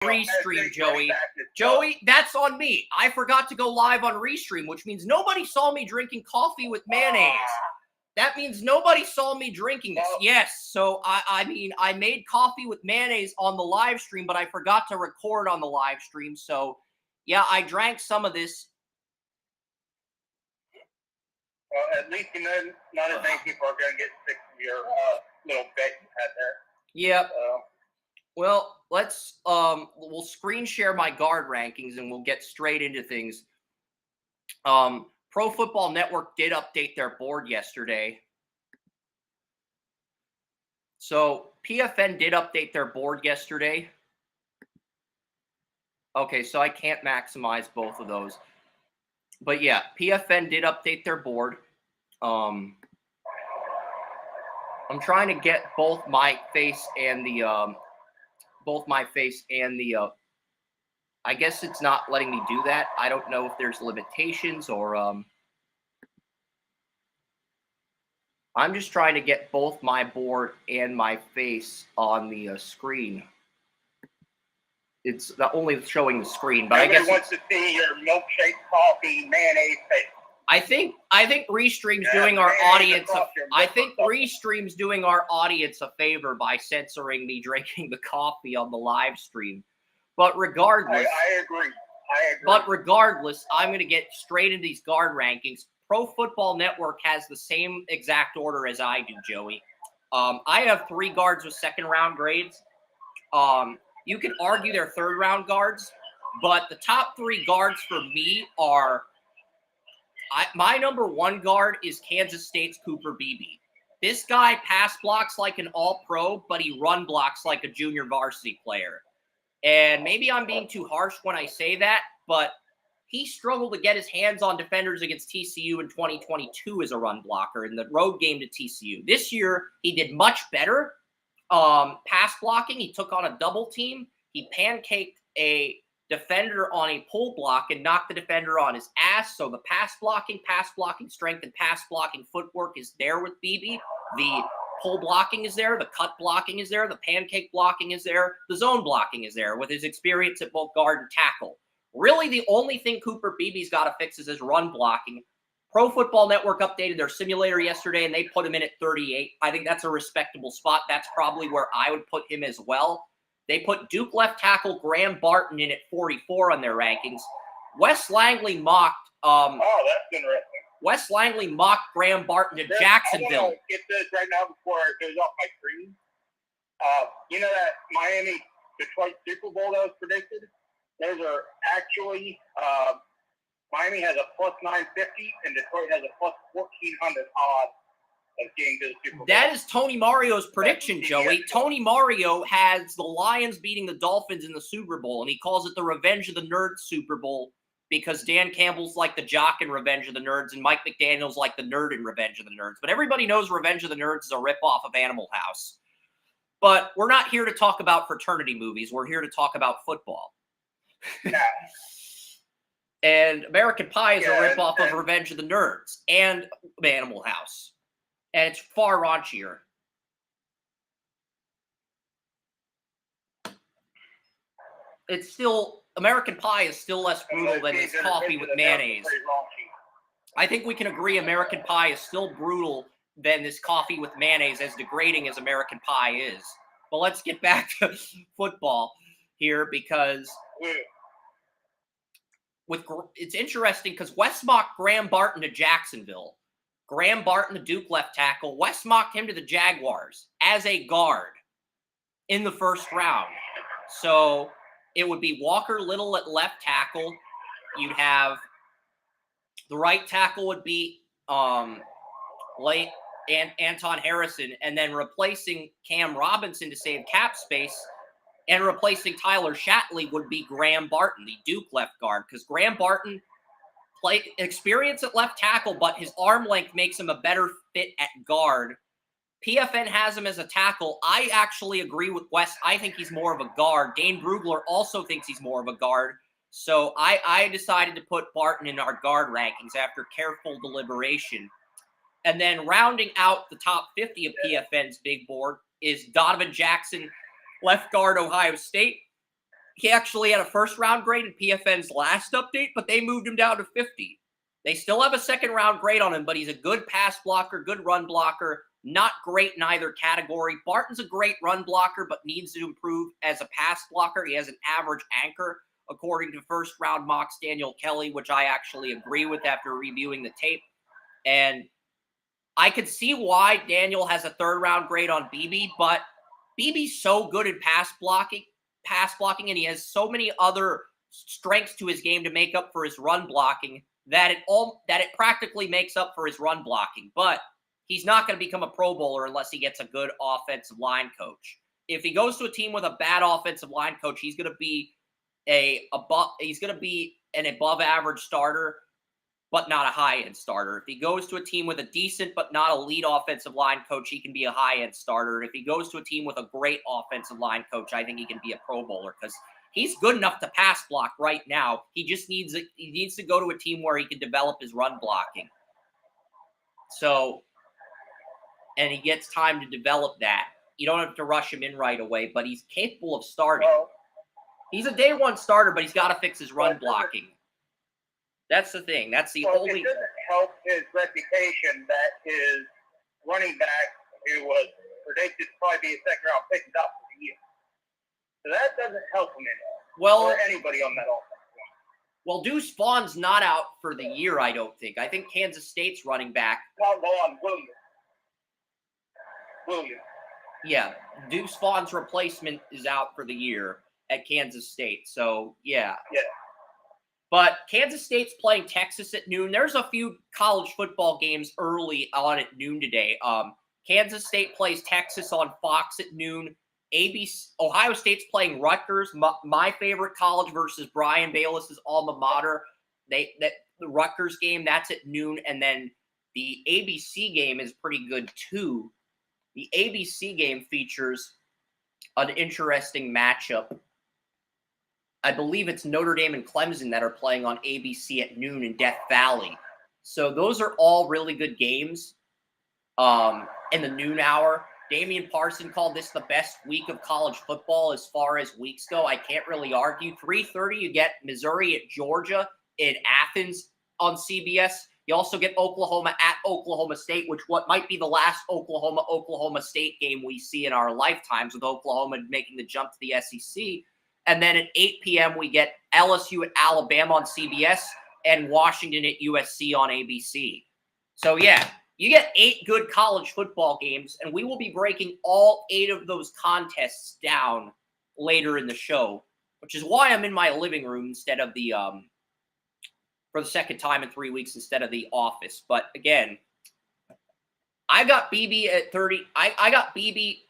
Restream, Joey. Joey, that's on me. I forgot to go live on Restream, which means nobody saw me drinking coffee with mayonnaise. That means nobody saw me drinking this. Yes, so I mean, I made coffee with mayonnaise on the live stream, but I forgot to record on the live stream. So, yeah, I drank some of this. Well, at least you know not as many people are going to get sick of your little bet you had there. Yep. Well, let's we'll screen share my guard rankings and we'll get straight into things. Pro Football Network did update their board yesterday. So PFN did update their board yesterday. Okay, so I can't maximize both of those. But yeah, PFN did update their board. I'm trying to get both my face and the I guess it's not letting me do that. I don't know if there's limitations or I'm just trying to get both my board and my face on the screen. It's not only showing the screen, but nobody I guess wants to see your milkshake, coffee, mayonnaise face. I think Restream's doing our audience. I think Restream's doing our audience a favor by censoring me drinking the coffee on the live stream. But regardless, I agree. But regardless, I'm going to get straight into these guard rankings. Pro Football Network has the same exact order as I do, Joey. I have 3 guards with second-round grades. You can argue they're third-round guards, but the top 3 guards for me are my number 1 guard is Kansas State's Cooper Beebe. This guy pass blocks like an all-pro, but he run blocks like a junior varsity player. And maybe I'm being too harsh when I say that, but he struggled to get his hands on defenders against TCU in 2022 as a run blocker in the road game to TCU. This year, he did much better. Pass blocking, he took on a double team. He pancaked a defender on a pull block and knocked the defender on his ass. So the pass blocking strength, and pass blocking footwork is there with Beebe. The pull blocking is there. The cut blocking is there. The pancake blocking is there. The zone blocking is there with his experience at both guard and tackle. Really, the only thing Cooper Beebe's got to fix is his run blocking. Pro Football Network updated their simulator yesterday, and they put him in at 38. I think that's a respectable spot. That's probably where I would put him as well. They put Duke left tackle Graham Barton in at 44 on their rankings. Wes Langley mocked. That's interesting. Wes Langley mocked Graham Barton to Jacksonville. I want to get this right now before it goes off my screen. You know that Miami-Detroit Super Bowl that was predicted? Those are actually Miami has a plus 950 and Detroit has a plus 1,400 odds of getting to the Super Bowl. That is Tony Mario's prediction, Joey. Tony Mario has the Lions beating the Dolphins in the Super Bowl, and he calls it the Revenge of the Nerds Super Bowl because Dan Campbell's like the jock in Revenge of the Nerds and Mike McDaniel's like the nerd in Revenge of the Nerds. But everybody knows Revenge of the Nerds is a ripoff of Animal House. But we're not here to talk about fraternity movies. We're here to talk about football. Yeah. And American Pie is a ripoff of Revenge of the Nerds and Animal House. And it's far raunchier. It's still, American Pie is still less brutal than his coffee with mayonnaise. I think we can agree American Pie is still brutal than this coffee with mayonnaise, as degrading as American Pie is. But let's get back to football here, because it's interesting because Wes mocked Graham Barton to Jacksonville. Graham Barton, the Duke left tackle. Wes mocked him to the Jaguars as a guard in the first round. So it would be Walker Little at left tackle. You'd have the right tackle would be late and Anton Harrison, and then replacing Cam Robinson to save cap space and replacing Tyler Shatley would be Graham Barton, the Duke left guard, because Graham Barton played experience at left tackle, but his arm length makes him a better fit at guard. PFN has him as a tackle. I actually agree with Wes. I think he's more of a guard. Dane Brugler also thinks he's more of a guard. So I decided to put Barton in our guard rankings after careful deliberation. And then rounding out the top 50 of PFN's big board is Donovan Jackson, left guard, Ohio State. he actually had a first-round grade in PFN's last update, but they moved him down to 50. They still have a second-round grade on him, but he's a good pass blocker, good run blocker, not great in either category. Barton's a great run blocker, but needs to improve as a pass blocker. He has an average anchor, according to first-round mocks Daniel Kelly, which I actually agree with after reviewing the tape. And I could see why Daniel has a third-round grade on BB, but BB's so good at pass blocking, and he has so many other strengths to his game to make up for his run blocking that it practically makes up for his run blocking. But he's not going to become a Pro Bowler unless he gets a good offensive line coach. If he goes to a team with a bad offensive line coach, he's going to be an above average starter, but not a high-end starter. If he goes to a team with a decent but not elite offensive line coach, he can be a high-end starter. If he goes to a team with a great offensive line coach, I think he can be a Pro Bowler because he's good enough to pass block right now. He just needs to go to a team where he can develop his run blocking. So, and he gets time to develop that. You don't have to rush him in right away, but he's capable of starting. He's a day one starter, but he's got to fix his run blocking. That's the thing. That's the only. It doesn't help his reputation that his running back, who was predicted to probably be a second-round pick, is out for the year. So that doesn't help him or anybody on that offense. Well, Deuce Vaughn's not out for the year, I don't think. I think Kansas State's running back. Not Vaughn, Williams. Yeah, Deuce Vaughn's replacement is out for the year at Kansas State. So, yeah. Yeah. But Kansas State's playing Texas at noon. There's a few college football games early on at noon today. Kansas State plays Texas on Fox at noon. Ohio State's playing Rutgers, my favorite college, versus Brian Bayless's alma mater. The Rutgers game, that's at noon. And then the ABC game is pretty good too. The ABC game features an interesting matchup. I believe it's Notre Dame and Clemson that are playing on ABC at noon in Death Valley. So those are all really good games in the noon hour. Damian Parson called this the best week of college football as far as weeks go. I can't really argue. 3:30, you get Missouri at Georgia in Athens on CBS. You also get Oklahoma at Oklahoma State, which might be the last Oklahoma State game we see in our lifetimes, with Oklahoma making the jump to the SEC. And then at 8 p.m., we get LSU at Alabama on CBS and Washington at USC on ABC. So, yeah, you get 8 good college football games, and we will be breaking all 8 of those contests down later in the show, which is why I'm in my living room instead of for the second time in 3 weeks instead of the office. But, again, I got BB at 30. I got BB,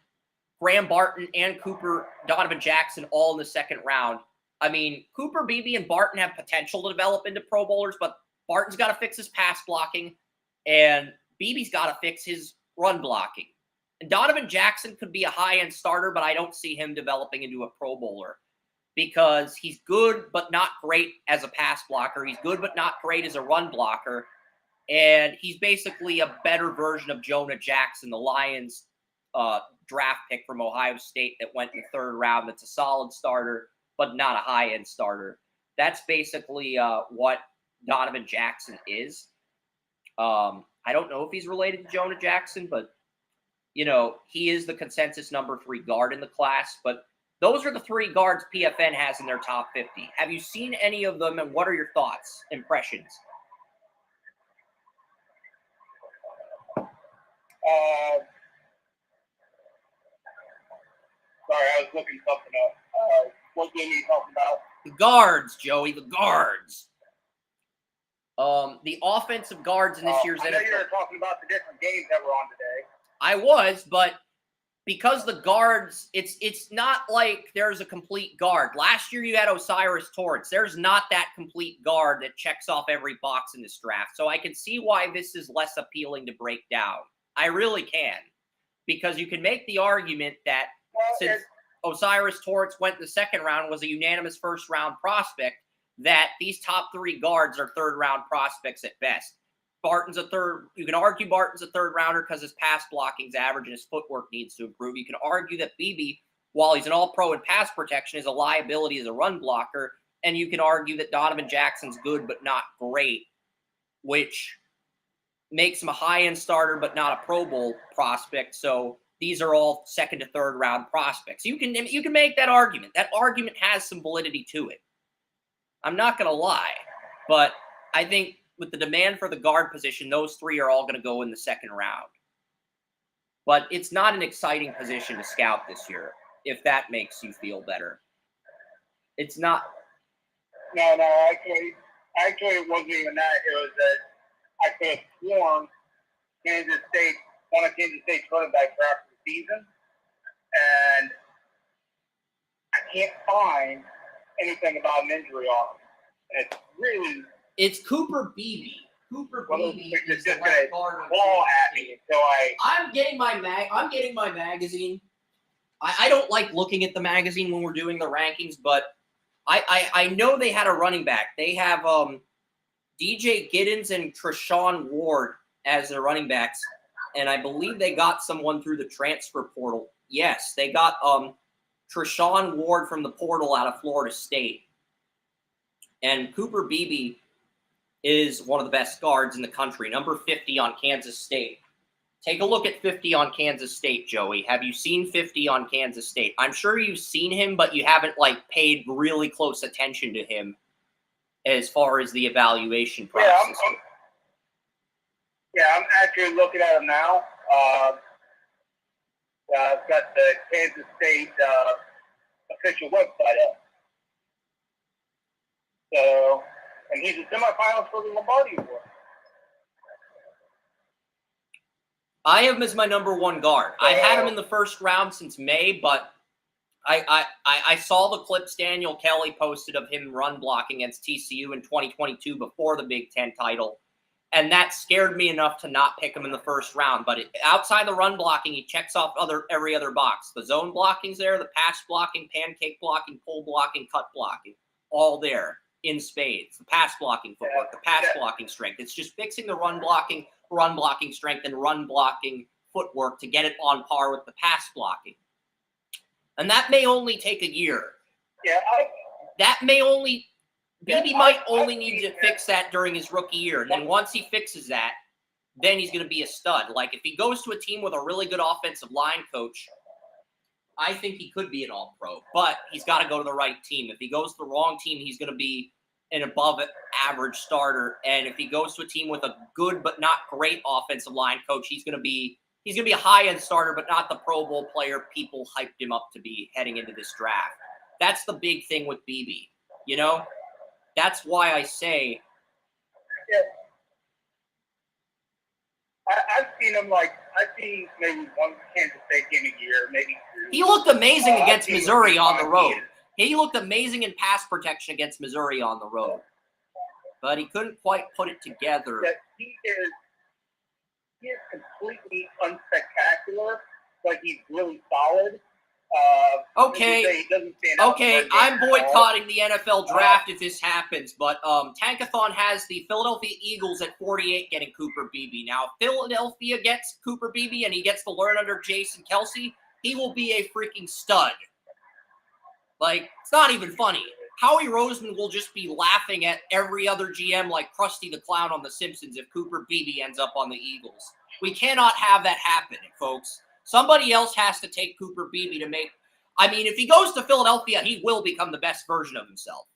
Graham Barton, and Cooper Donovan Jackson all in the second round. I mean, Cooper, BB, and Barton have potential to develop into Pro Bowlers, but Barton's got to fix his pass blocking, and BB's got to fix his run blocking. And Donovan Jackson could be a high-end starter, but I don't see him developing into a Pro Bowler because he's good but not great as a pass blocker. He's good but not great as a run blocker, and he's basically a better version of Jonah Jackson, the Lions' draft pick from Ohio State that went in the third round. That's a solid starter, but not a high-end starter. That's basically what Donovan Jackson is. I don't know if he's related to Jonah Jackson, but, he is the consensus number 3 guard in the class. But those are the 3 guards PFN has in their top 50. Have you seen any of them, and what are your thoughts, impressions? Sorry, I was looking something up. What game are you talking about? The guards, Joey, the guards. The offensive guards in this year's NFL. I know you were talking about the different games that were on today. I was, but because the guards, it's not like there's a complete guard. Last year you had Osiris Torrance. There's not that complete guard that checks off every box in this draft. So I can see why this is less appealing to break down. I really can. Because you can make the argument that since Osiris Torrance went in the second round, was a unanimous first-round prospect, that these top 3 guards are third-round prospects at best. Barton's a third. You can argue Barton's a third-rounder because his pass blocking's average and his footwork needs to improve. You can argue that BB while he's an all-pro in pass protection, is a liability as a run blocker. And you can argue that Donovan Jackson's good but not great, which makes him a high-end starter but not a Pro Bowl prospect. So these are all second to third round prospects. You can make that argument. That argument has some validity to it. I'm not going to lie, but I think with the demand for the guard position, those three are all going to go in the second round. But it's not an exciting position to scout this year, if that makes you feel better. It's not. No, actually, it wasn't even that. It was that I could have sworn one of Kansas State's running back draft the season, and I can't find anything about an injury on him. It's Cooper Beebe. Cooper Beebe is the left guard. Ball at me until I'm getting my magazine. I don't like looking at the magazine when we're doing the rankings, but I know they had a running back. They have DJ Giddens and Treshaun Ward as their running backs, and I believe they got someone through the transfer portal. Yes, they got Treshaun Ward from the portal out of Florida State. And Cooper Beebe is one of the best guards in the country, number 50 on Kansas State. Take a look at 50 on Kansas State, Joey. Have you seen 50 on Kansas State? I'm sure you've seen him, but you haven't paid really close attention to him as far as the evaluation process. I'm actually looking at him now. I've got the Kansas State official website up. So, and he's a semifinalist for the Lombardi Award. I have him as my number one guard. I've had him in the first round since May, but I saw the clips Daniel Kelly posted of him run blocking against TCU in 2022 before the Big Ten title, and that scared me enough to not pick him in the first round. But outside the run blocking, he checks off every other box. The zone blocking's there, the pass blocking, pancake blocking, pull blocking, cut blocking, all there in spades. The pass blocking footwork, the pass blocking strength. It's just fixing the run blocking strength, and run blocking footwork to get it on par with the pass blocking. And that may only take a year. Beebe might only need to fix that during his rookie year. And then once he fixes that, then he's going to be a stud. Like, if he goes to a team with a really good offensive line coach, I think he could be an all-pro. But he's got to go to the right team. If he goes to the wrong team, he's going to be an above-average starter. And if he goes to a team with a good but not great offensive line coach, he's going to be a high-end starter, but not the Pro Bowl player people hyped him up to be heading into this draft. That's the big thing with Beebe, you know? That's why I say. Yeah. I've seen him I've seen maybe one Kansas State game a year, maybe two. He looked amazing against Missouri on the road. He looked amazing in pass protection against Missouri on the road. But he couldn't quite put it together. Yeah, he is completely unspectacular, but he's really solid. Okay, I'm boycotting the NFL draft if this happens, but Tankathon has the Philadelphia Eagles at 48 getting Cooper Beebe. Now, if Philadelphia gets Cooper Beebe and he gets to learn under Jason Kelsey, he will be a freaking stud. It's not even funny. Howie Roseman will just be laughing at every other GM like Krusty the Clown on The Simpsons if Cooper Beebe ends up on the Eagles. We cannot have that happen, folks. Somebody else has to take Cooper Beebe to make. I mean, if he goes to Philadelphia, he will become the best version of himself.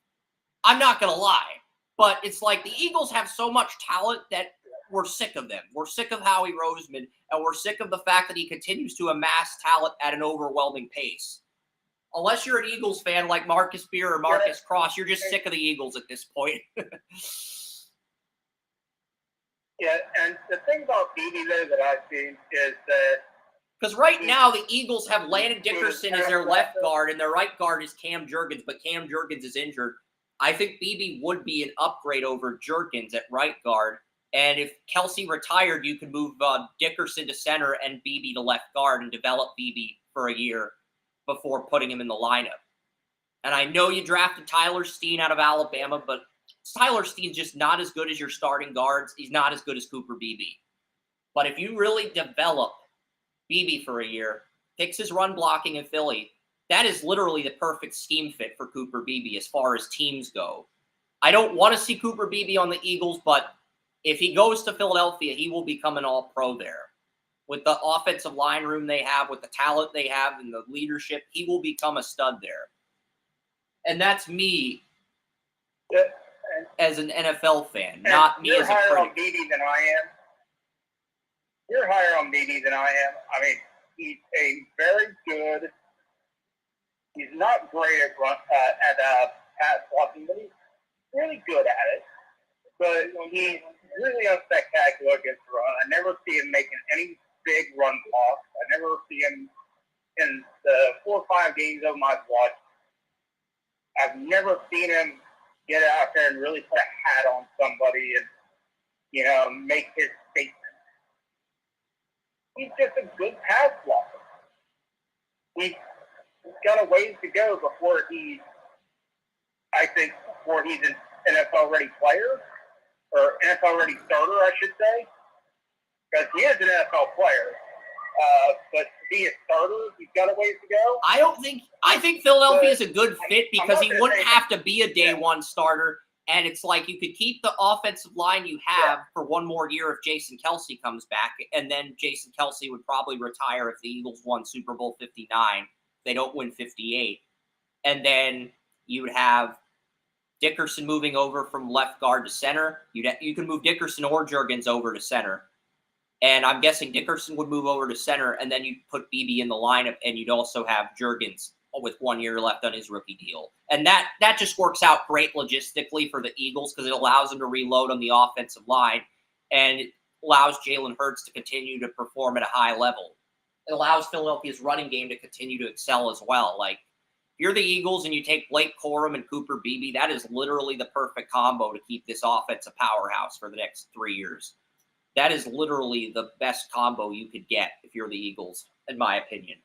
I'm not going to lie. But it's like the Eagles have so much talent that we're sick of them. We're sick of Howie Roseman, and we're sick of the fact that he continues to amass talent at an overwhelming pace. Unless you're an Eagles fan like Marcus Beer or Marcus Cross, you're just sick of the Eagles at this point. Yeah, and the thing about Beebe there that I've seen is that because right now the Eagles have Landon Dickerson as their left guard, and their right guard is Cam Jurgens, but Cam Jurgens is injured. I think Beebe would be an upgrade over Jurgens at right guard. And if Kelsey retired, you could move Dickerson to center and Beebe to left guard and develop Beebe for a year before putting him in the lineup. And I know you drafted Tyler Steen out of Alabama, but Tyler Steen's just not as good as your starting guards. He's not as good as Cooper Beebe. But if you really develop Beebe for a year, fix his run blocking in Philly, that is literally the perfect scheme fit for Cooper Beebe as far as teams go. I don't want to see Cooper Beebe on the Eagles, but if he goes to Philadelphia, he will become an all-pro there. With the offensive line room they have, with the talent they have, and the leadership, he will become a stud there. And that's me as an NFL fan, not me as a critic. You're higher on Beebe than I am. You're higher on Beebe than I am. I mean, he's a very good. He's not great at pass blocking, but he's really good at it. But he's really unspectacular against the run. I never see him making any big run blocks. I never see him in the 4 or 5 games of my watch. I've never seen him get out there and really put a hat on somebody and, you know, make his statement. He's just a good pass blocker. He's got a ways to go before he's an NFL-ready player, or NFL-ready starter, I should say, because he is an NFL player. But to be a starter, he's got a ways to go. I think Philadelphia is a good fit because he wouldn't have to be a day one starter. And it's like you could keep the offensive line you have for one more year if Jason Kelce comes back. And then Jason Kelce would probably retire if the Eagles won Super Bowl 59. They don't win 58. And then you would have Dickerson moving over from left guard to center. You could move Dickerson or Juergens over to center. And I'm guessing Dickerson would move over to center, and then you'd put Beebe in the lineup, and you'd also have Juergens with 1 year left on his rookie deal. And that just works out great logistically for the Eagles because it allows them to reload on the offensive line, and it allows Jalen Hurts to continue to perform at a high level. It allows Philadelphia's running game to continue to excel as well. Like, if you're the Eagles and you take Blake Corum and Cooper Beebe, that is literally the perfect combo to keep this offense a powerhouse for the next 3 years. That is literally the best combo you could get if you're the Eagles, in my opinion.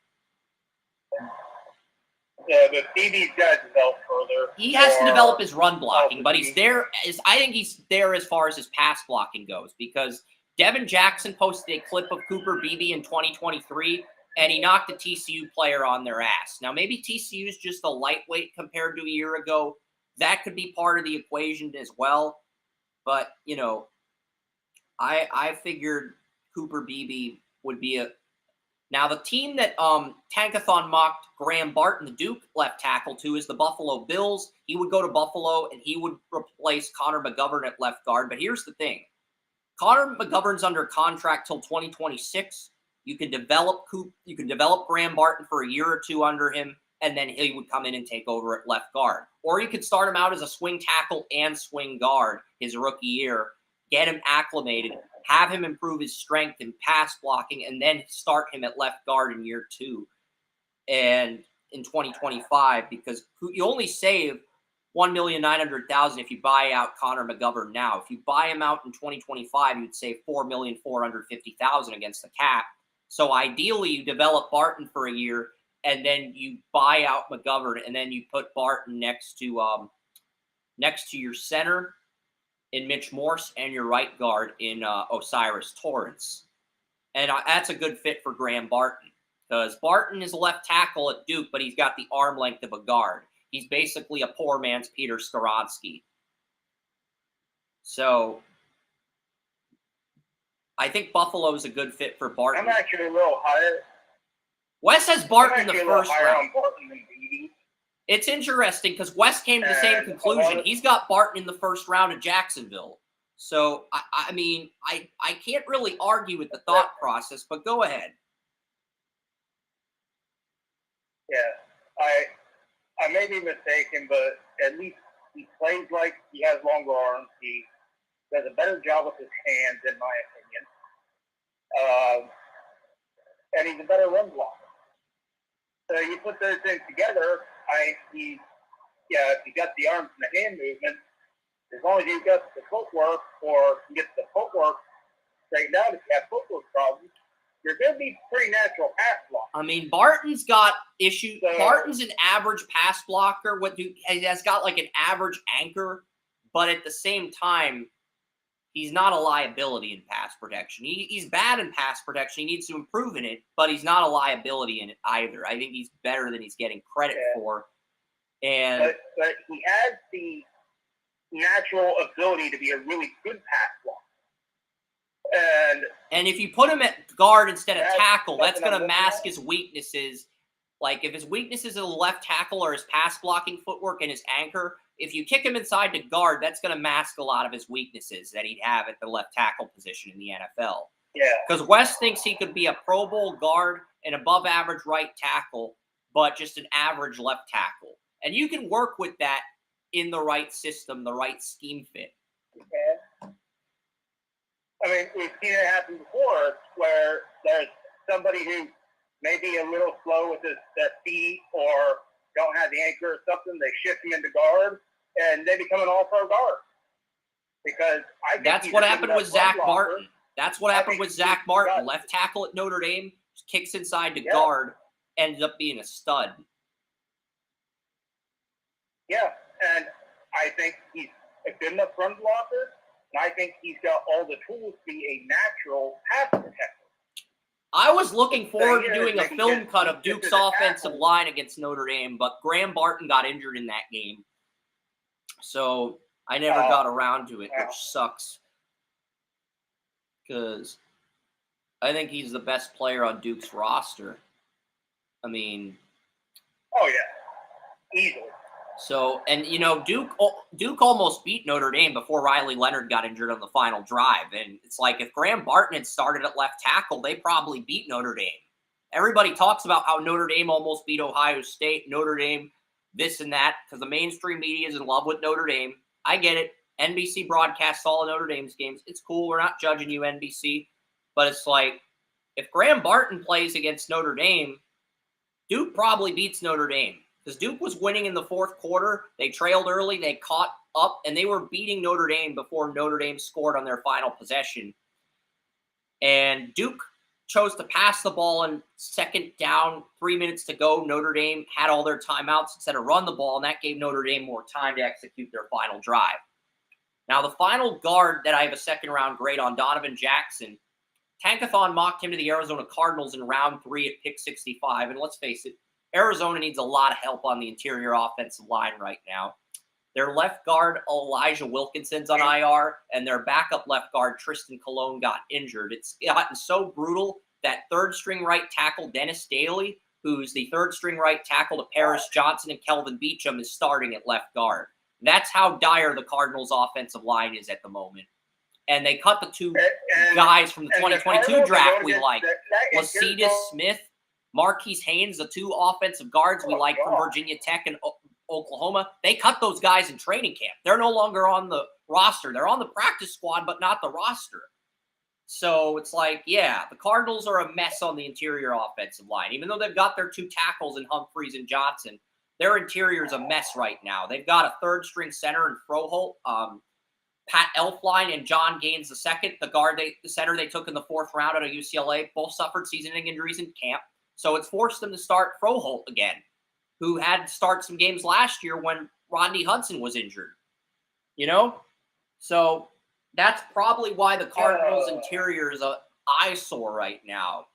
Yeah, but Beebe's got to develop further. He has to develop his run blocking, but he's there. I think he's there as far as his pass blocking goes because Devin Jackson posted a clip of Cooper Beebe in 2023, and he knocked a TCU player on their ass. Now, maybe TCU is just a lightweight compared to a year ago. That could be part of the equation as well. But, you know, I figured Cooper Beebe would be a – now, the team that Tankathon mocked Graham Barton, the Duke left tackle, to is the Buffalo Bills. He would go to Buffalo, and he would replace Connor McGovern at left guard. But here's the thing. Connor McGovern's under contract till 2026. You can develop Graham Barton for a year or two under him, and then he would come in and take over at left guard. Or you could start him out as a swing tackle and swing guard his rookie year, get him acclimated, have him improve his strength and pass blocking, and then start him at left guard in year 2 and in 2025 because you only save $1,900,000 if you buy out Connor McGovern now. If you buy him out in 2025, you'd save $4,450,000 against the cap. So ideally, you develop Barton for a year, and then you buy out McGovern, and then you put Barton next to your center in Mitch Morse and your right guard in Osiris Torrance. And that's a good fit for Graham Barton because Barton is a left tackle at Duke, but he's got the arm length of a guard. He's basically a poor man's Peter Skoronski. So I think Buffalo is a good fit for Barton. I'm actually a little higher. Wes has Barton in the first round. round. It's interesting because Wes came to the same conclusion. He's got Barton in the first round of Jacksonville. So, I mean, I can't really argue with the thought process, but go ahead. Yeah, I may be mistaken, but at least he plays like he has longer arms. He does a better job with his hands, in my opinion. And he's a better run blocker. So you put those things together, if you got the arms and the hand movement, as long as you got the footwork or can get the footwork straightened out, if you have footwork problems, you're going to be pretty natural pass blocker. I mean, Barton's got issues. So, Barton's an average pass blocker. He has got like an average anchor, but at the same time, he's not a liability in pass protection. He's bad in pass protection. He needs to improve in it, but he's not a liability in it either. I think he's better than he's getting credit for. And but he has the natural ability to be a really good pass blocker. And if you put him at guard instead of tackle, that's going to mask his weaknesses. Like if his weaknesses are the left tackle or his pass blocking footwork and his anchor, if you kick him inside to guard, that's going to mask a lot of his weaknesses that he'd have at the left tackle position in the NFL. Yeah. Because West thinks he could be a Pro Bowl guard, an above average right tackle, but just an average left tackle. And you can work with that in the right system, the right scheme fit. Okay. I mean, we've seen it happen before where there's somebody who may be a little slow with their feet or don't have the anchor or something. They shift him into guard, and they become an all-pro guard. Because I think that's what happened with Zach Martin. That's what happened with Zach Martin. Left tackle at Notre Dame, kicks inside to guard, ended up being a stud. Yeah, and I think he's a good enough run blocker, and I think he's got all the tools to be a natural pass protector. I was looking forward to doing a film cut of Duke's offensive line against Notre Dame, but Graham Barton got injured in that game. So I never got around to it, which sucks. Because I think he's the best player on Duke's roster. I mean... Oh, yeah. Easily. So, and, you know, Duke almost beat Notre Dame before Riley Leonard got injured on the final drive. And it's like if Graham Barton had started at left tackle, they probably beat Notre Dame. Everybody talks about how Notre Dame almost beat Ohio State, Notre Dame, this and that, because the mainstream media is in love with Notre Dame. I get it. NBC broadcasts all of Notre Dame's games. It's cool. We're not judging you, NBC. But it's like, if Graham Barton plays against Notre Dame, Duke probably beats Notre Dame. Because Duke was winning in the fourth quarter. They trailed early. They caught up, and they were beating Notre Dame before Notre Dame scored on their final possession. And Duke chose to pass the ball in second down, 3 minutes to go. Notre Dame had all their timeouts instead of run the ball, and that gave Notre Dame more time to execute their final drive. Now, the final guard that I have a second-round grade on, Donovan Jackson, Tankathon mocked him to the Arizona Cardinals in round 3 at pick 65, and let's face it, Arizona needs a lot of help on the interior offensive line right now. Their left guard, Elijah Wilkinson's on IR, and their backup left guard, Tristan Colon, got injured. It's gotten so brutal that third-string right tackle, Dennis Daly, who's the third-string right tackle to Paris Johnson and Kelvin Beachum, is starting at left guard. That's how dire the Cardinals' offensive line is at the moment. And they cut the two guys from the 2022 draft we like. Lecitus Smith, Marquise Haynes, the two offensive guards we like from Virginia Tech and Oklahoma. They cut those guys in training camp. They're no longer on the roster. They're on the practice squad, but not the roster. So it's like, yeah, the Cardinals are a mess on the interior offensive line. Even though they've got their two tackles in Humphreys and Johnson, their interior is a mess right now. They've got a third-string center in Froholt, Pat Elflein and John Gaines II, the center they took in the fourth round out of UCLA, both suffered season-ending injuries in camp. So it's forced them to start Froholt again, who had to start some games last year when Rodney Hudson was injured. You know? So that's probably why the Cardinals' interior is an eyesore right now.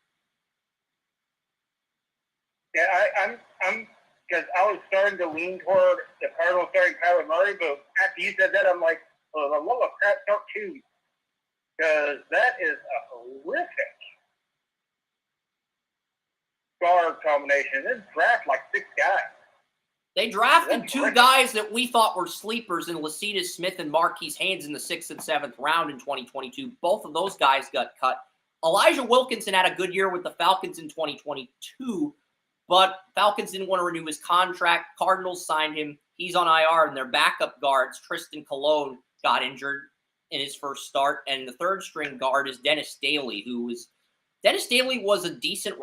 Yeah, I'm because I was starting to lean toward the Cardinals starting Kyler Murray, but after you said that, I'm like, well, I love a crap start too, because that is a horrific guard combination. They draft like 6 guys. They drafted 2 guys that we thought were sleepers in Lecitus Smith and Marquise Haynes in the 6th and 7th round in 2022. Both of those guys got cut. Elijah Wilkinson had a good year with the Falcons in 2022, but Falcons didn't want to renew his contract. Cardinals signed him. He's on IR, and their backup guards, Tristan Colon, got injured in his first start, and the third-string guard is Dennis Daly, Dennis Daly was a decent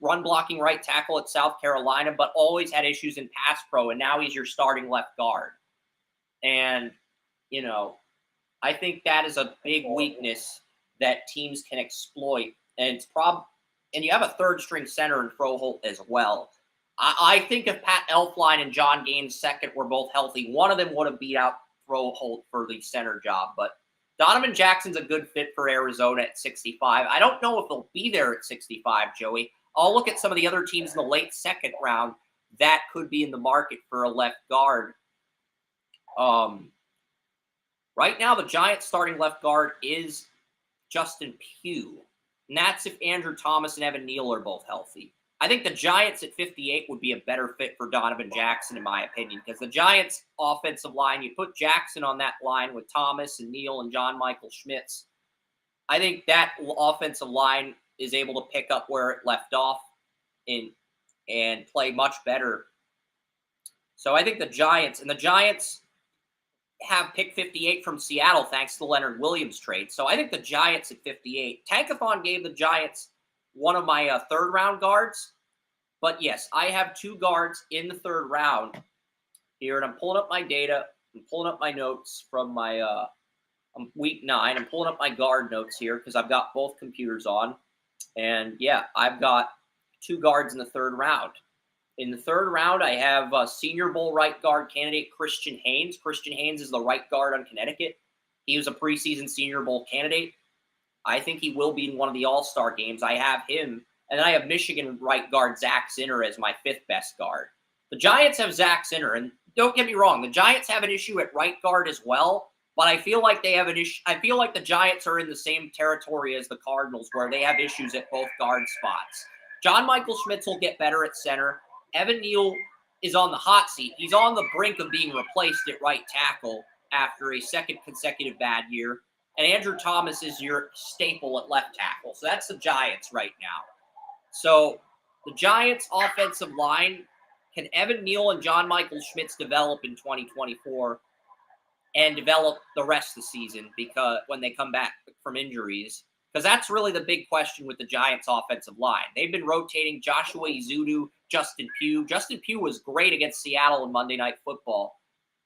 run-blocking right tackle at South Carolina, but always had issues in pass pro, and now he's your starting left guard. And, you know, I think that is a big weakness that teams can exploit, and and you have a third-string center in Froholt as well. I think if Pat Elflein and John Gaines II were both healthy, one of them would have beat out Froholt for the center job, but Donovan Jackson's a good fit for Arizona at 65. I don't know if he'll be there at 65, Joey. I'll look at some of the other teams in the late second round that could be in the market for a left guard. Right now, the Giants' starting left guard is Justin Pugh. And that's if Andrew Thomas and Evan Neal are both healthy. I think the Giants at 58 would be a better fit for Donovan Jackson, in my opinion, because the Giants' offensive line, you put Jackson on that line with Thomas and Neal and John Michael Schmitz. I think that offensive line is able to pick up where it left off and play much better. So I think the Giants have pick 58 from Seattle thanks to the Leonard Williams trade. So I think the Giants at 58. Tankathon gave the Giants one of my third-round guards. But yes, I have 2 guards in the third round here, and I'm pulling up my data. I'm pulling up my notes from my week 9. I'm pulling up my guard notes here because I've got both computers on. And, yeah, I've got 2 guards in the third round. In the third round, I have Senior Bowl right guard candidate Christian Haynes. Christian Haynes is the right guard on Connecticut. He was a preseason Senior Bowl candidate. I think he will be in one of the All-Star games. I have him. And then I have Michigan right guard Zach Zinner as my 5th best guard. The Giants have Zach Zinner. And don't get me wrong, the Giants have an issue at right guard as well. But I feel like they have an issue. I feel like the Giants are in the same territory as the Cardinals, where they have issues at both guard spots. John Michael Schmitz will get better at center. Evan Neal is on the hot seat. He's on the brink of being replaced at right tackle after a second consecutive bad year. And Andrew Thomas is your staple at left tackle. So that's the Giants right now. So the Giants' offensive line, can Evan Neal and John Michael Schmitz develop in 2024 and develop the rest of the season because when they come back from injuries? Because that's really the big question with the Giants' offensive line. They've been rotating Joshua Ezeudu, Justin Pugh. Justin Pugh was great against Seattle in Monday Night Football,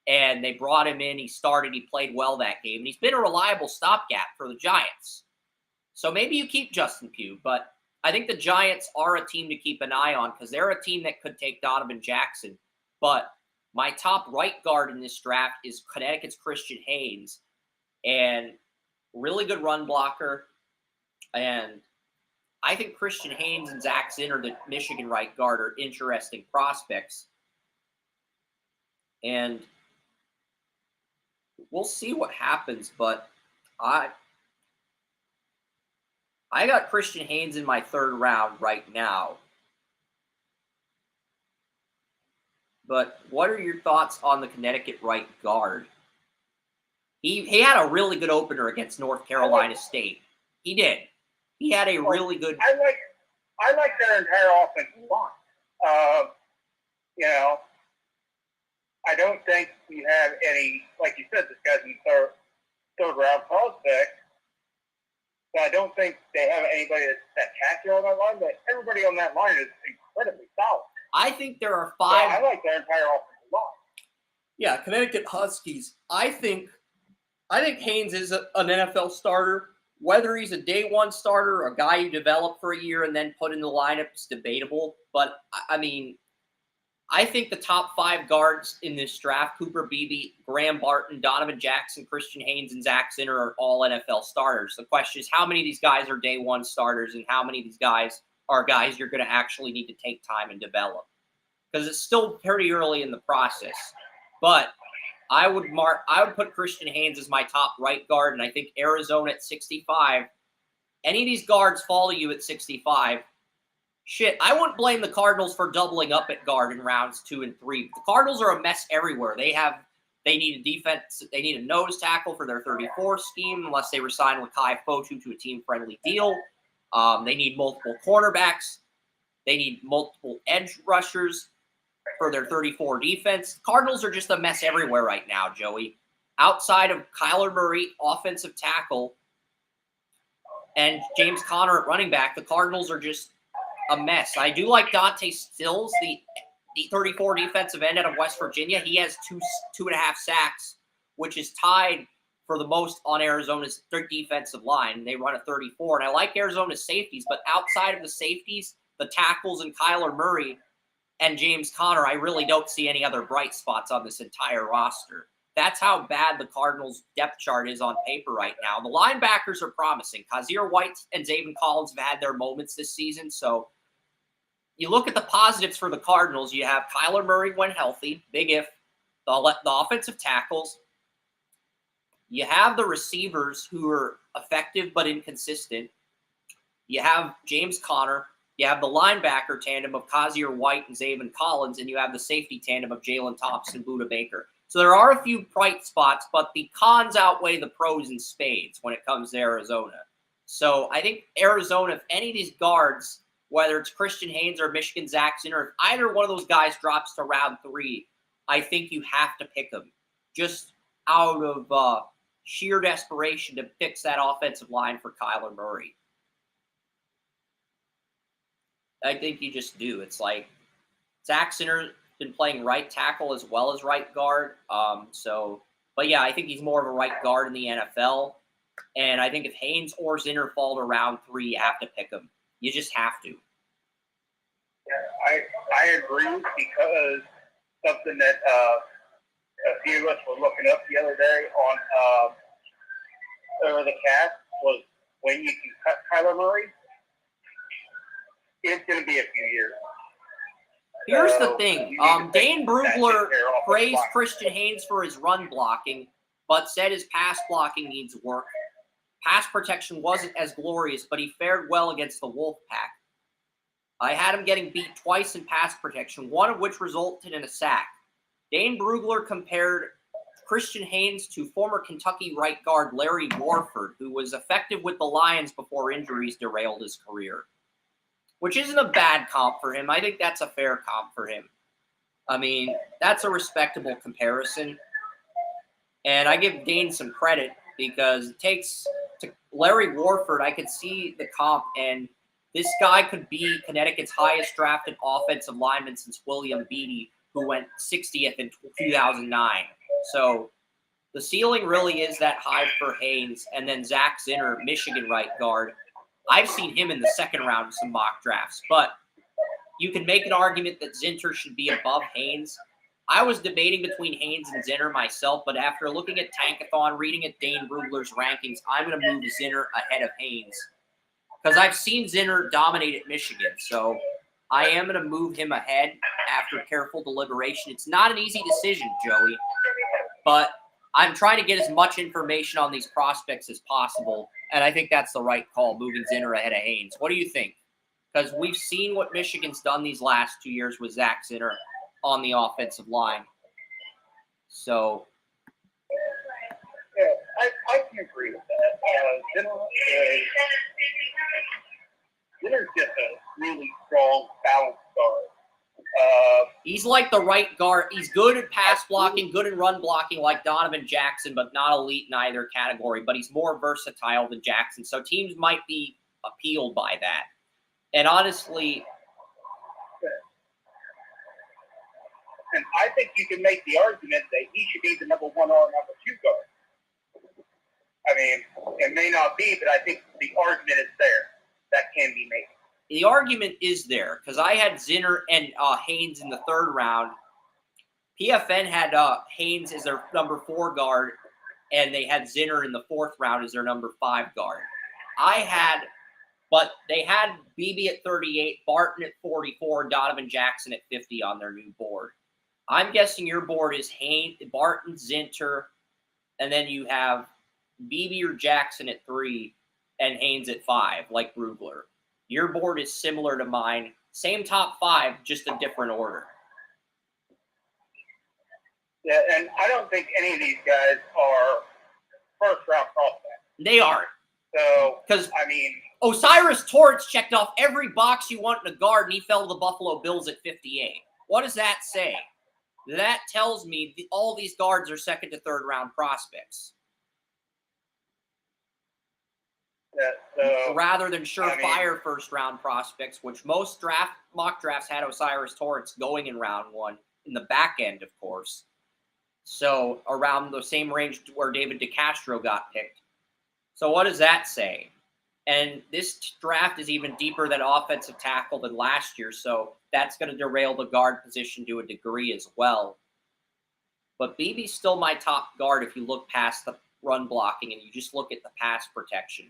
and they brought him in. He started. He played well that game, and he's been a reliable stopgap for the Giants. So maybe you keep Justin Pugh, but I think the Giants are a team to keep an eye on because they're a team that could take Donovan Jackson. But my top right guard in this draft is Connecticut's Christian Haynes, and really good run blocker. And I think Christian Haynes and Zach Zinner, the Michigan right guard, are interesting prospects. And we'll see what happens, but I got Christian Haynes in my third round right now. But what are your thoughts on the Connecticut right guard? He had a really good opener against North Carolina State. He did. He had a really good. I like their entire offensive line. I don't think we have any, like you said, this guy's in the third round prospect. But I don't think they have anybody that's spectacular on that line. But everybody on that line is incredibly solid. I think there are 5. Yeah, I like their entire offensive line. Yeah, Connecticut Huskies. I think Haynes is an NFL starter. Whether he's a day one starter or a guy you develop for a year and then put in the lineup is debatable. But, I mean, I think the top 5 guards in this draft, Cooper Beebe, Graham Barton, Donovan Jackson, Christian Haynes, and Zach Zinner are all NFL starters. The question is how many of these guys are day one starters and how many of these guys are guys you're going to actually need to take time and develop. Because it's still pretty early in the process. But I would put Christian Haynes as my top right guard, and I think Arizona at 65. Any of these guards fall to you at 65. Shit, I wouldn't blame the Cardinals for doubling up at guard in rounds 2 and 3. The Cardinals are a mess everywhere. They need a defense. They need a nose tackle for their 34 scheme, unless they resign Lakai Fotu to a team-friendly deal. They need multiple cornerbacks. They need multiple edge rushers for their 34 defense. Cardinals are just a mess everywhere right now, Joey. Outside of Kyler Murray, offensive tackle, and James Conner at running back, the Cardinals are just a mess. I do like Dante Stills, the 34 defensive end out of West Virginia. He has 2.5 sacks, which is tied for the most on Arizona's defensive line. They run a 34. And I like Arizona's safeties, but outside of the safeties, the tackles and Kyler Murray and James Conner, I really don't see any other bright spots on this entire roster. that's how bad the Cardinals' depth chart is on paper right now. The linebackers are promising. Kazir White and Zaven Collins have had their moments this season. So you look at the positives for the Cardinals. You have Kyler Murray when healthy, big if. The offensive tackles. You have the receivers who are effective but inconsistent. You have James Conner. You have the linebacker tandem of Kazir White and Zaven Collins, and you have the safety tandem of Jalen Thompson and Budda Baker. So there are a few bright spots, but the cons outweigh the pros in spades when it comes to Arizona. So I think Arizona, if any of these guards, whether it's Christian Haynes or Michigan Zaxton, or if either one of those guys drops to round 3, I think you have to pick them just out of sheer desperation to fix that offensive line for Kyler Murray. I think you just do. It's like Zach Sinner's been playing right tackle as well as right guard. But yeah, I think he's more of a right guard in the NFL. And I think if Haynes or Zinner fall to round 3, you have to pick them. You just have to. Yeah, I agree, because something that a few of us were looking up the other day on over the cast was when you can cut Kyler Murray, it's going to be a few years. Here's the thing. Dane Brugler praised Christian Haynes for his run blocking, but said his pass blocking needs work. Pass protection wasn't as glorious, but he fared well against the Wolfpack. I had him getting beat twice in pass protection, one of which resulted in a sack. Dane Brugler compared Christian Haynes to former Kentucky right guard Larry Warford, who was effective with the Lions before injuries derailed his career. Which isn't a bad comp for him. I think that's a fair comp for him. I mean, that's a respectable comparison. And I give Dane some credit because it takes to Larry Warford, I could see the comp, and this guy could be Connecticut's highest drafted offensive lineman since William Beatty, who went 60th in 2009. So the ceiling really is that high for Haynes. And then Zach Zinner, Michigan right guard. I've seen him in the second round of some mock drafts, but you can make an argument that Zinter should be above Haynes. I was debating between Haynes and Zinter myself, but after looking at Tankathon, reading at Dane Brugler's rankings, I'm going to move Zinter ahead of Haynes because I've seen Zinter dominate at Michigan, so I am going to move him ahead after careful deliberation. It's not an easy decision, Joey, but I'm trying to get as much information on these prospects as possible, and I think that's the right call, moving Zinter ahead of Haynes. What do you think? Because we've seen what Michigan's done these last 2 years with Zach Zinter on the offensive line. So, yeah, I can agree with that. Zinner's just a really strong, balanced guard. He's like the right guard. He's good at pass blocking, good at run blocking like Donovan Jackson, but not elite in either category. But he's more versatile than Jackson. So teams might be appealed by that. And honestly, and I think you can make the argument that he should be the number 1 or number 2 guard. I mean, it may not be, but I think the argument is there that can be made. The argument is there because I had Zinter and Haynes in the 3rd round. PFN had Haynes as their number 4 guard, and they had Zinter in the 4th round as their number 5 guard. But they had BB at 38, Barton at 44, and Donovan Jackson at 50 on their new board. I'm guessing your board is Haynes, Barton, Zinter, and then you have BB or Jackson at 3 and Haynes at 5, like Brugler. Your board is similar to mine. Same top 5, just a different order. Yeah, and I don't think any of these guys are first-round prospects. They aren't. So, because I mean, Osiris Torrance checked off every box you want in a guard, and he fell to the Buffalo Bills at 58. What does that say? That tells me all these guards are 2nd to 3rd round prospects. Rather than surefire 1st round prospects, which most mock drafts had Osiris Torrance going in round 1, in the back end, of course. So around the same range where David DeCastro got picked. So what does that say? And this draft is even deeper than offensive tackle than last year, so that's going to derail the guard position to a degree as well. But Beebe's still my top guard if you look past the run blocking and you just look at the pass protection.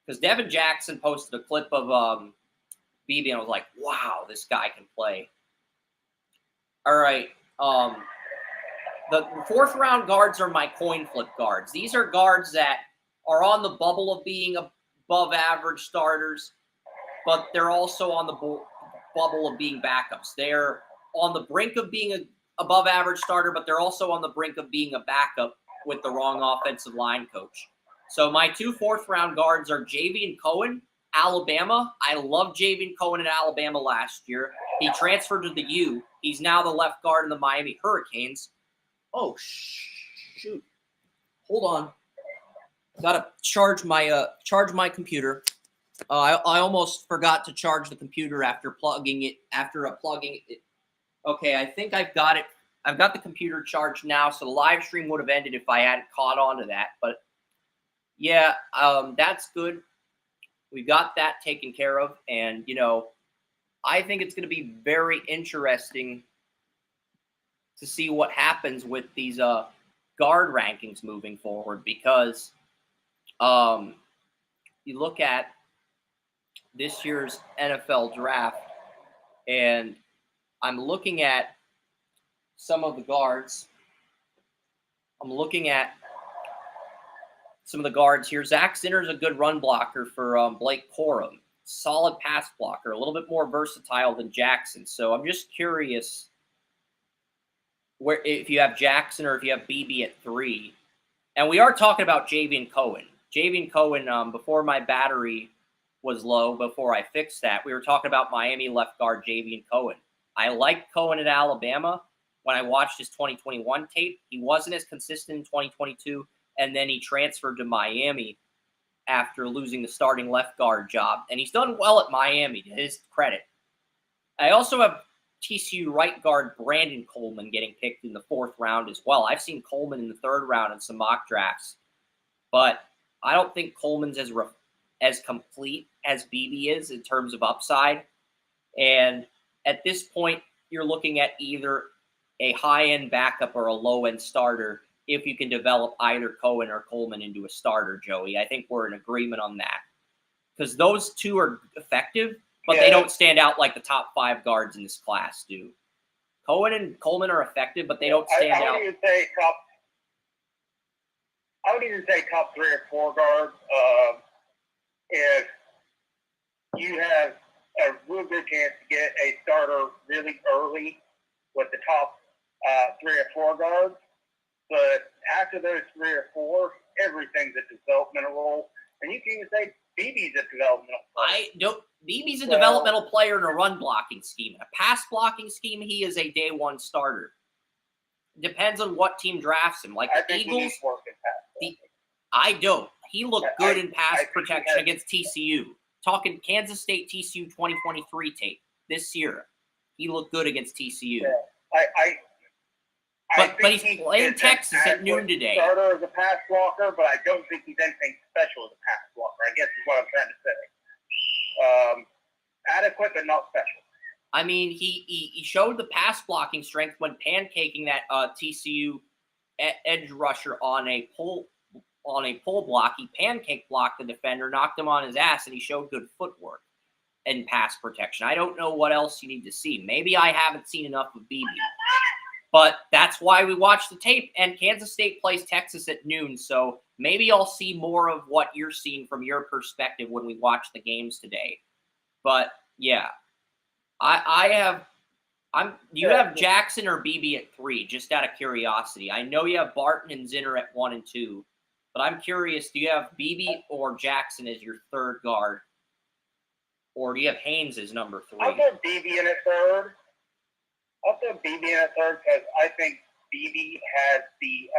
Because Devin Jackson posted a clip of Beebe, and I was like, wow, this guy can play. All right. The fourth round guards are my coin flip guards. These are guards that are on the bubble of being above average starters, but they're also on the bubble of being backups. They're on the brink of being an above average starter, but they're also on the brink of being a backup with the wrong offensive line coach. So my 2 fourth-round guards are Javian Cohen, Alabama. I loved Javian Cohen at Alabama last year. He transferred to the U. He's now the left guard in the Miami Hurricanes. Oh, shoot. Hold on. Gotta charge my computer. I almost forgot to charge the computer after plugging it. Okay, I think I've got it. I've got the computer charged now, so the live stream would have ended if I hadn't caught on to that. But yeah, that's good. We got that taken care of, and I think it's going to be very interesting to see what happens with these guard rankings moving forward, because you look at this year's NFL draft, and I'm looking at some of the guards. I'm looking at some of the guards here. Zach Zinner's a good run blocker for Blake Corum. Solid pass blocker, a little bit more versatile than Jackson. So I'm just curious where if you have Jackson or if you have BB at 3. And we are talking about Javian Cohen. Javian Cohen, before my battery was low, before I fixed that, we were talking about Miami left guard Javian Cohen. I liked Cohen at Alabama. When I watched his 2021 tape, he wasn't as consistent in 2022, and then he transferred to Miami after losing the starting left guard job, and he's done well at Miami, to his credit. I also have TCU right guard Brandon Coleman getting picked in the 4th round as well. I've seen Coleman in the 3rd round in some mock drafts, but I don't think Coleman's as complete as BB is in terms of upside. And at this point, you're looking at either a high-end backup or a low-end starter if you can develop either Cohen or Coleman into a starter, Joey. I think we're in agreement on that. Because those two are effective, but they don't stand out like the top 5 guards in this class do. Cohen and Coleman are effective, but they don't stand out. I would even say top 3 or 4 guards. If you have a real good chance to get a starter really early with the top 3 or 4 guards, but after those 3 or 4, everything's a developmental role, and you can even say BB's a developmental player. BB's a developmental player in a run blocking scheme. In a pass blocking scheme, he is a day 1 starter. Depends on what team drafts him. Like the Eagles, I don't. He looked good in pass protection against TCU. Talking Kansas State TCU 2023 tape this year. He looked good against TCU. Yeah. But he's playing Texas at noon today. Starter as a pass blocker, but I don't think he's anything special as a pass blocker, I guess is what I'm trying to say. Adequate, but not special. I mean, he showed the pass blocking strength when pancaking that TCU edge rusher on a pull block. He pancake blocked the defender, knocked him on his ass, and he showed good footwork and pass protection. I don't know what else you need to see. Maybe I haven't seen enough of BB. But that's why we watch the tape, and Kansas State plays Texas at noon, so maybe I'll see more of what you're seeing from your perspective when we watch the games today. But, yeah. Do you have Jackson or BB at 3, just out of curiosity? I know you have Barton and Zinner at 1 and 2, but I'm curious, do you have BB or Jackson as your 3rd guard? Or do you have Haynes as number 3? I'll put BB in at 3rd. Because I think BB has the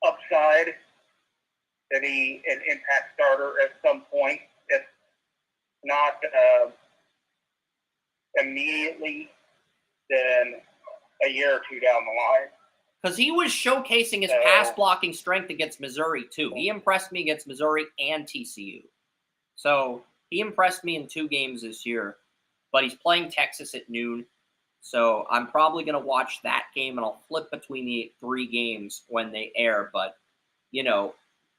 upside to be an impact starter at some point. If not immediately, then a year or 2 down the line. Because he was showcasing his pass blocking strength against Missouri, too. He impressed me against Missouri and TCU. So he impressed me in 2 games this year. But he's playing Texas at noon. So I'm probably going to watch that game, and I'll flip between the 3 games when they air. But, you know,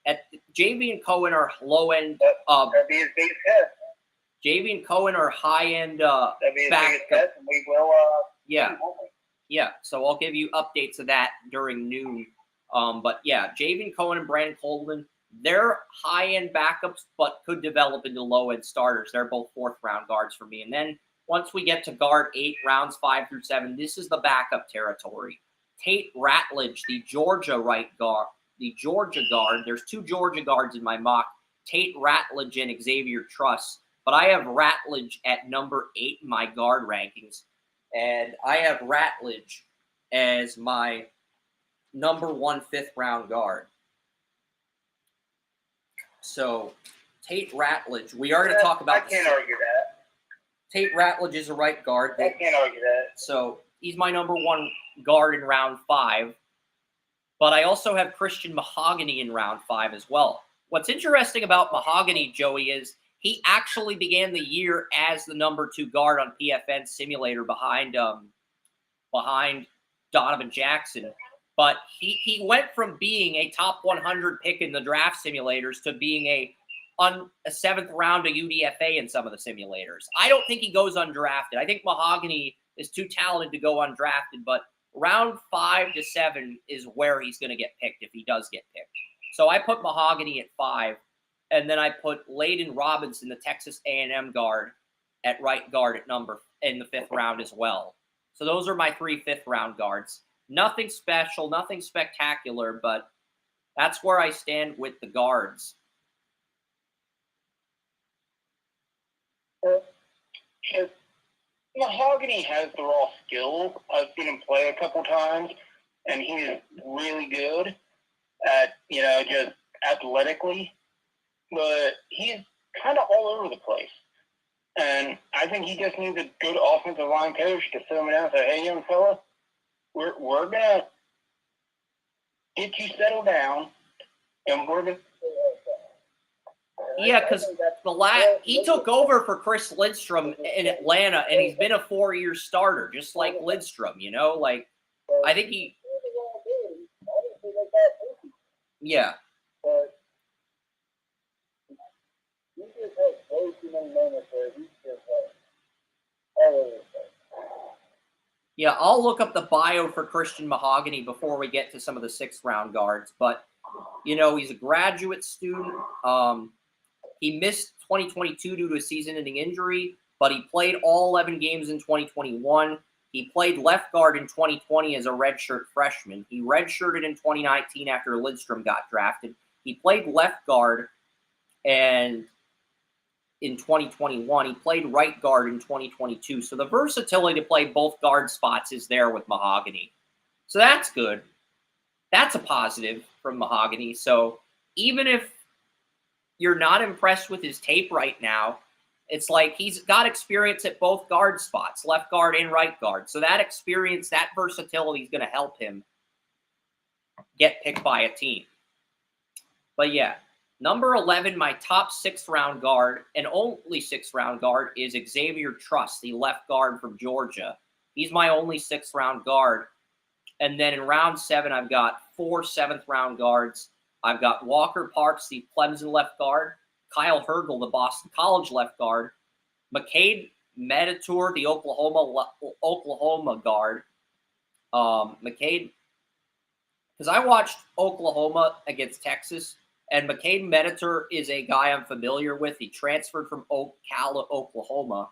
at JV and Cohen are low-end. That'd be his biggest test. JV and Cohen are high-end That'd be his biggest test, and we will. Yeah. So I'll give you updates of that during noon. But yeah, Javian Cohen and Brandon Coleman, they're high-end backups, but could develop into low-end starters. They're both 4th-round guards for me. And then once we get to guard 8, rounds 5 through 7, this is the backup territory. Tate Ratledge, the Georgia guard. There's 2 Georgia guards in my mock. Tate Ratledge and Xavier Truss. But I have Ratledge at number 8 in my guard rankings. And I have Ratledge as my number 1 5th-round guard. So, Tate Ratledge, we are going to talk about. I can't argue that. Tate Ratledge is a right guard. I can't argue that. So, he's my number 1 guard in round 5. But I also have Christian Mahogany in round 5 as well. What's interesting about Mahogany, Joey, is he actually began the year as the number 2 guard on PFN Simulator behind Donovan Jackson. But he went from being a top 100 pick in the draft simulators to being a 7th round of UDFA in some of the simulators. I don't think he goes undrafted. I think Mahogany is too talented to go undrafted, but round 5 to 7 is where he's going to get picked if he does get picked. So I put Mahogany at 5, and then I put Layden Robinson, the Texas A&M guard, at right guard in the 5th round as well. So those are my 3 5th-round guards. Nothing special, nothing spectacular, but that's where I stand with the guards. Mahogany has the raw skill. I've seen him play a couple times, and he is really good at, just athletically. But he's kind of all over the place. And I think he just needs a good offensive line coach to sit him down and say, hey, young fella, we're going to get you settled down, and we're going to. Yeah, because he took over for Chris Lindstrom in Atlanta, and he's been a 4-year starter, just like Lindstrom, I think he. Yeah. Yeah, I'll look up the bio for Christian Mahogany before we get to some of the 6th-round guards. But, he's a graduate student. He missed 2022 due to a season-ending injury, but he played all 11 games in 2021. He played left guard in 2020 as a redshirt freshman. He redshirted in 2019 after Lindstrom got drafted. He played left guard, and in 2021, he played right guard in 2022. So the versatility to play both guard spots is there with Mahogany. So that's good. That's a positive from Mahogany. So even if you're not impressed with his tape right now, it's like he's got experience at both guard spots, left guard and right guard. So that experience, that versatility is going to help him get picked by a team. But yeah, number 11, my top 6th-round guard, and only 6th-round guard, is Xavier Truss, the left guard from Georgia. He's my only 6th-round guard. And then in round 7, I've got 4 7th-round guards. I've got Walker Parks, the Clemson left guard, Kyle Hergel, the Boston College left guard, McCade Medatour, the Oklahoma guard. McCade, because I watched Oklahoma against Texas, and McCade Medatour is a guy I'm familiar with. He transferred from Cal to Oklahoma.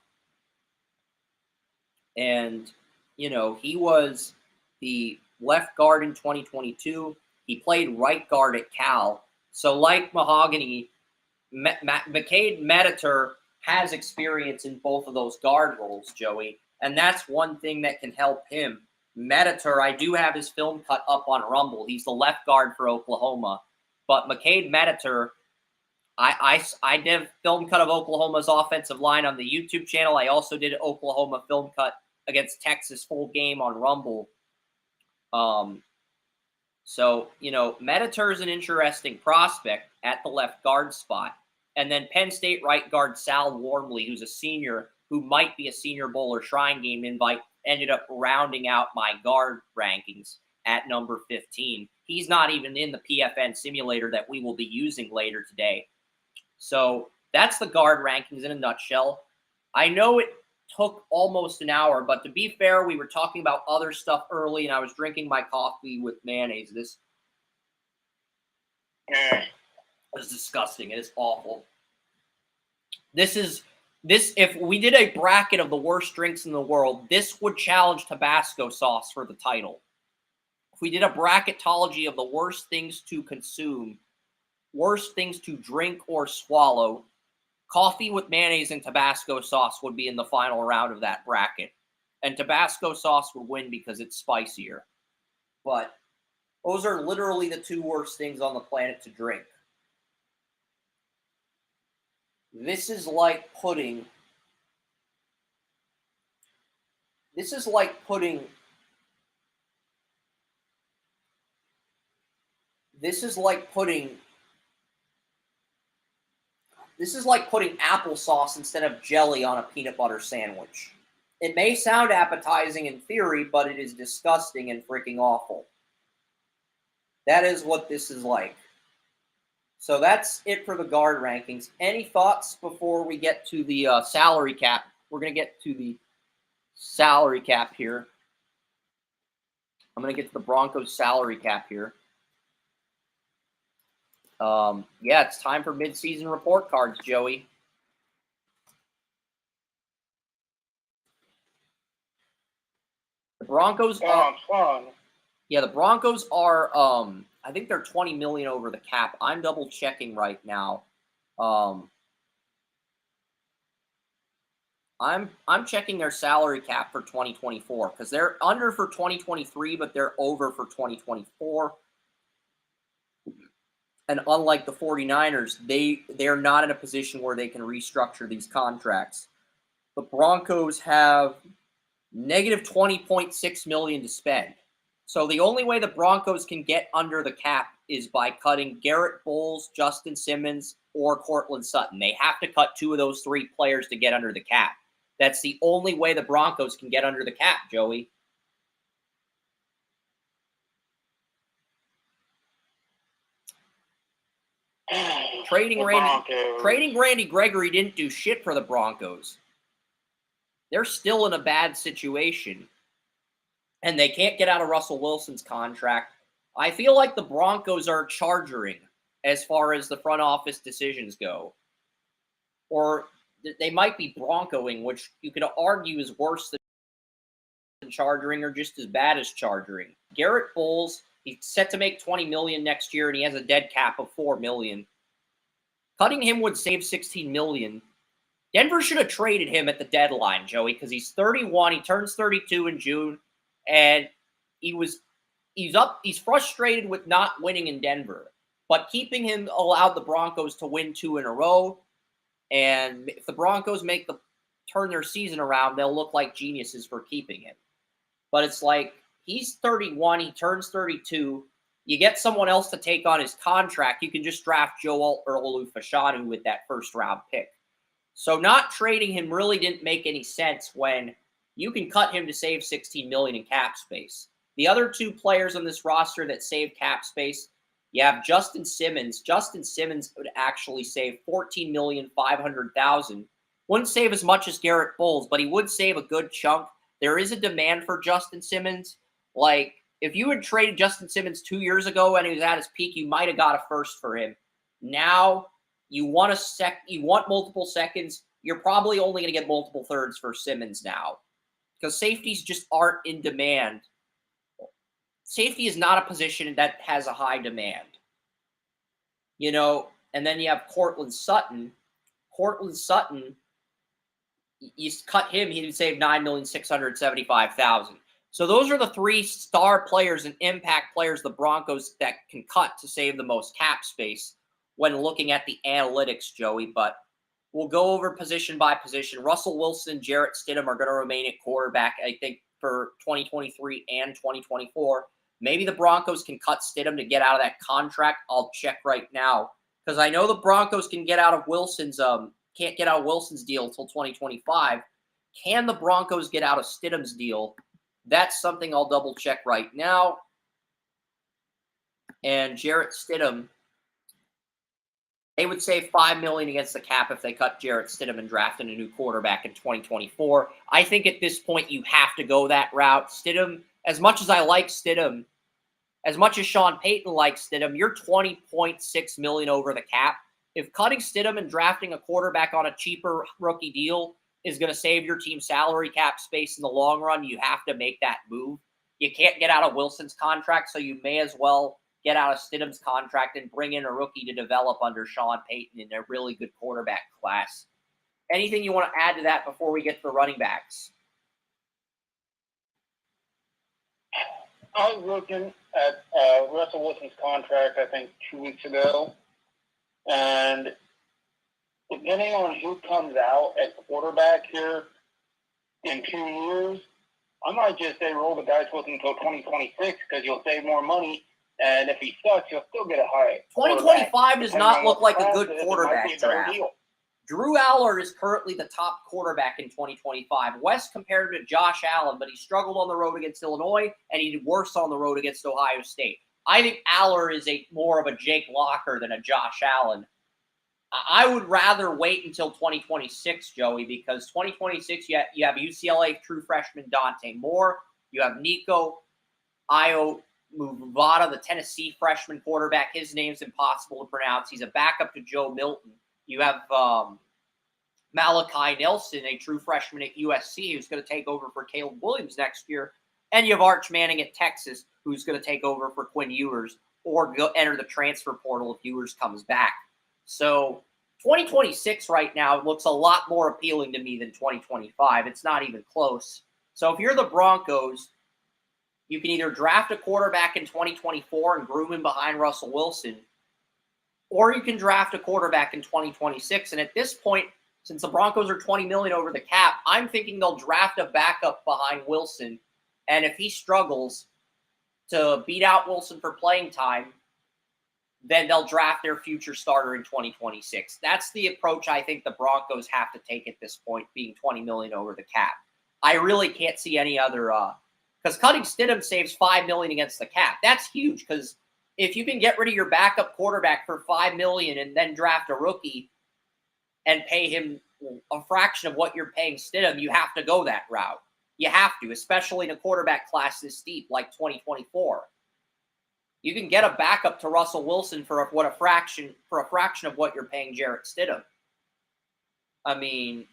And, he was the left guard in 2022. He played right guard at Cal. So like Mahogany, McCade Medatour has experience in both of those guard roles, Joey. And that's one thing that can help him. Medatour, I do have his film cut up on Rumble. He's the left guard for Oklahoma. But McCade Medatour, I did a film cut of Oklahoma's offensive line on the YouTube channel. I also did an Oklahoma film cut against Texas full game on Rumble. So, Medatour is an interesting prospect at the left guard spot. And then Penn State right guard Sal Wormley, who's a senior, who might be a Senior Bowl or Shrine Game invite ended up rounding out my guard rankings at number 15. He's not even in the PFN simulator that we will be using later today. So that's the guard rankings in a nutshell. I know it took almost an hour, but to be fair, we were talking about other stuff early, and I was drinking my coffee with mayonnaise. This is disgusting. It is awful. This, if we did a bracket of the worst drinks in the world, this would challenge Tabasco sauce for the title. If we did a bracketology of the worst things to consume, worst things to drink or swallow, coffee with mayonnaise and Tabasco sauce would be in the final round of that bracket. And Tabasco sauce would win because it's spicier. But those are literally the two worst things on the planet to drink. This is like putting. This is like putting. This is like putting. This is like putting applesauce instead of jelly on a peanut butter sandwich. It may sound appetizing in theory, but it is disgusting and freaking awful. That is what this is like. So that's it for the guard rankings. Any thoughts before we get to the salary cap? We're going to get to the salary cap here. I'm going to get to the Broncos salary cap here. Yeah, it's time for midseason report cards, Joey. The Broncos are, yeah, the Broncos are, I think they're 20 million over the cap. I'm double checking right now. I'm checking their salary cap for 2024 because they're under for 2023, but they're over for 2024. And unlike the 49ers, they're not in a position where they can restructure these contracts. The Broncos have negative 20.6 million to spend. So the only way the Broncos can get under the cap is by cutting Garrett Bowles, Justin Simmons, or Cortland Sutton. They have to cut two of those three players to get under the cap. That's the only way the Broncos can get under the cap, Joey. Trading Randy Gregory didn't do shit for the Broncos. They're still in a bad situation. And they can't get out of Russell Wilson's contract. I feel like the Broncos are chargering as far as the front office decisions go. Or they might be broncoing, which you could argue is worse than chargering or just as bad as chargering. Garrett Bowles, he's set to make $20 million next year, and he has a dead cap of $4 million. Cutting him would save $16 million. Denver should have traded him at the deadline, Joey, because he's 31. He turns 32 in June, and he's frustrated with not winning in Denver. But keeping him allowed the Broncos to win 2 in a row. And if the Broncos turn their season around, they'll look like geniuses for keeping him. But it's like, he's 31, he turns 32. You get someone else to take on his contract, you can just draft Joel Olu-Fashanu with that first-round pick. So not trading him really didn't make any sense when you can cut him to save $16 million in cap space. The other two players on this roster that save cap space, you have Justin Simmons. Justin Simmons would actually save $14,500,000. Wouldn't save as much as Garrett Bowles, but he would save a good chunk. There is a demand for Justin Simmons. Like, if you had traded Justin Simmons 2 years ago when he was at his peak, you might have got a first for him. Now, you want multiple seconds. You're probably only going to get multiple thirds for Simmons now because safeties just aren't in demand. Safety is not a position that has a high demand. You know, and then you have Cortland Sutton. Cortland Sutton, you cut him, he would save $9,675,000. So those are the three star players and impact players the Broncos that can cut to save the most cap space when looking at the analytics, Joey. But we'll go over position by position. Russell Wilson, Jarrett Stidham are going to remain at quarterback, I think, for 2023 and 2024. Maybe the Broncos can cut Stidham to get out of that contract. I'll check right now because I know the Broncos can get out of Wilson's can't get out of Wilson's deal until 2025. Can the Broncos get out of Stidham's deal? That's something I'll double check right now. And Jarrett Stidham, they would save $5 million against the cap if they cut Jarrett Stidham and drafted a new quarterback in 2024. I think at this point you have to go that route. Stidham, as much as I like Stidham, as much as Sean Payton likes Stidham, you're $20.6 million over the cap. If cutting Stidham and drafting a quarterback on a cheaper rookie deal is going to save your team salary cap space in the long run, you have to make that move. You can't get out of Wilson's contract, so you may as well get out of Stidham's contract and bring in a rookie to develop under Sean Payton in a really good quarterback class. Anything you want to add to that before we get to the running backs? I was looking at Russell Wilson's contract, I think, 2 weeks ago, and depending on who comes out at quarterback here in 2 years, I might just say roll the dice with him until 2026 because you'll save more money, and if he sucks, you'll still get a high. 2025 does not look like a good quarterback draft. Drew Aller is currently the top quarterback in 2025. West compared to Josh Allen, but he struggled on the road against Illinois, and he did worse on the road against Ohio State. I think Aller is more of a Jake Locker than a Josh Allen. I would rather wait until 2026, Joey, because 2026, you have UCLA true freshman Dante Moore. You have Nico Iamuvava, the Tennessee freshman quarterback. His name's impossible to pronounce. He's a backup to Joe Milton. You have Malachi Nelson, a true freshman at USC, who's going to take over for Caleb Williams next year. And you have Arch Manning at Texas, who's going to take over for Quinn Ewers or go enter the transfer portal if Ewers comes back. So 2026 right now looks a lot more appealing to me than 2025. It's not even close. So if you're the Broncos, you can either draft a quarterback in 2024 and groom him behind Russell Wilson, or you can draft a quarterback in 2026. And at this point, since the Broncos are $20 million over the cap, I'm thinking they'll draft a backup behind Wilson. And if he struggles to beat out Wilson for playing time, then they'll draft their future starter in 2026. That's the approach I think the Broncos have to take at this point, being $20 million over the cap. I really can't see any other because cutting Stidham saves $5 million against the cap. That's huge because if you can get rid of your backup quarterback for $5 million and then draft a rookie and pay him a fraction of what you're paying Stidham, you have to go that route. You have to, especially in a quarterback class this deep like 2024. You can get a backup to Russell Wilson for a fraction of what you're paying Jarrett Stidham. I mean,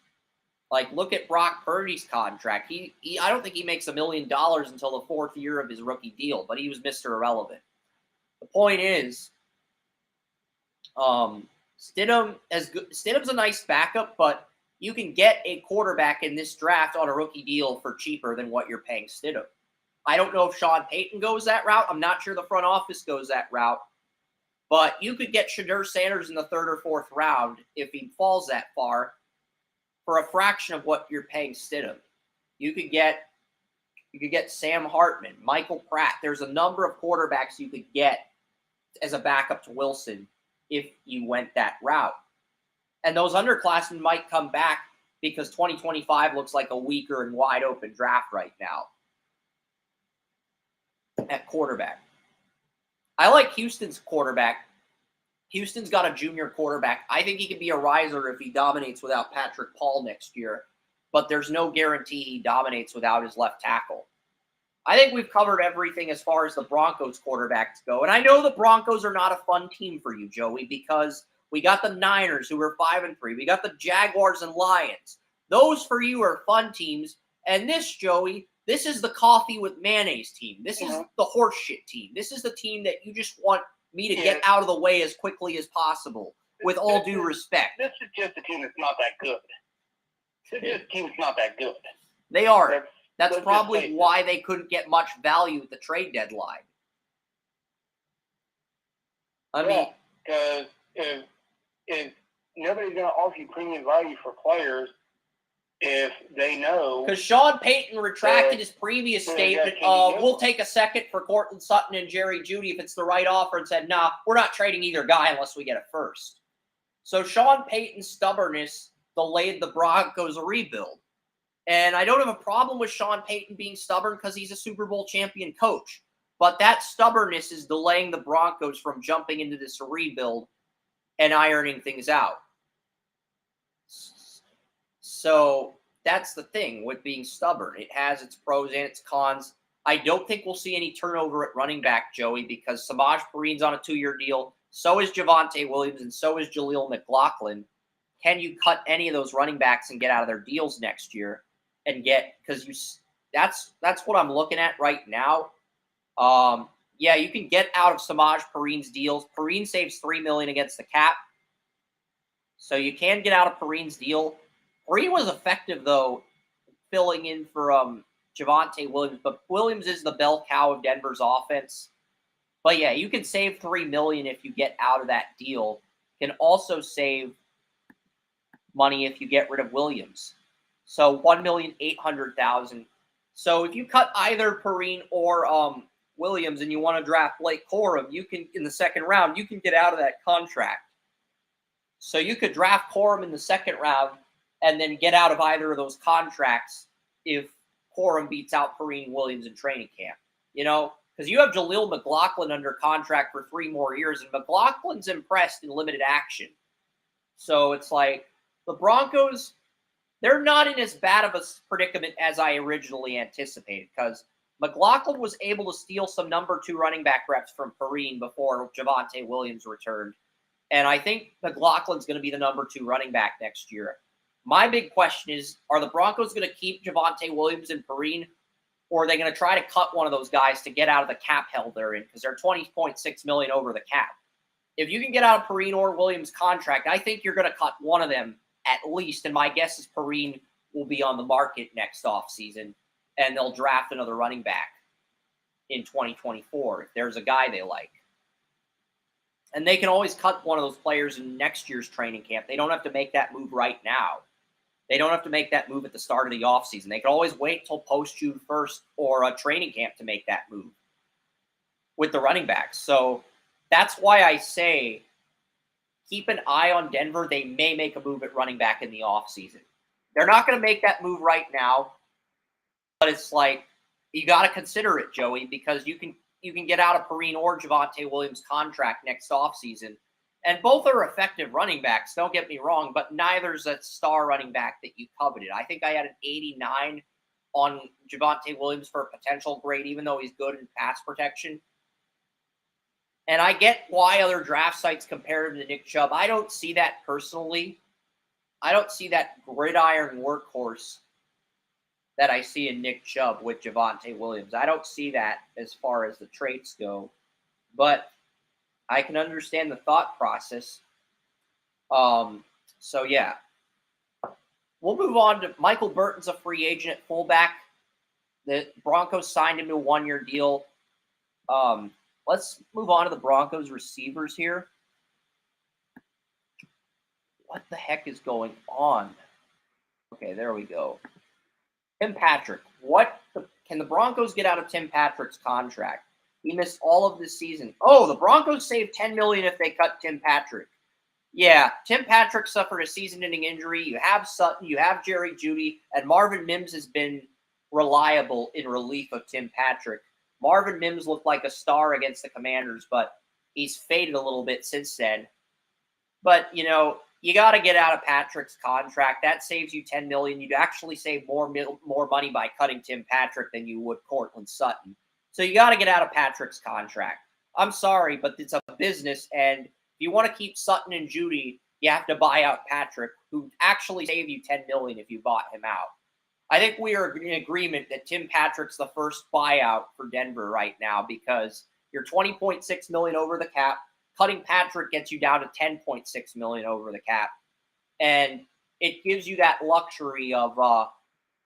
like, look at Brock Purdy's contract. I don't think he makes $1 million until the fourth year of his rookie deal, but he was Mr. Irrelevant. The point is, Stidham's a nice backup, but you can get a quarterback in this draft on a rookie deal for cheaper than what you're paying Stidham. I don't know if Sean Payton goes that route. I'm not sure the front office goes that route. But you could get Shedeur Sanders in the third or fourth round if he falls that far for a fraction of what you're paying Stidham. You could get Sam Hartman, Michael Pratt. There's a number of quarterbacks you could get as a backup to Wilson if you went that route. And those underclassmen might come back because 2025 looks like a weaker and wide open draft right now at quarterback. I like Houston's quarterback. Houston's got a junior quarterback. I think he could be a riser if he dominates without Patrick Paul next year, but there's no guarantee he dominates without his left tackle. I think we've covered everything as far as the Broncos quarterbacks go. And I know the Broncos are not a fun team for you, Joey, because we got the Niners who are 5-3. We got the Jaguars and Lions. Those for you are fun teams. And this, Joey, this is the coffee with mayonnaise team. This is the horse shit team. This is the team that you just want me to get out of the way as quickly as possible, with all due respect. This is just a team that's not that good. This team's not that good. They are. That's probably why they couldn't get much value at the trade deadline. I mean, because if nobody's going to offer you premium value for players if they know. Because Sean Payton retracted his previous statement of, we'll take a second for Cortland Sutton and Jerry Jeudy if it's the right offer, and said, nah, we're not trading either guy unless we get a first. So Sean Payton's stubbornness delayed the Broncos' rebuild. And I don't have a problem with Sean Payton being stubborn because he's a Super Bowl champion coach. But that stubbornness is delaying the Broncos from jumping into this rebuild and ironing things out. So that's the thing with being stubborn. It has its pros and its cons. I don't think we'll see any turnover at running back, Joey, because Samaj Perrine's on a 2-year deal. So is Javonte Williams, and so is Jaleel McLaughlin. Can you cut any of those running backs and get out of their deals next year and get – because that's what I'm looking at right now. Yeah, you can get out of Samaj Perrine's deals. Perrine saves $3 million against the cap. So you can get out of Perrine's deal. Perrine was effective, though, filling in for Javonte Williams, but Williams is the bell cow of Denver's offense. But yeah, you can save $3 million if you get out of that deal. You can also save money if you get rid of Williams. So $1,800,000. So if you cut either Perrine or Williams and you want to draft Blake Corum, you can in the second round, you can get out of that contract. So you could draft Corum in the second round and then get out of either of those contracts if Corum beats out Perrine Williams in training camp. You know, because you have Jaleel McLaughlin under contract for 3 more years, and McLaughlin's impressed in limited action. So it's like the Broncos, they're not in as bad of a predicament as I originally anticipated, because McLaughlin was able to steal some number 2 running back reps from Perrine before Javonte Williams returned. And I think McLaughlin's going to be the number 2 running back next year. My big question is, are the Broncos going to keep Javonte Williams and Perrine, or are they going to try to cut one of those guys to get out of the cap hell they're in, because they're $20.6 million over the cap? If you can get out of Perrine or Williams' contract, I think you're going to cut one of them at least, and my guess is Perrine will be on the market next offseason, and they'll draft another running back in 2024 if there's a guy they like. And they can always cut one of those players in next year's training camp. They don't have to make that move right now. They don't have to make that move at the start of the offseason. They can always wait till post-June 1st or a training camp to make that move with the running backs. So that's why I say keep an eye on Denver. They may make a move at running back in the offseason. They're not going to make that move right now, but it's like you got to consider it, Joey, because you can get out of Perrine or Javonte Williams' contract next offseason. And both are effective running backs, don't get me wrong, but neither's a star running back that you coveted. I think I had an 89 on Javonte Williams for a potential grade, even though he's good in pass protection. And I get why other draft sites compare him to Nick Chubb. I don't see that personally. I don't see that gridiron workhorse that I see in Nick Chubb with Javonte Williams. I don't see that as far as the traits go. But I can understand the thought process. So, yeah. We'll move on to Michael Burton's a free agent at fullback. The Broncos signed him to a 1-year deal. Let's move on to the Broncos receivers here. What the heck is going on? Okay, there we go. Tim Patrick. Can the Broncos get out of Tim Patrick's contract? He missed all of this season. Oh, the Broncos saved $10 million if they cut Tim Patrick. Yeah, Tim Patrick suffered a season-ending injury. You have Sutton, you have Jerry Jeudy, and Marvin Mims has been reliable in relief of Tim Patrick. Marvin Mims looked like a star against the Commanders, but he's faded a little bit since then. But, you know, you got to get out of Patrick's contract. That saves you $10 million. You'd actually save more money by cutting Tim Patrick than you would Cortland Sutton. So you got to get out of Patrick's contract. I'm sorry, but it's a business, and if you want to keep Sutton and Jeudy, you have to buy out Patrick, who actually saved you $10 million if you bought him out. I think we are in agreement that Tim Patrick's the first buyout for Denver right now, because you're $20.6 million over the cap. Cutting Patrick gets you down to $10.6 million over the cap, and it gives you that luxury of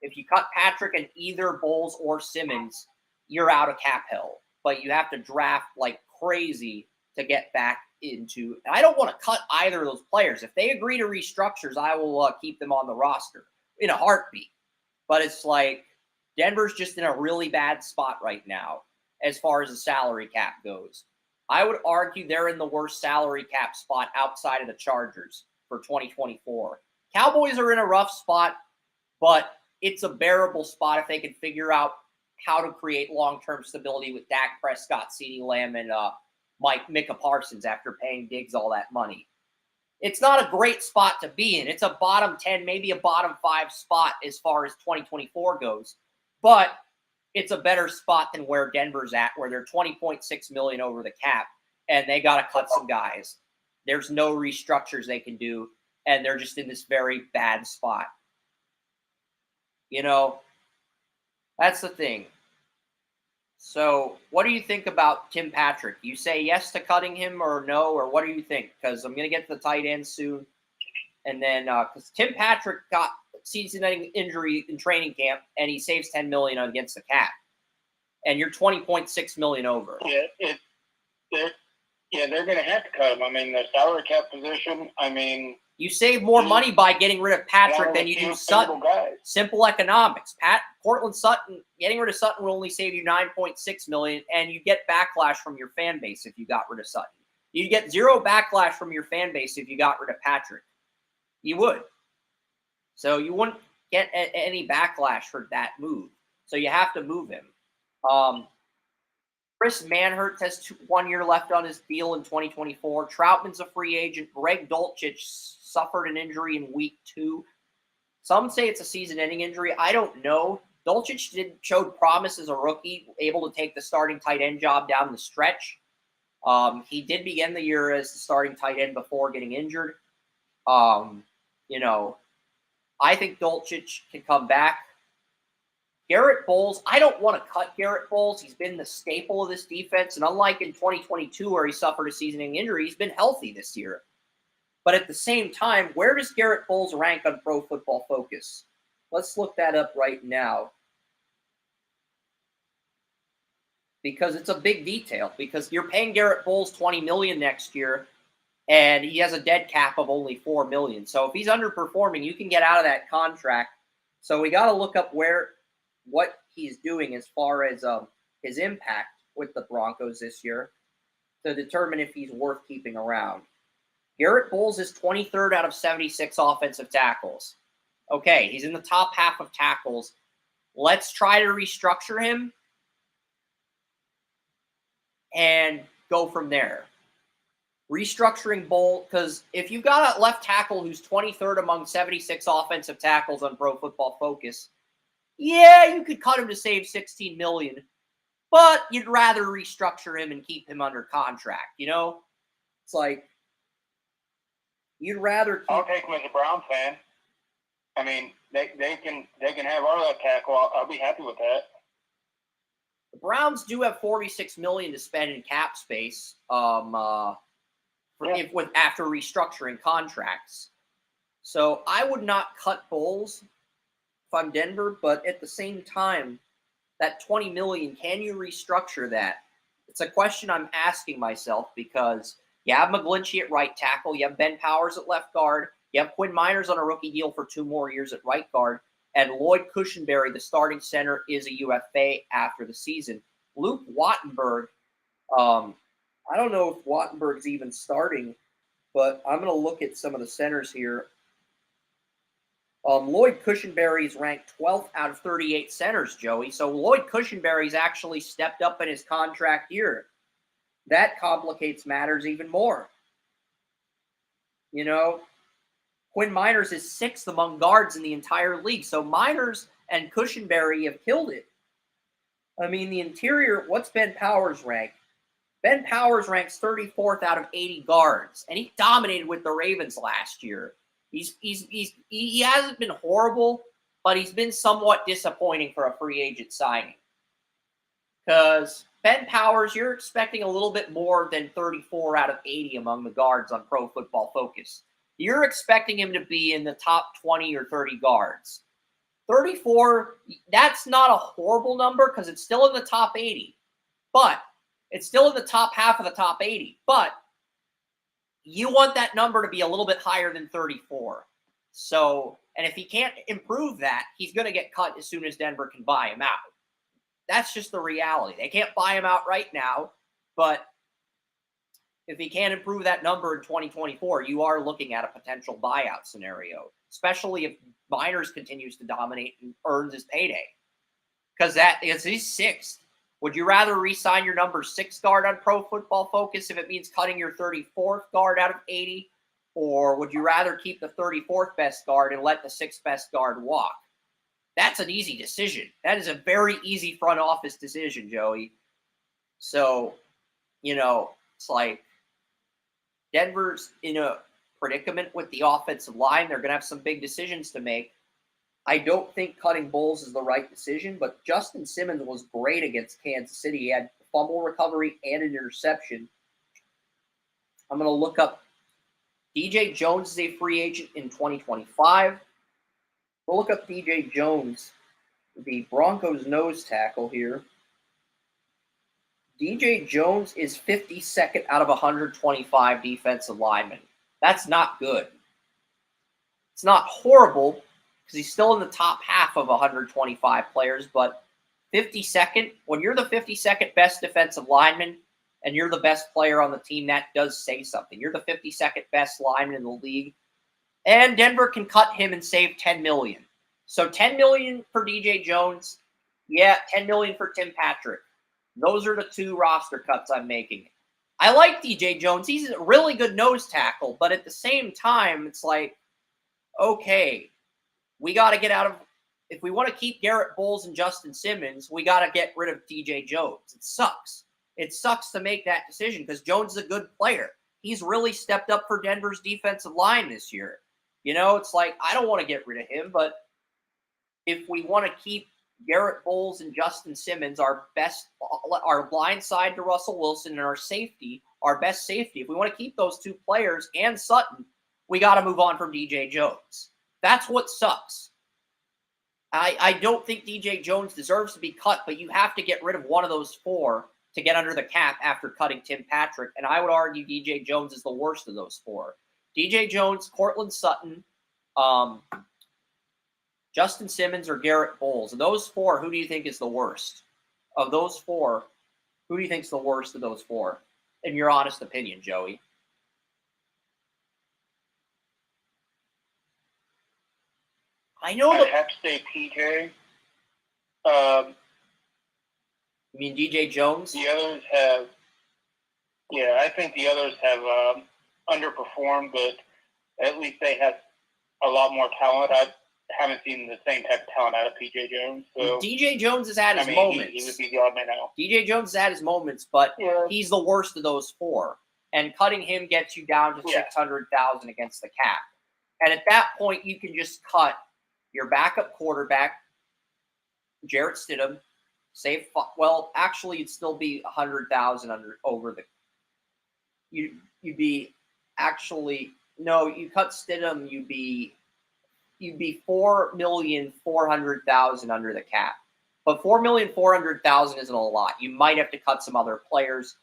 if you cut Patrick and either Bowles or Simmons, you're out of cap hell. But you have to draft like crazy to get back into. And I don't want to cut either of those players. If they agree to restructures, I will keep them on the roster in a heartbeat. But it's like Denver's just in a really bad spot right now as far as the salary cap goes. I would argue they're in the worst salary cap spot outside of the Chargers for 2024. Cowboys are in a rough spot, but it's a bearable spot if they can figure out how to create long-term stability with Dak Prescott, CeeDee Lamb, and Micah Parsons after paying Diggs all that money. It's not a great spot to be in. It's a bottom 10, maybe a bottom 5 spot as far as 2024 goes. But it's a better spot than where Denver's at, where they're $20.6 million over the cap, and they got to cut some guys. There's no restructures they can do, and they're just in this very bad spot. You know, that's the thing. So what do you think about Tim Patrick? You say yes to cutting him or no, or what do you think? Because I'm going to get to the tight end soon. And then because Tim Patrick got season-ending injury in training camp, and he saves $10 million against the cap. And you're $20.6 million over. Yeah, they're going to have to cut him. I mean, the salary cap position, you save more money by getting rid of Patrick than you do Sutton. Simple economics. Cortland Sutton, getting rid of Sutton will only save you $9.6 million, and you get backlash from your fan base if you got rid of Sutton. You get zero backlash from your fan base if you got rid of Patrick. You would. So you wouldn't get any backlash for that move. So you have to move him. Chris Manhurts has 1 year left on his deal in 2024. Troutman's a free agent. Greg Dulcich suffered an injury in week 2. Some say it's a season-ending injury. I don't know. Dulcich showed promise as a rookie, able to take the starting tight end job down the stretch. He did begin the year as the starting tight end before getting injured. I think Dulcich can come back. Garrett Bowles, I don't want to cut Garrett Bowles. He's been the staple of this defense. And unlike in 2022 where he suffered a season-ending injury, he's been healthy this year. But at the same time, where does Garrett Bowles rank on Pro Football Focus? Let's look that up right now. Because it's a big detail. Because you're paying Garrett Bowles $20 million next year, and he has a dead cap of only $4 million. So if he's underperforming, you can get out of that contract. So we got to look up what he's doing as far as his impact with the Broncos this year to determine if he's worth keeping around. Garrett Bowles is 23rd out of 76 offensive tackles. Okay, he's in the top half of tackles. Let's try to restructure him and go from there. Restructuring Bowles, because if you've got a left tackle who's 23rd among 76 offensive tackles on Pro Football Focus, yeah, you could cut him to save $16 million, but you'd rather restructure him and keep him under contract, It's like, you'd rather I'll take him as a Brown fan. They can have our left tackle. I'll be happy with that. The Browns do have $46 million to spend in cap space after restructuring contracts. So I would not cut Bowles if I'm Denver, but at the same time, that $20 million, can you restructure that? It's a question I'm asking myself because you have McGlinchey at right tackle, you have Ben Powers at left guard, you have Quinn Miners on a rookie deal for 2 more years at right guard, and Lloyd Cushenberry, the starting center, is a UFA after the season. Luke Wattenberg, I don't know if Wattenberg's even starting, but I'm going to look at some of the centers here. Lloyd Cushenberry's ranked 12th out of 38 centers, Joey. So Lloyd Cushenberry's actually stepped up in his contract year. That complicates matters even more. Quinn Miners is 6th among guards in the entire league. So Miners and Cushenberry have killed it. The interior, what's Ben Powers rank? Ben Powers ranks 34th out of 80 guards, and he dominated with the Ravens last year. He hasn't been horrible, but he's been somewhat disappointing for a free agent signing. Because Ben Powers, you're expecting a little bit more than 34 out of 80 among the guards on Pro Football Focus. You're expecting him to be in the top 20 or 30 guards. 34, that's not a horrible number because it's still in the top 80. But it's still in the top half of the top 80. But you want that number to be a little bit higher than 34. So, and if he can't improve that, he's going to get cut as soon as Denver can buy him out. That's just the reality. They can't buy him out right now, but if he can't improve that number in 2024, you are looking at a potential buyout scenario. especially if Miners continues to dominate and earns his payday. Because he's sixth. Would you rather re-sign your number 6 guard on Pro Football Focus if it means cutting your 34th guard out of 80? Or would you rather keep the 34th best guard and let the 6th best guard walk? That's an easy decision. That is a very easy front office decision, Joey. So, it's like Denver's in a predicament with the offensive line. They're going to have some big decisions to make. I don't think cutting Bowles is the right decision, but Justin Simmons was great against Kansas City. He had a fumble recovery and an interception. I'm going to look up DJ Jones is a free agent in 2025. We'll look up DJ Jones, the Broncos nose tackle here. DJ Jones is 52nd out of 125 defensive linemen. That's not good. It's not horrible because he's still in the top half of 125 players, but 52nd, when you're the 52nd best defensive lineman and you're the best player on the team, that does say something. You're the 52nd best lineman in the league, and Denver can cut him and save $10 million. So $10 million for DJ Jones, yeah, $10 million for Tim Patrick. Those are the 2 roster cuts I'm making. I like DJ Jones. He's a really good nose tackle, but at the same time, it's like, okay, we got to get out of – if we want to keep Garrett Bowles and Justin Simmons, we got to get rid of DJ Jones. It sucks. It sucks to make that decision because Jones is a good player. He's really stepped up for Denver's defensive line this year. It's like, I don't want to get rid of him, but if we want to keep Garrett Bowles and Justin Simmons, our blind side to Russell Wilson, and our safety, our best safety, if we want to keep those 2 players and Sutton, we got to move on from DJ Jones. That's what sucks. I don't think DJ Jones deserves to be cut, but you have to get rid of one of those 4 to get under the cap after cutting Tim Patrick, and I would argue DJ Jones is the worst of those 4. DJ Jones, Cortland Sutton, Justin Simmons, or Garrett Bowles. Of those 4, who do you think is the worst? Of those 4, who do you think is the worst of those 4? In your honest opinion, Joey. I know I'd have to say PJ. You mean DJ Jones? The others have, I think the others have underperformed, but at least they have a lot more talent. I haven't seen the same type of talent out of PJ Jones. So DJ Jones has had his moments. He would be the odd man out. DJ Jones has had his moments, but he's the worst of those 4. And cutting him gets you down to $600,000 against the cap. And at that point, you can just cut your backup quarterback, Jarrett Stidham, save. Well, actually, it'd still be $100,000 over the. You'd be actually no. You cut Stidham, you'd be $4,400,000 under the cap. But $4,400,000 isn't a lot. You might have to cut some other players,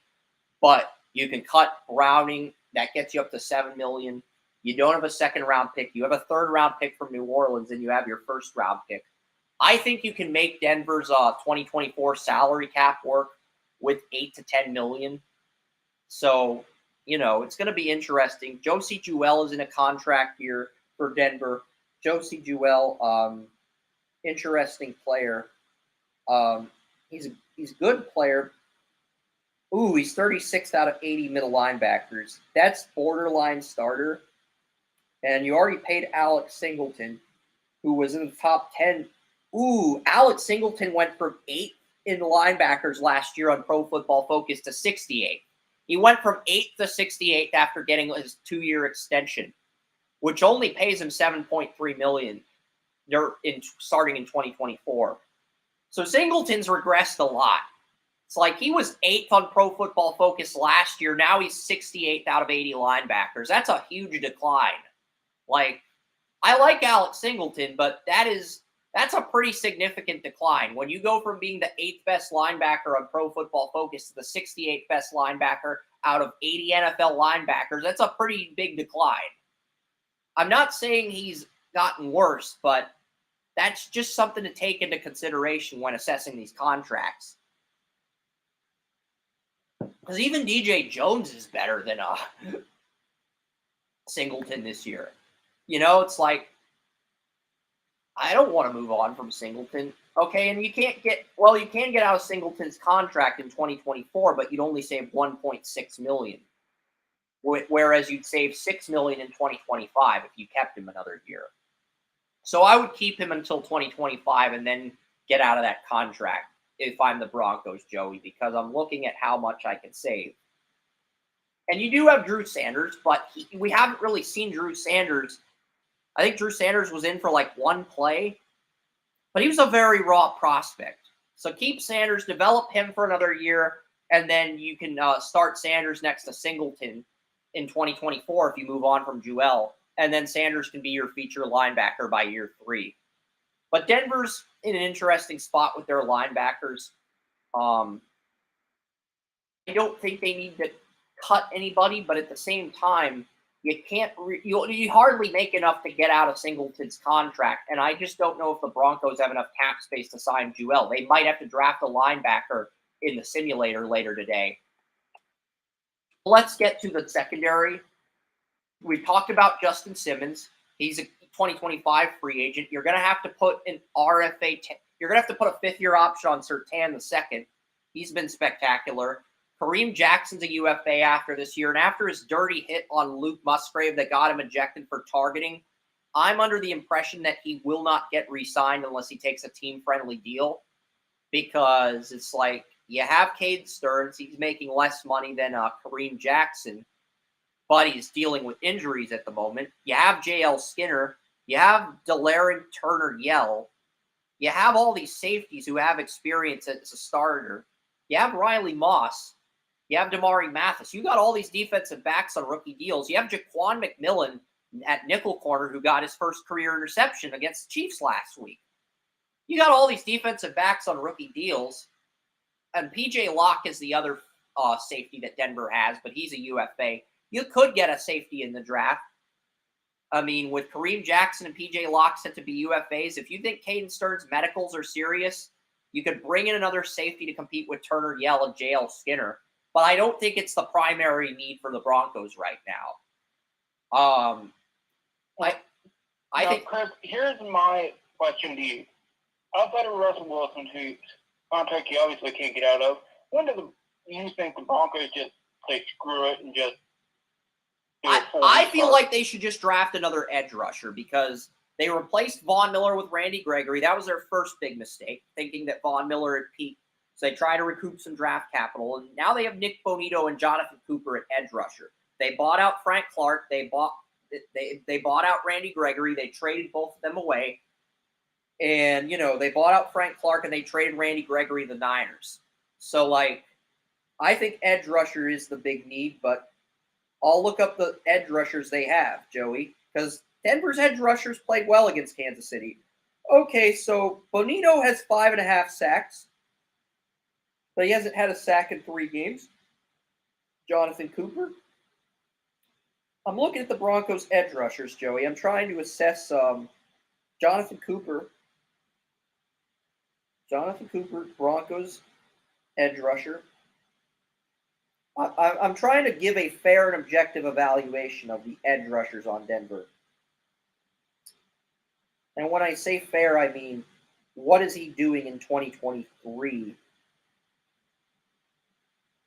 but you can cut Browning. That gets you up to $7 million. You don't have a 2nd-round pick. You have a 3rd-round pick from New Orleans, and you have your 1st-round pick. I think you can make Denver's 2024 salary cap work with $8 to $10 million. So, it's going to be interesting. Josie Jewell is in a contract year for Denver. Josie Jewell, interesting player. He's a good player. Ooh, he's 36th out of 80 middle linebackers. That's borderline starter. And you already paid Alex Singleton, who was in the top 10. Ooh, Alex Singleton went from 8th in linebackers last year on Pro Football Focus to 68th. He went from 8th to 68th after getting his 2-year extension, which only pays him $7.3 million starting in 2024. So Singleton's regressed a lot. It's like he was 8th on Pro Football Focus last year. Now he's 68th out of 80 linebackers. That's a huge decline. Like, I like Alex Singleton, but that's a pretty significant decline. When you go from being the 8th best linebacker on Pro Football Focus to the 68th best linebacker out of 80 NFL linebackers, that's a pretty big decline. I'm not saying he's gotten worse, but that's just something to take into consideration when assessing these contracts. Because even DJ Jones is better than Singleton this year. It's like I don't want to move on from Singleton. Okay, and you can get out of Singleton's contract in 2024, but you'd only save 1.6 million. Whereas you'd save 6 million in 2025 if you kept him another year. So I would keep him until 2025 and then get out of that contract if I'm the Broncos, Joey, because I'm looking at how much I can save. And you do have Drew Sanders, but we haven't really seen Drew Sanders. I think Drew Sanders was in for like one play, but he was a very raw prospect. So keep Sanders, develop him for another year, and then you can start Sanders next to Singleton in 2024 if you move on from Jewell. And then Sanders can be your feature linebacker by year 3. But Denver's in an interesting spot with their linebackers. I don't think they need to cut anybody, but at the same time, you can't. You hardly make enough to get out of Singleton's contract, and I just don't know if the Broncos have enough cap space to sign Jewell. They might have to draft a linebacker in the simulator later today. Let's get to the secondary. We talked about Justin Simmons. He's a 2025 free agent. You're going to have to put an RFA. You're going to have to put a 5th-year option on Surtain II. He's been spectacular. Kareem Jackson's a UFA after this year, and after his dirty hit on Luke Musgrave that got him ejected for targeting, I'm under the impression that he will not get re-signed unless he takes a team-friendly deal, because it's like you have Cade Stearns. He's making less money than Kareem Jackson, but he's dealing with injuries at the moment. You have J.L. Skinner. You have Delarrin Turner-Yell. You have all these safeties who have experience as a starter. You have Riley Moss. You have Damari Mathis. You got all these defensive backs on rookie deals. You have Jaquan McMillan at nickel corner who got his first career interception against the Chiefs last week. You got all these defensive backs on rookie deals. And P.J. Locke is the other safety that Denver has, but he's a UFA. You could get a safety in the draft. I mean, with Kareem Jackson and P.J. Locke set to be UFAs, if you think Caden Stearns' medicals are serious, you could bring in another safety to compete with Turner-Yell and J.L. Skinner. But I don't think it's the primary need for the Broncos right now. I think, Chris, here's my question to you. Outside of Russell Wilson, whose contract you obviously can't get out of, when do you think the Broncos just say screw it and just do it? I feel like they should just draft another edge rusher, because they replaced Von Miller with Randy Gregory. That was their first big mistake, thinking that Von Miller had peaked. So they try to recoup some draft capital. And now they have Nick Bonito and Jonathan Cooper at edge rusher. They bought out Frank Clark. They bought out Randy Gregory. They traded both of them away. And, they bought out Frank Clark and they traded Randy Gregory to the Niners. So, I think edge rusher is the big need, but I'll look up the edge rushers they have, Joey, because Denver's edge rushers played well against Kansas City. Okay, so Bonito has 5.5 sacks, but he hasn't had a sack in 3 games. Jonathan Cooper. I'm looking at the Broncos edge rushers, Joey. I'm trying to assess Jonathan Cooper. Broncos edge rusher. I'm trying to give a fair and objective evaluation of the edge rushers on Denver. And when I say fair, I mean, what is he doing in 2023?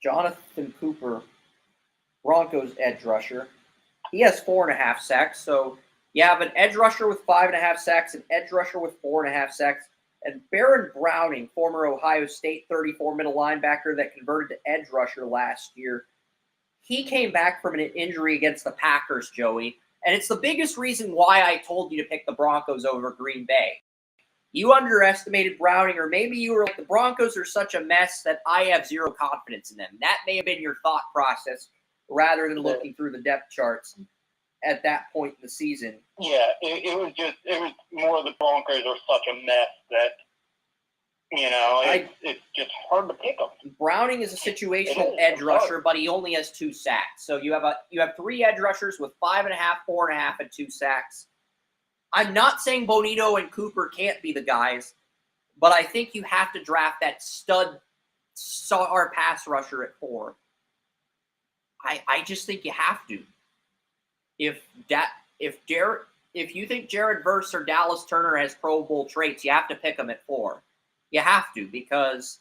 Jonathan Cooper, Broncos edge rusher. He has 4.5 sacks. So you have an edge rusher with 5.5 sacks, an edge rusher with 4.5 sacks, and Baron Browning, former Ohio State 34 middle linebacker that converted to edge rusher last year. He came back from an injury against the Packers, Joey, and it's the biggest reason why I told you to pick the Broncos over Green Bay. You underestimated Browning, or maybe you were like, the Broncos are such a mess that I have zero confidence in them. That may have been your thought process rather than looking through the depth charts at that point in the season. Yeah, it was more the Broncos are such a mess that, it's just hard to pick them. Browning is a situational edge rusher, but he only has 2 sacks. So you have 3 edge rushers with 5.5, 4.5, and 2 sacks. I'm not saying Bonito and Cooper can't be the guys, but I think you have to draft that stud star pass rusher at 4. I just think you have to. If if you think Jared Verse or Dallas Turner has Pro Bowl traits, you have to pick them at 4. You have to, because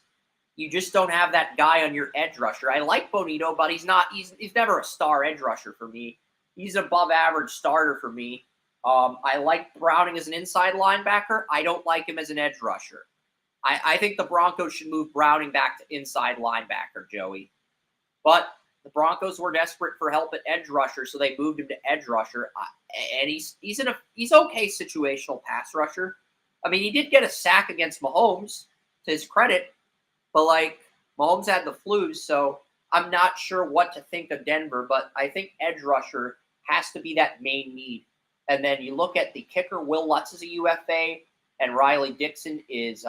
you just don't have that guy on your edge rusher. I like Bonito, but he's never a star edge rusher for me. He's an above average starter for me. I like Browning as an inside linebacker. I don't like him as an edge rusher. I think the Broncos should move Browning back to inside linebacker, Joey. But the Broncos were desperate for help at edge rusher, so they moved him to edge rusher. And he's okay situational pass rusher. I mean, he did get a sack against Mahomes, to his credit, but Mahomes had the flu, so I'm not sure what to think of Denver. But I think edge rusher has to be that main need. And then you look at the kicker. Will Lutz is a UFA, and Riley Dixon is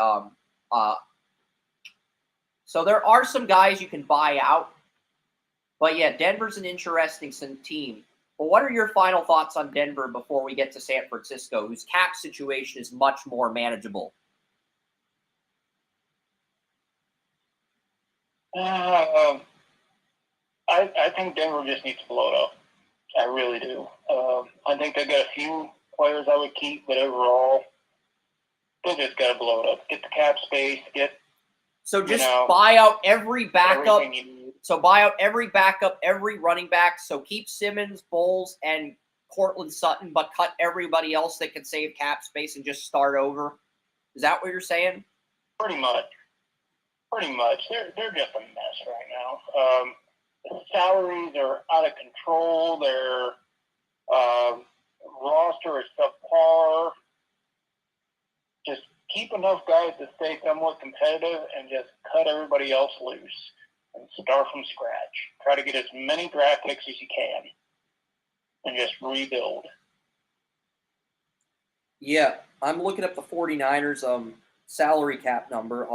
so there are some guys you can buy out. But yeah, Denver's an interesting team. But what are your final thoughts on Denver before we get to San Francisco, whose cap situation is much more manageable? I think Denver just needs to blow it up. I really do. I think they got a few players I would keep, but overall, they just got to blow it up. Get the cap space. Buy out every backup. So buy out every backup, every running back. So keep Simmons, Bowles, and Cortland Sutton, but cut everybody else that can save cap space and just start over. Is that what you're saying? Pretty much. They're just a mess right now. The salaries are out of control. Their roster is subpar. Just keep enough guys to stay somewhat competitive and just cut everybody else loose and start from scratch. Try to get as many draft picks as you can and just rebuild. Yeah, I'm looking up the 49ers salary cap number.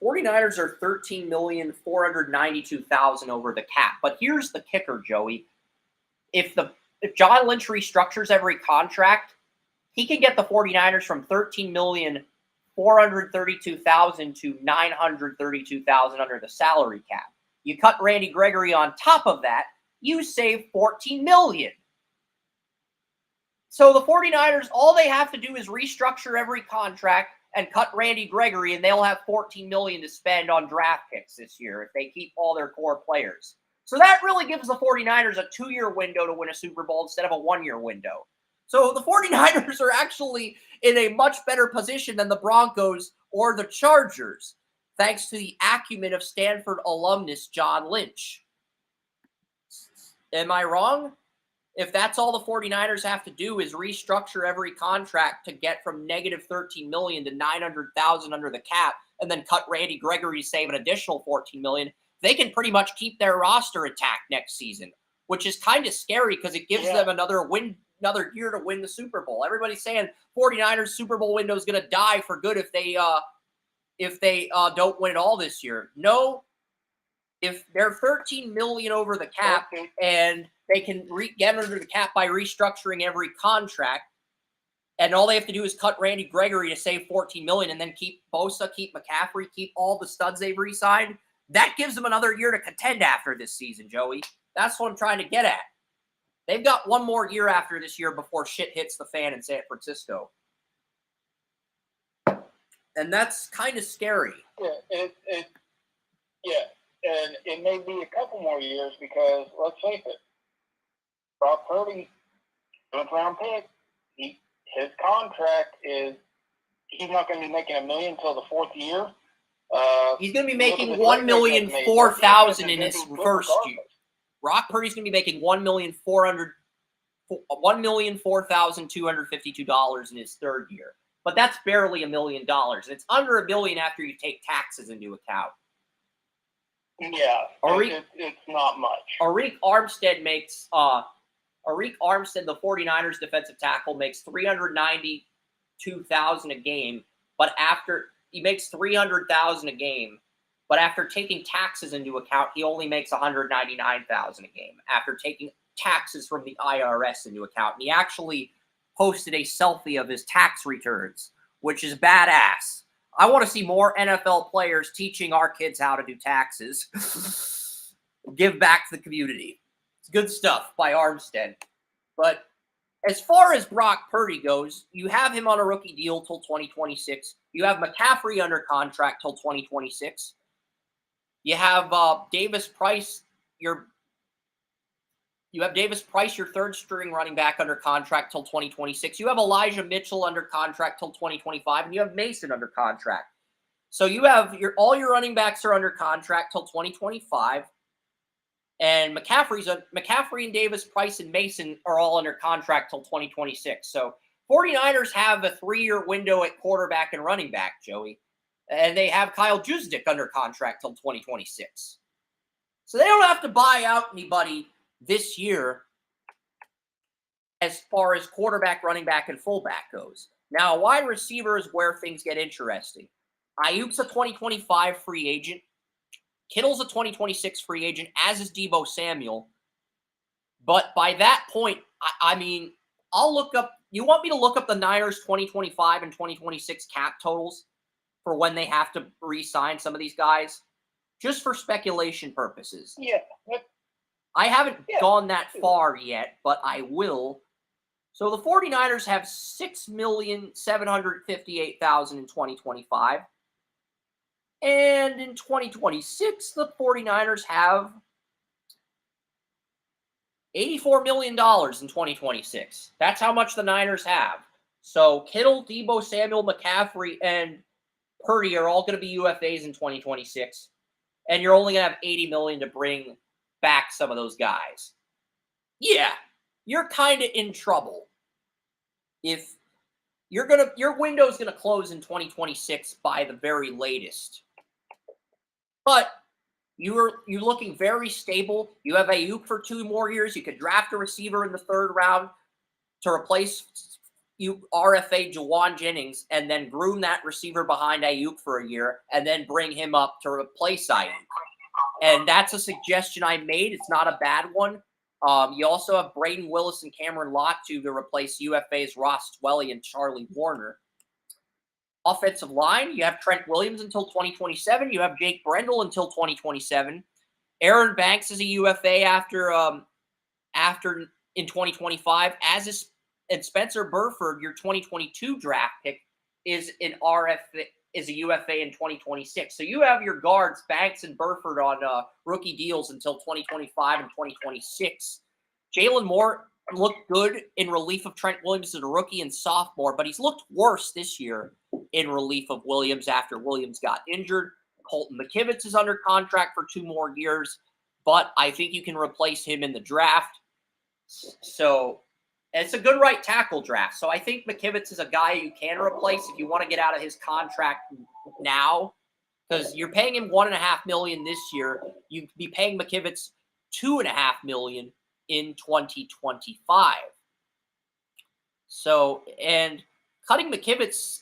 49ers are $13,492,000 over the cap. But here's the kicker, Joey. If John Lynch restructures every contract, he can get the 49ers from $13,432,000 to $932,000 under the salary cap. You cut Randy Gregory on top of that, you save $14 million. So the 49ers, all they have to do is restructure every contract and cut Randy Gregory, and they'll have $14 million to spend on draft picks this year if they keep all their core players. So that really gives the 49ers a 2-year window to win a Super Bowl instead of a 1-year window. So the 49ers are actually in a much better position than the Broncos or the Chargers, thanks to the acumen of Stanford alumnus John Lynch. Am I wrong? If that's all the 49ers have to do is restructure every contract to get from negative $13 million to $900,000 under the cap, and then cut Randy Gregory to save an additional $14 million, they can pretty much keep their roster intact next season, which is kind of scary because it gives them another year to win the Super Bowl. Everybody's saying 49ers Super Bowl window is going to die for good if they don't win it all this year. No, if they're $13 million over the cap and they can get under the cap by restructuring every contract, and all they have to do is cut Randy Gregory to save $14 million, and then keep Bosa, keep McCaffrey, keep all the studs they've re-signed. That gives them another year to contend after this season, Joey. That's what I'm trying to get at. They've got one more year after this year before shit hits the fan in San Francisco. And that's kind of scary. And it may be a couple more years because, let's face it, Brock Purdy, 7th-round pick, his contract is, he's not going to be making $1 million until the 4th year. He's going to be making $1,004,000 in his first year. Brock Purdy's going to be making $1,004,252 in his third year. But that's barely $1 million. It's under $1 billion after you take taxes into account. Yeah, it's not much. Arik Armstead, the 49ers defensive tackle, makes $392,000 a game, but he makes $300,000 a game, but after taking taxes into account, he only makes $199,000 a game after taking taxes from the IRS into account. And he actually posted a selfie of his tax returns, which is badass. I want to see more NFL players teaching our kids how to do taxes. Give back to the community. It's good stuff by Armstead. But as far as Brock Purdy goes, you have him on a rookie deal till 2026. You have McCaffrey under contract till 2026. You have Davis Price, your third string running back, under contract till 2026. You have Elijah Mitchell under contract till 2025, and you have Mason under contract. So you have all your running backs are under contract till 2025. And McCaffrey and Davis, Price, and Mason are all under contract till 2026. So 49ers have a 3-year window at quarterback and running back, Joey. And they have Kyle Juszczyk under contract till 2026. So they don't have to buy out anybody this year as far as quarterback, running back, and fullback goes. Now, wide receiver is where things get interesting. Ayuk's a 2025 free agent. Kittle's a 2026 free agent, as is Deebo Samuel. But by that point, I mean, I'll look up. You want me to look up the Niners 2025 and 2026 cap totals for when they have to re-sign some of these guys? Just for speculation purposes. Yeah. I haven't gone that far yet, but I will. So the 49ers have $6,758,000 in 2025. And in 2026, the 49ers have $84 million in 2026. That's how much the Niners have. So Kittle, Deebo Samuel, McCaffrey, and Purdy are all going to be UFAs in 2026. And you're only going to have $80 million to bring back some of those guys. Yeah, you're kind of in trouble. If your window's going to close in 2026 by the very latest. But you're looking very stable. You have Ayuk for 2 more years. You could draft a receiver in the 3rd round to replace RFA Jawan Jennings, and then groom that receiver behind Ayuk for a year, and then bring him up to replace Ayuk. And that's a suggestion I made. It's not a bad one. You also have Braden Willis and Cameron Lott to replace UFA's Ross Twelly and Charlie Warner. Offensive line, you have Trent Williams until 2027. You have Jake Brendel until 2027. Aaron Banks is a UFA after in 2025, as is and Spencer Burford, your 2022 draft pick, is a UFA in 2026. So you have your guards, Banks and Burford, on rookie deals until 2025 and 2026. Jalen Moore looked good in relief of Trent Williams as a rookie and sophomore, but he's looked worse this year in relief of Williams after Williams got injured. Colton McKivitz is under contract for 2 more years, but I think you can replace him in the draft. So it's a good right tackle draft. So I think McKivitz is a guy you can replace if you want to get out of his contract now, because you're paying him $1.5 million this year. You'd be paying McKivitz $2.5 million in 2025. So, and cutting McKivitz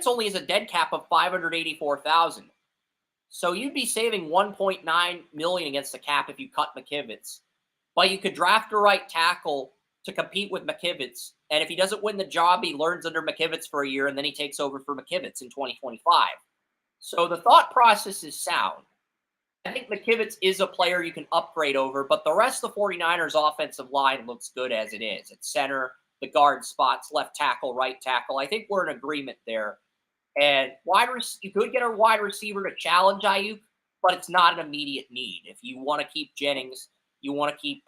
only has a dead cap of $584,000. So you'd be saving $1.9 million against the cap if you cut McKivitz. But you could draft a right tackle to compete with McKivitz. And if he doesn't win the job, he learns under McKivitz for a year, and then he takes over for McKivitz in 2025. So the thought process is sound. I think McKivitz is a player you can upgrade over, but the rest of the 49ers offensive line looks good as it is. At center, the guard spots, left tackle, right tackle. I think we're in agreement there. And you could get a wide receiver to challenge Ayuk, but it's not an immediate need. If you want to keep Jennings, you want to keep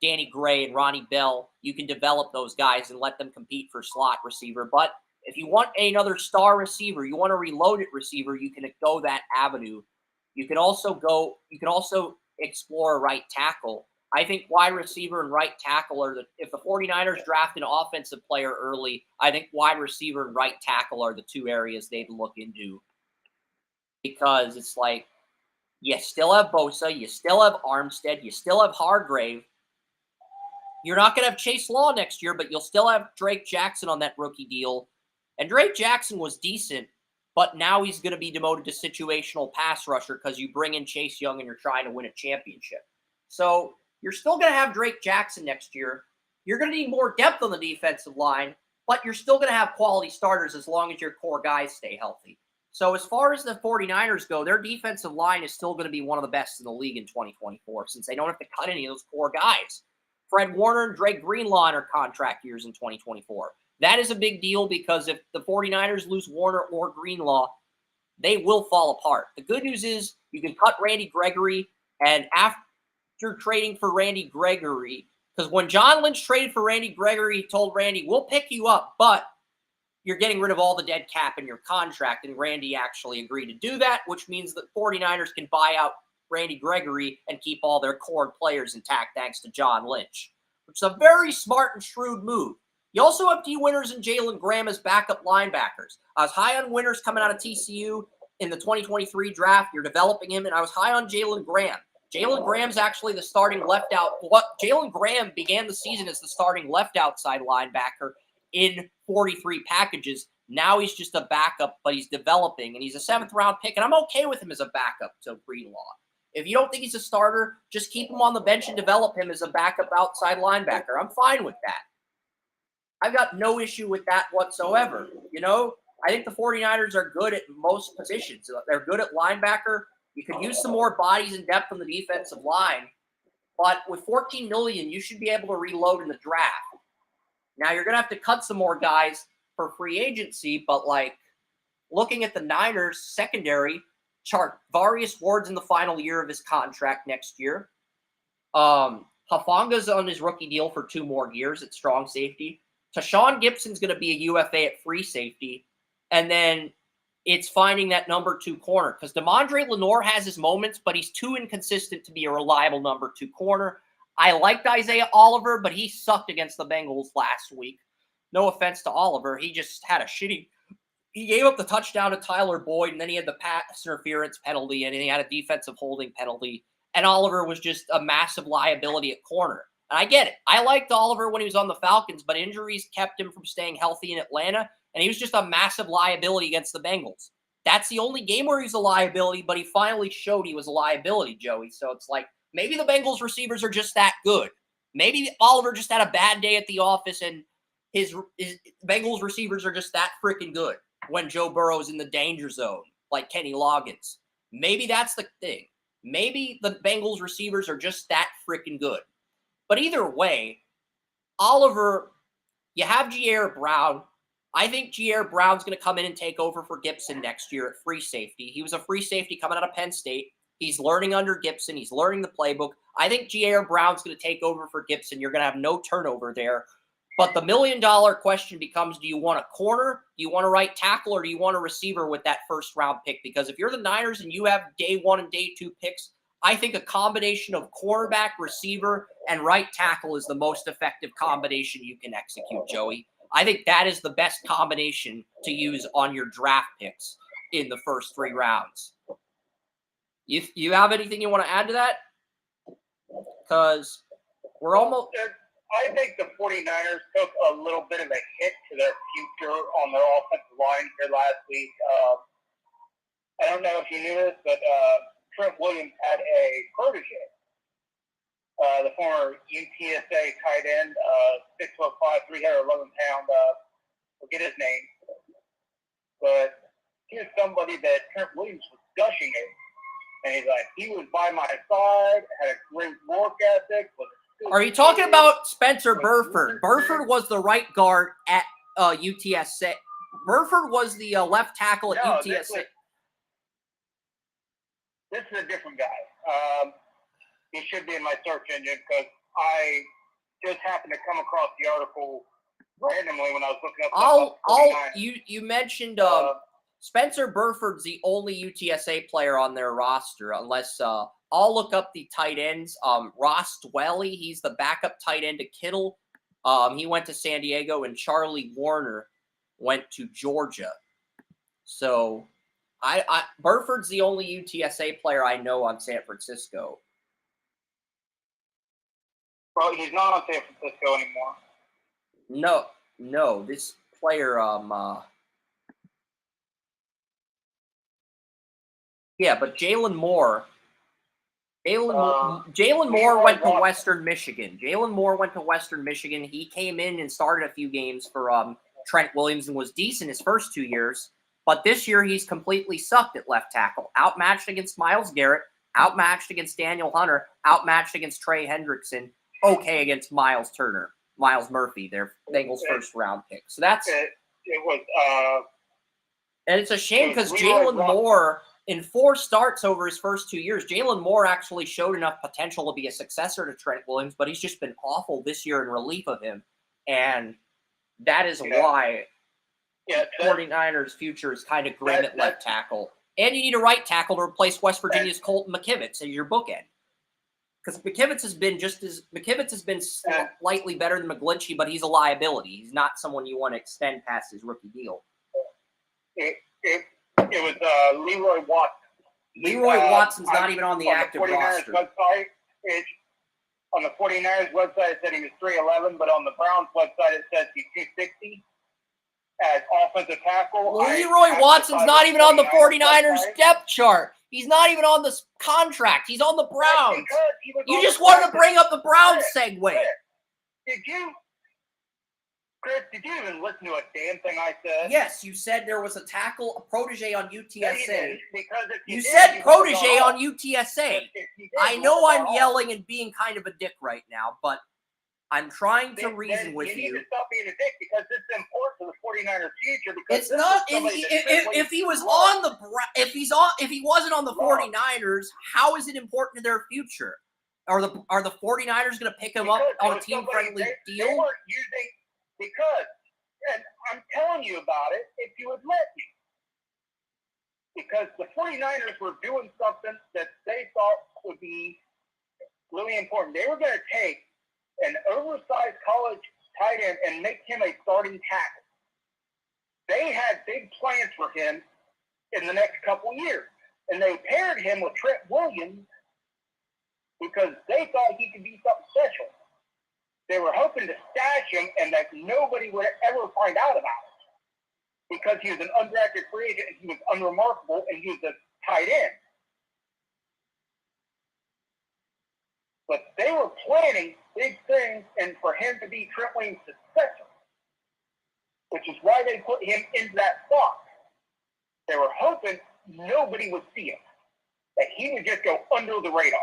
Danny Gray and Ronnie Bell, you can develop those guys and let them compete for slot receiver. But if you want another star receiver, you want a reloaded receiver, you can go that avenue. You can also explore a right tackle. I think wide receiver and right tackle if the 49ers draft an offensive player early, I think wide receiver and right tackle are the 2 areas they'd look into. Because it's like, you still have Bosa, you still have Armstead, you still have Hargrave. You're not going to have Chase Law next year, but you'll still have Drake Jackson on that rookie deal. And Drake Jackson was decent, but now he's going to be demoted to situational pass rusher because you bring in Chase Young and you're trying to win a championship. So you're still going to have Drake Jackson next year. You're going to need more depth on the defensive line, but you're still going to have quality starters as long as your core guys stay healthy. So as far as the 49ers go, their defensive line is still going to be one of the best in the league in 2024 since they don't have to cut any of those core guys. Fred Warner and Dre Greenlaw are contract years in 2024. That is a big deal because if the 49ers lose Warner or Greenlaw, they will fall apart. The good news is you can cut Randy Gregory, and after trading for Randy Gregory, because when John Lynch traded for Randy Gregory, he told Randy, we'll pick you up, but you're getting rid of all the dead cap in your contract, and Randy actually agreed to do that, which means that 49ers can buy out Randy Gregory and keep all their core players intact thanks to John Lynch, which is a very smart and shrewd move. You also have D. Winters and Jalen Graham as backup linebackers. I was high on Winters coming out of TCU in the 2023 draft. You're developing him, and I was high on Jalen Graham. Jalen Graham's actually the starting left out. Jalen Graham began the season as the starting left outside linebacker in 43 packages. Now he's just a backup, but he's developing, and he's a 7th-round pick, and I'm okay with him as a backup to Greenlaw. If you don't think he's a starter, just keep him on the bench and develop him as a backup outside linebacker. I'm fine with that. I've got no issue with that whatsoever. I think the 49ers are good at most positions. They're good at linebacker. You could use some more bodies and depth on the defensive line. But with $14 million, you should be able to reload in the draft. Now, you're going to have to cut some more guys for free agency, but looking at the Niners secondary chart, Varius Ward's in the final year of his contract next year. Hafanga's on his rookie deal for 2 more years at strong safety. Tashawn Gibson's going to be a UFA at free safety. And then it's finding that number 2 corner because Demondre Lenore has his moments, but he's too inconsistent to be a reliable number 2 corner. I liked Isaiah Oliver, but he sucked against the Bengals last week. No offense to Oliver. He just had he gave up the touchdown to Tyler Boyd, and then he had the pass interference penalty, and he had a defensive holding penalty. And Oliver was just a massive liability at corner. And I get it. I liked Oliver when he was on the Falcons, but injuries kept him from staying healthy in Atlanta, and he was just a massive liability against the Bengals. That's the only game where he's a liability, but he finally showed he was a liability, Joey. So it's maybe the Bengals receivers are just that good. Maybe Oliver just had a bad day at the office, and his Bengals receivers are just that freaking good when Joe Burrow's in the danger zone, like Kenny Loggins. Maybe that's the thing. Maybe the Bengals receivers are just that freaking good. But either way, Oliver, you have Jair Brown. I think Jair Brown's going to come in and take over for Gibson next year at free safety. He was a free safety coming out of Penn State. He's learning under Gibson. He's learning the playbook. I think Jair Brown's going to take over for Gibson. You're going to have no turnover there. But the $1 million question becomes, do you want a corner, do you want a right tackle, or do you want a receiver with that 1st-round pick? Because if you're the Niners and you have day 1 and day 2 picks, I think a combination of cornerback, receiver, and right tackle is the most effective combination you can execute, Joey. I think that is the best combination to use on your draft picks in the first 3 rounds. You have anything you want to add to that? Because we're almost... I think the 49ers took a little bit of a hit to their future on their offensive line here last week. I don't know if you knew this, but Trent Williams had a protege. The former UTSA tight end, 6'5", 311-pound, forget his name. But he was somebody that Trent Williams was gushing at. And he's he was by my side, had a great work ethic, was Are you talking about Spencer Burford? Burford was the right guard at UTSA. Burford was the left tackle at UTSA. This is a different guy. He should be in my search engine because I just happened to come across the article randomly when I was looking up. You mentioned Spencer Burford's the only UTSA player on their roster, unless I'll look up the tight ends. Ross Dwelly, he's the backup tight end to Kittle. He went to San Diego, and Charlie Warner went to Georgia. So Burford's the only UTSA player I know on San Francisco. Well, he's not on San Francisco anymore. No, this player, yeah, but Jalen Moore went to Western Michigan. He came in and started a few games for Trent Williams and was decent his first 2 years. But this year he's completely sucked at left tackle. Outmatched against Myles Garrett, outmatched against Daniel Hunter, outmatched against Trey Hendrickson. okay against Miles Murphy, their Bengals first round pick. So that's it was and it's a shame because Leroy Jalen Watson. Moore, in 4 starts over his first 2 years, Jalen Moore actually showed enough potential to be a successor to Trent Williams, but he's just been awful this year in relief of him. And that is why the 49ers' future is kind of grim at left tackle. And you need a right tackle to replace West Virginia's Colton McKivitz as your bookend. Because McKivitz has been slightly better than McGlinchey, but he's a liability. He's not someone you want to extend past his rookie deal. It was Leroy Watson. Leroy Watson's not even on the active roster. Website, on the 49ers website, it said he was 3'11", but on the Browns website, it says he's 260 as offensive tackle. Leroy Watson's not even on the 49ers depth chart. He's not even on this contract. He's on the Browns. You just wanted to bring up the Browns segue. Chris, did you even listen to a damn thing I said? Yes, you said there was a protege on UTSA. You said protege on UTSA. I know I'm yelling and being kind of a dick right now, but I'm trying to reason with you. You need to stop being a dick because it's important for the 49ers future. Because it's not. If he was on the if he wasn't on the 49ers, how is it important to their future? Are the 49ers going to pick him up on a team-friendly deal? They weren't using because, and I'm telling you about it if you would let me. Because the 49ers were doing something that they thought would be really important. They were going to take an oversized college tight end and make him a starting tackle. They had big plans for him in the next couple years. And they paired him with Trent Williams because they thought he could be something special. They were hoping to stash him and that nobody would ever find out about it. Because he was an undrafted free agent and he was unremarkable and he was a tight end. But they were planning big things and for him to be Trent Williams' successor, which is why they put him into that spot. They were hoping nobody would see him, that he would just go under the radar.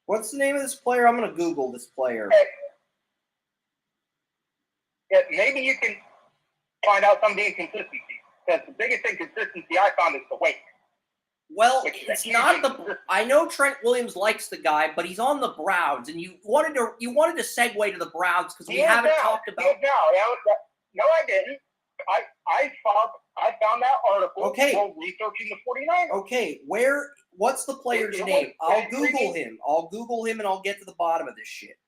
What's the name of this player? I'm going to Google this player. Maybe you can find out some of the inconsistencies. Because the biggest inconsistency I found is the weight. Well, it's not the. I know Trent Williams likes the guy, but he's on the Browns, and you wanted to segue to the Browns because we haven't talked about. No, I didn't. I found that article. Okay. While researching the 49ers. Okay, what's the player's name? I'll Google him, and I'll get to the bottom of this shit.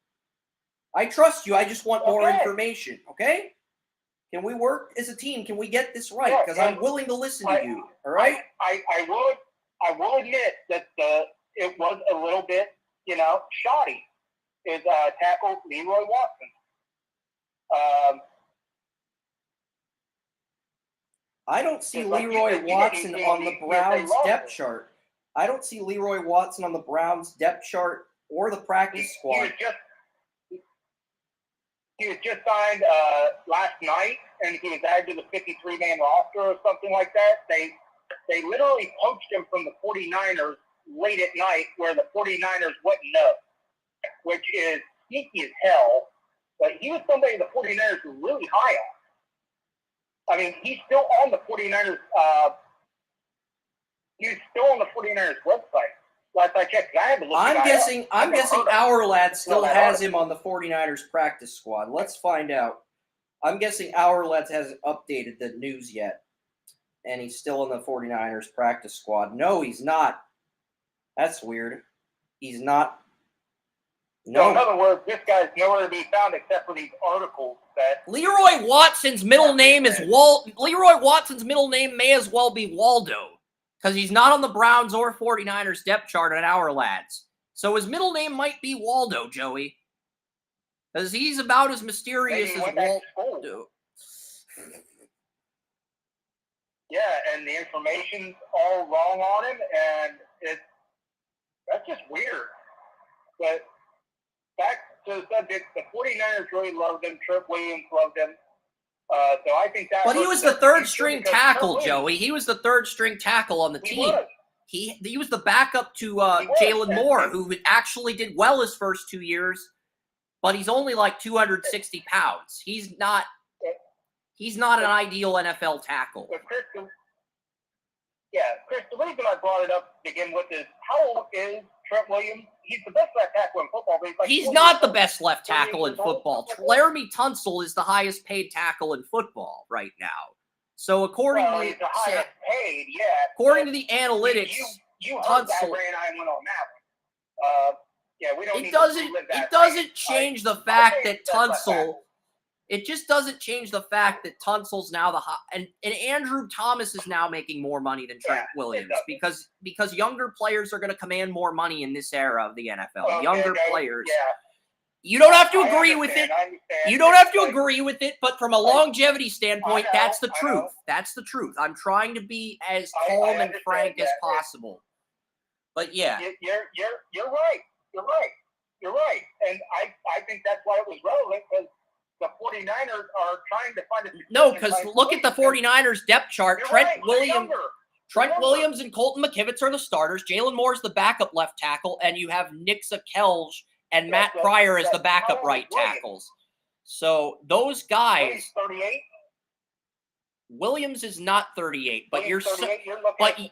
I trust you. I just want more information. Okay. Can we work as a team? Can we get this right? Because I'm willing to listen to you. All right. I will admit that it was a little bit, shoddy. Is tackle Leroy Watson. I don't see Leroy Watson on the Browns depth chart. I don't see Leroy Watson on the Browns depth chart or the practice squad. He was just signed last night, and he was added to the 53-man roster or something like that. They literally poached him from the 49ers late at night where the 49ers wouldn't know, which is sneaky as hell. But he was somebody the 49ers were really high on. I mean, he's still on the 49ers. He's still on the 49ers website. Last I checked, I had to look. I'm guessing Our Lad still has him on the 49ers practice squad. Let's find out. I'm guessing Our Lad hasn't updated the news yet, and he's still on the 49ers practice squad. No, he's not. That's weird. He's not. No. So in other words, this guy's nowhere to be found except for these articles that Leroy Watson's middle name is Leroy Watson's middle name may as well be Waldo. Because he's not on the Browns or 49ers depth chart at Our Lads. So his middle name might be Waldo, Joey. Because he's about as mysterious as Waldo. Yeah, and the information's all wrong on him, and that's just weird. But back to the subject, the 49ers really loved him. Trent Williams loved him. So I think that. But he was the third-string tackle, Joey. He was the third-string tackle on the team. He was the backup to Jalen Moore, who actually did well his first 2 years. but he's only like 260 pounds. He's not an ideal NFL tackle. Chris, the reason I brought it up to begin with is how old is Trent Williams? He's the best left tackle in football. But he's not the best left tackle in football. Laramie Tunsil is the highest paid tackle in football right now. So according to he's the highest paid, according to the analytics, you heard that, Ray, and I went on that one. We don't. It doesn't change the fact that Tunsil. It just doesn't change the fact that Tunsil's now the high, and Andrew Thomas is now making more money than Trent Williams because younger players are going to command more money in this era of the NFL. Younger players. Yeah. You don't have to agree with it. You don't have to agree with it, but from a longevity standpoint, that's the truth. That's the truth. I'm trying to be as calm and frank as possible. But yeah. You're right. You're right. And I think that's why it was relevant, because the 49ers are trying to find a... No, because look at the 49ers depth chart. Trent Williams and Colton McKivitz are the starters. Jalen Moore is the backup left tackle, and you have Nick Zakelj and Matt Pryor as the backup right tackles. So those guys... 38? Williams is not 38, but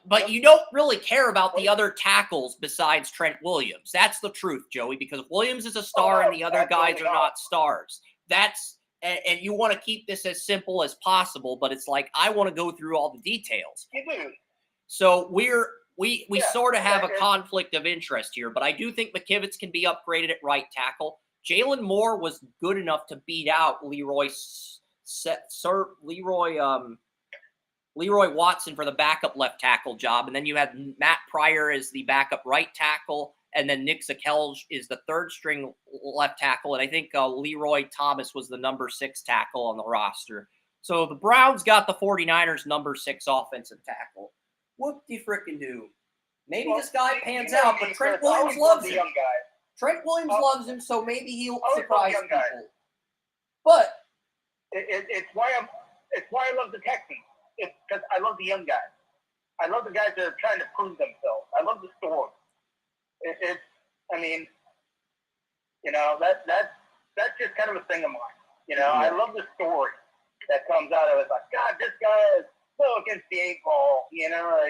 but you don't really care about the other tackles besides Trent Williams. That's the truth, Joey, because Williams is a star and the other guys are not stars. And you want to keep this as simple as possible, but it's like I want to go through all the details. So we sort of have a conflict of interest here, but I do think McKivitz can be upgraded at right tackle. Jalen Moore was good enough to beat out Leroy Watson for the backup left tackle job, and then you had Matt Pryor as the backup right tackle, and then Nick Zakelj is the third string left tackle, and I think Leroy Thomas was the number 6 tackle on the roster. So the Browns got the 49ers number 6 offensive tackle. Whoop-de-frickin-do. Maybe this guy pans out, but Trent Williams loves him. Trent Williams loves him, so maybe he'll surprise people. But it's why I love the Texans. It's because I love the young guys. I love the guys that are trying to prove themselves. I love the story. That's just kind of a thing of mine. I love the story that comes out of it. Like, God, this guy is so against the 8 ball.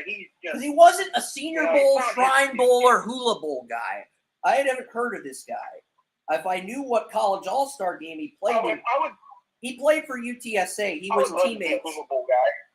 He's just... He wasn't a Senior Bowl, Shrine Bowl, or Hula Bowl guy. I had never heard of this guy. If I knew what college all-star game he played in, he played for UTSA. He was teammates.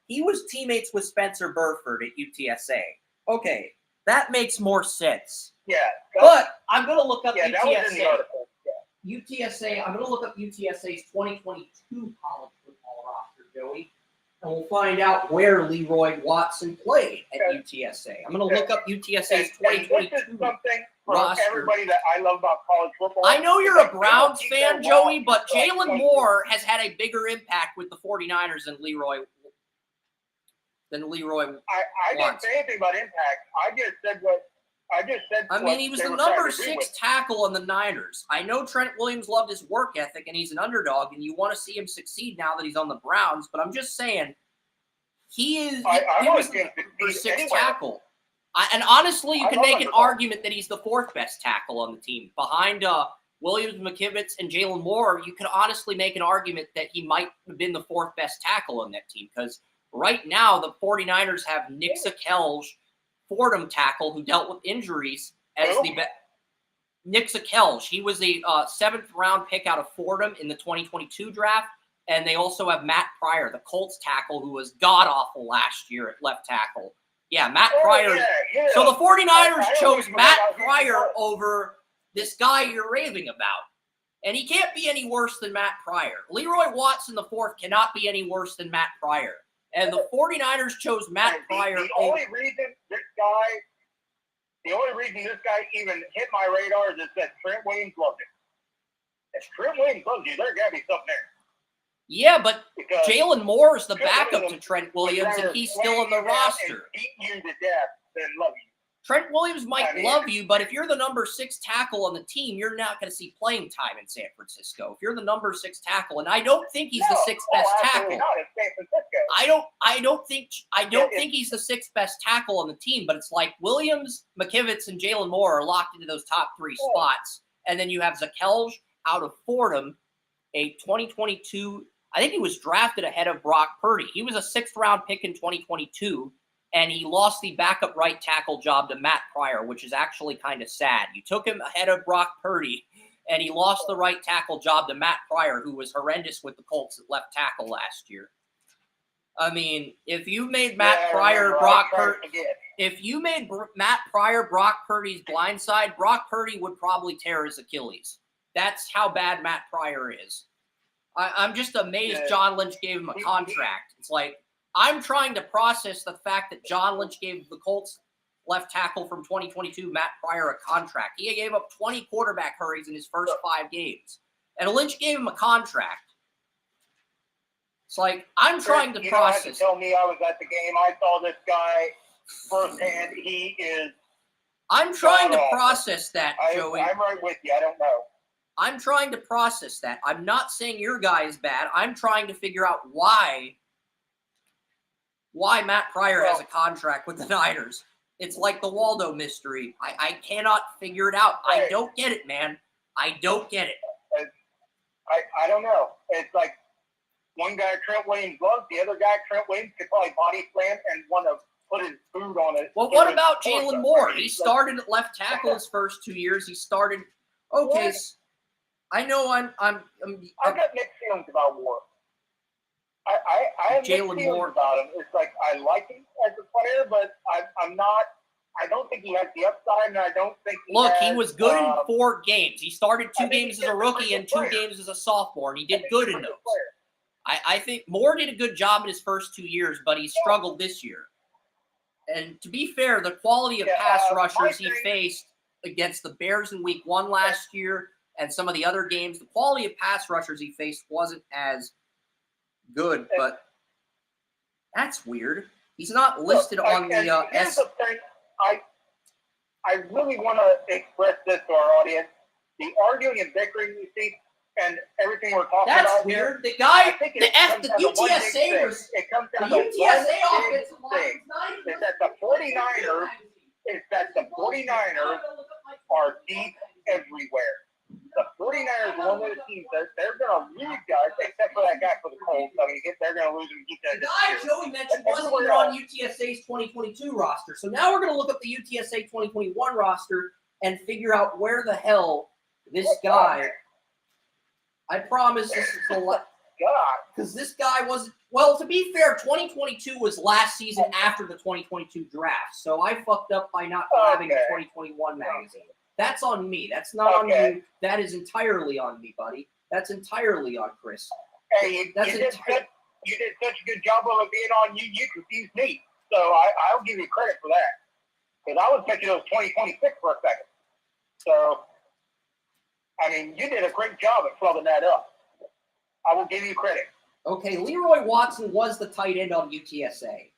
He was teammates with Spencer Burford at UTSA. Okay, that makes more sense. Yeah. But I'm going to look up UTSA. That was in the article. Yeah. UTSA, I'm going to look up UTSA's 2022 college football roster, Joey, and we'll find out where Leroy Watson played at UTSA. I'm going to look up UTSA's 2022 this is something for roster. Everybody that I love about college football. I know you're a Browns fan, Joey, but Jalen Moore has had a bigger impact with the 49ers than Leroy I didn't say anything about impact. I just said I mean, he was the number 6 tackle on the Niners. I know Trent Williams loved his work ethic, and he's an underdog, and you want to see him succeed now that he's on the Browns, but I'm just saying, he was the number 6 tackle. And honestly, you can make an argument that he's the 4th best tackle on the team. Behind Williams, McKivitz, and Jalen Moore, you could honestly make an argument that he might have been the 4th best tackle on that team, because right now, the 49ers have Nick Zakelj, Fordham tackle, who dealt with injuries as Nick Zakelj. He was a 7th-round pick out of Fordham in the 2022 draft, and they also have Matt Pryor, the Colts tackle, who was god-awful last year at left tackle. Yeah, Matt Pryor. Yeah. So the 49ers chose Matt Pryor over this guy you're raving about. And he can't be any worse than Matt Pryor. Leroy Watson, the 4th, cannot be any worse than Matt Pryor. And the 49ers chose Matt Pryor. The only reason this guy even hit my radar is that Trent Williams loved it. If Trent Williams loves you, there's got to be something there. Yeah, but Jalen Moore is the backup to Trent Williams, and he's still on the roster. Beat you to death, then love you. Trent Williams might love you, but if you're the number 6 tackle on the team, you're not going to see playing time in San Francisco. If you're the number 6 tackle, and I don't think he's the 6th best tackle. Not in San Francisco. I don't think he's the 6th best tackle on the team, but it's like Williams, McKivitz, and Jalen Moore are locked into those top 3 spots. And then you have Zakelj out of Fordham, a 2022. I think he was drafted ahead of Brock Purdy. He was a 6th-round pick in 2022, and he lost the backup right tackle job to Matt Pryor, which is actually kind of sad. You took him ahead of Brock Purdy, and he lost the right tackle job to Matt Pryor, who was horrendous with the Colts at left tackle last year. I mean, if you made Matt Pryor Brock Purdy, if you made Matt Pryor Brock Purdy's blindside, Brock Purdy would probably tear his Achilles. That's how bad Matt Pryor is. I'm just amazed John Lynch gave him a contract. It's like, I'm trying to process the fact that John Lynch gave the Colts left tackle from 2022, Matt Pryor, a contract. He gave up 20 quarterback hurries in his first 5 games. And Lynch gave him a contract. It's like, I'm trying to process. You don't have to tell me I was at the game. I saw this guy firsthand. He is. I'm trying to process that, Joey. I'm right with you. I don't know. I'm trying to process that. I'm not saying your guy is bad. I'm trying to figure out why Matt Pryor has a contract with the Niners. It's like the Waldo mystery. I cannot figure it out. I don't get it, man. I don't get it. I don't know. It's like one guy Trent Williams loves, the other guy Trent Williams could probably body slam and want to put his food on it. Well, what about Jalen Moore? He started at left tackle his first 2 years. He started okay. I know I've got mixed feelings about Moore. I have mixed feelings about him. It's like I like him as a player, but I'm not. I don't think he has the upside, and I don't think he was good in 4 games. He started 2 games as a rookie and 2 games as a sophomore, and he did good in those. I think Moore did a good job in his first 2 years, but he struggled this year. And to be fair, the quality of pass rushers he faced against the Bears in Week 1 last year and some of the other games, the quality of pass rushers he faced wasn't as good, but that's weird. He's not listed on the Here's the thing. I really want to express this to our audience. The arguing and bickering you see and everything we're talking about. That's weird. The guy, the UTSA was it comes down the to UTSA offensive line. It's that the 49ers are deep everywhere. The 49ers are one of the teams that they're going to lose guys, except for that guy for the Colts. I mean, they're going to lose him. The guy Joey mentioned wasn't even on UTSA's 2022 roster. So now we're going to look up the UTSA 2021 roster and figure out where the hell this guy. I promise this is the last. Because this guy wasn't. Well, to be fair, 2022 was last season after the 2022 draft. So I fucked up by not having a 2021 magazine. That's on me. That's not on you. That is entirely on me, buddy. That's entirely on Chris. Hey, you did such a good job of it being on you. You confused me. So I'll give you credit for that. Because I was thinking it was 2026 for a second. So, I mean, you did a great job at flubbing that up. I will give you credit. Okay, Leroy Watson was the tight end on UTSA.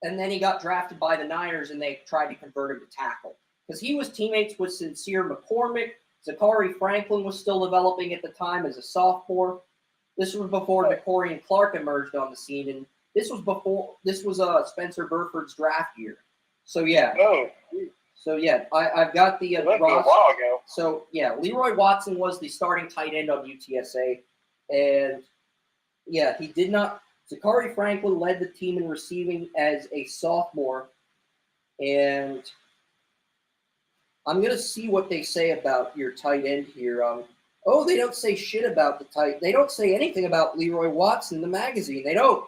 And then he got drafted by the Niners, and they tried to convert him to tackle. Because he was teammates with Sincere McCormick. Zachary Franklin was still developing at the time as a sophomore. This was before Nicorian Clark emerged on the scene, and this was Spencer Burford's draft year. So yeah. I've got the roster. So yeah, Leroy Watson was the starting tight end on UTSA, and yeah, he did not. Zachary Franklin led the team in receiving as a sophomore, and I'm going to see what they say about your tight end here. They don't say shit about the tight. They don't say anything about Leroy Watson in the magazine. They don't.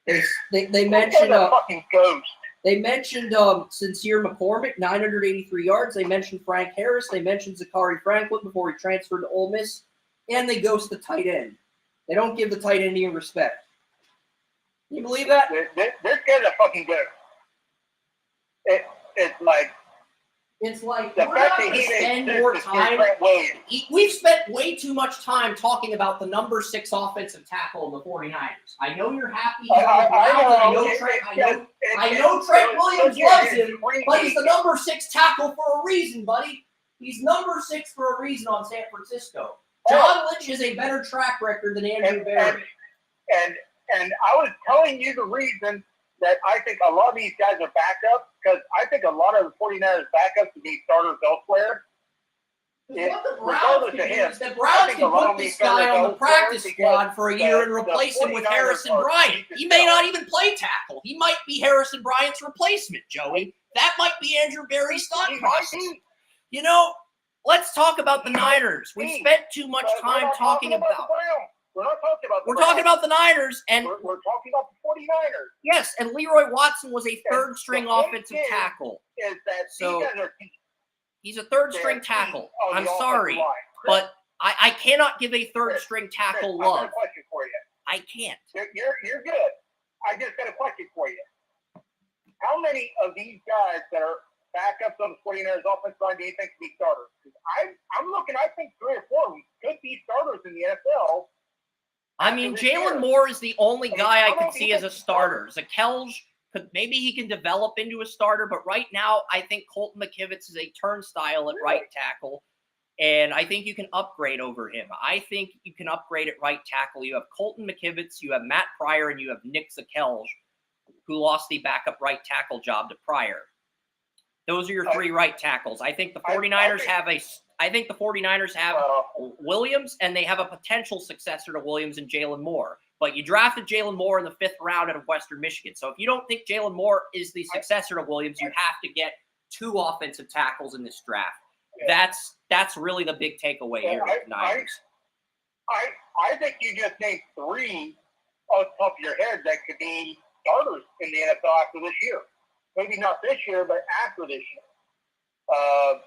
They mentioned fucking ghost. They mentioned Sincere McCormick, 983 yards. They mentioned Frank Harris. They mentioned Zachary Franklin before he transferred to Ole Miss, and they ghost the tight end. They don't give the tight end any respect. Can you believe that? This guy's a fucking ghost. It's like the we're fact not that he spend more time. We've spent way too much time talking about the number 6 offensive tackle of the 49ers. I know you're happy. I know Trent Williams loves him, but he's the number 6 tackle for a reason, buddy. He's number 6 for a reason on San Francisco. John Lynch has a better track record than Andrew Berry. And I was telling you the reason that I think a lot of these guys are backups, because I think a lot of the 49ers backups to be starters elsewhere. What the Browns can do is the Browns can put this guy on the practice squad for a year and replace him with Harrison Bryant. He may not even play tackle. He might be Harrison Bryant's replacement, Joey. That might be Andrew Berry's thought process. You know, let's talk about the Niners. We spent too much time talking about. We're not talking about the We're talking about the Niners, and we're talking about the 49ers. Yes, and Leroy Watson was a third-string offensive tackle. Is that so he's a third-string tackle. I'm sorry, but I cannot give a third-string tackle love. I got a question for you. I can't. You're good. I just got a question for you. How many of these guys that are backups on the 49ers offensive line do you think can be starters? I'm looking. I think 3 or 4 of them could be starters in the NFL. I mean, Jalen Moore is the only guy I could see as a starter. Zakelj, maybe he can develop into a starter, but right now I think Colton McKivitz is a turnstile at right tackle, and I think you can upgrade over him. I think you can upgrade at right tackle. You have Colton McKivitz, you have Matt Pryor, and you have Nick Zakelj, who lost the backup right tackle job to Pryor. Those are your 3 right tackles. I think the 49ers have Williams, and they have a potential successor to Williams and Jalen Moore. But you drafted Jalen Moore in the 5th round out of Western Michigan. So if you don't think Jalen Moore is the successor to Williams, you have to get 2 offensive tackles in this draft. That's really the big takeaway here with the Niners. I think you just named 3 off the top of your head that could be starters in the NFL after this year. Maybe not this year, but after this year.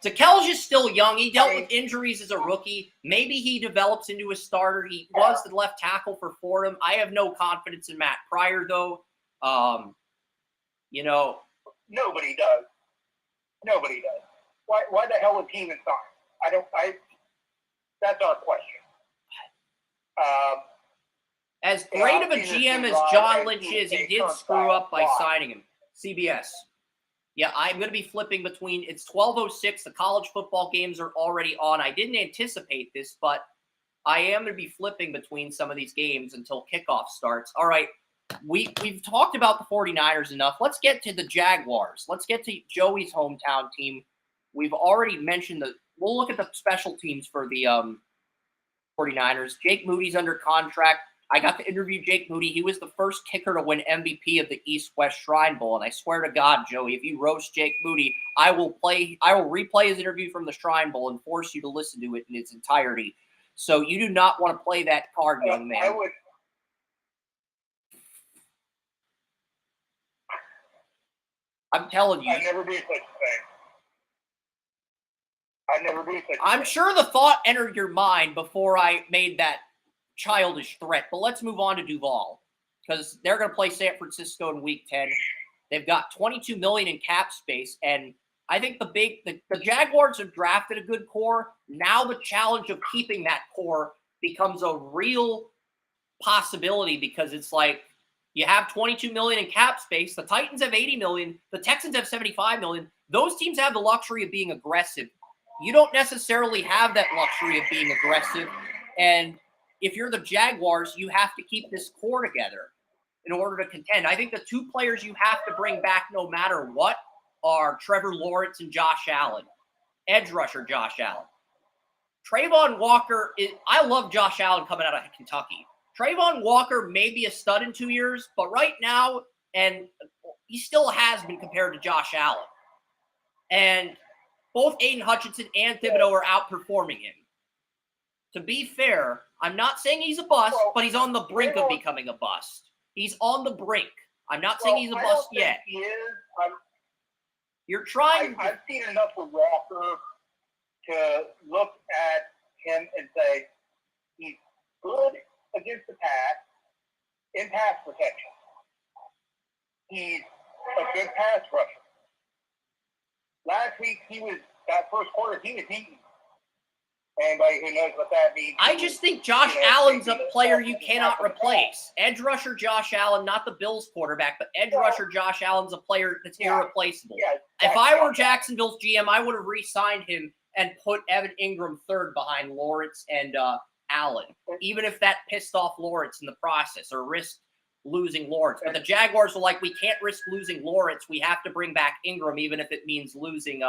Zakelj is still young. He dealt with injuries as a rookie. Maybe he develops into a starter. He was the left tackle for Fordham. I have no confidence in Matt Pryor, though. Nobody does. Nobody does. Why the hell would he even sign? That's our question. As great of a GM as John Lynch is, he did screw up by signing him. CBS. Yeah, I'm going to be flipping between, it's 12:06. The college football games are already on. I didn't anticipate this, but I am going to be flipping between some of these games until kickoff starts. All right, we've talked about the 49ers enough. Let's get to the Jaguars. Let's get to Joey's hometown team. We've already mentioned we'll look at the special teams for the 49ers. Jake Moody's under contract. I got to interview Jake Moody. He was the first kicker to win MVP of the East-West Shrine Bowl. And I swear to God, Joey, if you roast Jake Moody, I will replay his interview from the Shrine Bowl and force you to listen to it in its entirety. So you do not want to play that card, young man. I'm telling you. I'd never do such a thing. I'm sure the thought entered your mind before I made that childish threat, but let's move on to Duval because they're going to play San Francisco in Week 10. They've got $22 million in cap space, and I think the Jaguars have drafted a good core. Now the challenge of keeping that core becomes a real possibility because it's like you have $22 million in cap space. The Titans have $80 million. The Texans have $75 million. Those teams have the luxury of being aggressive. You don't necessarily have that luxury of being aggressive, and if you're the Jaguars, you have to keep this core together in order to contend. I think the 2 players you have to bring back no matter what are Trevor Lawrence and Josh Allen. Edge rusher Josh Allen. Trayvon Walker, I love Josh Allen coming out of Kentucky. Trayvon Walker may be a stud in 2 years, but right now, and he still has been compared to Josh Allen. And both Aiden Hutchinson and Thibodeau are outperforming him. To be fair, I'm not saying he's a bust, but he's on the brink of becoming a bust. He's on the brink. I'm not saying he's a bust yet. He is. You're trying. I've seen enough of Walker to look at him and say he's good against the pass in pass protection. He's a good pass rusher. Last week, that first quarter, he was eating. Anybody who knows what that means. I just think Josh Allen's a player you cannot replace. Edge rusher Josh Allen, not the Bills quarterback, but edge rusher Josh Allen's a player that's irreplaceable. If I were Jacksonville's GM, I would have re-signed him and put Evan Ingram third behind Lawrence and Allen, even if that pissed off Lawrence in the process or risked losing Lawrence. But the Jaguars were like, we can't risk losing Lawrence. We have to bring back Ingram, even if it means losing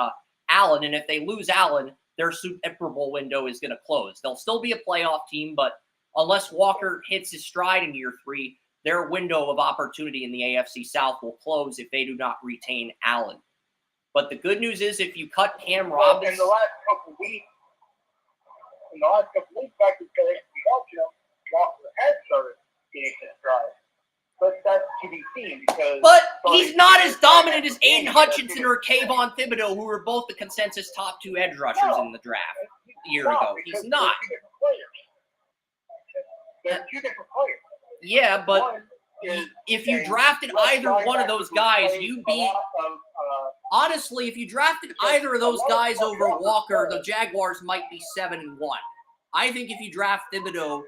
Allen. And if they lose Allen, their Super Bowl window is going to close. They'll still be a playoff team, but unless Walker hits his stride in year 3, their window of opportunity in the AFC South will close if they do not retain Allen. But the good news is if you cut Cam Robinson... In the last couple weeks, back to the Walker has started getting his stride. But that's to be seen because... But he's not as dominant as Aiden Hutchinson or Kayvon Thibodeau, who were both the consensus top 2 edge rushers in the draft a year ago. He's not. They're 2 different players. Yeah, but if you drafted either one of those guys, you'd be... Honestly, if you drafted either of those guys over Walker, the Jaguars might be 7-1. I think if you draft Thibodeau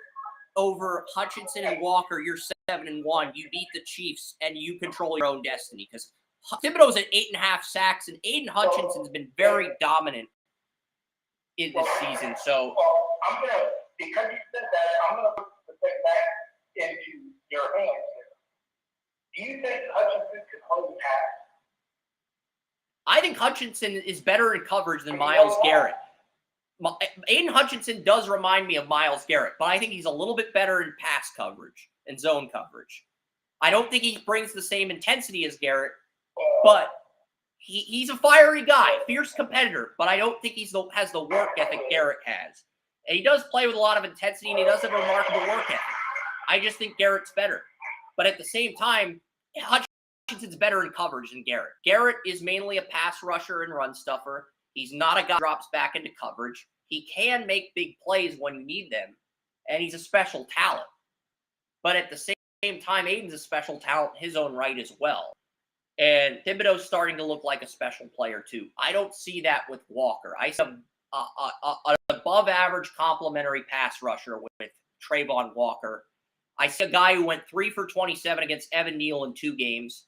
over Hutchinson and Walker, you're 7-1. You beat the Chiefs and you control your own destiny because Thibodeau's at 8.5 sacks and Aiden Hutchinson's been very dominant in this season. So I'm gonna, because you said that, I'm gonna put the thing back into your hands. Do you think Hutchinson can hold the pass? I think Hutchinson is better in coverage than Myles Garrett. Aiden Hutchinson does remind me of Myles Garrett, but I think he's a little bit better in pass coverage and zone coverage. I don't think he brings the same intensity as Garrett, but he's a fiery guy, fierce competitor, but I don't think he has the work ethic Garrett has. And he does play with a lot of intensity, and he does have a remarkable work ethic. I just think Garrett's better. But at the same time, Hutchinson's better in coverage than Garrett. Garrett is mainly a pass rusher and run stuffer. He's not a guy who drops back into coverage. He can make big plays when you need them, and he's a special talent. But at the same time, Aiden's a special talent in his own right as well. And Thibodeau's starting to look like a special player too. I don't see that with Walker. I see an above-average complimentary pass rusher with Trayvon Walker. I see a guy who went 3 for 27 against Evan Neal in 2 games.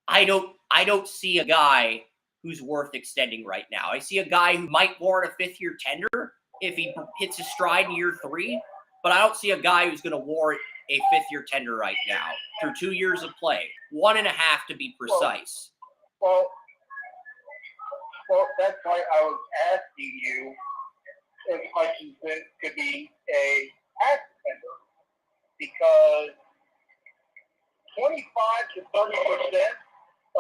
I don't see a guy who's worth extending right now. I see a guy who might warrant a 5th-year tender if he hits his stride in year 3, but I don't see a guy who's going to warrant a 5th-year tender right now through 2 years of play, 1.5 to be precise. Well, that's why I was asking you if Hutchinson could be a pass defender, because 25 to 30%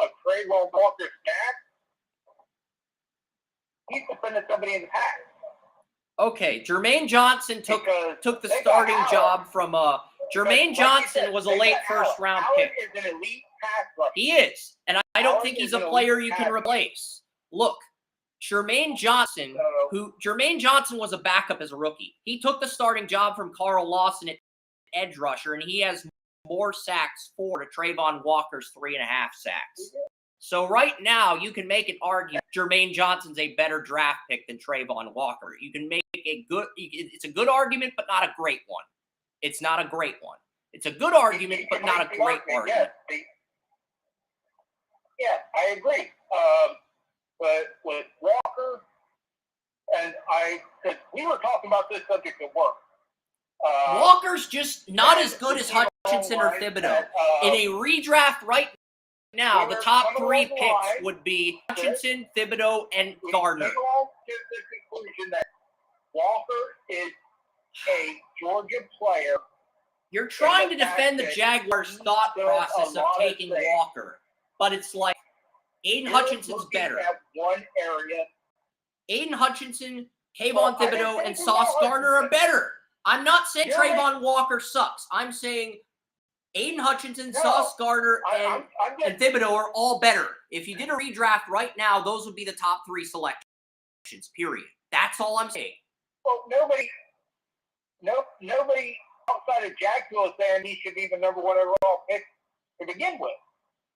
of Trayvon Walker's sacks, he's defended somebody in the past. Okay, Jermaine Johnson took the starting job from Jermaine Johnson was a late first-round pick. Is an elite pass rusher. He is, and I don't think he's a player you can replace. Look, Jermaine Johnson was a backup as a rookie. He took the starting job from Carl Lawson at edge rusher, and he has more sacks to Trayvon Walker's 3.5 sacks. So right now, you can make an argument Jermaine Johnson's a better draft pick than Trayvon Walker. You can make it's a good argument, but not a great one. It's not a great one. It's a good argument, but not a great argument. Yeah, I agree. But with Walker, and because we were talking about this subject at work. Walker's just not as good as Hutchinson or Thibodeau. In a redraft right now, the top 3 picks would be Hutchinson, Thibodeau, and Gardner. We all to the conclusion that Walker is a Georgia player. You're trying to defend the Jaguars' thought process of taking Walker, but it's like Aiden Hutchinson's better. One area. Aiden Hutchinson, Kayvon Thibodeau, and Sauce Gardner are better. I'm not saying Trayvon Walker sucks. I'm saying Aiden Hutchinson, Sauce Gardner, and Thibodeau are all better. If you did a redraft right now, those would be the top 3 selections, period. That's all I'm saying. Well, nobody outside of Jacksonville is saying he should be the number 1 overall pick to begin with.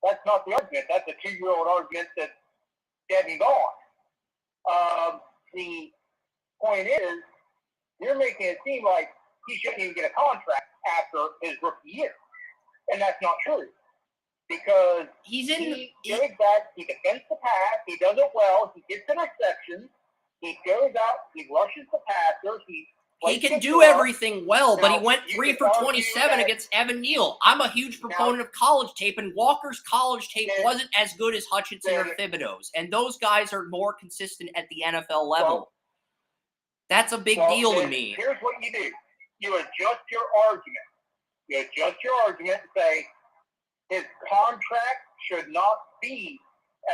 That's not the argument. That's a 2-year-old argument that's dead and gone. The point is, you're making it seem like he shouldn't even get a contract after his rookie year. And that's not true. Because he goes back, he defends the pass, he does it well, he gets interceptions, he goes out, he rushes the passer, he can do everything well, but he went 3 for 27 against Evan Neal. I'm a huge proponent of college tape, and Walker's college tape wasn't as good as Hutchinson or Thibodeau's. And those guys are more consistent at the NFL level. That's a big deal to me. Here's what you do. You adjust your argument. You adjust your argument and say his contract should not be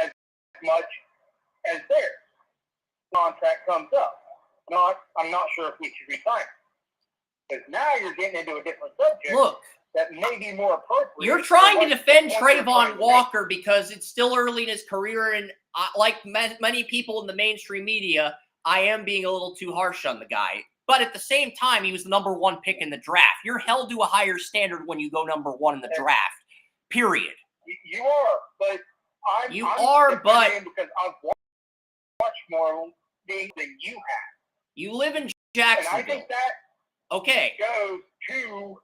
as much as theirs. Contract comes up. I'm not sure if we should resign him. Because now you're getting into a different subject. Look, that may be more appropriate. You're trying to defend Trayvon Walker because it's still early in his career, and like many people in the mainstream media, I am being a little too harsh on the guy. But at the same time, he was the number 1 pick in the draft. You're held to a higher standard when you go number 1 in the draft. Period. You are, but I'm because I've watched more games than you have. You live in Jacksonville. And I think that goes to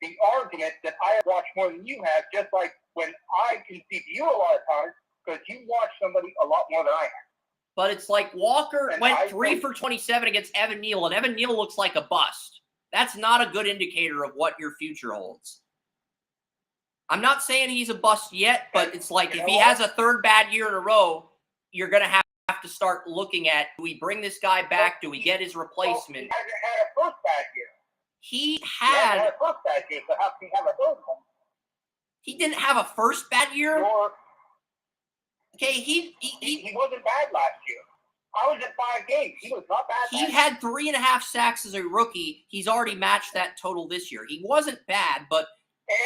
the argument that I have watched more than you have, just like when I concede to you a lot of times because you watch somebody a lot more than I have. But it's like Walker went 3 for 27 against Evan Neal, and Evan Neal looks like a bust. That's not a good indicator of what your future holds. I'm not saying he's a bust yet, but it's like if he has a 3rd bad year in a row, you're going to have to start looking at, do we bring this guy back? Do we get his replacement? He hasn't had a first bad year. He had a first bad year, so how can he have a 3rd one? He didn't have a first bad year? Okay, he wasn't bad last year. I was at 5 games. He was not bad. He had 3.5 sacks as a rookie. He's already matched that total this year. He wasn't bad, but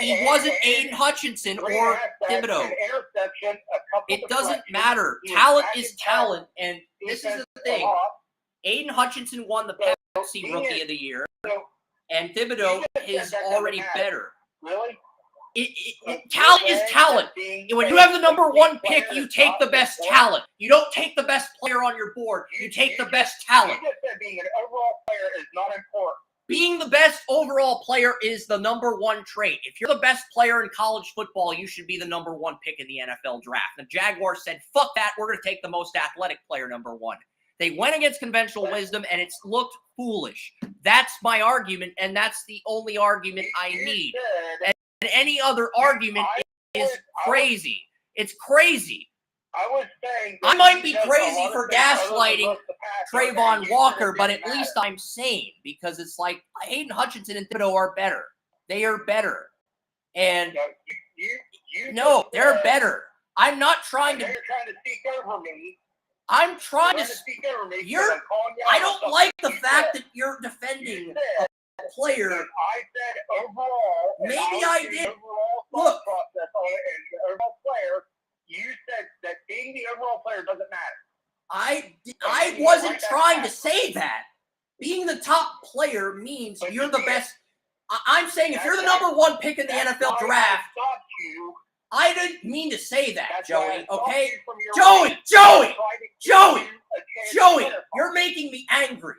he wasn't Aiden Hutchinson or Thibodeau. It doesn't matter. Talent is talent, and this is the thing. Aiden Hutchinson won the Pepsi Rookie of the Year, and Thibodeau is already better. Really? Talent is talent. When you have the number 1 pick, you take the best talent. You don't take the best player on your board. You take the best talent. You just said being an overall player is not important. Being the best overall player is the number 1 trait. If you're the best player in college football, you should be the number 1 pick in the NFL draft. The Jaguars said, fuck that, we're going to take the most athletic player, number 1. They went against conventional wisdom, and it's looked foolish. That's my argument, and that's the only argument I need. And any other argument is crazy. It's crazy. I might be crazy for gaslighting Trayvon Walker, but at least I'm sane because it's like Aiden Hutchinson and Thibodeau are better. They are better. And no, they're better. I'm not trying to. You're trying to speak over me. I'm trying to speak over me. I don't like the fact that you're defending a player. I said overall. Maybe I did. Look. Overall player. You said that being the overall player doesn't matter. I wasn't trying to say that. Being the top player means you're the best. I'm saying if you're the number 1 pick in the NFL draft, I didn't mean to say that, Joey, okay? Joey, you're making me angry.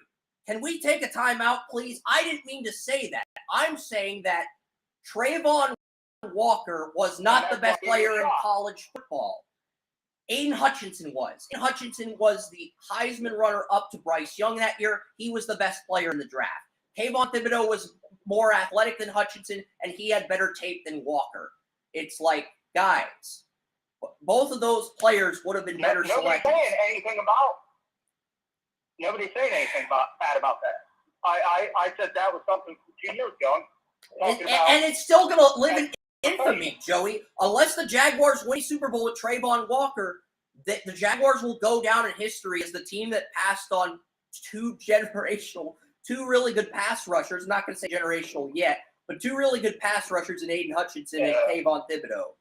Can we take a timeout, please? I didn't mean to say that. I'm saying that Trayvon Walker was not the best player in college football. Aiden Hutchinson was. Aiden Hutchinson was the Heisman runner-up to Bryce Young that year. He was the best player in the draft. Kayvon Thibodeau was more athletic than Hutchinson, and he had better tape than Walker. It's like, guys, both of those players would have been better selected. Nobody's saying anything bad about that. I said that was something 2 years ago. And it's still going to live in infamy, Joey. Unless the Jaguars win a Super Bowl with Trayvon Walker, the Jaguars will go down in history as the team that passed on two really good pass rushers. I'm not going to say generational yet, but 2 really good pass rushers in Aiden Hutchinson and Kayvon Thibodeau.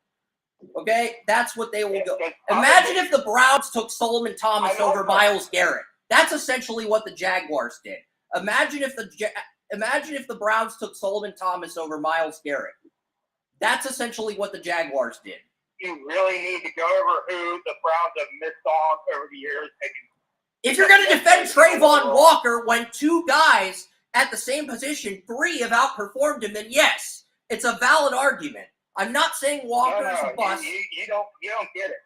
Okay? That's what they will go. Imagine if the Browns took Solomon Thomas over Myles Garrett. That's essentially what the Jaguars did. Imagine if the Browns took Solomon Thomas over Myles Garrett. That's essentially what the Jaguars did. You really need to go over who the Browns have missed on over the years. If you're going to defend Trayvon Walker when 2 guys at the same position, 3 have outperformed him, then yes, it's a valid argument. I'm not saying Walker is a bust. You don't get it.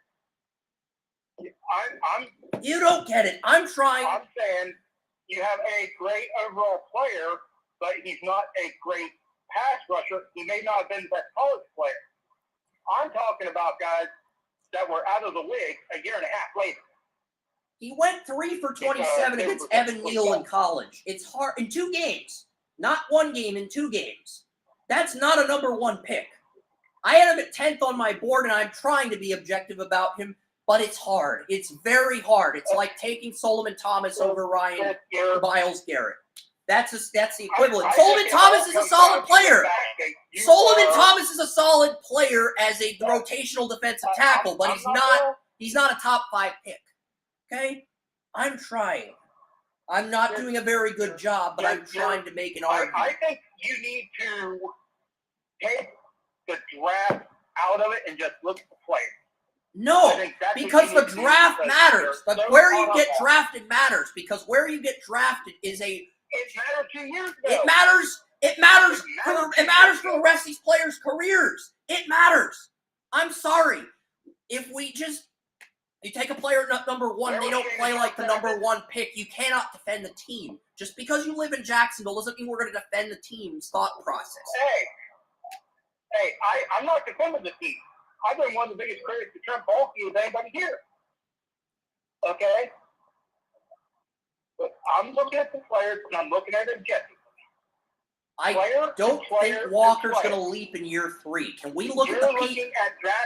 You don't get it. I'm saying you have a great overall player, but he's not a great pass rusher. He may not have been the best college player. I'm talking about guys that were out of the league a year and a half later. He went 3 for 27 against Evan Neal in college. It's hard in 2 games, not 1 game, in 2 games. That's not a number 1 pick. I had him at 10th on my board, and I'm trying to be objective about him, but it's hard. It's very hard. It's like taking Solomon Thomas over Ryan Miles Garrett. That's the equivalent. Solomon Thomas is a solid player. Solomon Thomas is a solid player as a rotational defensive tackle, but he's not a top 5 pick. Okay? I'm trying. I'm not doing a very good job, but I'm trying to make an argument. I think you need to take the draft out of it and just look at the player. No, because the draft matters. But where you get drafted matters, because where you get drafted is a... It mattered 2 years ago. It matters for the rest of these players' careers. It matters. I'm sorry. If you take a player at number 1, they don't play like the number 1 pick, you cannot defend the team. Just because you live in Jacksonville doesn't mean we're going to defend the team's thought process. Hey, I'm not defending the team. I've been one of the biggest critics of Trent Baalke with anybody here. Okay? But I'm looking at the players, and I'm looking at it objectively. I don't think Walker's going to leap in year 3. Can we look at the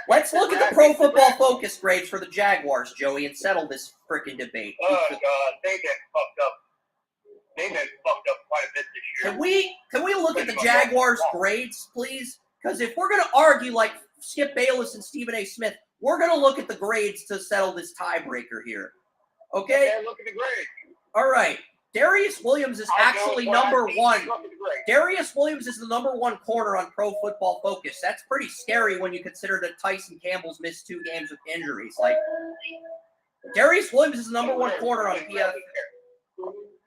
Let's look at the Pro Football Focus grades for the Jaguars, Joey, and settle this freaking debate. Oh, God. They've been fucked up. They've been fucked up quite a bit this year. Can we look at the Jaguars' grades, please? Because if we're going to argue like Skip Bayless and Stephen A. Smith, we're going to look at the grades to settle this tiebreaker here. Okay? Yeah, look at the grades. All right. Darius Williams is actually number 1. Darius Williams is the number 1 corner on Pro Football Focus. That's pretty scary when you consider that Tyson Campbell's missed 2 games with injuries. Like, Darius Williams is the number 1 corner on PF.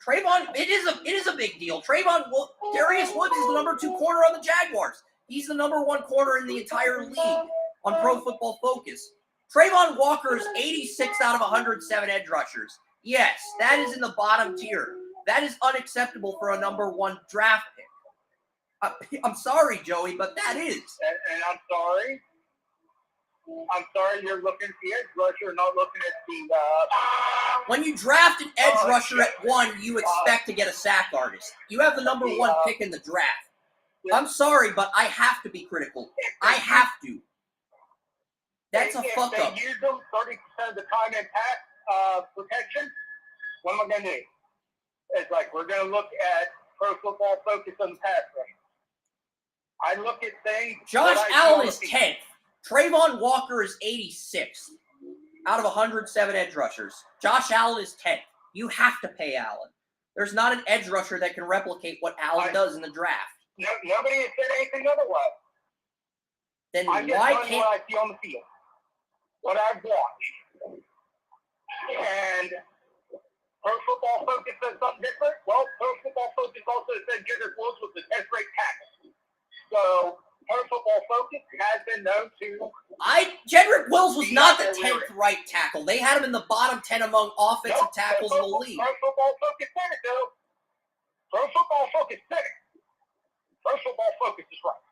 Trayvon, it is a big deal. Darius Williams is the number 2 corner on the Jaguars. He's the number 1 corner in the entire league on Pro Football Focus. Trayvon Walker is 86 out of 107 edge rushers. Yes, that is in the bottom tier. That is unacceptable for a number 1 draft pick. I'm sorry, Joey, but that is. And I'm sorry. I'm sorry you're looking at the edge rusher, not looking at the... When you draft an edge rusher at 1, you expect to get a sack artist. You have the number 1 pick in the draft. I'm sorry, but I have to be critical. I have to. That's a fuck up. If they use them 30% of the time in pass protection, what am I going to do? It's like we're going to look at Pro Football Focus on the pass rush. I look at things... Josh Allen is 10th. Trayvon Walker is 86th out of 107 edge rushers. Josh Allen is 10th. You have to pay Allen. There's not an edge rusher that can replicate what Allen does in the draft. Nobody has said anything otherwise. Then why can't what I see on the field? What I've watched. And Pro Football Focus says something different. Well, Pro Football Focus also said Jedrick Wills was the 10th rate tackle. So Pro Football Focus has been known to... Jedrick Wills was not the 10th right tackle. They had him in the bottom 10 among offensive tackles in the league. Pro Football Focus said it, though. Pro Football Focus said it. Pro Football Focus is right.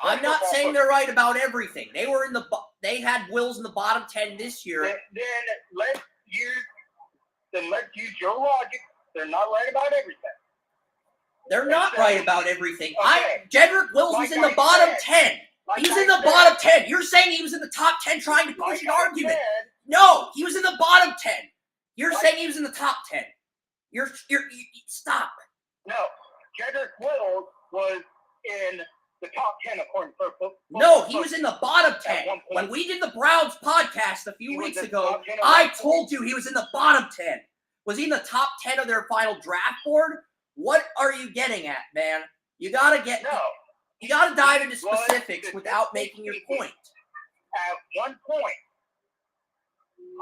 I'm not saying they're right about everything. They had Wills in the bottom 10 this year. Then let's use your logic. They're not right about everything. They're not right about everything. Okay. Jedrick Wills was in the bottom 10. He was in the bottom 10. You're saying he was in the top 10 trying to push an argument. No, he was in the bottom 10. You're saying he was in the top 10. You stop. No, Jedrick Wills was in the top 10 according to Pro Football. No, he was in the bottom 10. When we did the Browns podcast a few weeks ago, I told you he was in the bottom 10. Was he in the top 10 of their final draft board? What are you getting at, man? You gotta dive into specifics without making your point. At one point,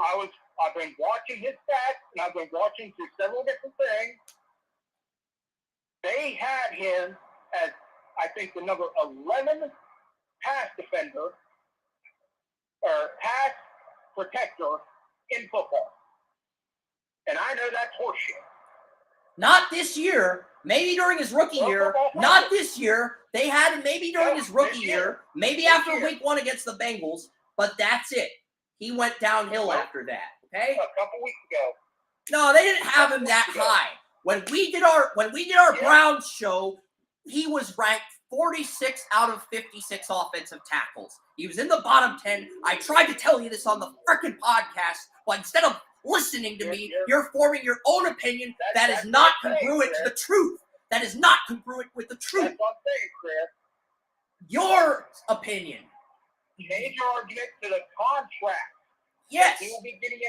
I've been watching his stats, and I've been watching through several different things. They had him as, I think, the number 11 pass defender or pass protector in football. And I know that's horseshit. Not this year. Maybe during his rookie year. Not this year. They had him maybe during his rookie year. Maybe after week 1 against the Bengals. But that's it. He went downhill after that. Okay? A couple weeks ago. No, they didn't have him that high. When we did our Browns show, he was ranked 46 out of 56 offensive tackles. He was in the bottom 10. I tried to tell you this on the freaking podcast, but instead of listening to me, you're forming your own opinion that is not congruent to the truth. That is not congruent with the truth. That's what I'm saying, Chris. Your opinion. Change your argument to the contract. Yes.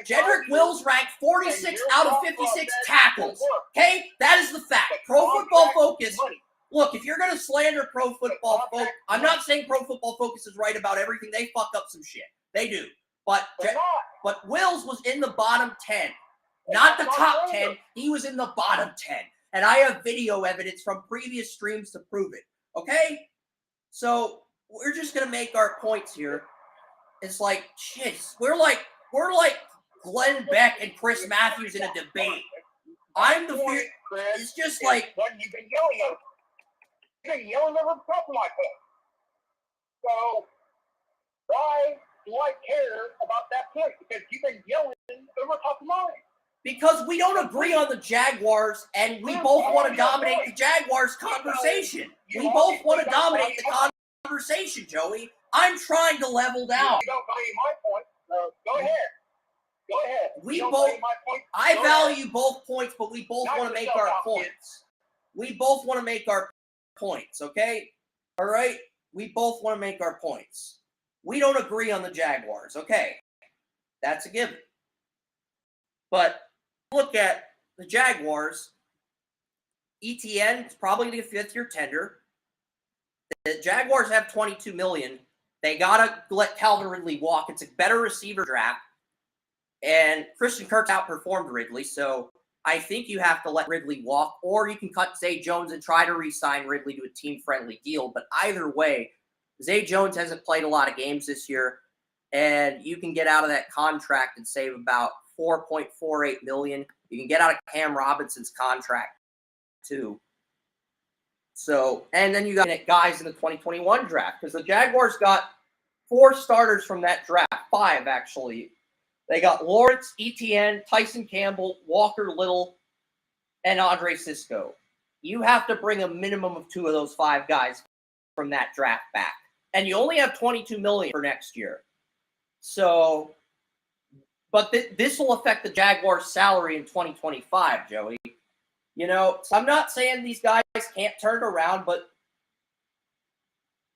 Jedrick Wills ranked 46 out of 56 tackles. Okay? That is the fact. Pro Football Focus. Look, if you're going to slander Pro Football Focus, I'm not saying Pro Football Focus is right about everything. They fuck up some shit. They do. But Wills was in the bottom 10. Not the top 10. He was in the bottom 10. And I have video evidence from previous streams to prove it. Okay? So we're just going to make our points here. It's like, shit, we're like Glenn Beck and Chris Matthews in a debate. I'm the fear. It's just like you've been yelling over the top of my head. So why do I care about that point? Because you've been yelling over top of mine. Because we don't agree on the Jaguars, and we both want to dominate the Jaguars conversation. We both want to dominate the conversation, Joey. I'm trying to level down. You don't value my point. Go ahead. Go ahead. We both. I value both points, but we both want to make our points. We both want to make our points. Okay. All right. We both want to make our points. We don't agree on the Jaguars. Okay. That's a given. But look at the Jaguars. ETN is probably the fifth-year tender. The Jaguars have $22 million. They gotta let Calvin Ridley walk. It's a better receiver draft, and Christian Kirk outperformed Ridley, so I think you have to let Ridley walk, or you can cut Zay Jones and try to re-sign Ridley to a team-friendly deal. But either way, Zay Jones hasn't played a lot of games this year, and you can get out of that contract and save about $4.48 million. You can get out of Cam Robinson's contract too. So, and then you got guys in the 2021 draft, because the Jaguars got 4 starters from that draft, 5 actually. They got Lawrence, Etienne, Tyson Campbell, Walker Little, and Andre Cisco. You have to bring a minimum of 2 of those 5 guys from that draft back, and you only have $22 million for next year. So, but this will affect the Jaguars' salary in 2025, Joey. You know, so I'm not saying these guys can't turn it around, but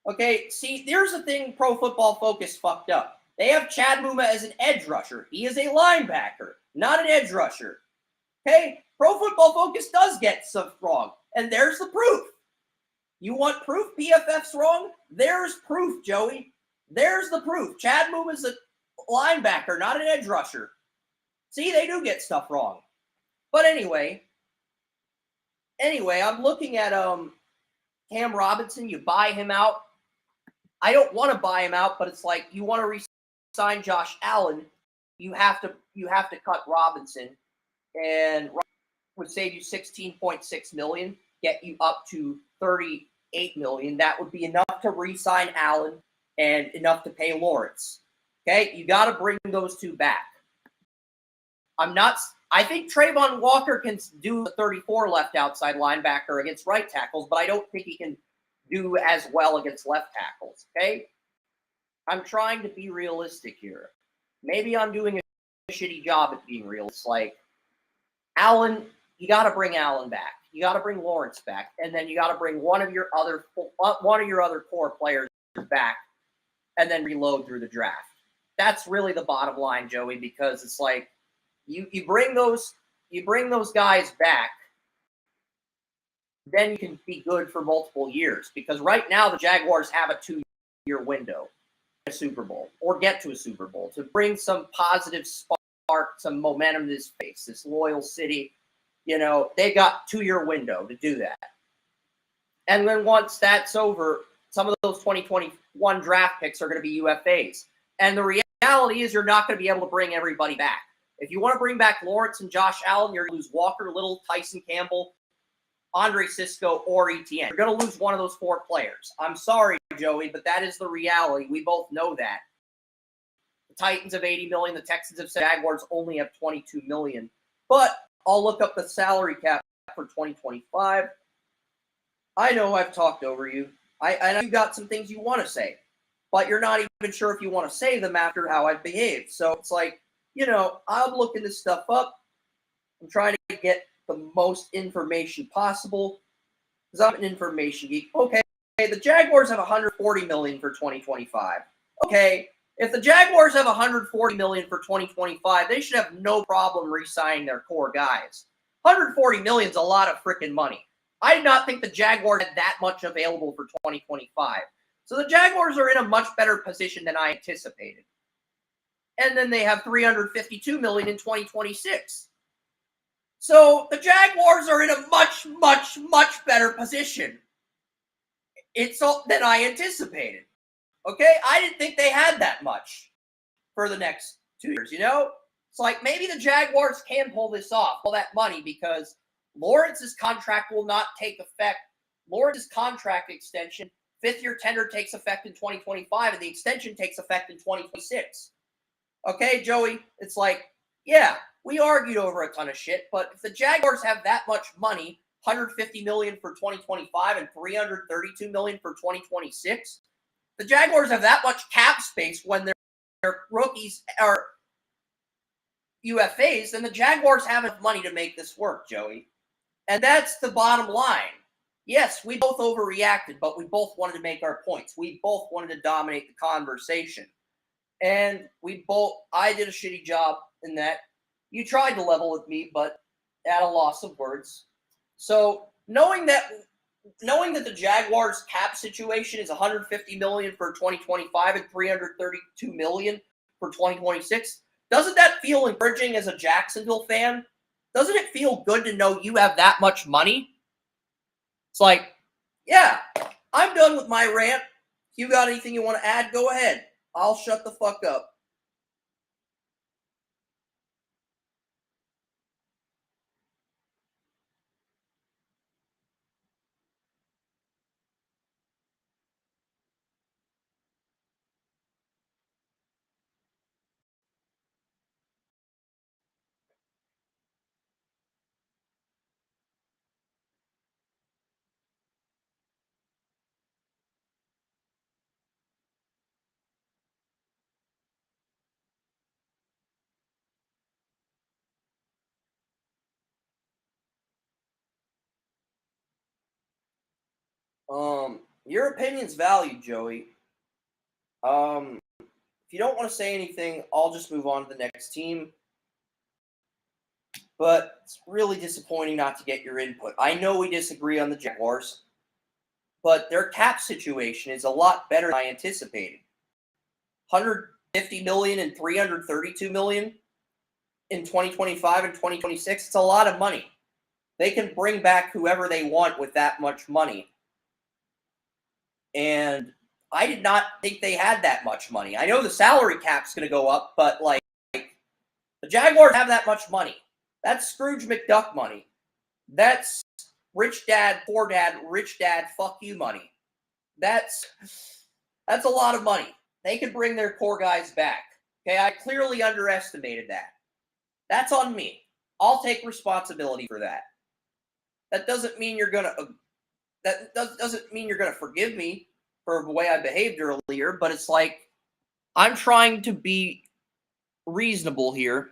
okay, see, there's a thing Pro Football Focus fucked up. They have Chad Muma as an edge rusher. He is a linebacker, not an edge rusher. Okay, Pro Football Focus does get stuff wrong, and there's the proof. You want proof PFF's wrong? There's proof, Joey. There's the proof. Chad Muma is a linebacker, not an edge rusher. See, they do get stuff wrong. But anyway, I'm looking at Cam Robinson. You buy him out. I don't want to buy him out, but it's like you want to re-sign Josh Allen, you have to cut Robinson, and would save you $16.6 million, get you up to $38 million. That would be enough to re-sign Allen and enough to pay Lawrence. Okay, you got to bring those 2 back. I think Trayvon Walker can do a 34 left outside linebacker against right tackles, but I don't think he can do as well against left tackles, okay? I'm trying to be realistic here. Maybe I'm doing a shitty job at being realistic. Like, Allen, you got to bring Allen back. You got to bring Lawrence back, and then you got to bring one of your other core players back, and then reload through the draft. That's really the bottom line, Joey, because it's like, You bring those guys back, then you can be good for multiple years. Because right now the Jaguars have a 2-year window, a Super Bowl, or get to a Super Bowl, to bring some positive spark, some momentum to this space, this loyal city. You know, they got 2-year window to do that. And then once that's over, some of those 2021 draft picks are going to be UFAs. And the reality is you're not going to be able to bring everybody back. If you want to bring back Lawrence and Josh Allen, you're going to lose Walker Little, Tyson Campbell, Andre Cisco, or Etienne. You're going to lose one of those 4 players. I'm sorry, Joey, but that is the reality. We both know that. Titans have 80 million. The Texans have said Jaguars only have 22 million. But I'll look up the salary cap for 2025. I know I've talked over you. I know you got some things you want to say, but you're not even sure if you want to say them after how I've behaved. So it's like, I'm looking this stuff up. I'm trying to get the most information possible because I'm an information geek. Okay, the Jaguars have 140 million for 2025. Okay, if the Jaguars have 140 million for 2025, they should have no problem re-signing their core guys. 140 million is a lot of freaking money. I did not think the Jaguars had that much available for 2025. So the Jaguars are in a much better position than I anticipated. And then they have 352 million in 2026. So the Jaguars are in a much, much, much better position. It's than I anticipated. Okay? I didn't think they had that much for the next 2 years, It's like maybe the Jaguars can pull this off, all that money, because Lawrence's contract will not take effect. Lawrence's contract extension, fifth-year tender, takes effect in 2025, and the extension takes effect in 2026. Okay, Joey? It's like, yeah, we argued over a ton of shit, but if the Jaguars have that much money, 150 million for 2025 and 332 million for 2026, the Jaguars have that much cap space when their rookies are UFAs, then the Jaguars have enough money to make this work, Joey. And that's the bottom line. Yes, we both overreacted, but we both wanted to make our points. We both wanted to dominate the conversation. And I did a shitty job in that. You tried to level with me, but at a loss of words. So knowing that the Jaguars cap situation is 150 million for 2025 and 332 million for 2026, doesn't that feel encouraging as a Jacksonville fan? Doesn't it feel good to know you have that much money? It's like, yeah, I'm done with my rant. If you got anything you want to add, go ahead. I'll shut the fuck up. Your opinion's valued, Joey. If you don't want to say anything, I'll just move on to the next team. But it's really disappointing not to get your input. I know we disagree on the Jaguars, but their cap situation is a lot better than I anticipated. 150 million and 332 million in 2025 and 2026. It's a lot of money. They can bring back whoever they want with that much money. And I did not think they had that much money. I know the salary cap's going to go up, but the Jaguars have that much money. That's Scrooge McDuck money. That's rich dad, poor dad, rich dad, fuck you money. That's a lot of money. They can bring their core guys back. Okay, I clearly underestimated that. That's on me. I'll take responsibility for that. That doesn't mean you're gonna forgive me for the way I behaved earlier, but it's like I'm trying to be reasonable here.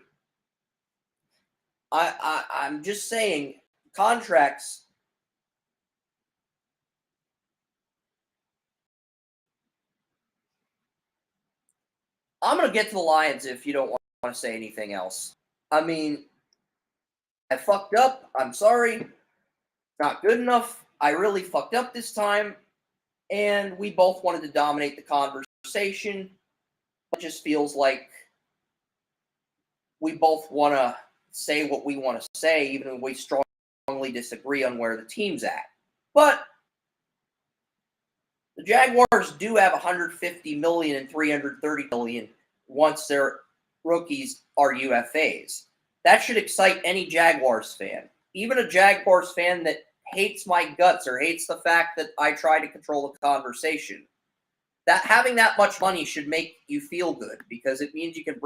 I'm just saying contracts. I'm going to get to the Lions if you don't want to say anything else. I mean, I fucked up. I'm sorry. Not good enough. I really fucked up this time. And we both wanted to dominate the conversation. It just feels like we both want to say what we want to say, even when we strongly disagree on where the team's at. But the Jaguars do have 150 million and 330 million once their rookies are UFAs. That should excite any Jaguars fan. Even a Jaguars fan that hates my guts or hates the fact that I try to control the conversation. that having that much money should make you feel good because it means you can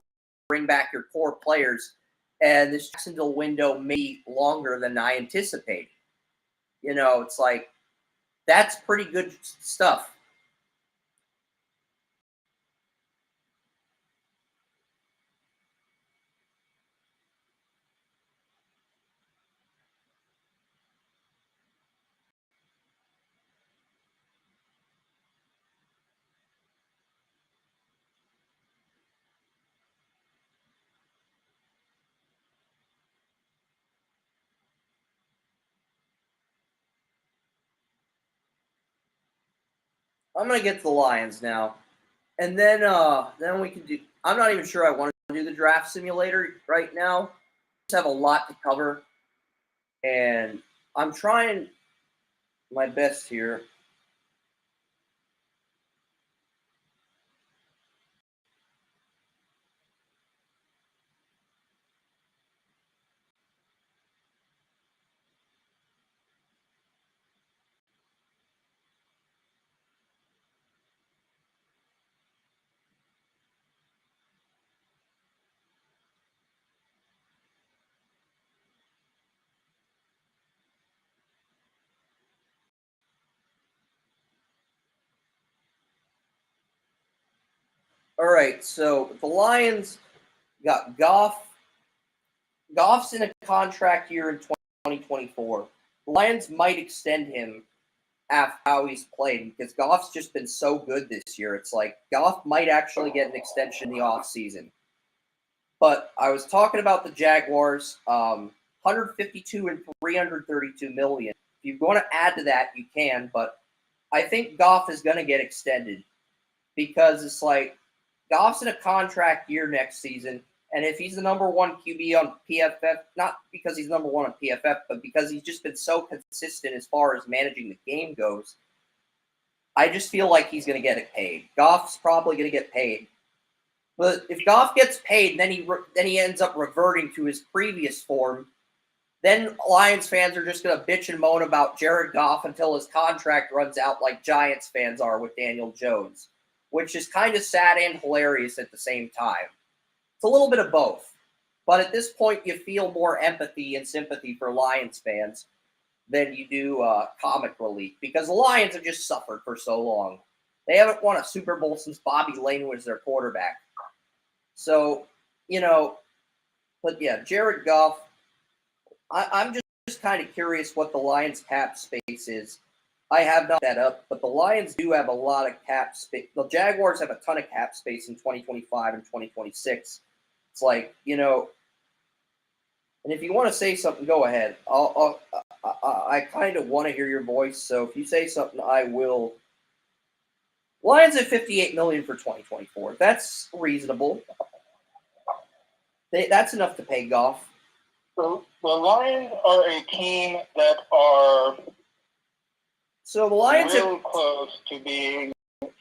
bring back your core players. And this Jacksonville window may be longer than I anticipated. It's like that's pretty good stuff. I'm gonna get to the Lions now, and then we can do. I'm not even sure I want to do the draft simulator right now. Just have a lot to cover, and I'm trying my best here. All right, so the Lions got Goff. Goff's in a contract year in 2024. The Lions might extend him after how he's played because Goff's just been so good this year. It's like Goff might actually get an extension in the offseason. But I was talking about the Jaguars, 152 and 332 million. If you want to add to that, you can, but I think Goff is going to get extended because it's like Goff's in a contract year next season, and if he's the number one QB on PFF, not because he's number one on PFF, but because he's just been so consistent as far as managing the game goes, I just feel like he's going to get it paid. Goff's probably going to get paid. But if Goff gets paid, then he ends up reverting to his previous form. Then Lions fans are just going to bitch and moan about Jared Goff until his contract runs out, like Giants fans are with Daniel Jones, which is kind of sad and hilarious at the same time. It's a little bit of both. But at this point, you feel more empathy and sympathy for Lions fans than you do comic relief because the Lions have just suffered for so long. They haven't won a Super Bowl since Bobby Lane was their quarterback. So, but yeah, Jared Goff, I'm just kind of curious what the Lions cap space is. I have not that up, but the Lions do have a lot of cap space. The Jaguars have a ton of cap space in 2025 and 2026. It's like, and if you want to say something, go ahead. I kind of want to hear your voice, so if you say something, I will. Lions at $58 million for 2024. That's reasonable. That's enough to pay Goff. The Lions are a team that are so the Lions really close to being.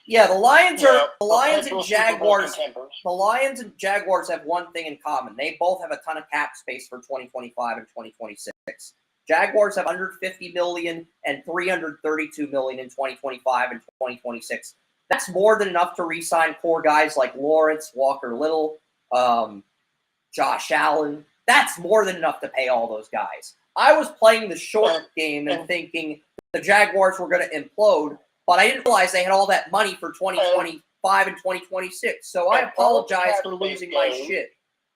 Yeah, the Lions and Jaguars. The Lions and Jaguars have one thing in common. They both have a ton of cap space for 2025 and 2026. Jaguars have $150 million and $332 million in 2025 and 2026. That's more than enough to re-sign core guys like Lawrence, Walker Little, Josh Allen. That's more than enough to pay all those guys. I was playing the short game and thinking the Jaguars were going to implode, but I didn't realize they had all that money for 2025 and 2026. So I apologize for losing my shit.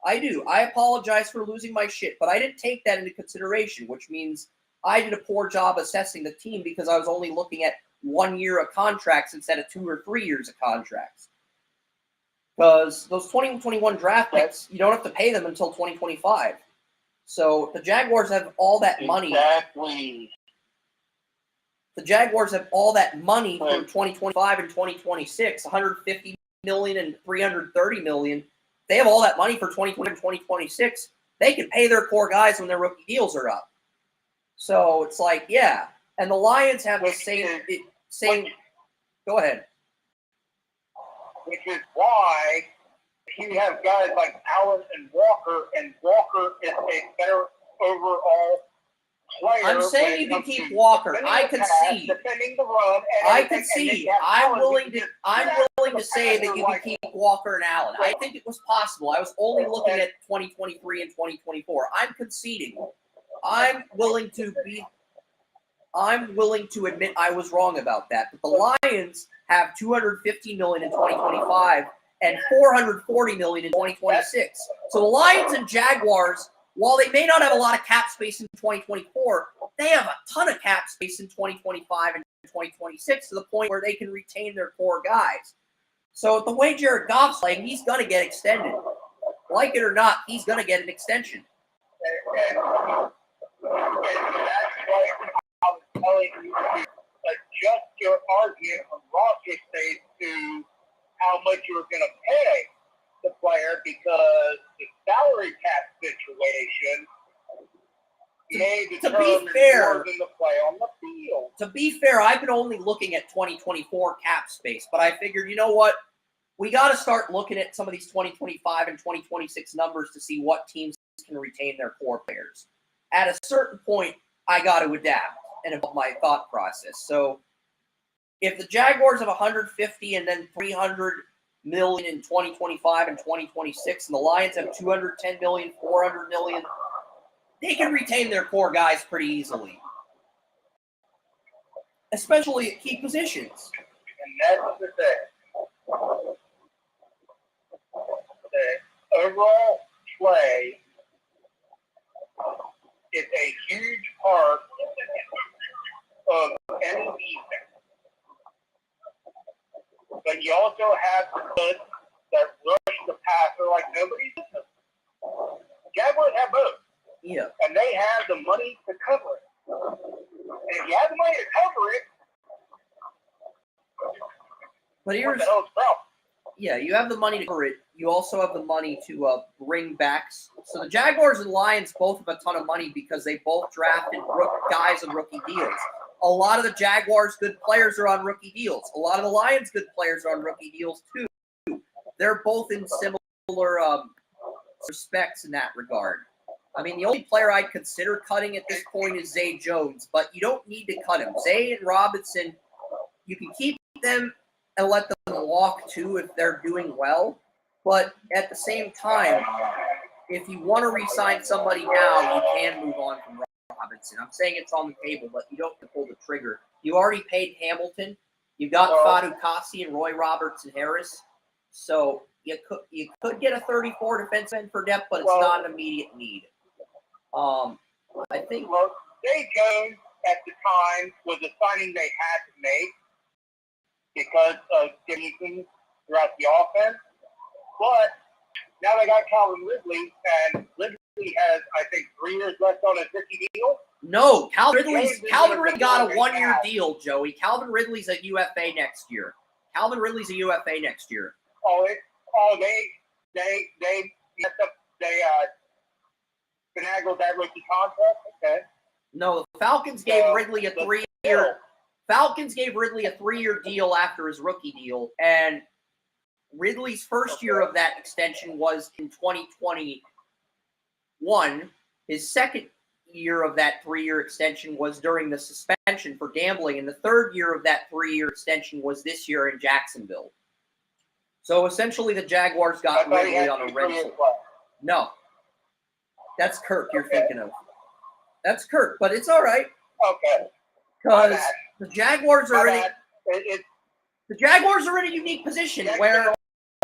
I do. I apologize for losing my shit, but I didn't take that into consideration, which means I did a poor job assessing the team because I was only looking at 1 year of contracts instead of 2 or 3 years of contracts. Because those 2021 draft picks, you don't have to pay them until 2025. So the Jaguars have all that money. Exactly. The Jaguars have all that money for 2025 and 2026, $150 million and $330 million. They have all that money for 2020 and 2026. They can pay their core guys when their rookie deals are up. So it's like, yeah. And the Lions have the same. Go ahead. Which is why you have guys like Allen and Walker is a better overall player. I'm saying you can keep Walker. I concede. Defending the run. I concede. I'm willing to say that you can keep Walker and Allen. I think it was possible. I was only looking at 2023 and 2024. I'm conceding. I'm willing to admit I was wrong about that. But the Lions have $250 million in 2025 and $440 million in 2026. So the Lions and Jaguars, while they may not have a lot of cap space in 2024, they have a ton of cap space in 2025 and 2026 to the point where they can retain their core guys. So the way Jared Goff's playing, he's going to get extended. Like it or not, he's going to get an extension. And that's why I was telling you to adjust your argument from roster space to how much you were going to pay the player, because the salary cap situation may determine more than the play on the field. To be fair, I've been only looking at 2024 cap space, but I figured, you know what? We got to start looking at some of these 2025 and 2026 numbers to see what teams can retain their core players. At a certain point, I got to adapt and evolve my thought process. So if the Jaguars have 150 and then 300 million in 2025 and 2026, and the Lions have 210 million, 400 million, they can retain their core guys pretty easily, especially at key positions. And that's the thing. The overall play is a huge part of any defense. But you also have the good that rush the passer like nobody's business. Jaguars have both. Yeah. And they have the money to cover it. And if you have the money to cover it, but here's, what the hell's the problem? Yeah, you have the money to cover it. You also have the money to bring backs. So the Jaguars and Lions both have a ton of money because they both drafted guys on rookie deals. A lot of the Jaguars' good players are on rookie deals. A lot of the Lions' good players are on rookie deals too. They're both in similar respects in that regard. I mean, the only player I'd consider cutting at this point is Zay Jones, but you don't need to cut him. Zay and Robinson, you can keep them and let them walk too if they're doing well. But at the same time, if you want to re-sign somebody now, you can move on from Robinson. I'm saying it's on the table, but you don't have to pull the trigger. You already paid Hamilton. You got Fadu Kasi and Roy Robertson Harris. So you could get a 34 defensive end for depth, but it's not an immediate need. I think Zay Jones at the time was a signing they had to make because of Jimmy throughout the offense. But now they got Calvin Ridley, and Ridley has, I think, 3 years left on his rookie deal. No, Calvin Ridley got a 1-year deal, Joey. Calvin Ridley's a UFA next year. They messed up. They finagled that rookie contract. Okay. No, the Falcons gave Ridley a 3-year. Falcons gave Ridley a 3-year deal after his rookie deal, and Ridley's first year of that extension was in 2021. His second year of that 3-year extension was during the suspension for gambling, and the third year of that 3-year extension was this year in Jacksonville. So essentially, the Jaguars got Ridley on a rental. No, that's Kirk you're thinking of. That's Kirk, but it's all right. Okay. Because the Jaguars are in a unique position where a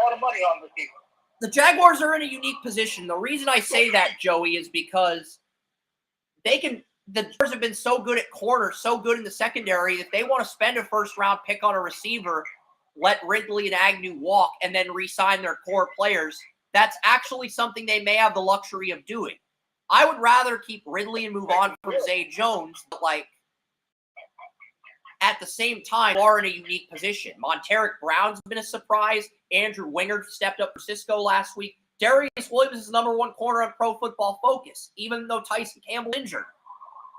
lot of money on receiver. The Jaguars are in a unique position. The reason I say that, Joey, is because the Jaguars have been so good at corner, so good in the secondary, that they want to spend a first-round pick on a receiver, let Ridley and Agnew walk, and then re-sign their core players. That's actually something they may have the luxury of doing. I would rather keep Ridley and move on from Zay Jones, but at the same time, you are in a unique position. Monteric Brown's been a surprise. Andrew Wingard stepped up for Cisco last week. Darius Williams is the number 1 corner on Pro Football Focus, even though Tyson Campbell injured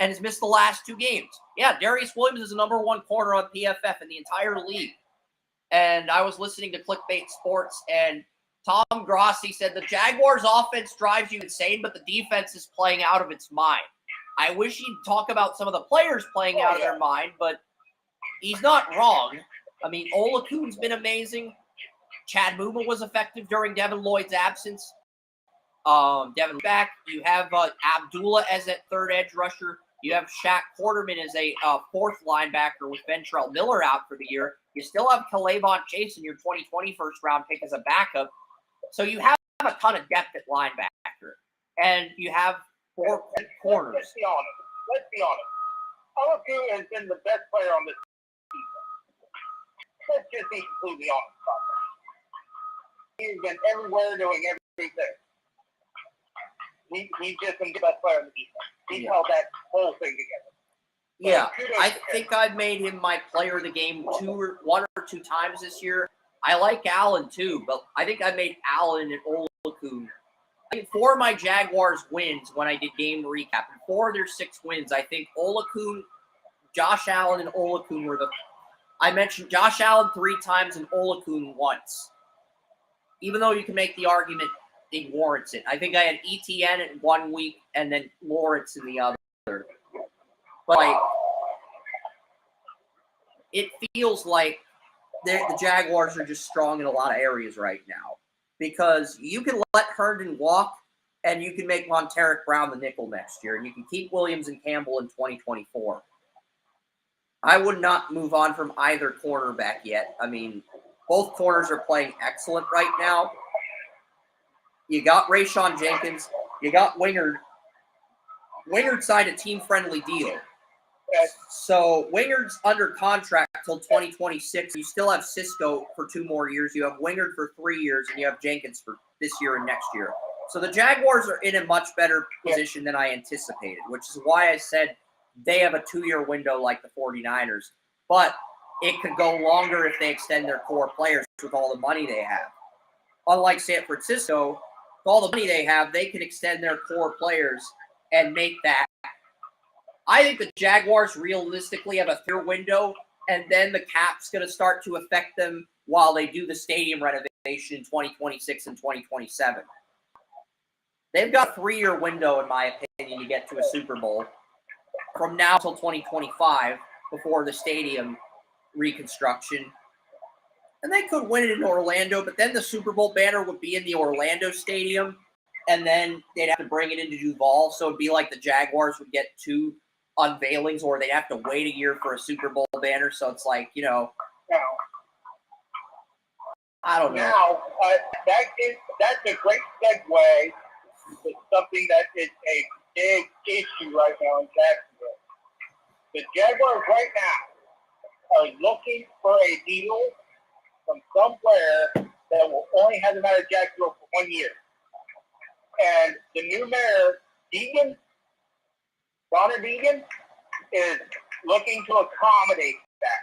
and has missed the last 2 games. Yeah, Darius Williams is the number 1 corner on PFF in the entire league. And I was listening to Clickbait Sports, and Tom Grossi said the Jaguars' offense drives you insane, but the defense is playing out of its mind. I wish he'd talk about some of the players playing out of their mind, but he's not wrong. I mean, Olakun's been amazing. Chad Muma was effective during Devin Lloyd's absence. Devin back. You have Abdullah as that third edge rusher. You have Shaq Quarterman as a fourth linebacker with Ventrell Miller out for the year. You still have Kalavon Jason, your 2020 first-round pick, as a backup. So you have a ton of depth at linebacker. And you have 4 corners. Let's be honest. Olakun has been the best player on this team. Let's just be completely honest about that. He's been everywhere doing everything. He's just been the best player on the defense. He held that whole thing together. Yeah, I think I've made him my player of the game 1 or 2 times this year. I like Allen too, but I think I made Allen and Olakun. I think 4 of my Jaguars wins when I did game recap, and 4 of their 6 wins, I think Olakun, Josh Allen, and Olakun were the. I mentioned Josh Allen 3 times and Olakun once. Even though you can make the argument it warrants it. I think I had ETN in 1 week and then Lawrence in the other. But like, it feels like the Jaguars are just strong in a lot of areas right now. Because you can let Herndon walk and you can make Monteric Brown the nickel next year. And you can keep Williams and Campbell in 2024. I would not move on from either cornerback yet. I mean, both corners are playing excellent right now. You got Rayshon Jenkins. You got Wingard. Wingard signed a team-friendly deal. So Wingard's under contract till 2026. You still have Cisco for 2 more years. You have Wingard for 3 years, and you have Jenkins for this year and next year. So the Jaguars are in a much better position than I anticipated, which is why I said they have a 2-year window like the 49ers. But it could go longer if they extend their core players with all the money they have. Unlike San Francisco, with all the money they have, they can extend their core players and make that. I think the Jaguars realistically have a 3-year window, and then the cap's going to start to affect them while they do the stadium renovation in 2026 and 2027. They've got a 3-year window, in my opinion, to get to a Super Bowl from now till 2025 before the stadium reconstruction. And they could win it in Orlando, but then the Super Bowl banner would be in the Orlando stadium, and then they'd have to bring it into Duval. So it'd be like the Jaguars would get 2 unveilings, or they'd have to wait a year for a Super Bowl banner. So it's like, you know, I don't know. Now, that's a great segue to something that is a big issue right now in Jacksonville. The Jaguars right now are looking for a deal from somewhere that will only have them out of Jacksonville for 1 year. And the new mayor, Deegan, Connor Deegan, is looking to accommodate that.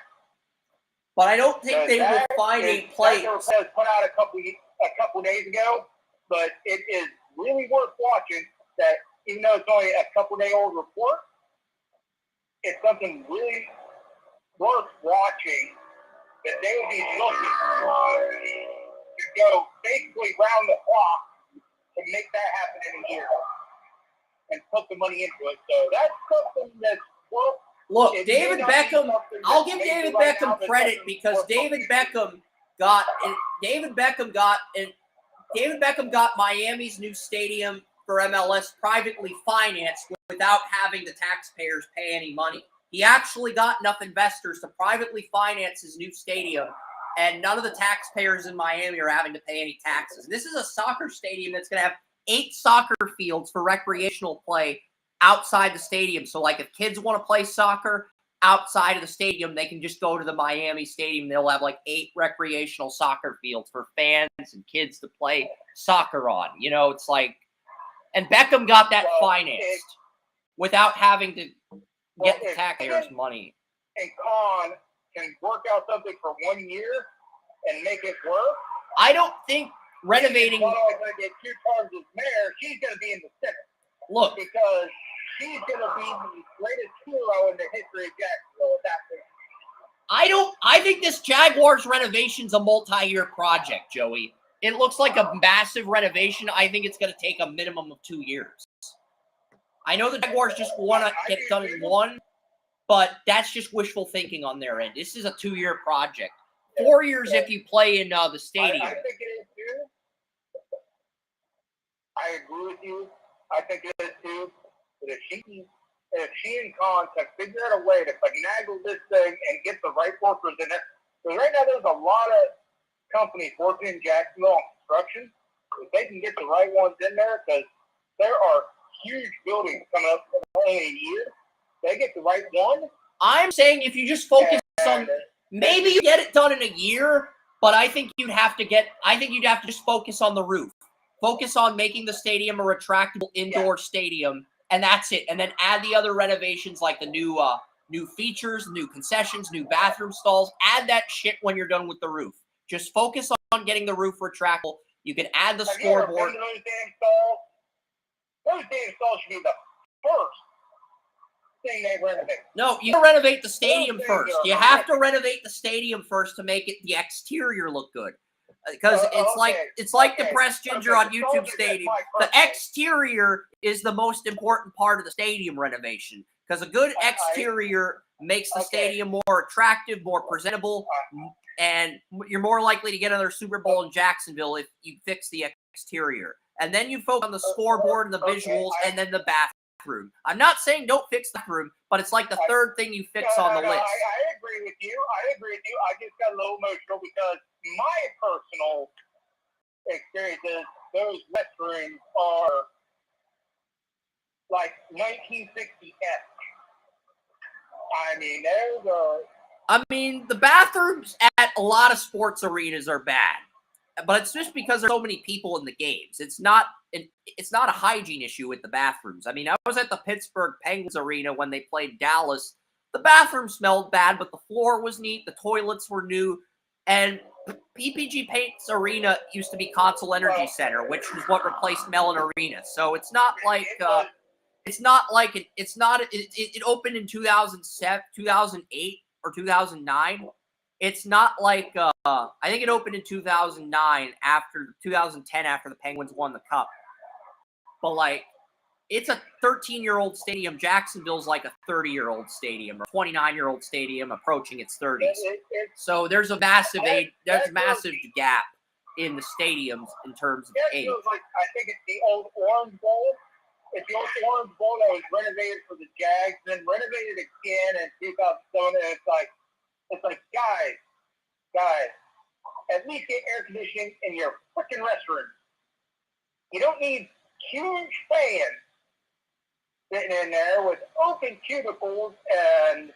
But I don't think they will find a place. That was put out a couple days ago, but it is really worth watching. That even though it's only a couple-day-old report, it's something really worth watching. That they will be looking to go basically round the clock to make that happen in a year and put the money into it. So that's something that's worth. Look, David Beckham, I'll give David Beckham credit because David Beckham got Miami's new stadium for MLS privately financed without having the taxpayers pay any money. He actually got enough investors to privately finance his new stadium, and none of the taxpayers in Miami are having to pay any taxes. This is a soccer stadium that's going to have 8 soccer fields for recreational play outside the stadium. So, like, if kids want to play soccer outside of the stadium, they can just go to the Miami stadium. They'll have, like, 8 recreational soccer fields for fans and kids to play soccer on. You know, it's like – and Beckham got that financed without having to get the taxpayers' money. And Khan can work out something for 1 year and make it work. I don't think renovating. Not only going to get 2 terms as mayor, she's going to be in the center. Look, because she's going to be the greatest hero in the history of Jacksonville at that point. I think this Jaguars renovation's a multi-year project, Joey. It looks like a massive renovation. I think it's going to take a minimum of 2 years. I know the Jaguars just want to get done in one, but that's just wishful thinking on their end. This is a 2-year project. 4 years if you play in the stadium. I think it is too. I agree with you. I think it is too. But if she and Collins can figure out a way to finagle this thing and get the right workers in it, because right now there's a lot of companies working in Jacksonville on construction. If they can get the right ones in there, because there are huge buildings coming up in a year, they get the right one. I'm saying if you just focus on, maybe you get it done in a year, but I think you'd have to just focus on the roof. Focus on making the stadium a retractable indoor stadium, and that's it. And then add the other renovations like the new features, new concessions, new bathroom stalls. Add that shit when you're done with the roof. Just focus on getting the roof retractable. You can add the scoreboard. Those damn stalls should be the first thing they renovate. No, you renovate the stadium first. You have to renovate the stadium first to make it the exterior look good. Because it's like the Press Ginger on YouTube Stadium. The exterior is the most important part of the stadium renovation. Because a good exterior makes the stadium more attractive, more presentable, and you're more likely to get another Super Bowl in Jacksonville if you fix the exterior. And then you focus on the scoreboard and the visuals and then the bathroom. I'm not saying don't fix the bathroom, but it's like the third thing you fix on the list. I agree with you. I just got a little emotional because my personal experience is those restrooms are like 1960-esque. I mean, the bathrooms at a lot of sports arenas are bad. But it's just because there's so many people in the games. It's not a hygiene issue with the bathrooms. I mean, I was at the Pittsburgh Penguins arena when they played Dallas. The bathroom smelled bad, but the floor was neat. The toilets were new. And PPG Paints Arena used to be Console Energy Center, which is what replaced Mellon Arena. So it's not like it opened in 2007, 2008 or 2009. It's not like I think it opened in 2009 after 2010 after the Penguins won the cup. But like it's a 13-year-old stadium. Jacksonville's like a 30-year-old stadium or 29-year-old stadium approaching its 30s. So there's a massive gap in the stadiums in terms of age. I think it's the old Orange Bowl. It's the old Orange Bowl that was renovated for the Jags, then renovated again in 2007. And it's like, guys, at least get air conditioning in your freaking restroom. You don't need huge fans sitting in there with open cubicles and,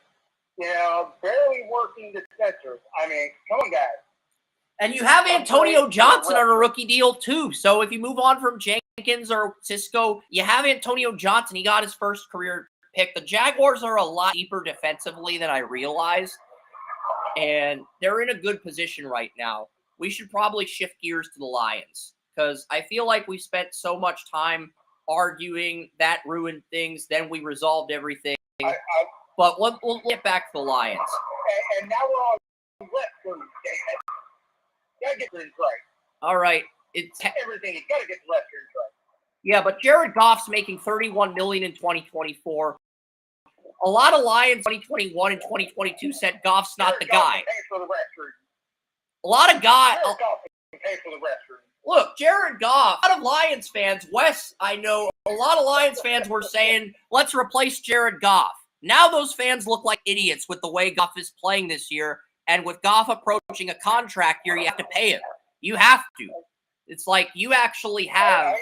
barely working dispensers. I mean, come on, guys. And you have Antonio Johnson on a rookie deal, too. So if you move on from Jenkins or Cisco, you have Antonio Johnson. He got his first career pick. The Jaguars are a lot deeper defensively than I realized. And they're in a good position right now. We should probably shift gears to the Lions because I feel like we spent so much time arguing that ruined things. Then we resolved everything. But we'll get back to the Lions. And now we're on left wing, David. You gotta get things right. All right. Everything. You gotta get the left turns right. Yeah, but Jared Goff's making $31 million in 2024. A lot of Lions 2021 and 2022 said Goff's not the guy. A lot of guys. Look, Jared Goff, a lot of Lions fans, Wes, I know a lot of Lions fans were saying, let's replace Jared Goff. Now those fans look like idiots with the way Goff is playing this year. And with Goff approaching a contract year, you have to pay him. You have to. It's like you actually have.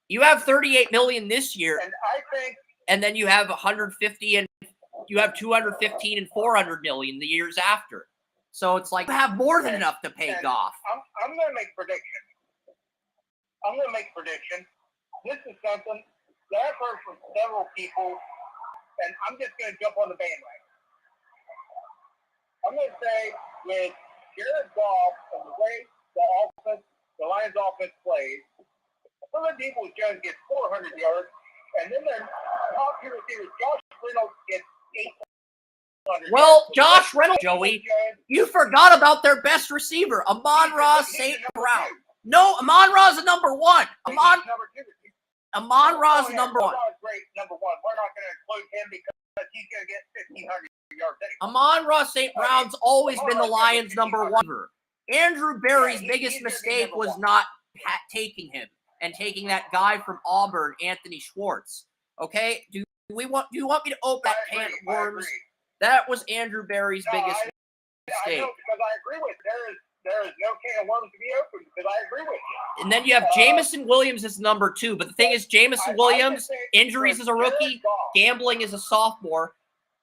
You have $38 million this year. And then you have 150 and you have 215 and 400 million the years after. So it's like you have more than enough to pay Goff. I'm going to make predictions. This is something that I've heard from several people, and I'm just going to jump on the bandwagon. I'm going to say with Jared Goff and the way the Lions offense plays, some of the people Jones gets 400 yards, and then their top two receivers, Josh Reynolds, gets 800 yards. Well, Josh Reynolds, Joey, you forgot about their best receiver, Amon-Ra St. Brown. No, Amon-Ra's a number one. Amon-Ra's number one. Great, number one. We're not going to include him because he's going to get 1,500 yards anyway. Amon-Ra St. Brown's always been the Lions' number one. Andrew Berry's biggest mistake was not taking him and taking that guy from Auburn, Anthony Schwartz. Okay? Do you want me to open that can of worms? That was Andrew Berry's biggest mistake. I know, because I agree with you. There is no can of worms to be opened because I agree with you. And then you have Jamison Williams as number two. But the thing is, Jamison Williams, injuries as a rookie, gambling as a sophomore.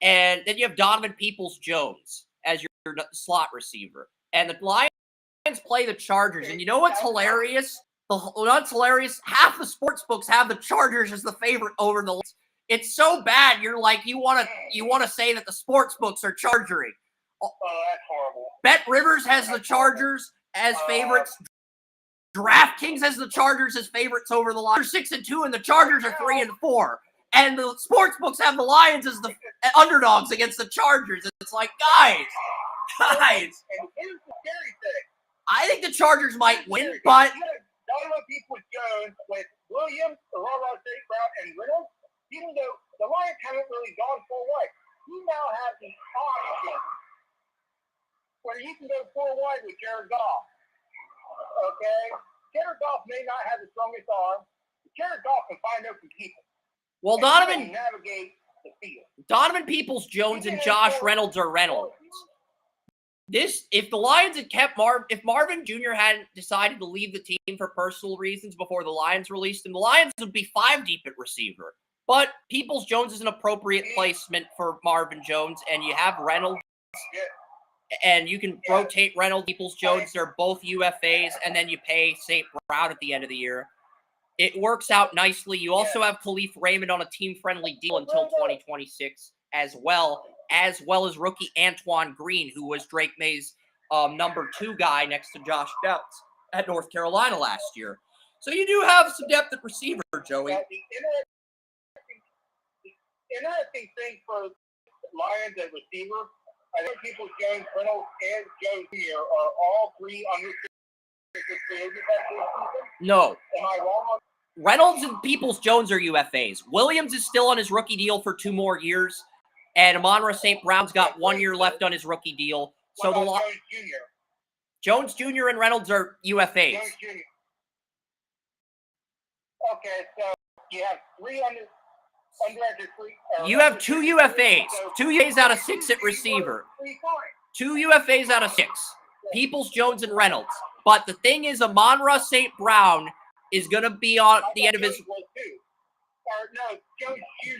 And then you have Donovan Peoples-Jones as your slot receiver. And the Lions play the Chargers. And you know what's hilarious? What's hilarious? Half the sports books have the Chargers as the favorite over the Lions. It's so bad. You're like, you want to say that the sports books are chargering. Oh, that's horrible. Bet Rivers has the Chargers as favorites. DraftKings has the Chargers as favorites over the Lions. They're 6-2, and the Chargers are 3-4. And the sports books have the Lions as the underdogs against the Chargers. It's like, guys. And here's the scary thing. I think the Chargers might win, but Donovan Peoples-Jones with Williams, St. Brown, and Reynolds, even though the Lions haven't really gone full wide, you now have the option where you can go full wide with Jared Goff. Okay? Jared Goff may not have the strongest arm, but Jared Goff can find open people. well, Navigate the field. Donovan Peoples-Jones and Josh Reynolds are Reynolds. If the Lions had kept if Marvin Jr. hadn't decided to leave the team for personal reasons before the Lions released him, the Lions would be 5 deep at receiver. But Peoples-Jones is an appropriate placement for Marvin Jones, and you have Reynolds, and you can rotate Reynolds, Peoples-Jones. They're both UFAs, and then you pay St. Brown at the end of the year. It works out nicely. You also have Khalif Raymond on a team-friendly deal until 2026 as well as rookie Antoine Green, who was Drake May's number 2 guy next to Josh Downs at North Carolina last year. So you do have some depth at receiver, Joey. The interesting thing for Lions at receiver, I think Peoples-Jones, Reynolds, and Jones here are all 3 unrestricted free agents this season. No. Am I wrong? Reynolds and Peoples-Jones are UFAs. Williams is still on his rookie deal for 2 more years, and Amon-Ra St. Brown's got 1 year left on his rookie deal. So Jones Jr. and Reynolds are UFAs. Jones Jr. Okay, so you have 3 undrafted free. You have 2 UFAs. 2 UFAs out of 6 at receiver. 2 UFAs out of 6. Peoples-Jones and Reynolds. But the thing is, Amon-Ra St. Brown is going to be on the end of his.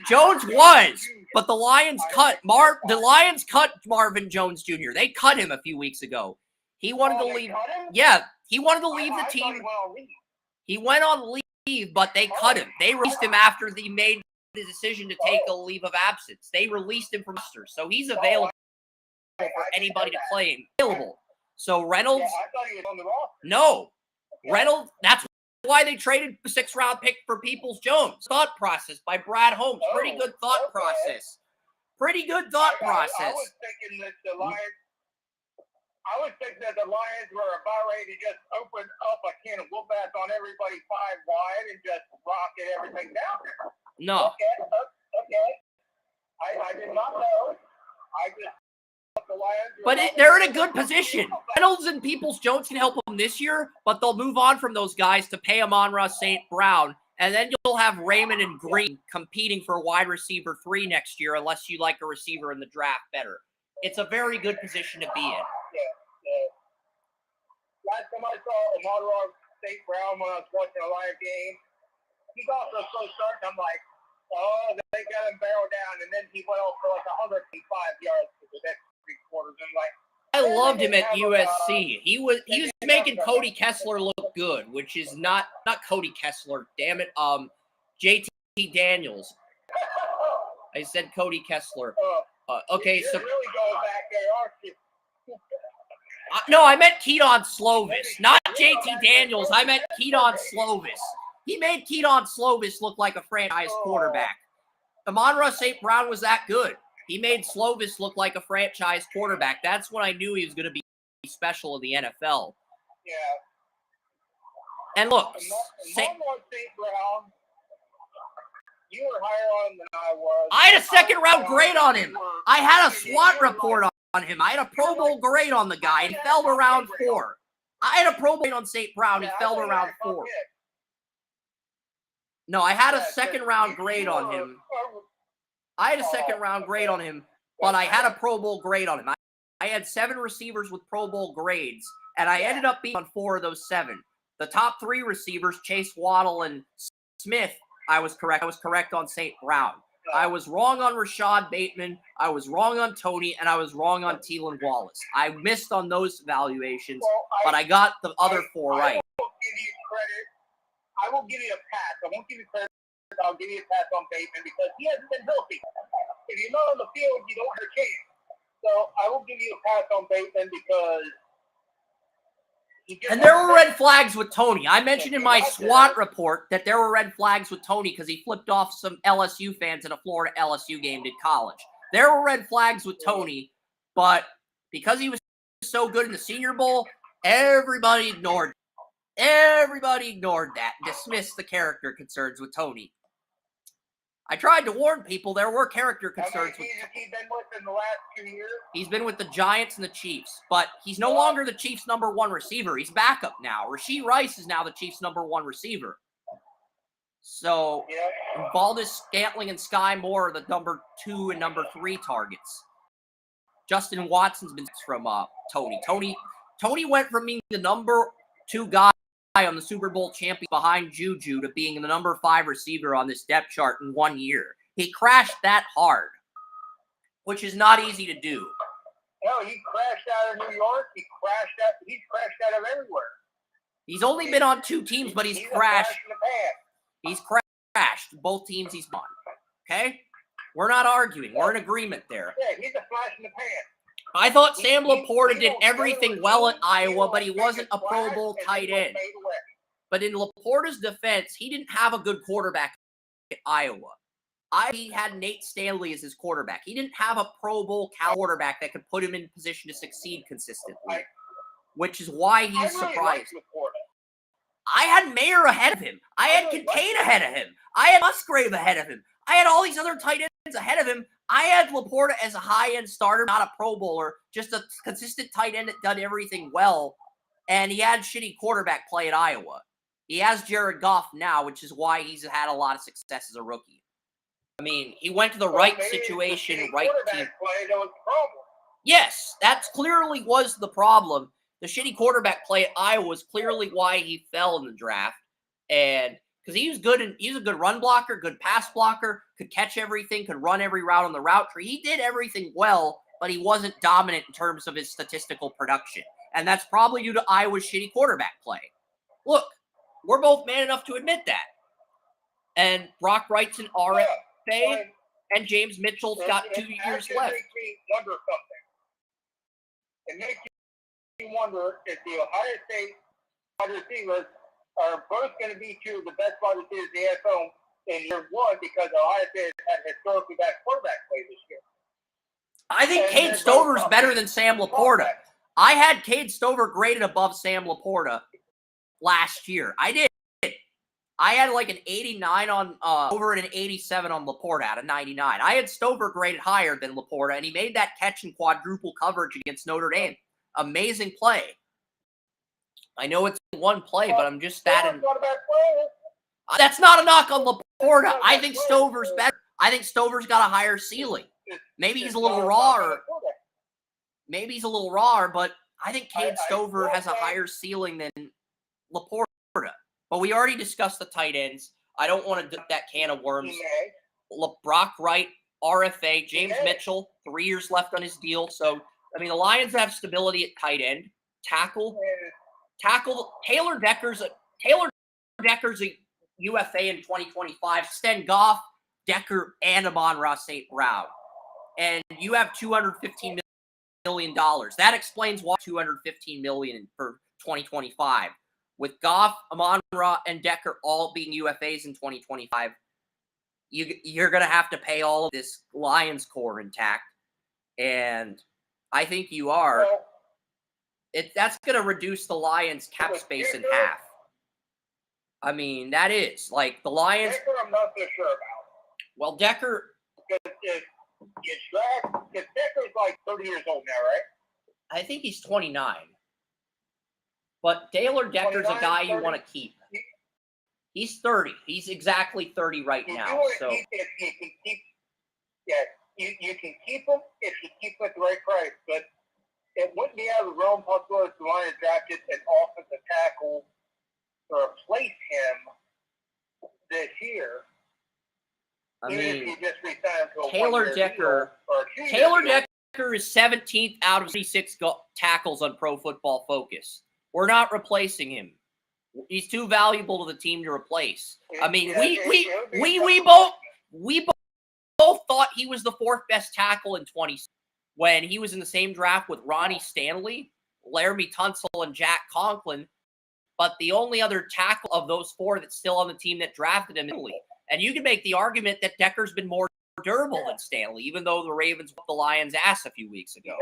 Jones was, but the Lions cut Marvin Jones Jr. They cut him a few weeks ago. He wanted to leave. Yeah, he wanted to leave the team. He went on leave, but they cut him. They released him after they made the decision to take a leave of absence. They released him from roster, so he's available for anybody to play him. Available. So Reynolds. I thought he was on the roster. No, Reynolds. That's why they traded the 6th-round pick for Peoples-Jones. Thought process by Brad Holmes. Pretty good thought process. Pretty good thought process. I was thinking that the Lions were about ready to just open up a can of whoop-ass on everybody 5 wide and just rocket everything down there. No. Okay. I did not know. I just the Lions. But they're in a good position. Reynolds and Peoples-Jones can help them this year, but they'll move on from those guys to pay Amon-Ra St. Brown, and then you'll have Raymond and Green competing for wide receiver 3 next year, unless you like a receiver in the draft better. It's a very good position to be in. Yeah. Last time I saw Amon-Ra St. Brown when I was watching a live game, he got to a slow start, and I'm like, oh, they got him barreled down, and then he went off for like 105 yards for the next 3 quarters. And like, I loved him at USC. He was making Cody Kessler look good, which is not Cody Kessler. Damn it, JT Daniels. I said Cody Kessler. Okay, so you're really going back there, aren't you? no, I meant Keaton Slovis, not JT Daniels. I meant Keaton Slovis. He made Keaton Slovis look like a franchise quarterback. Amon-Ra St. Brown was that good. He made Slovis look like a franchise quarterback. That's when I knew he was going to be special in the NFL. Yeah. And look, Amon-Ra St. Brown You were higher on him than I was. I had a second-round grade on him. I had a SWAT report on him. I had a Pro Bowl grade on the guy. He fell to round 4. I had a Pro Bowl on St. Brown. He fell to round 4. No, I had a second-round grade on him. I had a second-round grade on him, but I had a Pro Bowl grade on him. I had 7 receivers with Pro Bowl grades, and I ended up being on 4 of those 7. The top 3 receivers, Chase Waddle and Smith, I was correct. I was correct on St. Brown. I was wrong on Rashad Bateman. I was wrong on Tony, and I was wrong on Teelan Wallace. I missed on those evaluations, but I got the other 4 right. I will give you credit. I will give you a pass. I won't give you credit. I'll give you a pass on Bateman because he hasn't been healthy. If you're not on the field, you don't have a chance. So I will give you a pass on Bateman because. And there were red flags with Tony. I mentioned in my SWAT report that there were red flags with Tony because he flipped off some LSU fans at a Florida LSU game in college. There were red flags with Tony, but because he was so good in the Senior Bowl, everybody ignored that and dismissed the character concerns with Tony. I tried to warn people there were character concerns. He's been with in the last 2 years? He's been with the Giants and the Chiefs, but he's no longer the Chiefs' #1 receiver. He's backup now. Rashee Rice is now the Chiefs' #1 receiver. So, Valdez Scantling and Sky Moore are the #2 and #3 targets. Justin Watson's been from Tony. Tony went from being the #2 guy on the Super Bowl champion behind Juju to being the #5 receiver on this depth chart in 1 year. He crashed that hard, which is not easy to do. No, he crashed out of New York. He's crashed out of everywhere. He's only been on 2 teams, but he's crashed. He's crashed both teams he's on. Okay? We're not arguing. We're in agreement there. Yeah, he's a flash in the pan. I thought Sam Laporta did everything well at Iowa, but he wasn't a Pro Bowl tight end. But in Laporta's defense, he didn't have a good quarterback at Iowa. He had Nate Stanley as his quarterback. He didn't have a Pro Bowl quarterback that could put him in position to succeed consistently, which is why he's surprised. I had Mayer ahead of him. I had Kincaid ahead of him. I had Musgrave ahead of him. I had all these other tight ends ahead of him. I had Laporta as a high-end starter, not a Pro Bowler, just a consistent tight end that done everything well, and he had shitty quarterback play at Iowa. He has Jared Goff now, which is why he's had a lot of success as a rookie. I mean, he went to the right situation, right team. Yes, that clearly was the problem. The shitty quarterback play at Iowa was clearly why he fell in the draft, and because he was good and he's a good run blocker, good pass blocker, could catch everything, could run every route on the route tree. He did everything well, but he wasn't dominant in terms of his statistical production. And that's probably due to Iowa's shitty quarterback play. Look, we're both man enough to admit that. And Brock Wright's an RFA, and James Mitchell's got 2 years left. It makes me wonder something. It makes me wonder if the Ohio State wide receivers are both going to be 2 of the best wide receivers in the NFL in year 1 because Ohio State had historically bad quarterback play this year. I think Cade Stover's better than Sam Laporta. I had Cade Stover graded above Sam Laporta last year. I did. I had like an 89 on over and an 87 on Laporta out of 99. I had Stover graded higher than Laporta, and he made that catch in quadruple coverage against Notre Dame. Amazing play. I know it's one play, but I'm just that. That's not a knock on Laporta. I think Stover's better. I think Stover's got a higher ceiling. Maybe he's a little raw. Maybe he's a little raw, but I think Cade Stover has a higher ceiling than Laporta. But we already discussed the tight ends. I don't want to dip that can of worms. Brock Wright, RFA, James Mitchell, 3 years left on his deal. So, I mean, the Lions have stability at tight end. Tackle, Taylor Decker's a UFA in 2025. Sten Goff, Decker, and Amon-Ra St. Brown. And you have $215 million. That explains why $215 million for 2025. With Goff, Amon-Ra, and Decker all being UFAs in 2025, you're going to have to pay all of this Lions core intact. And I think you are. That's going to reduce the Lions cap space in half. I mean, that is. Like, the Lions... Decker, I'm not so sure about. Well, Decker. If Decker's like 30 years old now, right? I think he's 29. But Taylor Decker's a guy you want to keep. He's 30. He's exactly 30 right now. So if you can keep, yeah, you can keep him if you keep him at the right price. But it wouldn't be out of the realm possible if the Lions drafted an offensive tackle to replace him this year. I even mean, if you just resign to a Taylor Decker. Taylor Decker is 17th out of 36 tackles on Pro Football Focus. We're not replacing him. He's too valuable to the team to replace. I mean, we both thought he was the fourth best tackle in 20 when he was in the same draft with Ronnie Stanley, Laramie Tunsil, and Jack Conklin. But the only other tackle of those four that's still on the team that drafted him is Stanley. And you can make the argument that Decker's been more durable than Stanley, even though the Ravens whipped the Lions' ass a few weeks ago.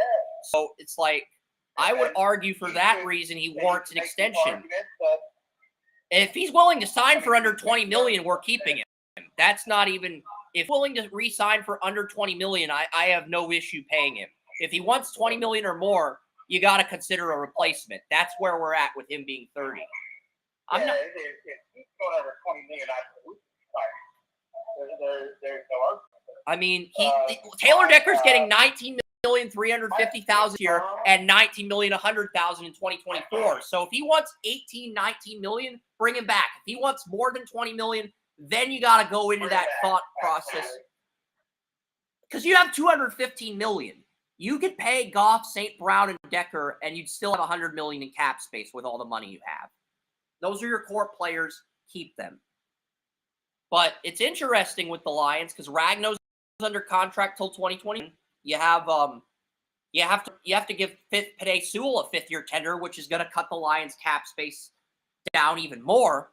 So it's like, I would argue for that reason he warrants an extension. If he's willing to sign for under $20 million, we're keeping him. That's not even, if willing to re-sign for under $20 million, I have no issue paying him. If he wants $20 million or more, you got to consider a replacement. That's where we're at with him being 30. I'm not. If he's going over $20 million, there's no argument. I mean, Taylor Decker's getting $19,350,000 here and $19,100,000 in 2024. So if he wants $19 million, bring him back. If he wants more than $20 million, then you got to go into that thought process. Because you have $215 million. You could pay Goff, St. Brown, and Decker, and you'd still have $100 million in cap space with all the money you have. Those are your core players. Keep them. But it's interesting with the Lions because Ragno's under contract till 2020. You have to give Penei Sewell a fifth-year tender, which is going to cut the Lions' cap space down even more.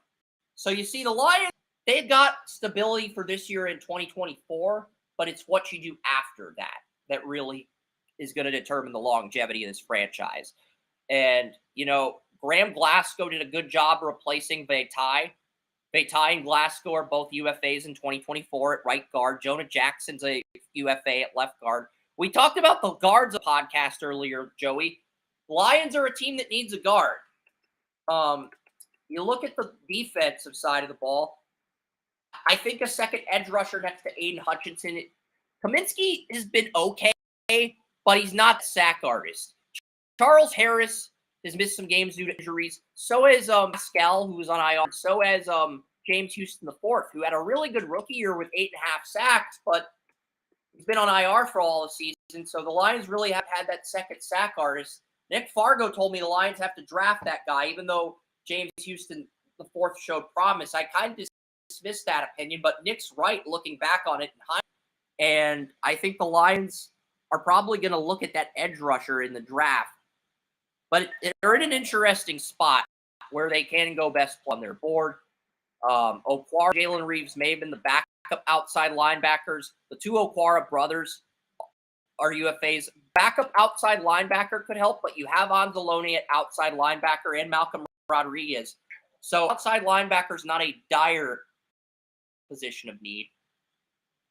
So you see, the Lions, they've got stability for this year in 2024, but it's what you do after that really is going to determine the longevity of this franchise. And, Graham Glasgow did a good job replacing Vaitai. Vaitai and Glasgow are both UFAs in 2024 at right guard. Jonah Jackson's a UFA at left guard. We talked about the guards of podcast earlier, Joey. Lions are a team that needs a guard. You look at the defensive side of the ball. I think a second edge rusher next to Aiden Hutchinson. Kaminsky has been okay, but he's not the sack artist. Charles Harris has missed some games due to injuries. So has Pascal, who was on IR. So has James Houston IV, who had a really good rookie year with 8.5 sacks, but he's been on IR for all the season. So the Lions really have had that second sack artist. Nick Fargo told me the Lions have to draft that guy, even though James Houston IV showed promise. I kind of dismissed that opinion, but Nick's right looking back on it. And I think the Lions are probably going to look at that edge rusher in the draft. But they're in an interesting spot where they can go best on their board. Okwara, Jalen Reeves may have been the backup outside linebackers. The two Okwara brothers are UFAs. Backup outside linebacker could help, but you have Anzalone at outside linebacker and Malcolm Rodriguez. So outside linebacker is not a dire position of need.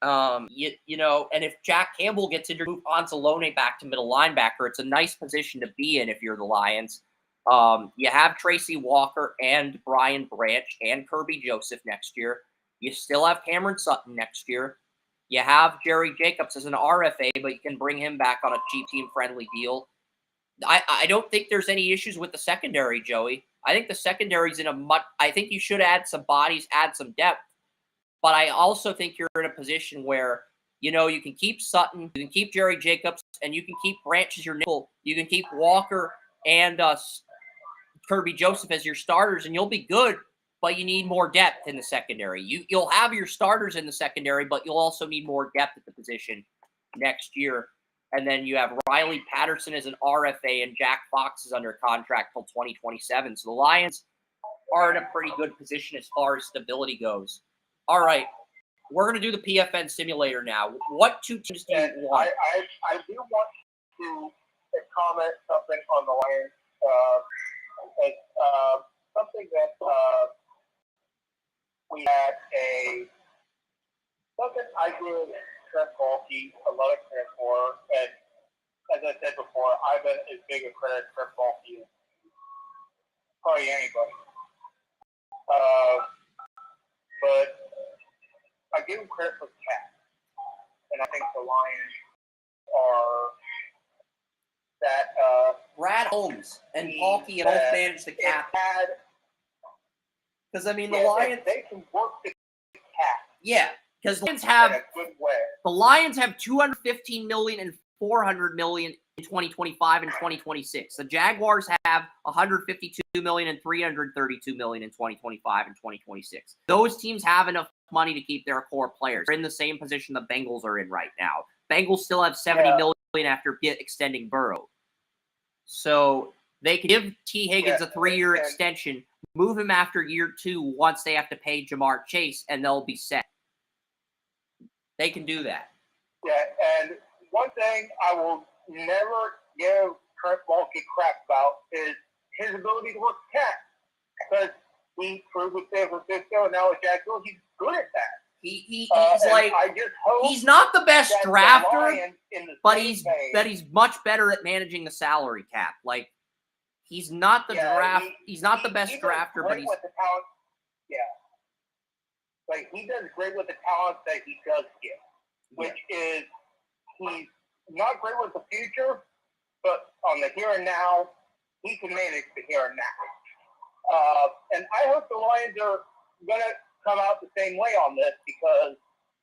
And if Jack Campbell gets injured, move Anzalone back to middle linebacker. It's a nice position to be in if you're the Lions. You have Tracy Walker and Brian Branch and Kirby Joseph next year. You still have Cameron Sutton next year. You have Jerry Jacobs as an RFA, but you can bring him back on a cheap team-friendly deal. I don't think there's any issues with the secondary, Joey. I think the secondary's I think you should add some bodies, add some depth. But I also think you're in a position where, you can keep Sutton, you can keep Jerry Jacobs, and you can keep Branch as your nickel. You can keep Walker and Kirby Joseph as your starters, and you'll be good, but you need more depth in the secondary. You'll have your starters in the secondary, but you'll also need more depth at the position next year. And then you have Riley Patterson as an RFA, and Jack Fox is under contract till 2027. So the Lions are in a pretty good position as far as stability goes. All right, we're going to do the PFN simulator now. What two teams do you want? I do want to comment something on the Lions. Something that we had Something I give Trent Baalke a lot of credit for, and as I said before, I've been as big a credit Trent Baalke as probably anybody. But I give him credit for the cap, and I think the Lions are that. Brad Holmes and Baalke both manage the cap. Because, I mean, the Lions... They can work the cap. Yeah, because the Lions In have... a good way. The Lions have $215 million and $400 million in 2025 and 2026. The Jaguars have $152 million and $332 million in 2025 and 2026. Those teams have enough money to keep their core players. They're in the same position the Bengals are in right now. Bengals still have $70 million after extending Burrow. So they can give T. Higgins a 3-year extension, move him after year 2 once they have to pay Jamar Chase, and they'll be set. They can do that. Yeah, and one thing I will never give Trent Baalke crap about is his ability to work the cap. Because he proved with San Francisco and now with Jacksonville, he's good at that. He's like, I just hope he's not the best drafter, but he's much better at managing the salary cap. Like, he's not the he's not the best drafter, but he's with the talent. Yeah, like he does great with the talent that he does get, which is he's not great with the future, but on the here and now, he can manage the here and now. And I hope the Lions are gonna come out the same way on this, because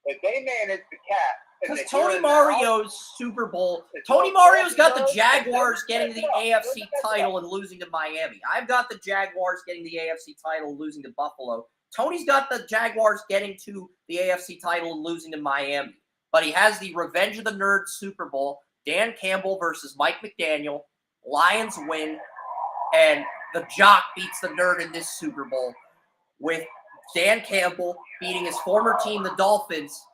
if they manage the cap, because Tony Mario's Super Bowl, Tony Mario's got the Jaguars getting the AFC title and losing to Miami. I've got the Jaguars getting the AFC title and losing to Buffalo. Tony's got the Jaguars getting to the AFC title and losing to Miami. But he has the Revenge of the Nerds Super Bowl, Dan Campbell versus Mike McDaniel, Lions win, and the jock beats the nerd in this Super Bowl, with Dan Campbell beating his former team, the Dolphins,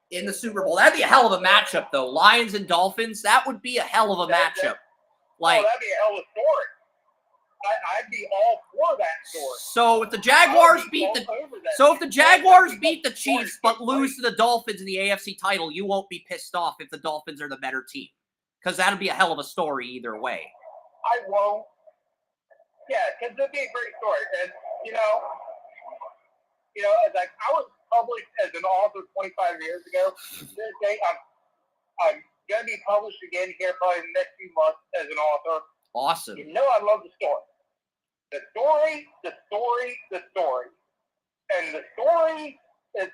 in the Super Bowl. That'd be a hell of a matchup, though. Lions and Dolphins, that would be a hell of a matchup. Like, that'd be a hell of a story. I'd be all for that story. So if the Jaguars beat the Chiefs but lose to the Dolphins in the AFC title, you won't be pissed off if the Dolphins are the better team, because that'd be a hell of a story either way. I won't. Yeah, because it'd be a great story, and like I was published as an author 25 years ago. This day, I'm going to be published again here probably in the next few months as an author. Awesome. I love the story. The story. And the story is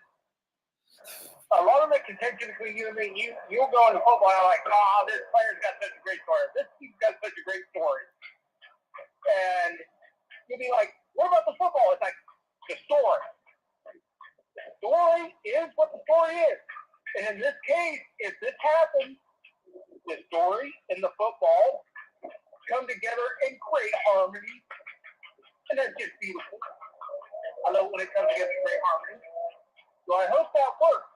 a lot of the contention between you and me. You'll go into football and I'm like, this player's got such a great story. This team's got such a great story. And you'll be like, what about the football? It's like, the story. The story is what the story is. And in this case, if this happens, the story and the football come together in great harmony. And that's just beautiful. I love when it comes together in great harmony. So I hope that works.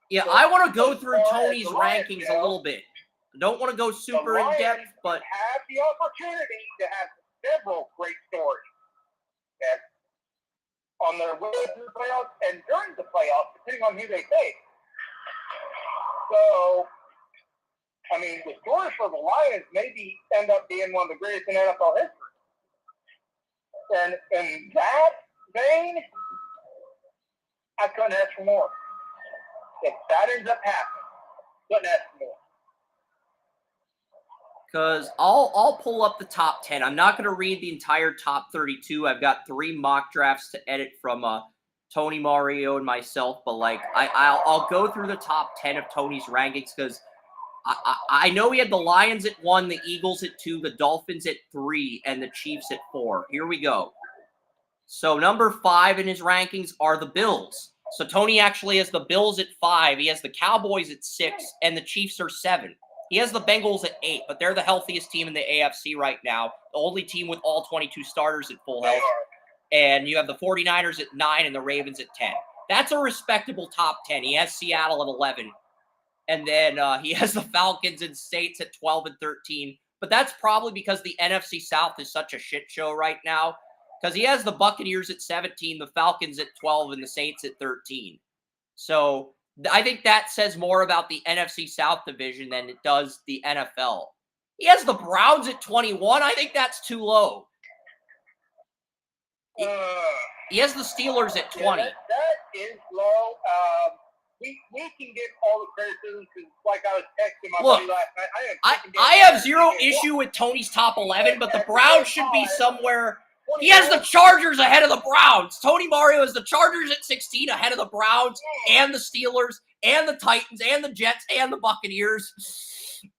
Yeah, I want to go through Tony's rankings a little bit. I don't want to go super in depth, but have the opportunity to have several great stories. Okay? On their way to the playoffs and during the playoffs, depending on who they face. So, I mean, the story for the Lions maybe end up being one of the greatest in NFL history. And in that vein, I couldn't ask for more. If that ends up happening, couldn't ask for more. Because I'll pull up the top 10. I'm not going to read the entire top 32. I've got 3 mock drafts to edit from Tony Mario and myself, but like I'll go through the top 10 of Tony's rankings, because I know he had the Lions at 1, the Eagles at 2, the Dolphins at 3, and the Chiefs at 4. Here we go. So number 5 in his rankings are the Bills. So Tony actually has the Bills at 5. He has the Cowboys at 6, and the Chiefs are 7. He has the Bengals at 8, but they're the healthiest team in the AFC right now. The only team with all 22 starters at full health. And you have the 49ers at 9 and the Ravens at 10. That's a respectable top 10. He has Seattle at 11. And then he has the Falcons and Saints at 12 and 13. But that's probably because the NFC South is such a shit show right now. Because he has the Buccaneers at 17, the Falcons at 12, and the Saints at 13. So I think that says more about the NFC South division than it does the NFL. He has the Browns at 21. I think that's too low. He has the Steelers at 20. Yeah, that is low. We can get all the criticisms because, like I was texting my buddy last night, I have zero issue with Tony's top 11, but the Browns should be somewhere. He has the Chargers ahead of the Browns. Tony Mario has the Chargers at 16 ahead of the Browns and the Steelers and the Titans and the Jets and the Buccaneers.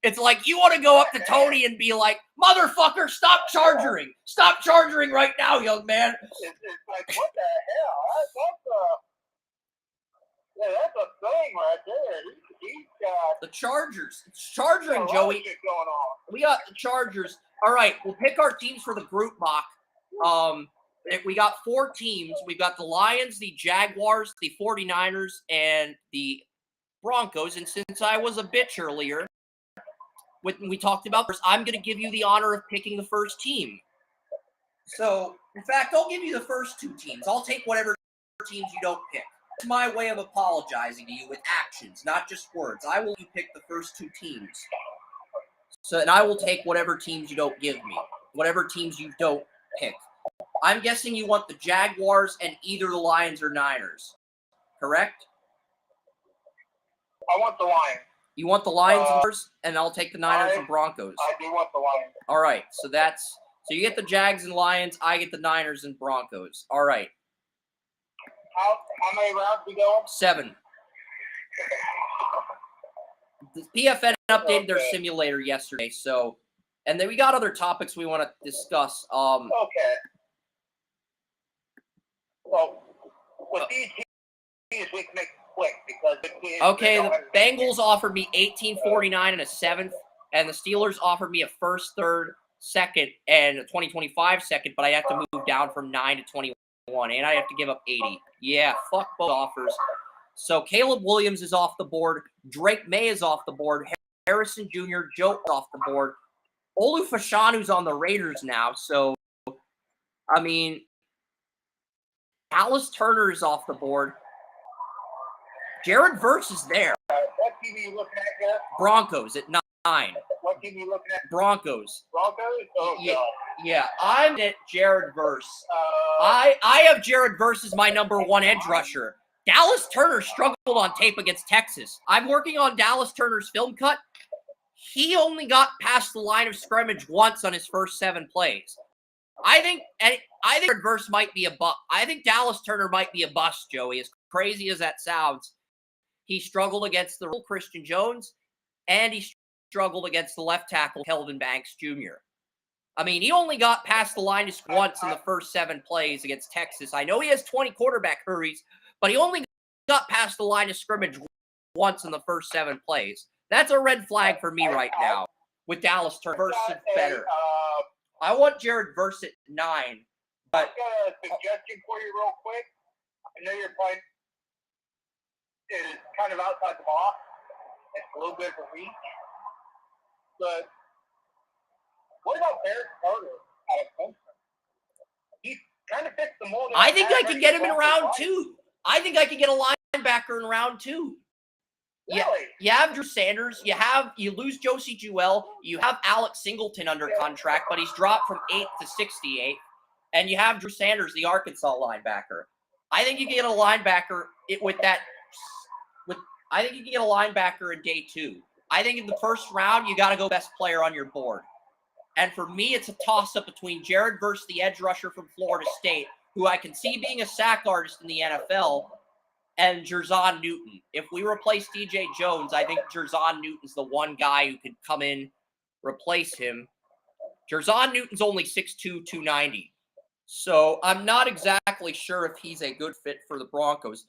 It's like you want to go up to Tony and be like, motherfucker, stop charging. Stop charging right now, young man. It's like, what the hell? That's a thing right there. He's got the Chargers. It's charging, Joey. Going on. We got the Chargers. All right, we'll pick our teams for the group mock. We got 4 teams. We've got the Lions, the Jaguars, the 49ers, and the Broncos. And since I was a bitch earlier, when we talked about this, I'm going to give you the honor of picking the first team. So, in fact, I'll give you the first 2 teams. I'll take whatever teams you don't pick. It's my way of apologizing to you with actions, not just words. I will pick the first 2 teams. So, and I will take whatever teams you don't give me. Whatever teams you don't pick. I'm guessing you want the Jaguars and either the Lions or Niners. Correct? I want the Lions. You want the Lions first, and I'll take the Niners and Broncos. I do want the Lions. All right, so you get the Jags and Lions, I get the Niners and Broncos. All right. How many rounds we going? 7. The PFN updated their simulator yesterday, so, and then we got other topics we want to discuss. Okay. Well, with these teams, we can make it quick because the Bengals offered me $18.49 and a 7th, and the Steelers offered me a 1st, 3rd, 2nd, and a 2025 2nd, but I have to move down from 9 to 21, and I have to give up 80. Yeah, fuck both offers. So Caleb Williams is off the board. Drake May is off the board. Harrison Jr. Joe off the board. Olu Fashanu's on the Raiders now. So, I mean, Dallas Turner is off the board. Jared Verse is there. What team are you looking at here? Broncos at 9. What team are you looking at? Broncos. Broncos? Oh, yeah, God. Yeah, I'm at Jared Verse. I have Jared Verse as my number 1 edge rusher. Dallas Turner struggled on tape against Texas. I'm working on Dallas Turner's film cut. He only got past the line of scrimmage once on his first 7 plays. I think Jared Verse might be a bust. I think Dallas Turner might be a bust, Joey. As crazy as that sounds, he struggled against the Christian Jones, and he struggled against the left tackle Kelvin Banks Jr. I mean, he only got past the line of scrimmage once in the first 7 plays against Texas. I know he has 20 quarterback hurries, but he only got past the line of scrimmage once in the first 7 plays. That's a red flag for me right now with Dallas Turner. Verse is better. I want Jared Verse at 9. But I've got a suggestion for you real quick. I know your point is kind of outside the box. It's a little bit of a reach. But what about Barrett Carter out of Clemson? He kind of fits the mold. I think I could get him in round 2. I think I could get a linebacker in round 2. Really? You have Drew Sanders. You lose Josie Jewell. You have Alex Singleton under contract, but he's dropped from 8th to 68. And you have Drew Sanders, the Arkansas linebacker. I think you can get a linebacker I think you can get a linebacker in day 2. I think in the first round, you got to go best player on your board. And for me, it's a toss-up between Jared Verse, the edge rusher from Florida State, who I can see being a sack artist in the NFL, and Jerzon Newton. If we replace DJ Jones, I think Jerzon Newton's the one guy who could come in, replace him. Jerzon Newton's only 6'2", 290. So I'm not exactly sure if he's a good fit for the Broncos.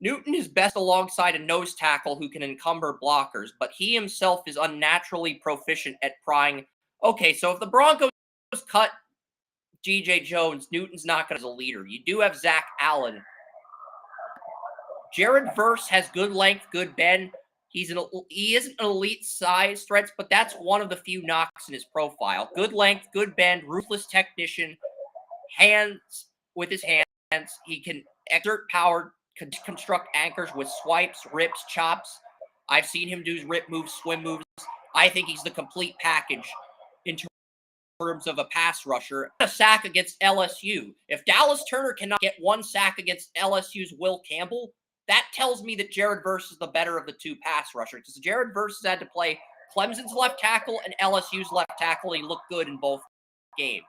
Newton is best alongside a nose tackle who can encumber blockers, but he himself is unnaturally proficient at prying. Okay, so if the Broncos cut DJ Jones, Newton's not going to be a leader. You do have Zach Allen. Jared Verse has good length, good bend. He isn't an elite size threat, but that's one of the few knocks in his profile. Good length, good bend, ruthless technician, hands with his hands. He can exert power construct anchors with swipes, rips, chops. I've seen him do rip moves, swim moves. I think he's the complete package in terms of a pass rusher. A sack against LSU. If Dallas Turner cannot get one sack against LSU's Will Campbell, that tells me that Jared Verse is the better of the two pass rushers. Because Jared Verse had to play Clemson's left tackle and LSU's left tackle. He looked good in both games.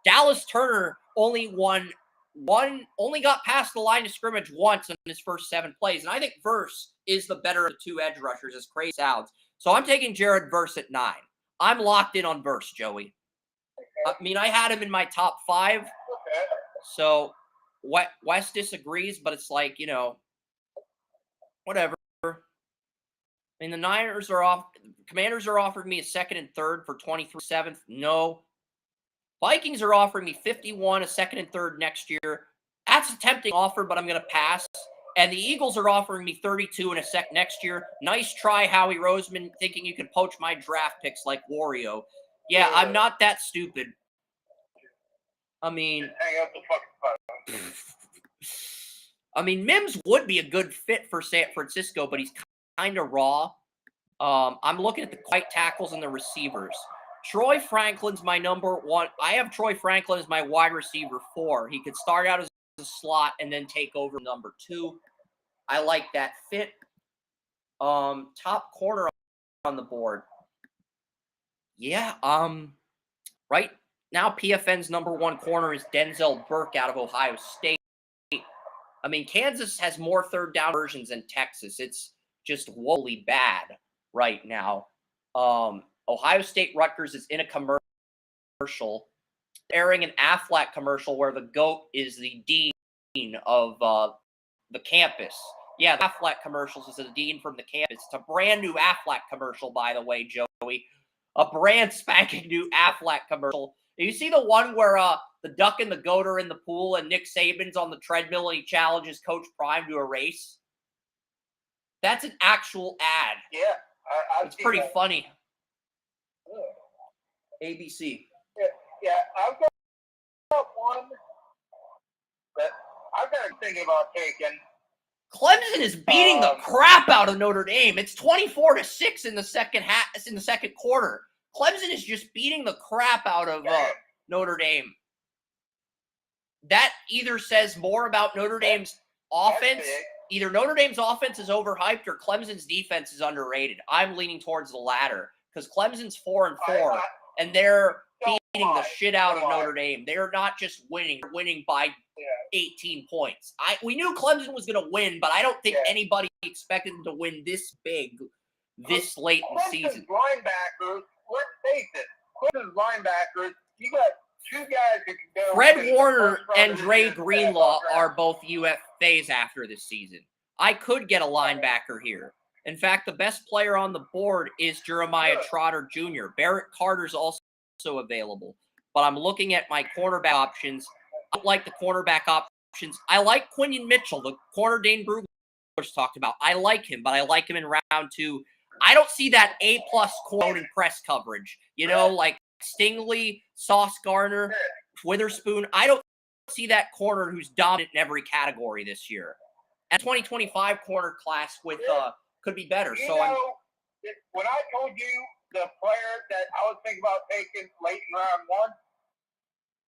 Dallas Turner only got past the line of scrimmage once in his first 7 plays. And I think Verse is the better of the two edge rushers, as crazy sounds. So I'm taking Jared Verse at 9. I'm locked in on Verse, Joey. I mean, I had him in my top 5. So Wes disagrees, but it's like, whatever. I mean, the Commanders are offering me a 2nd and 3rd for 23-7th. No. Vikings are offering me 51, a 2nd and 3rd next year. That's a tempting offer, but I'm going to pass. And the Eagles are offering me 32 and a 2nd next year. Nice try, Howie Roseman, thinking you could poach my draft picks like Wario. Yeah, I'm not that stupid. I mean, Mims would be a good fit for San Francisco, but he's kind of raw. I'm looking at the right tackles and the receivers. Troy Franklin's my number 1. I have Troy Franklin as my wide receiver 4. He could start out as a slot and then take over number 2. I like that fit. Top corner on the board. Yeah, right now PFN's number 1 corner is Denzel Burke out of Ohio State. I mean, Kansas has more 3rd down versions than Texas. It's just woefully bad right now. Ohio State Rutgers is in a commercial, airing an Aflac commercial where the GOAT is the dean of the campus. Yeah, the Aflac commercials is the dean from the campus. It's a brand new Aflac commercial, by the way, Joey. A brand spanking new Aflac commercial. You see the one where the duck and the goat are in the pool and Nick Saban's on the treadmill and he challenges Coach Prime to a race? That's an actual ad. Yeah. It's pretty funny. ABC. Yeah, I've got one that I've got thinking about taking. Clemson is beating the crap out of Notre Dame. It's 24-6 in the second quarter. Clemson is just beating the crap out of Notre Dame. That either says more about Notre Dame's offense. Either Notre Dame's offense is overhyped or Clemson's defense is underrated. I'm leaning towards the latter because Clemson's 4-4, and they're beating the shit out of Notre Dame. They're not just winning; they're winning by 18 points. We knew Clemson was going to win, but I don't think anybody expected them to win this big, this late in the season. Linebackers, let's face it, Clemson's linebackers, you got 2 guys who can go. Fred Warner and Dre Greenlaw are both UFAs after this season. I could get a linebacker here. In fact, the best player on the board is Jeremiah Trotter Jr. Barrett Carter's also available. But I'm looking at my cornerback options. I don't like the cornerback options. I like Quinion Mitchell, the corner Dane Brugler's talked about. I like him, but I like him in round 2. I don't see that A-plus corner in press coverage. Like Stingley, Sauce Gardner, Witherspoon. I don't see that corner who's dominant in every category this year. And 2025 corner class with could be better. When I told you the player that I was thinking about taking late in round 1,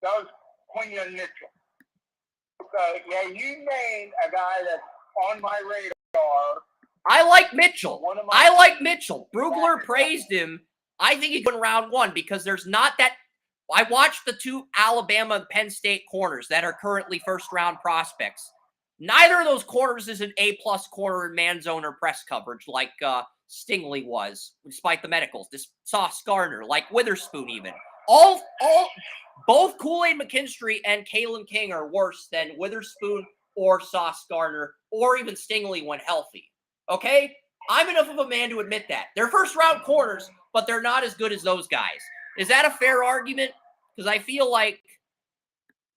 that was Quinion Mitchell. You named a guy that's on my radar. I like Mitchell. Brugler praised him. I think he could in round 1 because there's not that. I watched the 2 Alabama and Penn State corners that are currently first-round prospects. Neither of those corners is an A-plus corner in man zone or press coverage like Stingley was, despite the medicals. This Sauce Gardner, like Witherspoon even. Both Kool-Aid McKinstry and Kalen King are worse than Witherspoon or Sauce Gardner or even Stingley when healthy. Okay? I'm enough of a man to admit that. They're first-round corners, but they're not as good as those guys. Is that a fair argument? Because I feel like...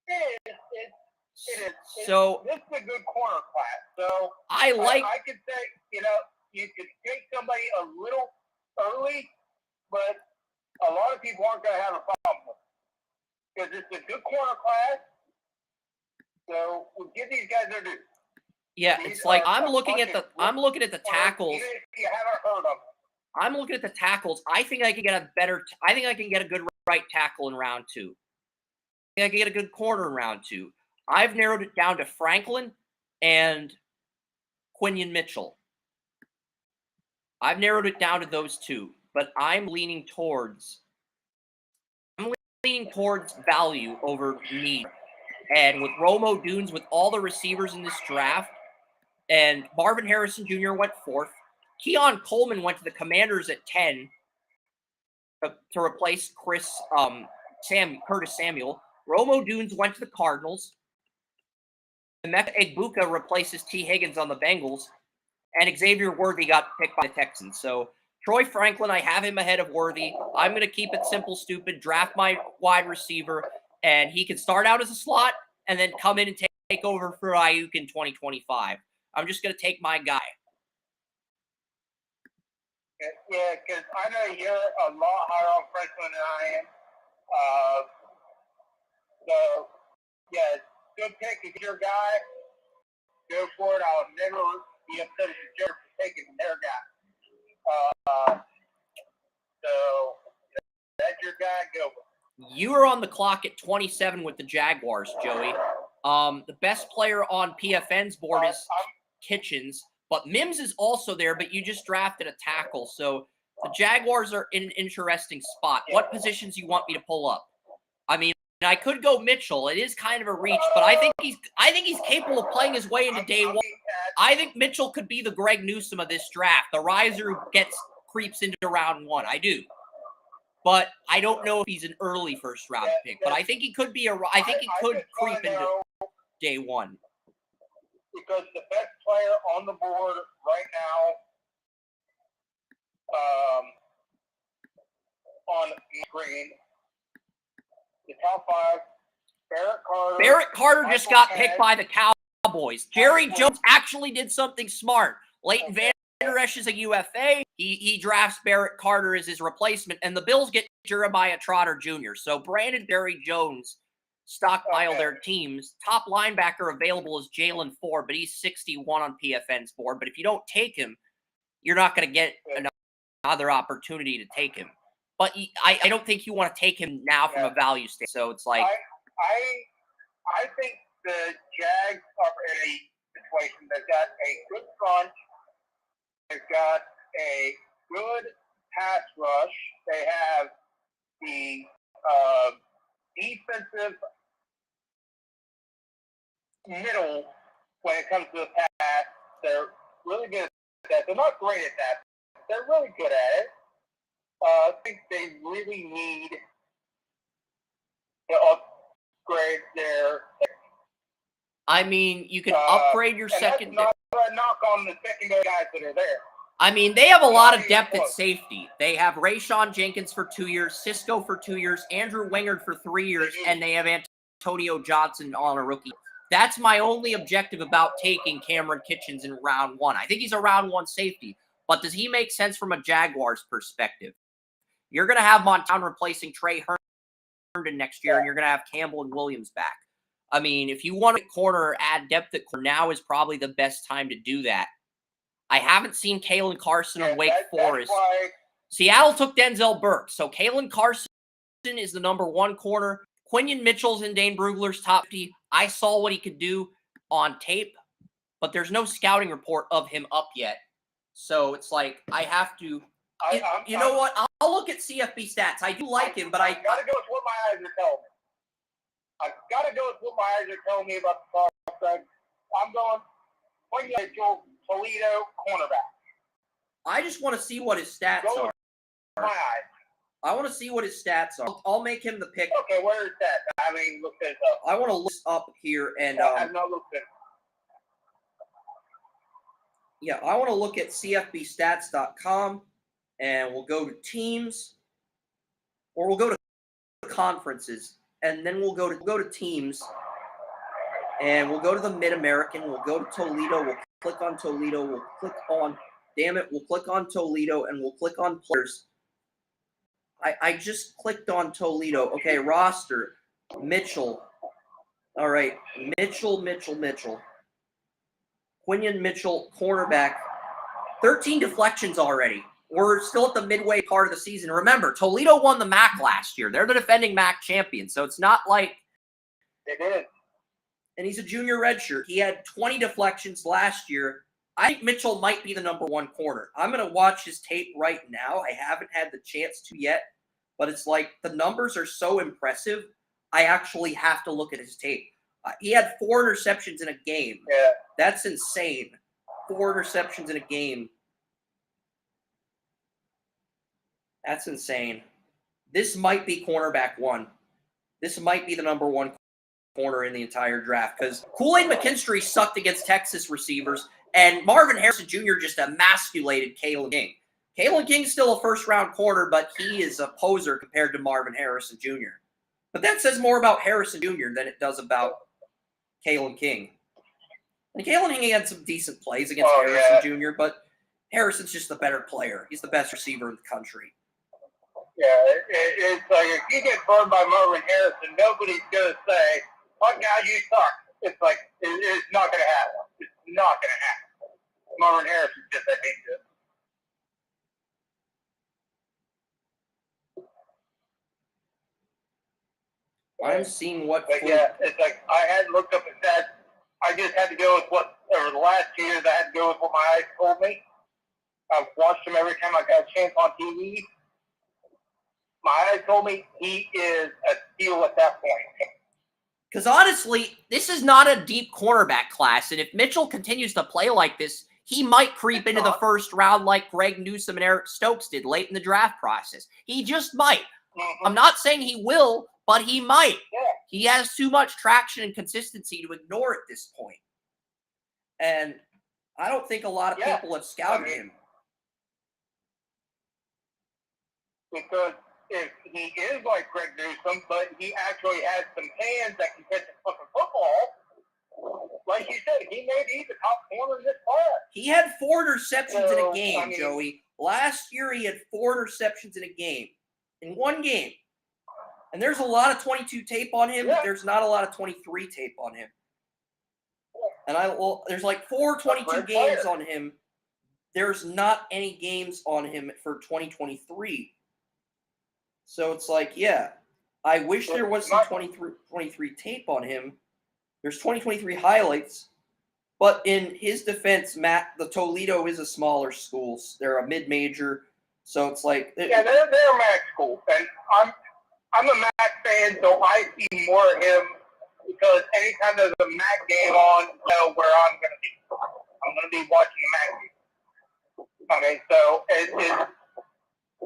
It is. So this is a good corner class. So I could say, you could take somebody a little early, but a lot of people aren't going to have a problem with it. Because it's a good corner class. So we'll give these guys their due. Yeah, it's like I'm looking at the tackles. Even if you haven't heard of them. I'm looking at the tackles. I think I can get a good right tackle in round 2. I think I can get a good corner in round 2. I've narrowed it down to Franklin and Quinion Mitchell. I've narrowed it down to those two, but I'm leaning towards value over need. And with Romo Dunes, with all the receivers in this draft, and Marvin Harrison Jr. went 4th. Keon Coleman went to the Commanders at 10 to replace Curtis Samuel. Romo Dunes went to the Cardinals. Emeka Egbuka replaces T. Higgins on the Bengals. And Xavier Worthy got picked by the Texans. So Troy Franklin, I have him ahead of Worthy. I'm going to keep it simple, stupid, draft my wide receiver, and he can start out as a slot and then come in and take over for Ayuk in 2025. I'm just going to take my guy. Yeah, because I know you're a lot higher on Franklin than I am. So, yeah, good pick. If you're your guy, go for it. I'll never be upset at the jerk for taking their guy. So, that's your guy. Go for it. You are on the clock at 27 with the Jaguars, Joey. The best player on PFN's board is Kitchens, but Mims is also there, but you just drafted a tackle. So the Jaguars are in an interesting spot. What positions you want me to pull up? I mean, I could go Mitchell. It is kind of a reach, but I think he's capable of playing his way into day 1. I think Mitchell could be the Greg Newsome of this draft, the riser who creeps into round 1. I do. But I don't know if he's an early first round pick. But I think he could be creep into day 1. Because the best player on the board right now on screen, the top 5, Barrett Carter just got picked by the Cowboys. Jerry Jones actually did something smart. Leighton Vander Esch is a UFA. He drafts Barrett Carter as his replacement, and the Bills get Jeremiah Trotter Jr. So Brandon Jerry Jones stockpile their teams. Top linebacker available is Jalen Ford, but he's 61 on PFN's board. But if you don't take him, you're not going to get another opportunity to take him. But I don't think you want to take him now from a value standpoint. So it's like I think the Jags are in a situation. They've got a good front. They've got a good pass rush. They have the defensive middle when it comes to the pass. They're really good at that. They're not great at that. They're really good at it. I think they really need to upgrade their. I mean, you can upgrade your second. That's not a knock on the secondary guys that are there. I mean, they have a lot of depth at safety. They have Rayshon Jenkins for 2 years, Cisco for 2 years, Andrew Wingard for 3 years, and they have Antonio Johnson on a rookie. That's my only objective about taking Cameron Kitchens in round 1. I think he's a round 1 safety, but does he make sense from a Jaguars perspective? You're going to have Montana replacing Trey Herndon next year, and you're going to have Campbell and Williams back. I mean, if you want a corner or add depth at corner, now is probably the best time to do that. I haven't seen Kalen Carson on Wake Forest. Seattle took Denzel Burke. So Kalen Carson is the number 1 corner. Quinion Mitchell's in Dane Brugler's top 50. I saw what he could do on tape, but there's no scouting report of him up yet. So it's like I have to. You know what? I'll look at CFB stats. I do like him, but I gotta go with what my eyes are telling me. I've got to go with what my eyes are telling me about the prospect. I'm going Quinion Mitchell, Toledo, cornerback. I just want to see what his stats are. My eyes. I want to see what his stats are. I'll make him the pick. Okay, where is that? I mean, look this up. I want to look up here and. I have not looked at. Yeah, I want to look at CFBstats.com, and we'll go to teams, or we'll go to conferences, and then we'll go to teams, and we'll go to the Mid-American. We'll go to Toledo. We'll click on Toledo. We'll click on. Damn it! We'll click on Toledo, and we'll click on players. I just clicked on Toledo. Okay, roster. Mitchell. All right, Mitchell. Quinion Mitchell, cornerback. 13 deflections already. We're still at the midway part of the season. Remember, Toledo won the MAC last year. They're the defending MAC champions, so it's not like They did. And he's a junior redshirt. He had 20 deflections last year. I think Mitchell might be the number one corner. I'm going to watch his tape right now. I haven't had the chance to yet, but it's like the numbers are so impressive, I actually have to look at his tape. He had 4 interceptions in a game. Yeah. That's insane. 4 interceptions in a game. That's insane. This might be cornerback 1. This might be the number 1 corner in the entire draft because Kool-Aid McKinstry sucked against Texas receivers, and Marvin Harrison Jr. just emasculated Kalen King. Kalen King's still a first-round corner, but he is a poser compared to Marvin Harrison Jr. But that says more about Harrison Jr. than it does about Kalen King. And Kalen King had some decent plays against Harrison Jr., but Harrison's just the better player. He's the best receiver in the country. Yeah, it's like if you get burned by Marvin Harrison, nobody's going to say, "Oh, God, you suck." It's like, it's not going to happen. It's not going to happen. Marvin Harrison's just that dangerous. I'm seeing what. But yeah, it's like I hadn't looked up at that. I just had to go with what, over the last 2 years, I had to go with what my eyes told me. I've watched him every time I got a chance on TV. My eyes told me he is a steal at that point. Because honestly, this is not a deep cornerback class, and if Mitchell continues to play like this, he might creep into the first round like Greg Newsome and Eric Stokes did late in the draft process. He just might. Mm-hmm. I'm not saying he will, but he might. Yeah. He has too much traction and consistency to ignore at this point. And I don't think a lot of people have scouted him. Because if he is like Greg Newsome, but he actually has some hands that can catch a fucking football, like you said, he may be the top corner in this class. He had 4 interceptions in a game, Joey. Last year he had 4 interceptions in a game. In one game. And there's a lot of 22 tape on him, but there's not a lot of 23 tape on him. And there's like 4 22 games on him. There's not any games on him for 2023. So it's like, yeah, I wish there was some 23 tape on him. There's 2023 highlights. But in his defense, Matt, the Toledo is a smaller school. They're a mid-major. So it's like... Yeah, they're a MAC school. And I'm a MAC fan, so I see more of him because anytime there's a MAC game on, you know where I'm going to be. I'm going to be watching the MAC game. I mean, so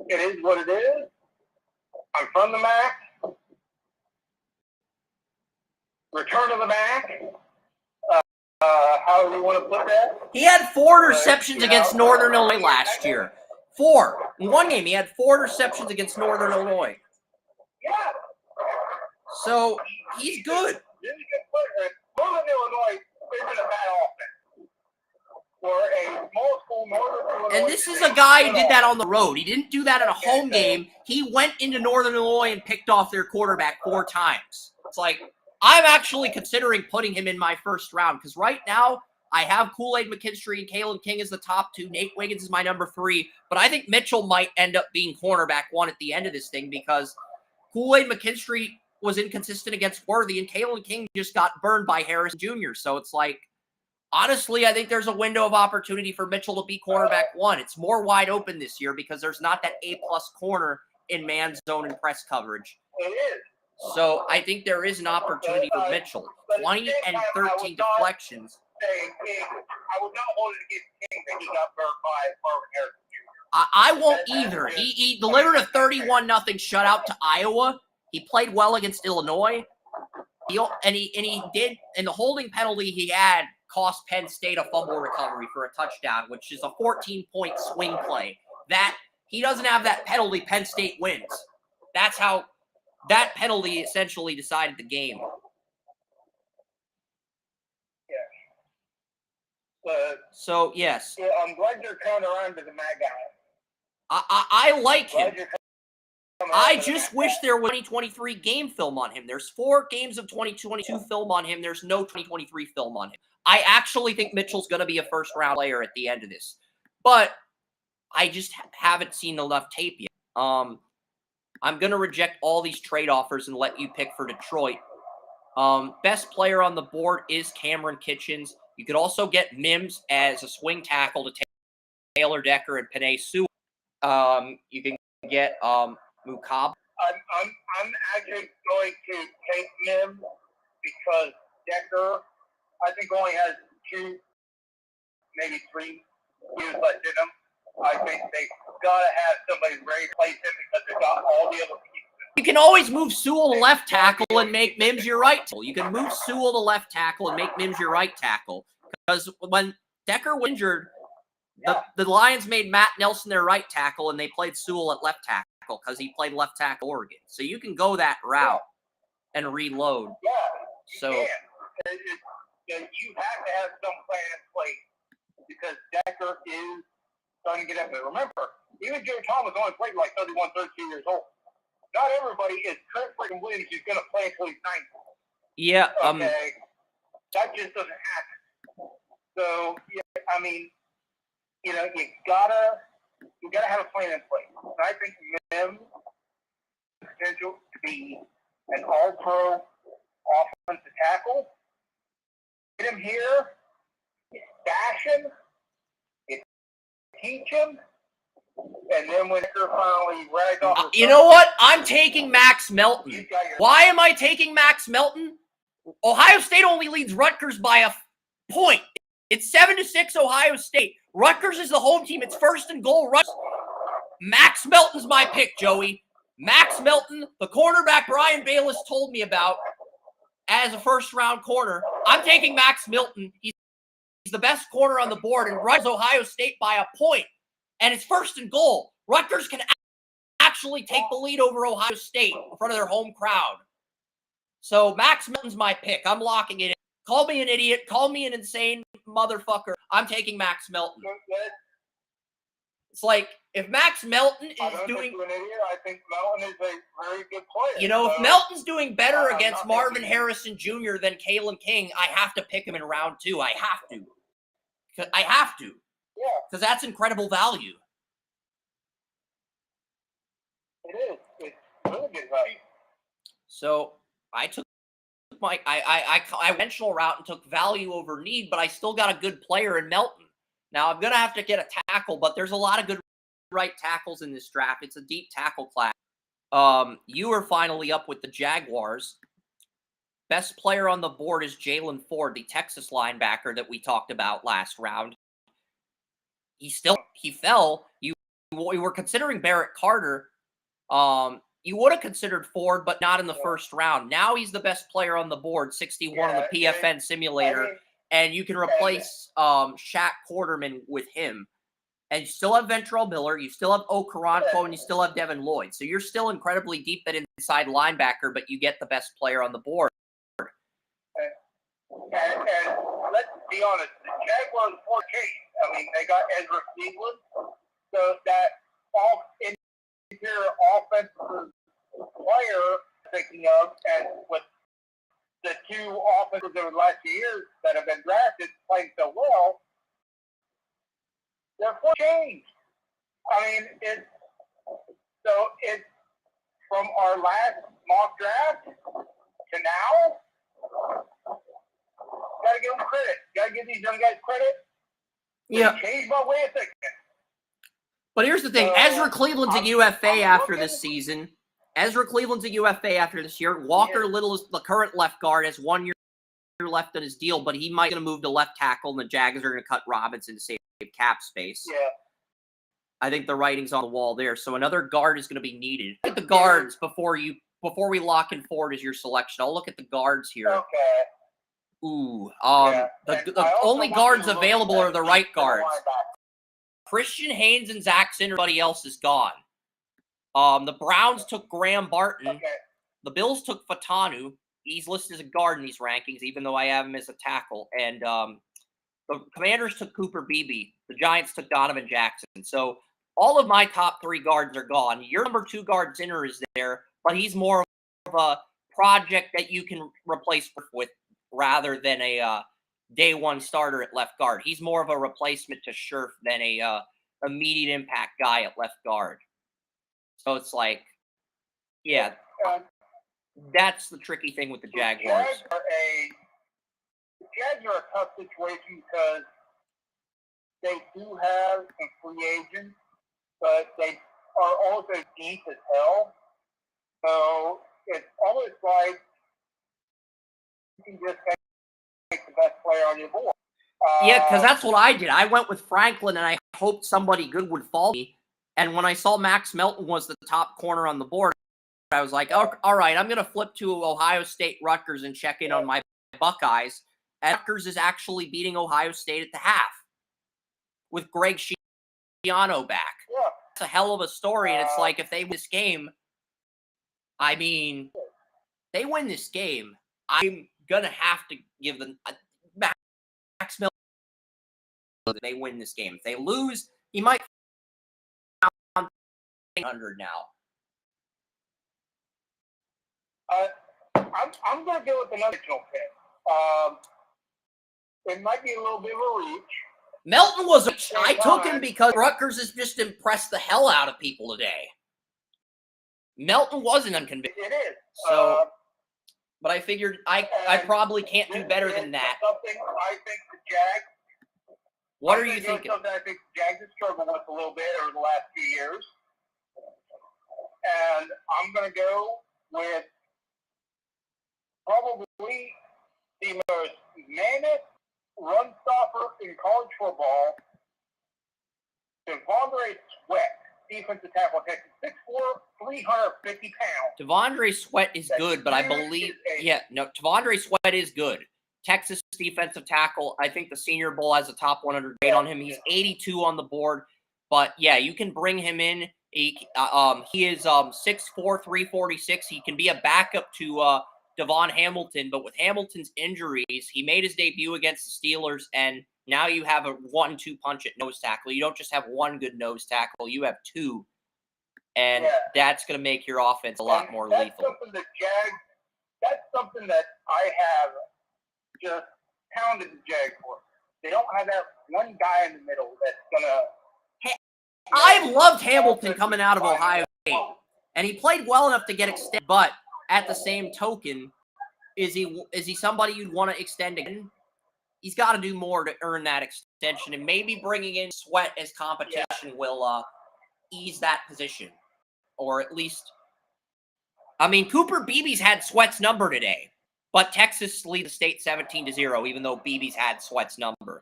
it is what it is. I'm from the MAC. Return of the MAC. However you want to put that. He had 4 interceptions against Northern Illinois last year. 4. In one game, he had 4 interceptions against Northern Illinois. Yeah. So, he's good. Really good player. Northern Illinois isn't a bad offense. For a small school, Northern Illinois. And this is a guy who did that on the road. He didn't do that at a home game. He went into Northern Illinois and picked off their quarterback 4 times. It's like, I'm actually considering putting him in my first round because right now, I have Kool-Aid McKinstry and Kalen King as the top 2. Nate Wiggins is my number 3. But I think Mitchell might end up being cornerback 1 at the end of this thing because Kool-Aid McKinstry was inconsistent against Worthy, and Kalen King just got burned by Harrison Jr. So it's like, honestly, I think there's a window of opportunity for Mitchell to be cornerback 1. It's more wide open this year because there's not that A-plus corner in man zone and press coverage. It is. So I think there is an opportunity for Mitchell. 20 and 13 deflections. I would not hold it against King that he got burned by Marvin Harrison Jr. I won't either. He delivered a 31-0 shutout to Iowa. He played well against Illinois. He did, and the holding penalty he had cost Penn State a fumble recovery for a touchdown, which is a 14-point swing play. That he doesn't have that penalty, Penn State wins. That's how that penalty essentially decided the game. So, yes. Yeah, I'm glad you're coming around to the MAC guy. I like him. I just wish there was 2023 game film on him. There's 4 games of 2022 film on him. There's no 2023 film on him. I actually think Mitchell's going to be a first-round player at the end of this. But I just haven't seen enough tape yet. I'm going to reject all these trade offers and let you pick for Detroit. Best player on the board is Cameron Kitchens. You could also get Mims as a swing tackle to take Taylor Decker and Penei Sewell. You can get Mukab. I'm actually going to take Mims because Decker, I think, only has 2, maybe 3 years left in him. I think they got to have somebody ready to replace him because they've got all the other pieces. You can always move Sewell to left tackle and make Mims your right tackle. You can move Sewell to left tackle and make Mims your right tackle. Because when Decker was injured, the Lions made Matt Nelson their right tackle, and they played Sewell at left tackle because he played left tackle Oregon. So you can go that route and reload. Yeah, so you have to have some plan in place because Decker is starting to get up there. Remember, even Joe Thomas only played like 31, 32 years old. Not everybody is Trent freaking Williams who's going to play until he's 90. Yeah. Okay. That just doesn't happen. So, yeah, I mean, you gotta have a plan in place. And I think Mims has potential to be an all-pro offensive tackle. Get him here, you stash him, you teach him, and then when Decker finally rides off. You know what? I'm taking Max Melton. Why am I taking Max Melton? Ohio State only leads Rutgers by a point. It's 7-6 Ohio State. Rutgers is the home team. It's first and goal. Max Melton's my pick, Joey. Max Melton, the cornerback Brian Bayless told me about as a first-round corner. I'm taking Max Melton. He's the best corner on the board, and Rutgers Ohio State by a point. And it's first and goal. Rutgers can actually take the lead over Ohio State in front of their home crowd. So Max Melton's my pick. I'm locking it in. Call me an idiot. Call me an insane motherfucker. I'm taking Max Melton. It's like, if Max Melton is doing... I think Melton is a very good player. You know, if Melton's doing better against Marvin Harrison Jr. than Kalen King, I have to pick him in round 2. I have to. Yeah. Because that's incredible value. It is. It's really good value. So I took I conventional route and took value over need, but I still got a good player in Melton. Now I'm gonna have to get a tackle, but there's a lot of good right tackles in this draft. It's a deep tackle class. You are finally up with the Jaguars. Best player on the board is Jalen Ford, the Texas linebacker that we talked about last round. He fell. You were considering Barrett Carter. You would have considered Ford, but not in the first round. Now he's the best player on the board, 61 on the PFN simulator, and you can replace Shaq Quarterman with him. And you still have Ventrell Miller, you still have Okoronkwo, and you still have Devin Lloyd. So you're still incredibly deep at inside linebacker, but you get the best player on the board. And let's be honest, the Jaguars were changed. I mean, they got Ezra Cleveland, so that all interior offensive player thinking of, and with the 2 offenses over the last few years that have been drafted playing so well, they're changed. I mean, it's from our last mock draft to now. Gotta give them credit. Gotta give these young guys credit. Yeah. Changed my way of thinking. But here's the thing. Ezra Cleveland's a UFA after this season. Ezra Cleveland's a UFA after this year. Walker Little is the current left guard, has 1 year left on his deal, but he might going to move to left tackle, and the Jags are going to cut Robinson to save cap space. Yeah. I think the writing's on the wall there. So another guard is going to be needed. Look at the guards before we lock in Ford as your selection. I'll look at the guards here. Okay. Ooh. The only guards available are the right guards. Christian Haynes and Zach Sinner, everybody else is gone. The Browns took Graham Barton. Okay. The Bills took Fatanu. He's listed as a guard in these rankings, even though I have him as a tackle. And the Commanders took Cooper Beebe. The Giants took Donovan Jackson. So all of my top 3 guards are gone. Your number 2 guard center is there, but he's more of a project that you can replace with rather than a day one starter at left guard. He's more of a replacement to Scherf than a immediate impact guy at left guard. So it's like, yeah, that's the tricky thing with the Jaguars. The Jags are a tough situation because they do have some free agents, but they are also deep as hell. So it's almost like you can just take the best player on your board. Yeah, because that's what I did. I went with Franklin, and I hoped somebody good would fall me. And when I saw Max Melton was the top corner on the board, I was like, oh, all right, I'm going to flip to Ohio State Rutgers and check in on my Buckeyes. And Rutgers is actually beating Ohio State at the half with Greg Schiano back. Yeah. It's a hell of a story, and it's like if they win this game, I mean, they win this game, I'm going to have to give them Max Melton. They win this game. If they lose, he might be 100 now. I'm going to go with another pick. It might be a little bit of a reach. Melton was I took him because Rutgers has just impressed the hell out of people today. Melton wasn't unconvincing. It is. So, but I figured I probably can't do better than that. Something I think the Jags. What are you thinking? Something I think the Jags have struggled with a little bit over the last few years. And I'm going to go with probably the most mammoth run stopper in college football, Devondre Sweat, defensive tackle, Texas, 6'4", 350 pounds. Devondre Sweat is good, but I believe, Devondre Sweat is good. Texas defensive tackle. I think the Senior Bowl has a top 100 grade on him. He's 82 on the board, but yeah, you can bring him in. He is 6'4", 346. He can be a backup to Devon Hamilton, but with Hamilton's injuries, he made his debut against the Steelers, and now you have a 1-2 punch at nose tackle. You don't just have one good nose tackle, you have two, and that's going to make your offense a lot more lethal. That's something that I have just pounded the Jags for. They don't have that one guy in the middle that's going to... I loved Hamilton coming out of Ohio State, and he played well enough to get extended, but at the same token, is he somebody you'd want to extend again? He's got to do more to earn that extension, and maybe bringing in Sweat as competition will ease that position, or at least, I mean, Cooper Beebe's had Sweat's number today, but Texas leads the state 17-0, even though Beebe's had Sweat's number.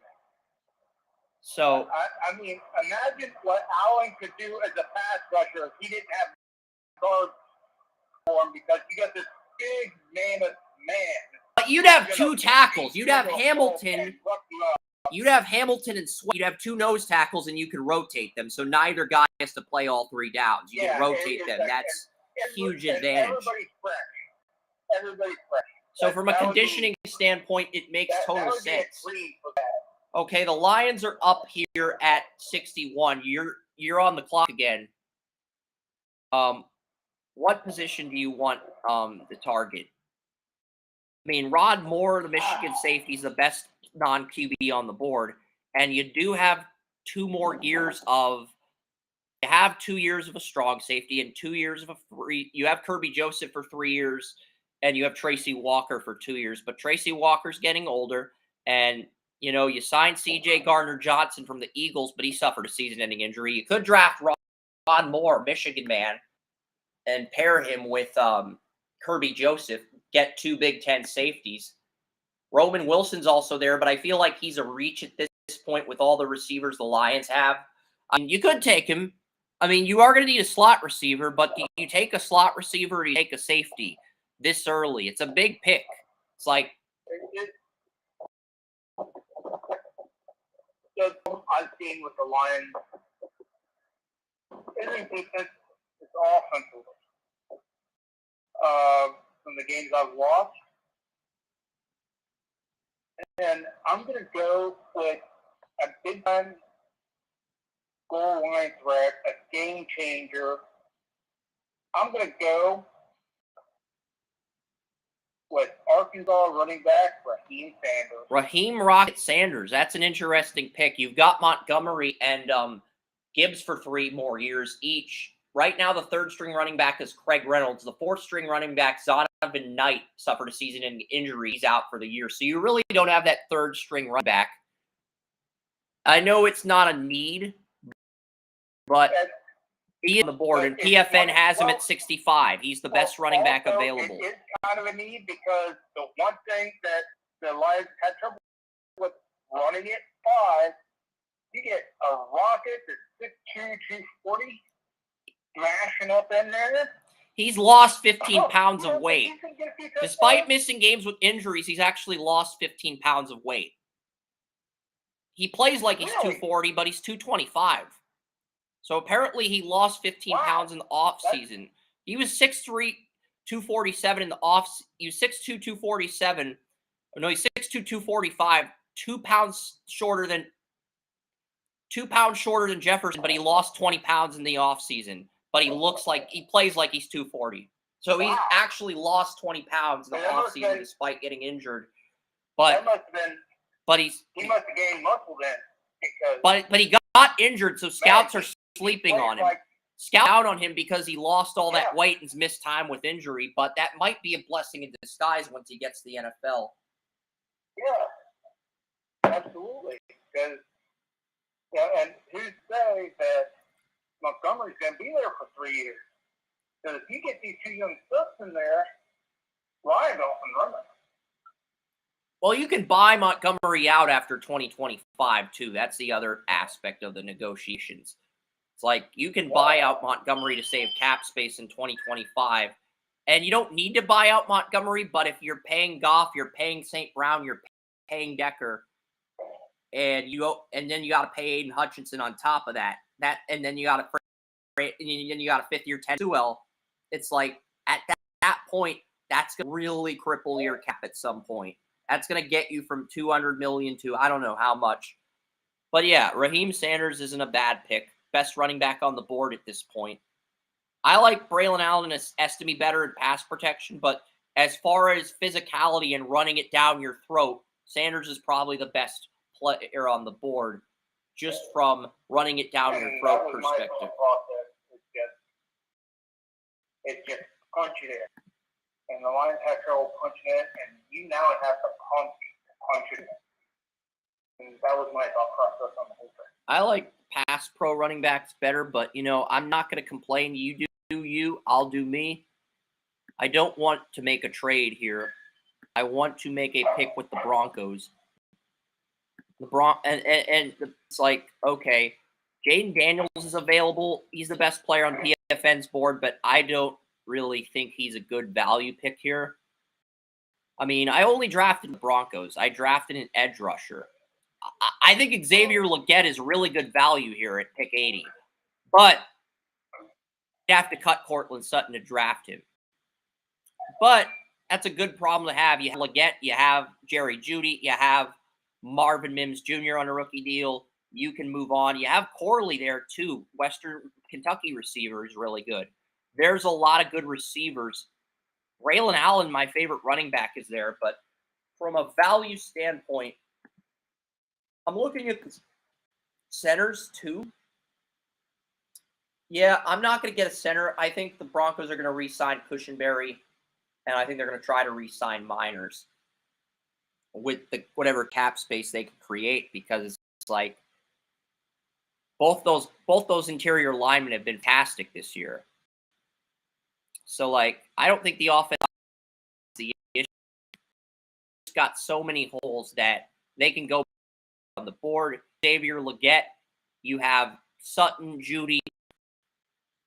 So I mean, imagine what Allen could do as a pass rusher if he didn't have guards for him, because you got this big mammoth man. But you'd have two tackles. You'd have Hamilton. You'd have Hamilton and Sweat. You'd have two nose tackles, and you could rotate them. So neither guy has to play all three downs. You can rotate them. That's a huge advantage. Everybody's fresh. So from a conditioning standpoint, it makes total sense. Okay, the Lions are up here at 61. You're on the clock again. What position do you want to target? I mean, Rod Moore, the Michigan safety, is the best non-QB on the board, and you do have 2 more years of. You have 2 years of a strong safety and 2 years of a free. You have Kirby Joseph for 3 years, and you have Tracy Walker for 2 years. But Tracy Walker's getting older, and you signed C.J. Gardner-Johnson from the Eagles, but he suffered a season-ending injury. You could draft Rod Moore, Michigan man, and pair him with Kirby Joseph, get 2 Big Ten safeties. Roman Wilson's also there, but I feel like he's a reach at this point with all the receivers the Lions have. You could take him. I mean, you are going to need a slot receiver, but do you take a slot receiver or do you take a safety this early? It's a big pick. It's like... I've seen with the Lions, isn't defense, it's offensive. From the games I've watched. And I'm going to go with a big time goal line threat, a game changer. I'm going to go with Arkansas running back Raheem Sanders. Raheem Rocket Sanders. That's an interesting pick. You've got Montgomery and Gibbs for 3 more years each. Right now, the third-string running back is Craig Reynolds. The fourth-string running back, Zonovan Knight, suffered a season-ending injury. He's out for the year. So you really don't have that third-string running back. I know it's not a need, but he is on the board, and PFN has him at 65. He's the best running back available. It is kind of a need because the one thing that the Lions had trouble with running it 5, you get a Rocket that's 6'2", 240, smashing up in there. He's lost 15 pounds of weight. Despite missing games with injuries, he's actually lost 15 pounds of weight. He plays like he's 240, but he's 225. So apparently he lost 15 pounds in the offseason. He was 6'3", 247 in the he was 6'2", 247. No, he's 6'2", 245, 2 pounds shorter than Jefferson, but he lost 20 pounds in the offseason. But he plays like he's 240. So he's actually lost 20 pounds in the offseason despite getting injured. But he must have gained muscle then. But he got injured, so scouts are sleeping on him. Scout out on him because he lost all that weight and missed time with injury, but that might be a blessing in disguise once he gets to the NFL. Yeah, absolutely. Because, and who's say that Montgomery's going to be there for 3 years? Because if you get these 2 young studs in there, Lions off and running. Well, you can buy Montgomery out after 2025, too. That's the other aspect of the negotiations. It's like you can buy out Montgomery to save cap space in 2025. And you don't need to buy out Montgomery, but if you're paying Goff, you're paying St. Brown, you're paying Decker, and then you got to pay Aiden Hutchinson on top of that. And then you got a fifth-year 10 Sewell. It's like at that point, that's going to really cripple your cap at some point. That's going to get you from $200 million to I don't know how much. But yeah, Raheem Sanders isn't a bad pick. Best running back on the board at this point. I like Braylon Allen Estime better in pass protection, but as far as physicality and running it down your throat, Sanders is probably the best player on the board, just from running it down your throat perspective. It's just punch it in. And the Lions have trouble punching it, and you now have to punch it in. And that was my thought process on the whole thing. I like pass pro running backs better, but, I'm not going to complain. You do you, I'll do me. I don't want to make a trade here. I want to make a pick with the Broncos. And it's like, okay, Jaden Daniels is available. He's the best player on PFN's board, but I don't really think he's a good value pick here. I mean, I only drafted the Broncos. I drafted an edge rusher. I think Xavier Legette is really good value here at pick 80. But you have to cut Cortland Sutton to draft him. But that's a good problem to have. You have Legette, you have Jerry Jeudy, you have Marvin Mims Jr. on a rookie deal. You can move on. You have Corley there too. Western Kentucky receiver is really good. There's a lot of good receivers. Braylon Allen, my favorite running back, is there. But from a value standpoint, I'm looking at centers too. Yeah, I'm not going to get a center. I think the Broncos are going to re-sign Cushenberry, and I think they're going to try to re-sign Miners with whatever cap space they can create, because it's like both those interior linemen have been fantastic this year. So, like, I don't think the offense is the issue. It's got so many holes that they can go on the board. Xavier Legette, you have Sutton, Jeudy,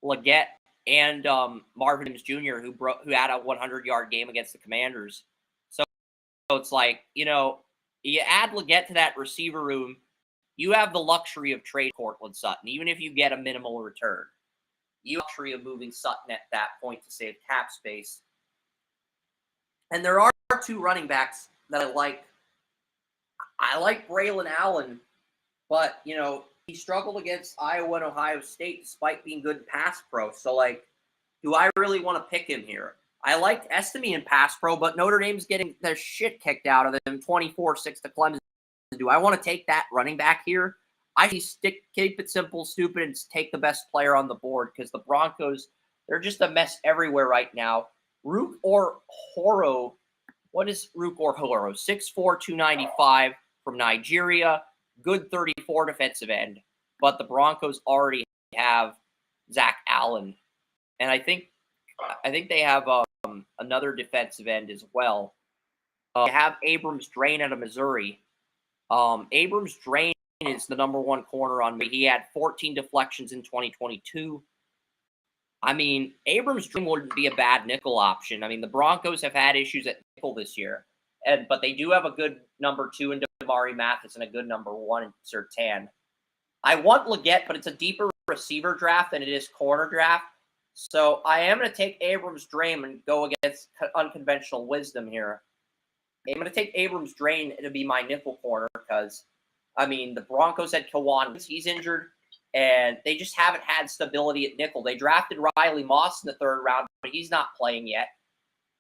Legette, and Marvin Mims Jr., who had a 100-yard game against the Commanders. So it's like, you add Legette to that receiver room, you have the luxury of trade Cortland Sutton, even if you get a minimal return. You have the luxury of moving Sutton at that point to save cap space. And there are 2 running backs that I like. I like Braylon Allen, but, he struggled against Iowa and Ohio State despite being good in pass pro. So, like, do I really want to pick him here? I liked Estime in pass pro, but Notre Dame's getting their shit kicked out of them 24-6 to Clemson. Do I want to take that running back here? I keep it simple, stupid, and take the best player on the board because the Broncos, they're just a mess everywhere right now. Rook or Horo. What is Rook or Horo? 6'4", 295 from Nigeria. Good 34 defensive end. But the Broncos already have Zach Allen. And I think they have another defensive end as well. They have Abrams Drain out of Missouri. Abrams Drain is the number one corner on me. He had 14 deflections in 2022. I mean, Abrams Drain wouldn't be a bad nickel option. I mean, the Broncos have had issues at nickel this year, but they do have a good number 2 in Damari Mathis and a good number 1 in Surtain. I want Leggett, but it's a deeper receiver draft than it is corner draft. So I am going to take Abrams Drain and go against unconventional wisdom here. I'm going to take Abrams Drain to be my nickel corner because, I mean, the Broncos had Kawan. He's injured, and they just haven't had stability at nickel. They drafted Riley Moss in the 3rd round, but he's not playing yet.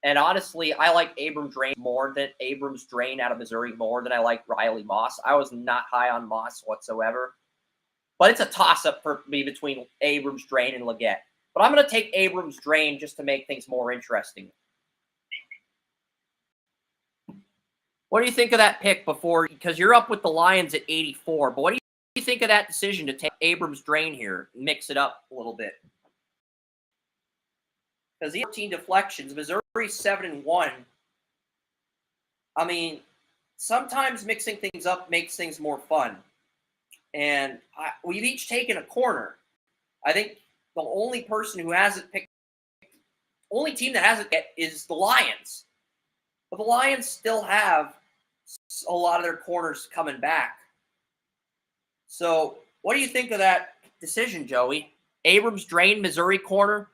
And honestly, I like Abrams Drain out of Missouri more than I like Riley Moss. I was not high on Moss whatsoever. But it's a toss-up for me between Abrams Drain and Leggett. But I'm going to take Abrams Drain just to make things more interesting. What do you think of that pick before? Because you're up with the Lions at 84. But what do you think of that decision to take Abrams Drain here and mix it up a little bit? Because he had 14 deflections. Missouri 7-1. I mean, sometimes mixing things up makes things more fun. And we've each taken a corner. I think the only person who hasn't picked, only team that hasn't yet is the Lions. But the Lions still have a lot of their corners coming back. So what do you think of that decision, Joey? Abrams Drain, Missouri corner.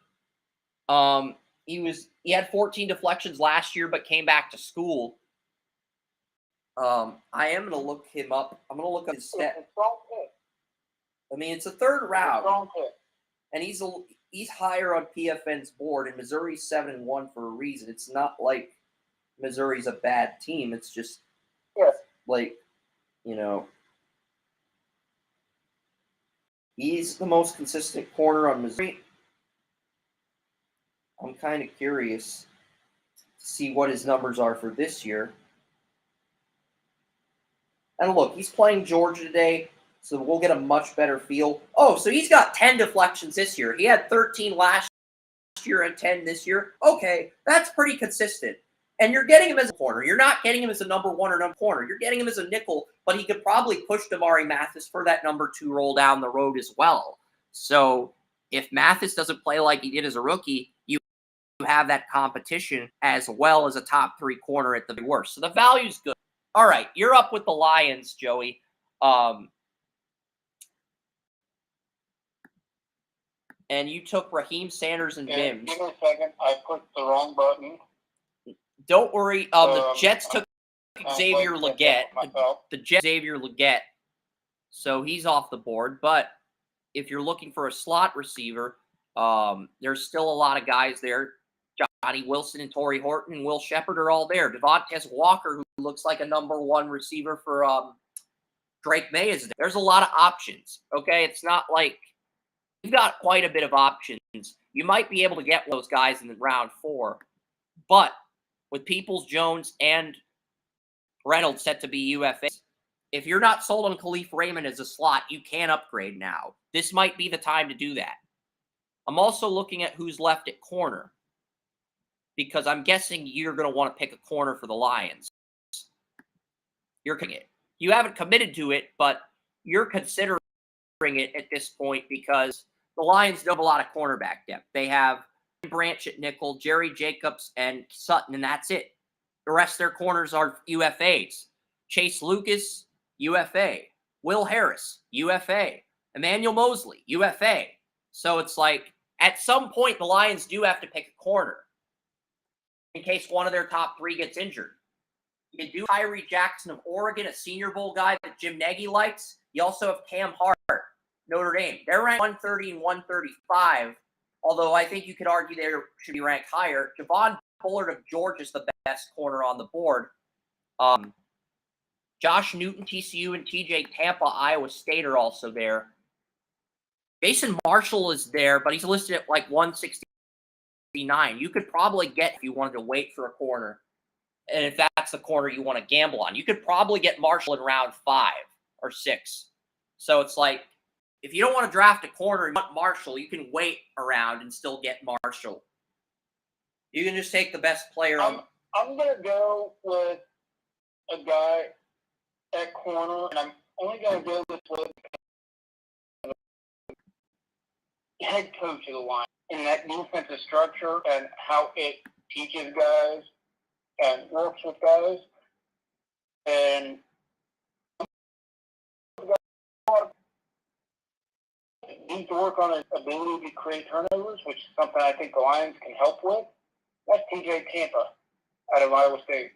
He had 14 deflections last year, but came back to school. I am going to look him up. I'm going to look up his stat. I mean, it's a 3rd round, and he's higher on PFN's board, and Missouri's 7-1 for a reason. It's not like Missouri's a bad team. It's just like, you know, he's the most consistent corner on Missouri. I'm kind of curious to see what his numbers are for this year. And look, he's playing Georgia today, so we'll get a much better feel. Oh, so he's got 10 deflections this year. He had 13 last year and 10 this year. Okay, that's pretty consistent. And you're getting him as a corner. You're not getting him as a number 1 or number corner. You're getting him as a nickel, but he could probably push Damari Mathis for that number 2 roll down the road as well. So if Mathis doesn't play like he did as a rookie, you have that competition as well as a top 3 corner at the worst. So the value's good. All right, you're up with the Lions, Joey. And you took Raheem Sanders and Mims. Give me a second. I pushed the wrong button. Don't worry. The Jets took Xavier Leggett. The Jets Xavier Leggett. So he's off the board. But if you're looking for a slot receiver, there's still a lot of guys there. Johnny Wilson and Torrey Horton and Will Shepard are all there. Devontae Walker, who looks like a number 1 receiver for Drake May, is there. There's a lot of options, okay? It's not like you've got quite a bit of options. You might be able to get those guys in the round 4. But with Peoples-Jones and Reynolds set to be UFAs, if you're not sold on Khalif Raymond as a slot, you can upgrade now. This might be the time to do that. I'm also looking at who's left at corner, because I'm guessing you're going to want to pick a corner for the Lions. You're picking it. You haven't committed to it, but you're considering it at this point because the Lions don't have a lot of cornerback depth. They have Branch at nickel, Jerry Jacobs, and Sutton, and that's it. The rest of their corners are UFAs. Chase Lucas, UFA. Will Harris, UFA. Emmanuel Mosley, UFA. So it's like, at some point, the Lions do have to pick a corner in case one of their top 3 gets injured. You do Tyree Jackson of Oregon, a Senior Bowl guy that Jim Nagy likes. You also have Cam Hart. Notre Dame. They're ranked 130 and 135, although I think you could argue they should be ranked higher. Javon Bullard of Georgia is the best corner on the board. Josh Newton, TCU, and TJ Tampa, Iowa State are also there. Jason Marshall is there, but he's listed at like 169. You could probably get, if you wanted to wait for a corner, and if that's the corner you want to gamble on, you could probably get Marshall in round 5 or 6. So it's like, if you don't want to draft a corner and you want Marshall, you can wait around and still get Marshall. You can just take the best player on. I'm going to go with a guy at corner, and I'm only going to go with head coach of the line in that defensive structure and how it teaches guys and works with guys. And he needs to work on his ability to create turnovers, which is something I think the Lions can help with. That's TJ Tampa out of Iowa State.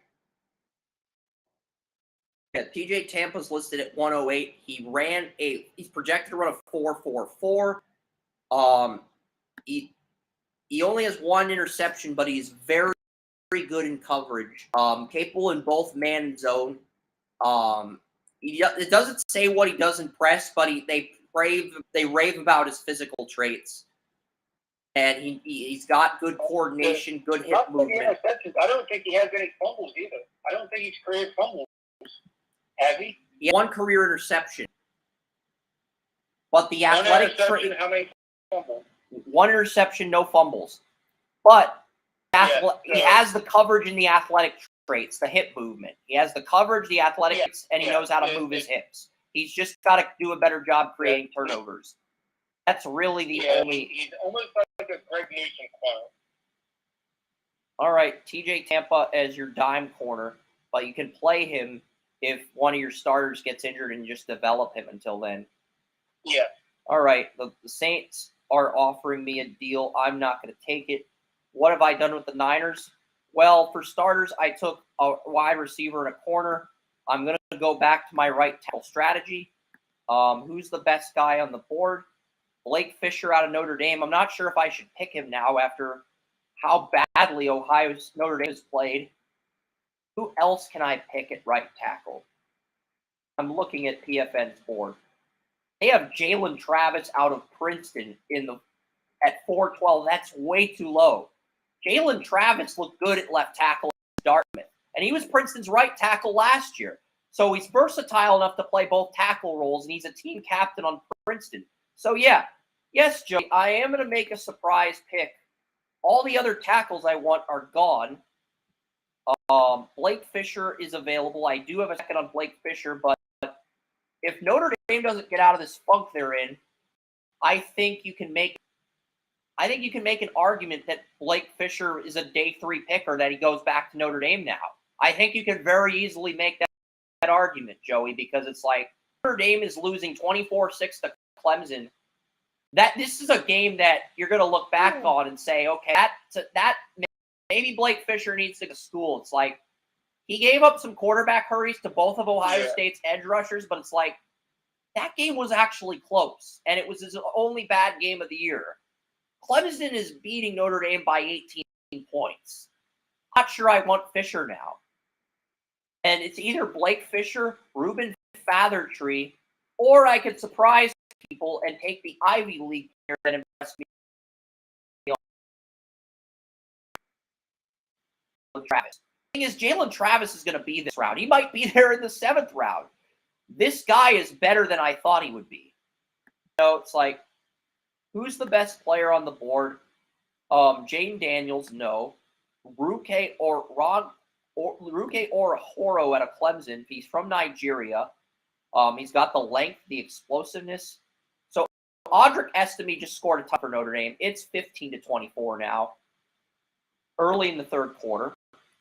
Yeah, TJ Tampa's listed at 108. He's projected to run a 4.44. He only has one interception, but he's very, very good in coverage. Capable in both man and zone. It doesn't say what he does in press, but they rave about his physical traits. And he's got good coordination, good hip movement. I don't think he has any fumbles either. I don't think he's created fumbles. Has he? He had one career interception. But the athletic trait. How many fumbles? One interception, no fumbles. But he has the coverage and the athletic traits, the hip movement. He has the coverage, the athletics, and he knows how to move his hips. He's just got to do a better job creating turnovers. That's really the only. He's almost like a Greg Newsom clone. All right, TJ Tampa as your dime corner, but you can play him if one of your starters gets injured and just develop him until then. Yeah. All right, the Saints are offering me a deal. I'm not going to take it. What have I done with the Niners? Well, for starters, I took a wide receiver and a corner. I'm going to go back to my right tackle strategy. Who's the best guy on the board? Blake Fisher out of Notre Dame. I'm not sure if I should pick him now after how badly Notre Dame has played. Who else can I pick at right tackle? I'm looking at PFN's board. They have Jalen Travis out of Princeton at 412. That's way too low. Jalen Travis looked good at left tackle at Dartmouth, and he was Princeton's right tackle last year. So he's versatile enough to play both tackle roles, and he's a team captain on Princeton. So yes, Joe, I am going to make a surprise pick. All the other tackles I want are gone. Blake Fisher is available. I do have a second on Blake Fisher, but if Notre Dame doesn't get out of this funk they're in, I think you can make an argument that Blake Fisher is a day 3 pick or that he goes back to Notre Dame now. I think you can very easily make that argument, Joey, because it's like Notre Dame is losing 24-6 to Clemson. This is a game that you're going to look back on and say, okay, that maybe Blake Fisher needs to go to school. It's like he gave up some quarterback hurries to both of Ohio State's edge rushers, but it's like that game was actually close, and it was his only bad game of the year. Clemson is beating Notre Dame by 18 points. Not sure I want Fisher now. And it's either Blake Fisher, Reuben Fathertree, or I could surprise people and take the Ivy League player that impressed me. Travis. The thing is, Jalen Travis is going to be this round. He might be there in the 7th round. This guy is better than I thought he would be. It's like, who's the best player on the board? Jaden Daniels, no. Ruke or Horo out of Clemson. He's from Nigeria. He's got the length, the explosiveness. So Audric Estime just scored a touchdown for Notre Dame. It's 15-24 now. Early in the 3rd quarter.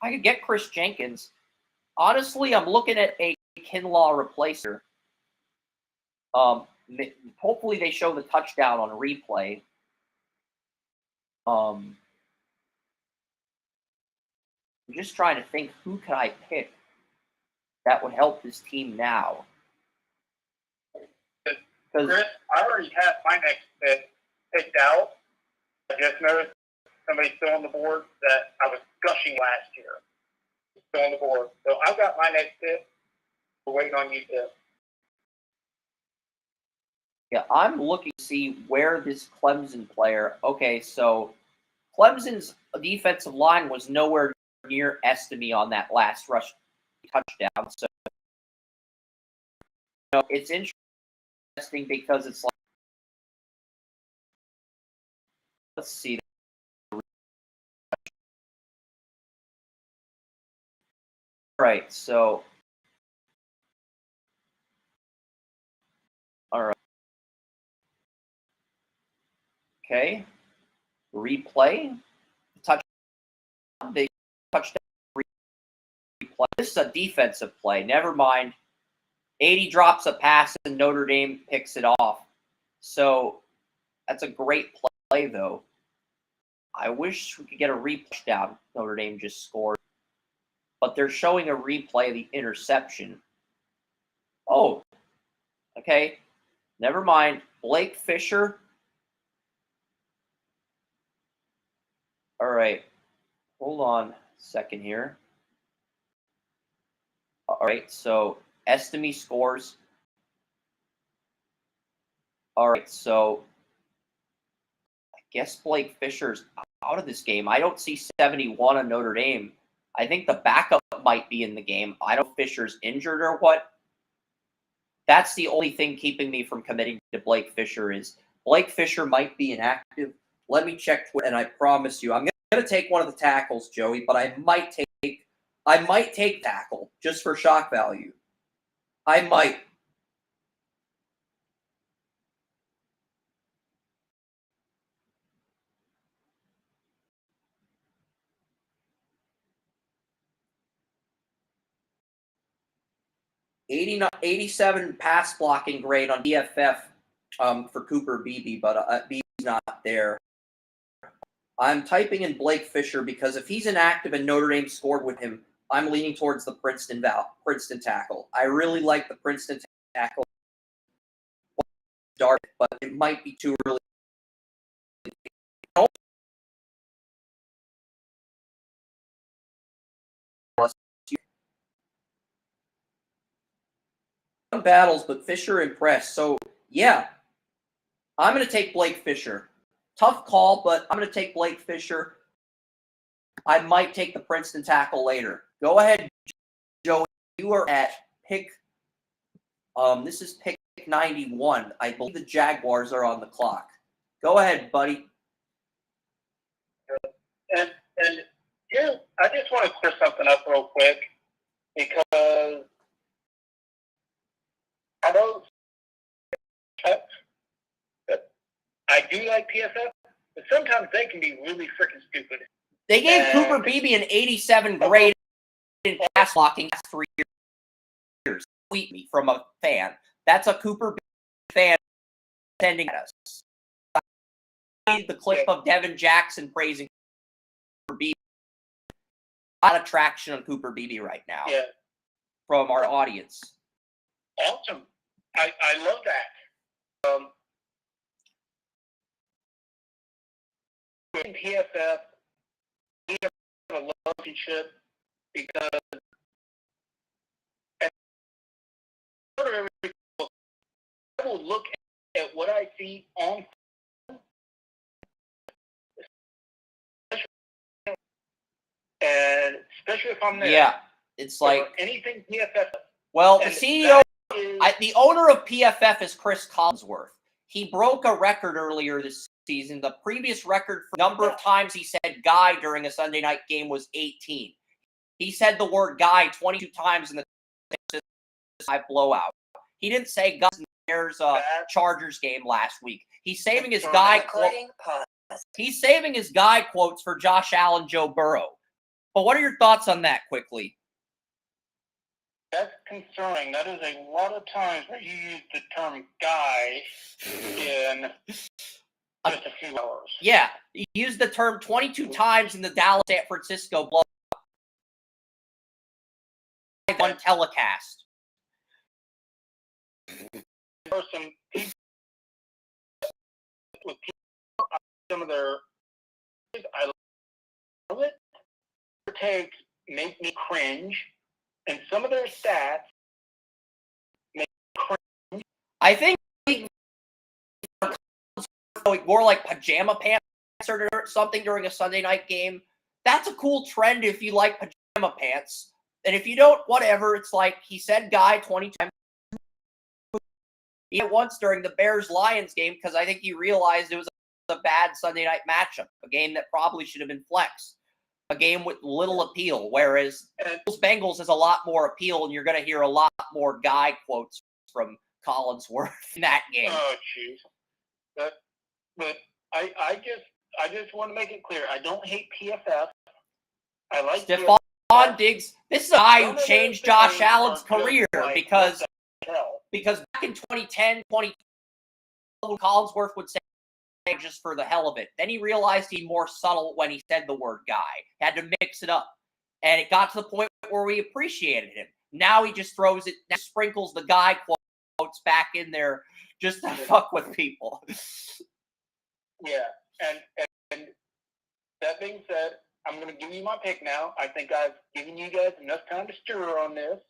I could get Chris Jenkins. Honestly, I'm looking at a Kinlaw replacer. Hopefully they show the touchdown on replay. I'm just trying to think, who could I pick that would help this team now? Chris, I already have my next pick picked out. I just noticed somebody still on the board that I was gushing last year. Still on the board. So I've got my next pick. We're waiting on you to. Yeah, I'm looking to see where this Clemson player. Okay, so Clemson's defensive line was nowhere near Estime on that last rush touchdown. So it's interesting because it's like, let's see. Right, so all right. Okay. Replay. Touchdown. They touchdown. Replay. This is a defensive play. Never mind. 80 drops a pass and Notre Dame picks it off. So that's a great play, though. I wish we could get a replay down. Notre Dame just scored. But they're showing a replay of the interception. Oh, okay. Never mind. Blake Fisher. All right. Hold on a second here. All right. So Estime scores. All right. So I guess Blake Fisher's out of this game. I don't see 71 on Notre Dame. I think the backup might be in the game. I don't know if Fisher's injured or what. That's the only thing keeping me from committing to Blake Fisher is Blake Fisher might be inactive. Let me check, and I promise you, I'm going to take one of the tackles, Joey, but I might take tackle just for shock value. I might. $87 pass blocking grade on DFF for Cooper Beebe, but Beebe's not there. I'm typing in Blake Fisher because if he's inactive and Notre Dame scored with him, I'm leaning towards the Princeton tackle. I really like the Princeton tackle. Dark, but it might be too early. Battles, but Fisher impressed. So, yeah, I'm going to take Blake Fisher. Tough call, but I'm going to take Blake Fisher. I might take the Princeton tackle later. Go ahead, Joey. You are at pick. This is pick 91. I believe the Jaguars are on the clock. Go ahead, buddy. And here, I just want to clear something up real quick because I know I do like PFF, but sometimes they can be really freaking stupid. They gave Cooper Beebe an 87 grade in pass blocking last 3 years. Tweet me from a fan. That's a Cooper Beebe fan sending at us. The clip of Devin Jackson praising Cooper Beebe. A lot of traction on Cooper Beebe right now from our audience. Awesome. I love that. In PFF, we have a relationship because I will look at what I see on and especially if I'm there. Yeah, it's like anything PFF. Well, the CEO, the owner of PFF is Chris Collinsworth. He broke a record earlier this season. The previous record for the number of times he said "guy" during a Sunday night game was 18. He said the word "guy" 22 times in the blowout. He didn't say "guy" in the Bears Chargers game last week. He's saving his guy He's saving his guy quotes for Josh Allen, Joe Burrow. But what are your thoughts on that quickly? That's concerning. That is a lot of times where you use the term "guy" in just a few hours. Yeah, he used the term 22 times in the Dallas-San Francisco blowout. One telecast. There were some people with people, some of their, I love it. Their takes make me cringe, and some of their stats make me cringe. I think more like pajama pants or something during a Sunday night game. That's a cool trend if you like pajama pants. And if you don't, whatever. It's like he said guy 20 times. He once during the Bears-Lions game because I think he realized it was a bad Sunday night matchup, a game that probably should have been flexed, a game with little appeal, whereas Bengals has a lot more appeal, and you're going to hear a lot more guy quotes from Collinsworth in that game. Oh, jeez. But I just want to make it clear, I don't hate PFF. I like Stephon Diggs. This is a guy who changed Josh Allen's career because back in 2010, 2012, Collinsworth would say just for the hell of it. Then he realized he's more subtle when he said the word guy. Had to mix it up. And it got to the point where we appreciated him. Now he just throws it, sprinkles the guy quotes back in there just to fuck with people. Yeah. And that being said, I'm going to give you my pick now. I think I've given you guys enough time to stir on this.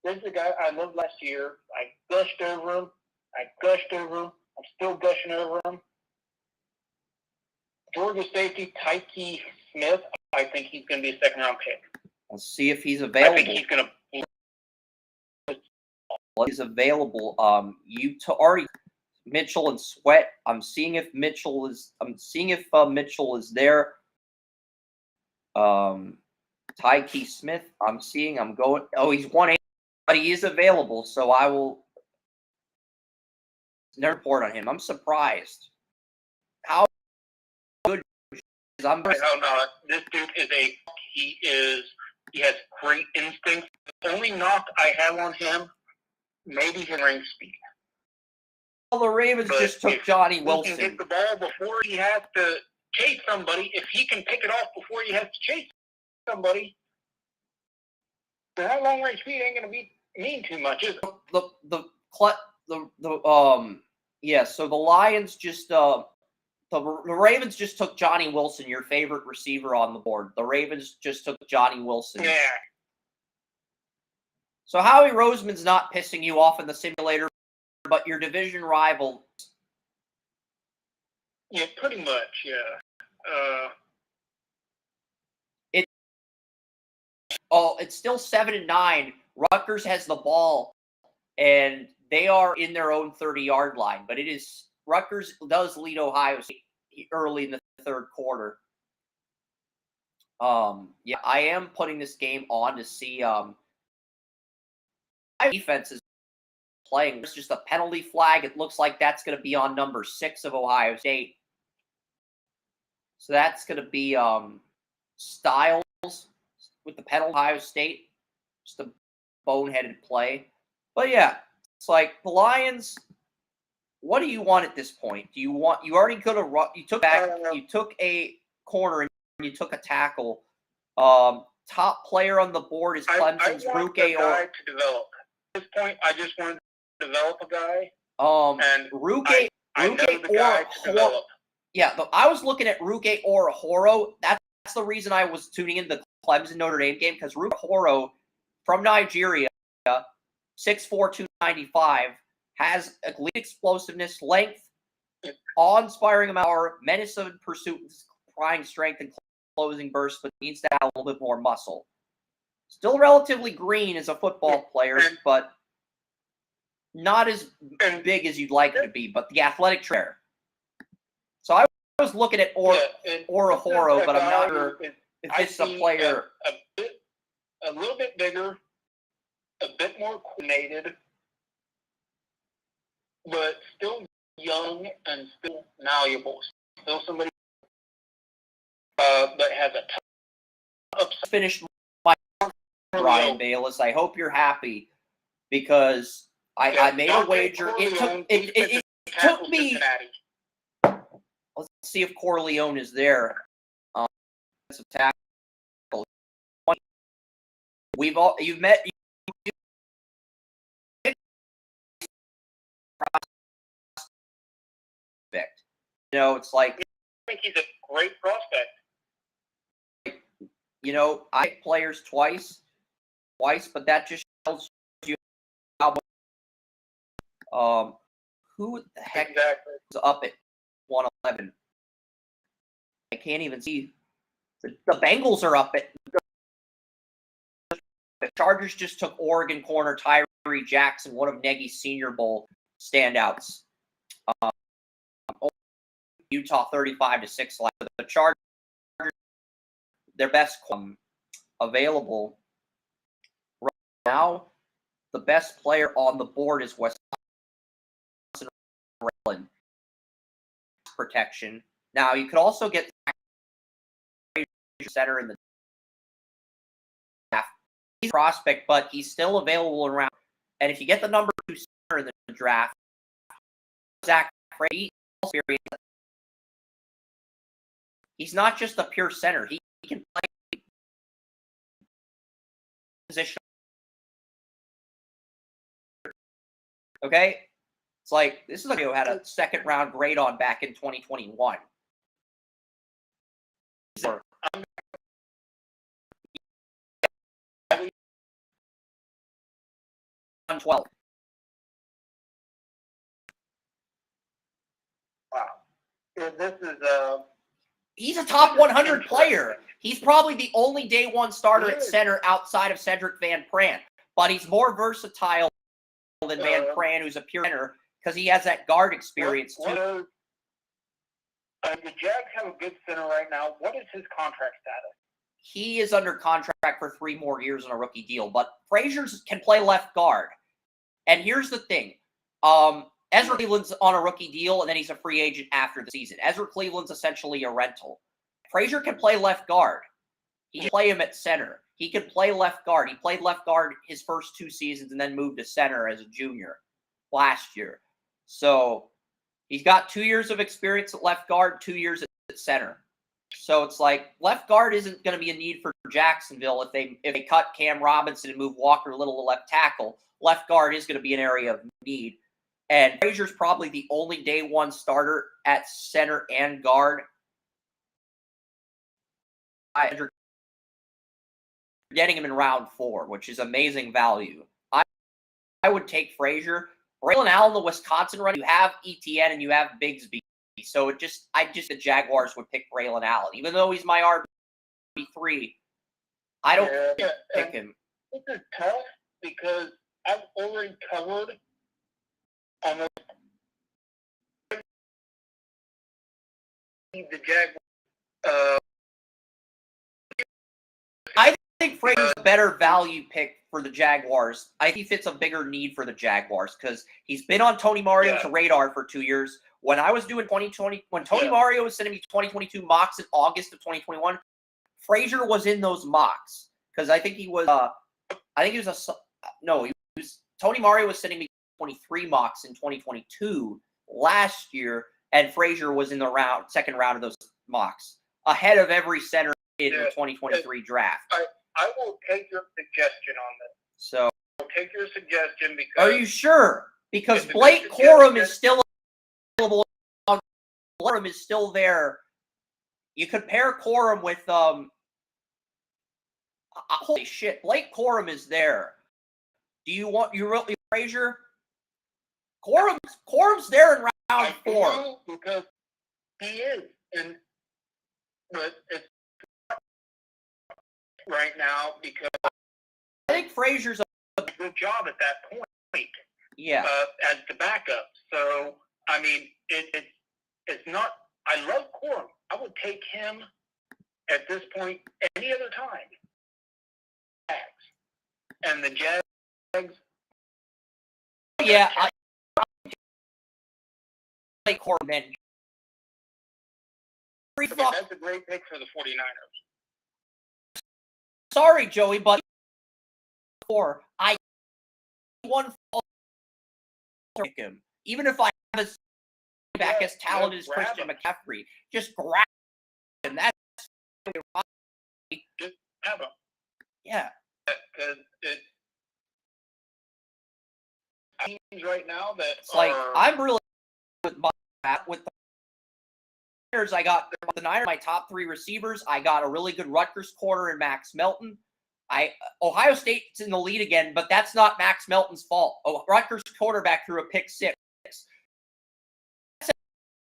This is a guy I loved last year. I gushed over him. I'm still gushing over him. Georgia safety Tyke Smith. I think he's going to be a second-round pick. Let's see if he's available. I think he's going to. He's available. Already Mitchell and Sweat. I'm seeing if Mitchell is there. Tyke Smith. I'm going. Oh, he's 180, but he is available. So I will report on him. I'm surprised. How good is Hell no. This dude is he has great instinct. The only knock I have on him, maybe his ring speed. Well, the Ravens just took Johnny Wilson. He can get the ball before he has to chase somebody. If he can pick it off before he has to chase somebody, then that long range speed ain't gonna mean too much, is it? Yeah. So the Lions just the Ravens just took Johnny Wilson, your favorite receiver on the board. The Ravens just took Johnny Wilson. Yeah. So Howie Roseman's not pissing you off in the simulator, but your division rival. Yeah, pretty much. Yeah. It's still 7-9. Rutgers has the ball, and they are in their own 30-yard line. But Rutgers does lead Ohio State early in the third quarter. Yeah, I am putting this game on to see. Defense is playing. There's just a penalty flag. It looks like that's going to be on number 6 of Ohio State. So that's going to be Styles with the penalty. Ohio State, just a boneheaded play. But yeah, it's like the Lions. What do you want at this point? You already could have you took back. You took a corner and you took a tackle. Top player on the board is Clemson's Ruke or to develop. At this point, I just want to develop a guy. And Ruke I know the guy to develop. Yeah, but I was looking at Ruke or Horo. That's the reason I was tuning in the Clemson Notre Dame game, because Ruke Horo from Nigeria, 6'4", 295, has elite explosiveness, length, awe-inspiring power, menace of pursuit, prying strength, and closing burst, but needs to have a little bit more muscle. Still relatively green as a football player, but not as big as you'd like it to be, but the athletic trainer. So I was looking at Horo, but I'm not sure if this is a player. A little bit bigger, a bit more coordinated, but still young and still malleable. Still somebody that has a tough finished my Brian Bayless. I hope you're happy because I made a wager. It took me. Let's see if Corleone is there. You've met. It's like, I think he's a great prospect. I pick players twice, but that just tells you how who the heck is up at 111? I can't even see. The Bengals are up at. The Chargers just took Oregon corner Tyree Jackson, one of Nagy's Senior Bowl standouts. Utah 35-6. The Chargers, their best available right now. The best player on the board is Wisconsin protection. Now you could also get center in the draft. He's a prospect, but he's still available around. And if you get the number 2 center in the draft, Zach Frady, he's not just a pure center. He can play position. Okay? It's like, this is a guy who had a second-round grade on back in 2021. 12. Wow. This is he's a top 100 player. He's probably the only day one starter at center outside of Cedric Van Pran. But he's more versatile than Van Pran, who's a pure center, because he has that guard experience too. The Jags have a good center right now. What is his contract status? He is under contract for 3 more years on a rookie deal, but Frazier can play left guard. And here's the thing. Ezra Cleveland's on a rookie deal, and then he's a free agent after the season. Ezra Cleveland's essentially a rental. Frazier can play left guard. He can play him at center. He can play left guard. He played left guard his first 2 seasons and then moved to center as a junior last year. So he's got 2 years of experience at left guard, 2 years at center. So it's like left guard isn't going to be a need for Jacksonville if they cut Cam Robinson and move Walker Little to left tackle. Left guard is going to be an area of need. And Frazier's probably the only day one starter at center and guard. You're getting him in round 4, which is amazing value. I would take Frazier. Braylon Allen, the Wisconsin run, you have ETN and you have Bigsby. So the Jaguars would pick Braylon Allen. Even though he's my RB3, I don't pick him. This is tough because I've already covered almost the Jaguars. I think Frazier's a better value pick for the Jaguars. I think he fits a bigger need for the Jaguars because he's been on Tony Mario's radar for 2 years. When I was doing 2020, when Tony Mario was sending me 2022 mocks in August of 2021, Frazier was in those mocks because I think he was. Tony Mario was sending me 23 mocks in 2022 last year, and Frazier was in the second round of those mocks ahead of every center in the 2023 draft. I will take your suggestion on this. So I'll take your suggestion because. Are you sure? Because Blake Corum is still available. Corum is still there. You could pair Corum with holy shit, Blake Corum is there. Do you really Frazier? Corum's there in round 4 because he is, but it's right now because I think Frazier's a good job at that point. Yeah, as the backup. So I mean, it's not. I love Corum. I would take him at this point any other time. And the Jags. Yeah, I like Corum. Then that's a great pick for the 49ers. Sorry, Joey, but I one pick him. Even if I have a back as talented as Christian McCaffrey, just grab him. That's just have him. Yeah. Because it seems right now that it's like I'm really with the I got the Niners, my top 3 receivers. I got a really good Rutgers corner in Max Melton. Ohio State's in the lead again, but that's not Max Melton's fault. Rutgers quarterback threw a pick 6.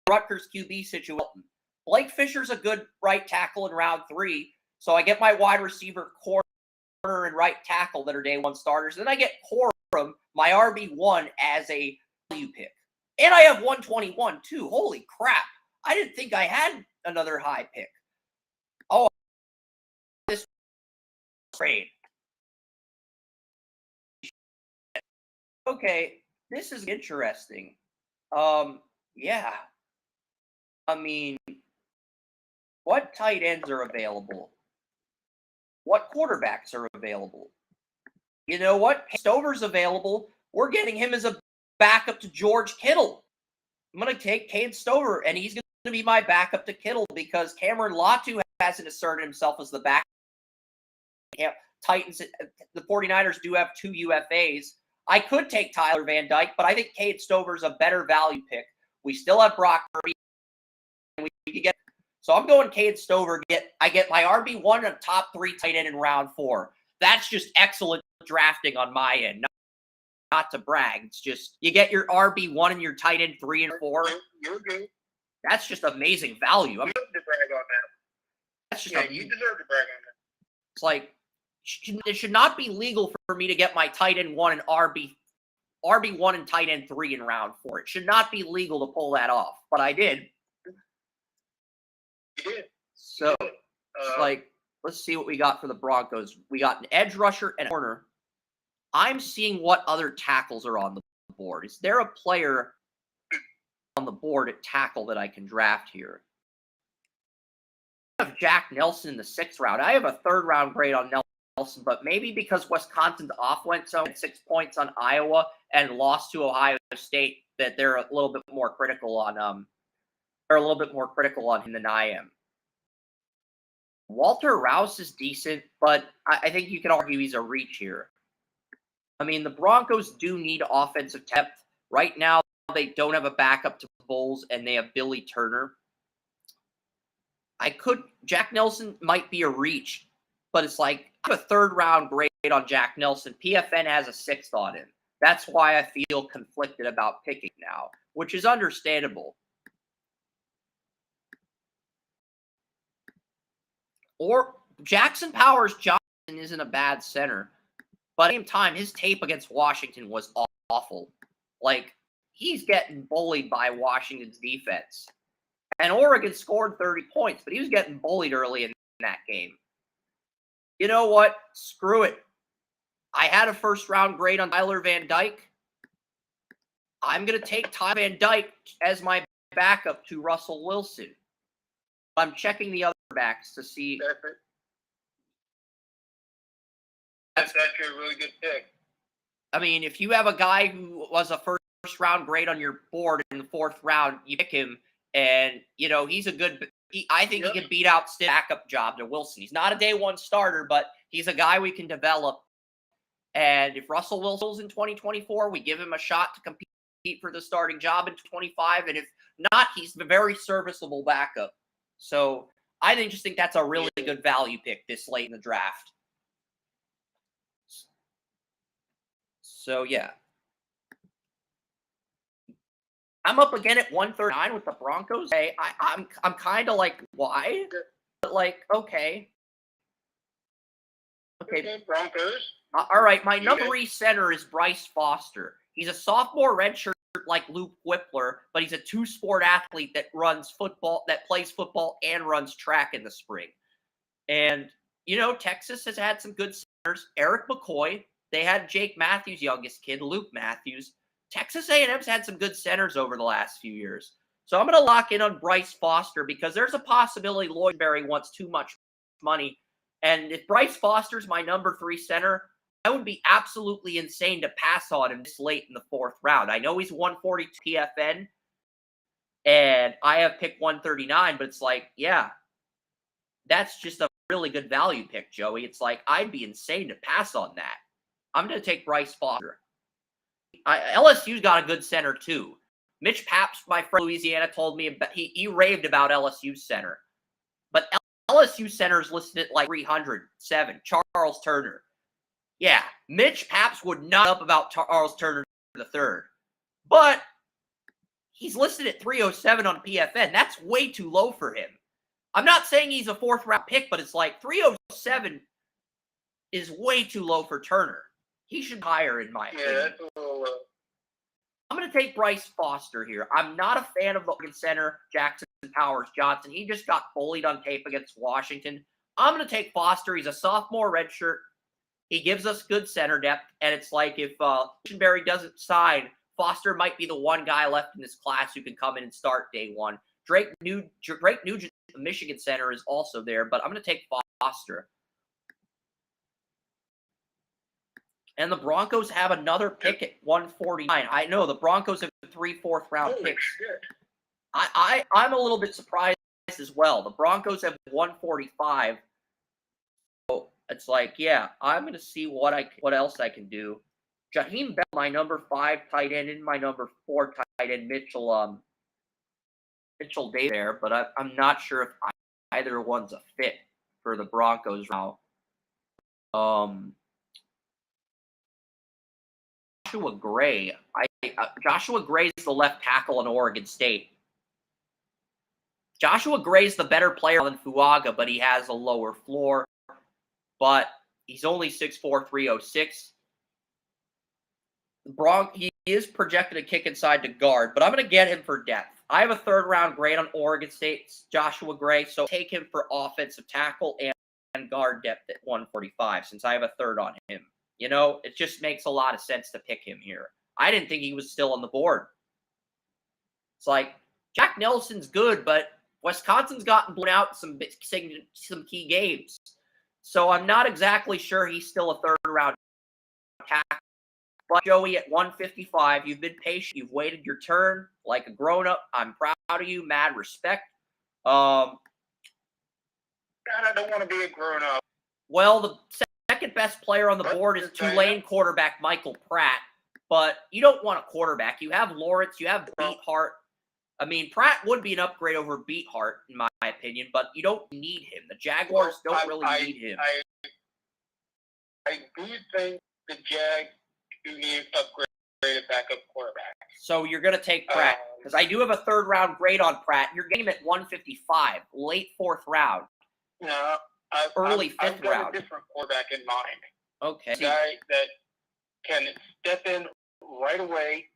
Rutgers QB situation. Blake Fisher's a good right tackle in round 3, so I get my wide receiver corner and right tackle that are day 1 starters. Then I get Corum, my RB1, as a value pick. And I have 121 too. Holy crap. I didn't think I had another high pick. Oh, this trade. Okay, this is interesting. Yeah. I mean, what tight ends are available? What quarterbacks are available? You know what? Stover's available. We're getting him as a backup to George Kittle. I'm going to take Cade Stover, and he's going to be my backup to Kittle because Cameron Latu hasn't asserted himself as the backup. Titans, the 49ers do have 2 UFAs. I could take Tyler Van Dyke, but I think Cade Stover's a better value pick. We still have Brock Purdy. So I'm going Cade Stover. I get my RB1 and top 3 tight end in round 4. That's just excellent drafting on my end. Not to brag. It's just you get your RB1 and your tight end 3 and 4. You're good. That's just amazing value. I mean, you deserve to brag on that. That's just you deserve to brag on that. It's like it should not be legal for me to get my tight end 1 and RB1 and tight end 3 in round 4. It should not be legal to pull that off, but I did. You did. So it's like, let's see what we got for the Broncos. We got an edge rusher and a corner. I'm seeing what other tackles are on the board. Is there a player on the board at tackle that I can draft here? I have Jack Nelson in the 6th round. I have a 3rd round grade on Nelson, but maybe because Wisconsin's offense had 6 points on Iowa and lost to Ohio State, that they're a little bit more critical on him than I am. Walter Rouse is decent, but I think you can argue he's a reach here. I mean, the Broncos do need offensive depth. Right now, they don't have a backup to Bowles, and they have Billy Turner. Jack Nelson might be a reach, but it's like, I have a 3rd round grade on Jack Nelson. PFN has a 6th on him. That's why I feel conflicted about picking now, which is understandable. Or Jackson Powers Johnson isn't a bad center, but at the same time, his tape against Washington was awful. Like, he's getting bullied by Washington's defense. And Oregon scored 30 points, but he was getting bullied early in that game. You know what? Screw it. I had a 1st round grade on Tyler Van Dyke. I'm going to take Tyler Van Dyke as my backup to Russell Wilson. I'm checking the other backs to see. That's actually a really good pick. I mean, if you have a guy who was a 1st round grade on your board in the 4th round, you pick him, and he's a good. I think he can beat out Stiff's backup job to Wilson. He's not a day 1 starter, but he's a guy we can develop. And if Russell Wilson's in 2024, we give him a shot to compete for the starting job in 2025. And if not, he's a very serviceable backup. So I just think that's a really good value pick this late in the draft. So, yeah. I'm up again at 139 with the Broncos. Hey, I'm kind of like, why? But like, okay. Okay, Broncos. All right, my number 3 center is Bryce Foster. He's a sophomore redshirt like Luke Whippler, but he's a 2-sport athlete that plays football and runs track in the spring. And, Texas has had some good centers. Eric McCoy. They had Jake Matthews' youngest kid, Luke Matthews. Texas A&M's had some good centers over the last few years. So I'm going to lock in on Bryce Foster because there's a possibility Lloyd Berry wants too much money. And if Bryce Foster's my number 3 center, I would be absolutely insane to pass on him this late in the 4th round. I know he's 142 PFN, and I have pick 139, but it's like, yeah, that's just a really good value pick, Joey. It's like, I'd be insane to pass on that. I'm going to take Bryce Foster. LSU's got a good center, too. Mitch Pabst, my friend Louisiana, told me about, he raved about LSU center. But LSU center is listed at like 307. Charles Turner. Yeah, Mitch Pabst would not up about Charles Turner the third. But he's listed at 307 on PFN. That's way too low for him. I'm not saying he's a fourth round pick, but it's like 307 is way too low for Turner. He should be higher, in my opinion. Yeah, that's a little low. I'm going to take Bryce Foster here. I'm not a fan of the Oregon center, Jackson Powers Johnson. He just got bullied on tape against Washington. I'm going to take Foster. He's a sophomore redshirt. He gives us good center depth, and it's like if Berry doesn't sign, Foster might be the one guy left in this class who can come in and start day one. Drake Nugent, the Michigan center, is also there, but I'm going to take Foster. And the Broncos have another pick at 149. I know the Broncos have 3 fourth-round picks. Shit. I'm a little bit surprised as well. The Broncos have 145. So it's like, yeah, I'm going to see what else I can do. Jaheim Bell, my number 5 tight end, and my number 4 tight end, Mitchell Davis there, but I'm not sure if either one's a fit for the Broncos now. Joshua Gray. Joshua Gray is the left tackle in Oregon State. Joshua Gray is the better player than Fuaga, but he has a lower floor. But he's only 6'4", 306. He is projected to kick inside to guard, but I'm going to get him for depth. I have a third-round grade on Oregon State's Joshua Gray, so take him for offensive tackle and guard depth at 145, since I have a third on him. You know, it just makes a lot of sense to pick him here. I didn't think he was still on the board. It's like, Jack Nelson's good, but Wisconsin's gotten blown out in some key games. So I'm not exactly sure he's still a third-round tackle. But Joey, at 155, you've been patient. You've waited your turn like a grown-up. I'm proud of you. Mad respect. God, I don't want to be a grown-up. Well, the second best player on the board is Tulane quarterback Michael Pratt. But you don't want a quarterback. You have Lawrence. You have Beathard. I mean, Pratt would be an upgrade over Beathard, in my opinion, but you don't need him. The Jaguars don't really need him. I do think the Jags do need upgraded backup quarterback. So you're going to take Pratt, because I do have a third-round grade on Pratt. You're getting him at 155, late fourth round. No, early fifth I've got round. a different quarterback in mind. Okay. A guy that can step in right away,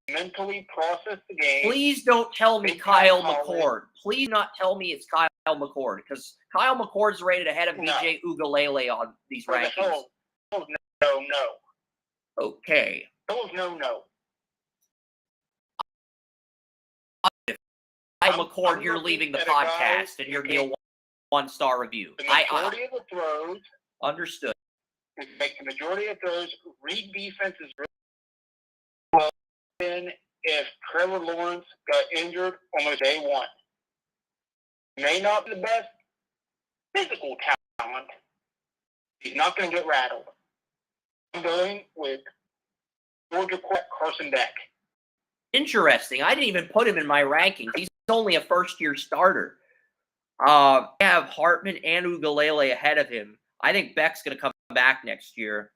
mentally process the game. Please don't tell me Kyle McCord. Please not tell me it's Kyle McCord, because Kyle McCord's rated ahead of BJ Ugalele on these rankings. No. Okay. No. Kyle McCord, you're leaving the podcast, and you're getting a one-star review. The majority of the throws. Understood. Make the majority of those. Read defenses really well. Then if Trevor Lawrence got injured almost day one, may not be the best physical talent. He's not going to get rattled. I'm going with Georgia quarterback Carson Beck. Interesting. I didn't even put him in my rankings. He's only a first-year starter. I have Hartman and Ugalele ahead of him. I think Beck's going to come back next year,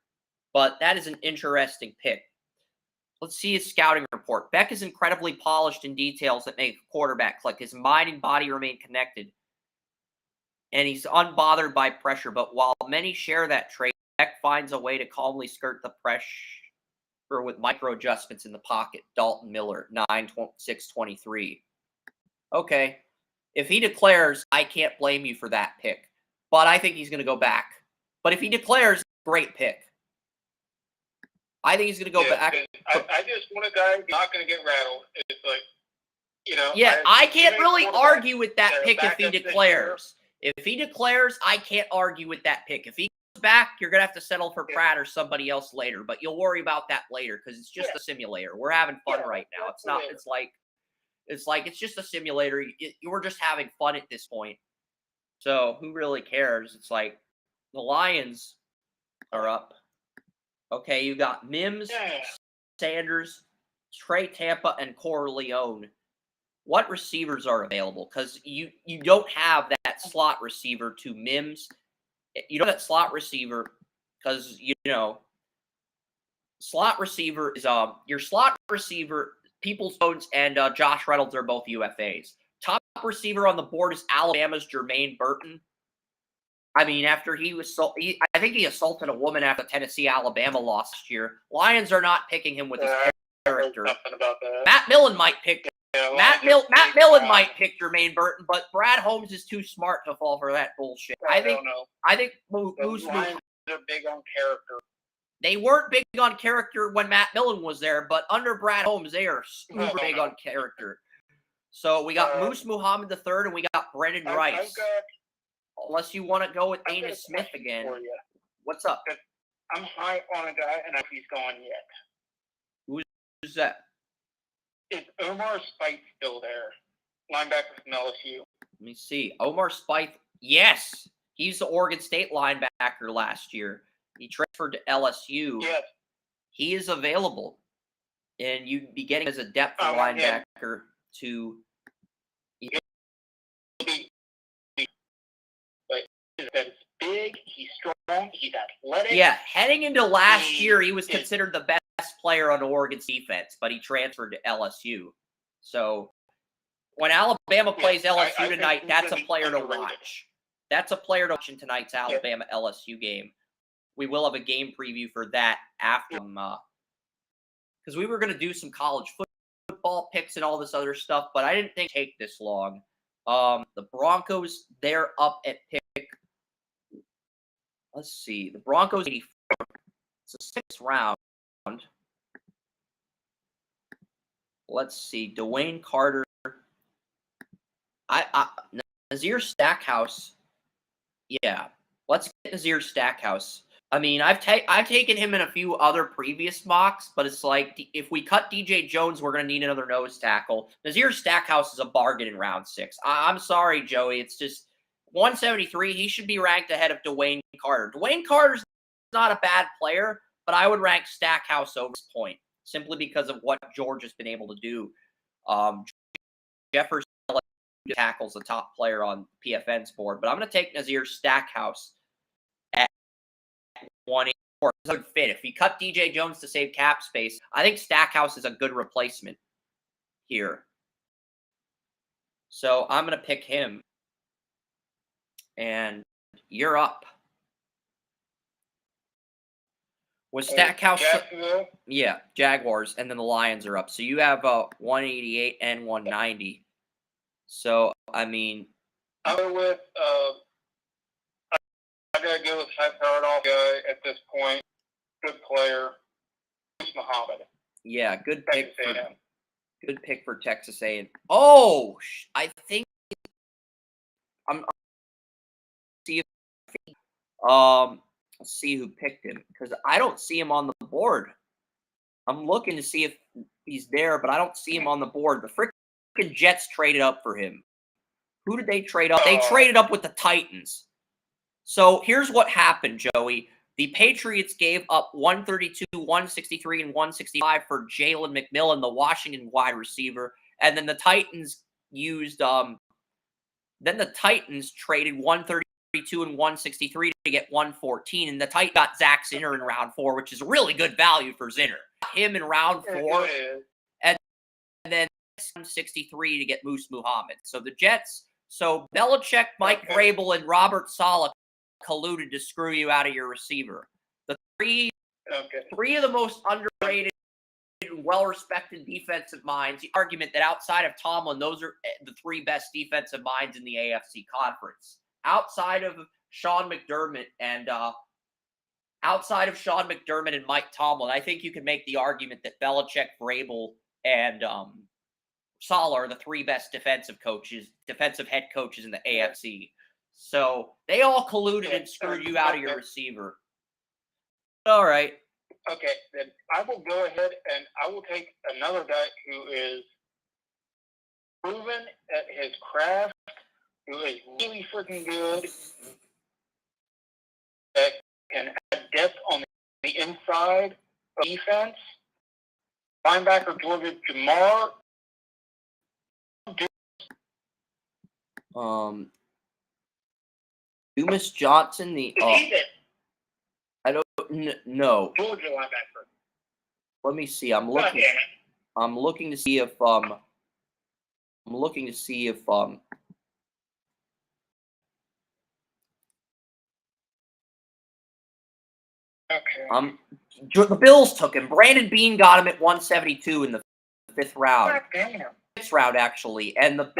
but that is an interesting pick. Let's see his scouting report. Beck is incredibly polished in details that make a quarterback click. His mind and body remain connected, and he's unbothered by pressure. But while many share that trait, Beck finds a way to calmly skirt the pressure with micro adjustments in the pocket. Dalton Miller, 9-6-23. Okay. If he declares, I can't blame you for that pick. But I think he's going to go back. But if he declares, great pick. I think he's going to go back. I just want a guy who's not going to get rattled. It's like, you know. Yeah, I can't really argue with that pick if he declares. If he declares, I can't argue with that pick. If he goes back, you're going to have to settle for Pratt or somebody else later. But you'll worry about that later because it's just a simulator. We're having fun right now. It's not. It's just a simulator. We're just having fun at this point. So who really cares? It's like the Lions are up. Okay, you got Mims, Sanders, Trey Tampa and Corleone. What receivers are available? Because you don't have that slot receiver to Mims. You don't have that slot receiver because slot receiver is your slot receiver. Peoples Jones and Josh Reynolds are both UFAs. Top receiver on the board is Alabama's Jermaine Burton. I mean, after I think he assaulted a woman after Tennessee Alabama last year. Lions are not picking him with his character. Nothing about that. Matt Millen might pick. Matt Millen might pick Jermaine Burton, but Brad Holmes is too smart to fall for that bullshit. I think Moose are big on character. They weren't big on character when Matt Millen was there, but under Brad Holmes, they are super big on character. So we got Moose Muhammad III and we got Brendan Rice. Unless you want to go with Dana Smith again. What's up? I'm high on a guy, and I don't know if he's gone yet. Who's that? Is Omar Speight still there? Linebacker from LSU. Let me see. Omar Speight. Yes. He's the Oregon State linebacker last year. He transferred to LSU. Yes. He is available. And you'd be getting as a depth linebacker to. That's big, he's strong, he's athletic. Yeah, heading into last year, he was considered the best player on Oregon's defense, but he transferred to LSU. So when Alabama plays LSU tonight, that's a player to watch. That's a player to watch in tonight's Alabama LSU game. We will have a game preview for that after because we were going to do some college football picks and all this other stuff, but I didn't think it'd take this long. The Broncos, they're up at pick. Let's see. The Broncos 84. It's a 6th round. Let's see. Dwayne Carter. Nazir Stackhouse. Yeah. Let's get Nazir Stackhouse. I mean, I've taken him in a few other previous mocks, but it's like if we cut DJ Jones, we're going to need another nose tackle. Nazir Stackhouse is a bargain in round 6. I'm sorry, Joey. It's just 173. He should be ranked ahead of Dwayne Carter. Dwayne Carter's not a bad player, but I would rank Stackhouse over this point simply because of what George has been able to do. Jefferson tackles the top player on PFN's board, but I'm going to take Nazir Stackhouse at 184. It's a good fit. If you cut DJ Jones to save cap space, I think Stackhouse is a good replacement here. So I'm going to pick him. And you're up. Was Stackhouse? Yeah, Jaguars, and then the Lions are up. So you have 188 and 190. So I mean, I go with I gotta go with high-powered all guy at this point. Good player, Muhammad. Yeah, good pick. Good pick for Texas A&M. Oh, I think I'm. Let's see who picked him because I don't see him on the board. I'm looking to see if he's there, but I don't see him on the board. The freaking Jets traded up for him. Who did they trade up? They traded up with the Titans. So here's what happened, Joey. The Patriots gave up 132, 163, and 165 for Jalen McMillan, the Washington wide receiver, and then the Titans used. Then the Titans traded 132 and 163 to get 114, and the Titans got Zach Zinner in round 4, which is really good value for Zinner. Him in round 4, and then 163 to get Moose Muhammad. So the Jets, Belichick, Mike Vrabel, and Robert Saleh colluded to screw you out of your receiver. The three of the most underrated and well-respected defensive minds. The argument that outside of Tomlin, those are the 3 best defensive minds in the AFC conference. Outside of Sean McDermott and Mike Tomlin, I think you can make the argument that Belichick, Vrabel, and Saleh are the 3 best defensive head coaches in the AFC. So they all colluded and screwed you out of your receiver. All right. Okay, then I will go ahead and I will take another guy who is proven at his craft, who is really freaking good, that can add depth on the inside of defense, Linebacker delivered tomorrow. Dumas Johnson, I don't know. Georgia linebacker. Let me see. I'm looking to see if Okay. the Bills took him. Brandon Bean got him at 172 in the 5th round. Damn. 6th round, actually. And the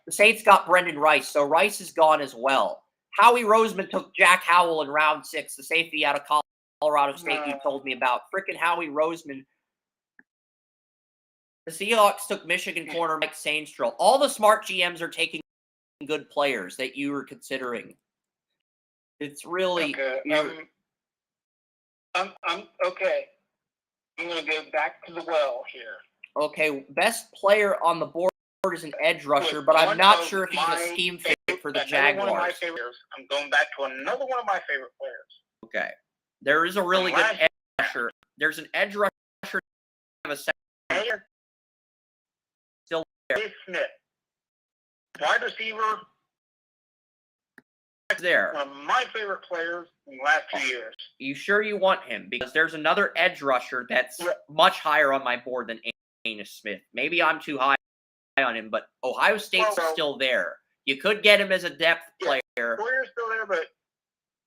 the Saints got Brendan Rice, so Rice is gone as well. Howie Roseman took Jack Howell in round 6, the safety out of Colorado State you told me about. Frickin' Howie Roseman. The Seahawks took Michigan corner Mike Sainstrel. All the smart GMs are taking good players that you were considering. It's really... Okay. I'm okay. I'm going to go back to the well here. Okay, best player on the board is an edge rusher, but I'm not sure if he's a scheme fit for the Jaguars. One of my favorites. I'm going back to another one of my favorite players. Okay. There is a really good edge rusher. There's an edge rusher of a second. Still there. Smith. Wide receiver. There. One of my favorite players in the last 2 years. You sure you want him? Because there's another edge rusher that's much higher on my board than Amos Smith. Maybe I'm too high on him, but Ohio State's still there. You could get him as a depth player. Player's still there, but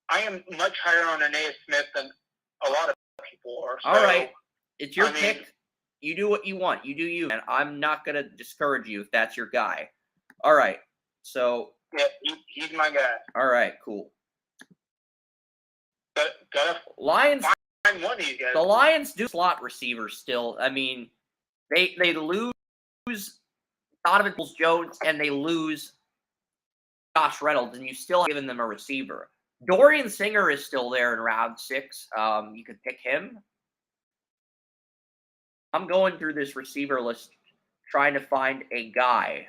I am much higher on Amos Smith than a lot of people are. So, all right. It's your pick. You do what you want. You do you. And I'm not going to discourage you if that's your guy. All right. So... yeah, he's my guy. All right, cool. Gotta Lions. find one of you guys. The Lions do slot receivers still. I mean, they lose Donovan Jones and they lose Josh Reynolds, and you still have given them a receiver. Dorian Singer is still there in round 6. You could pick him. I'm going through this receiver list trying to find a guy.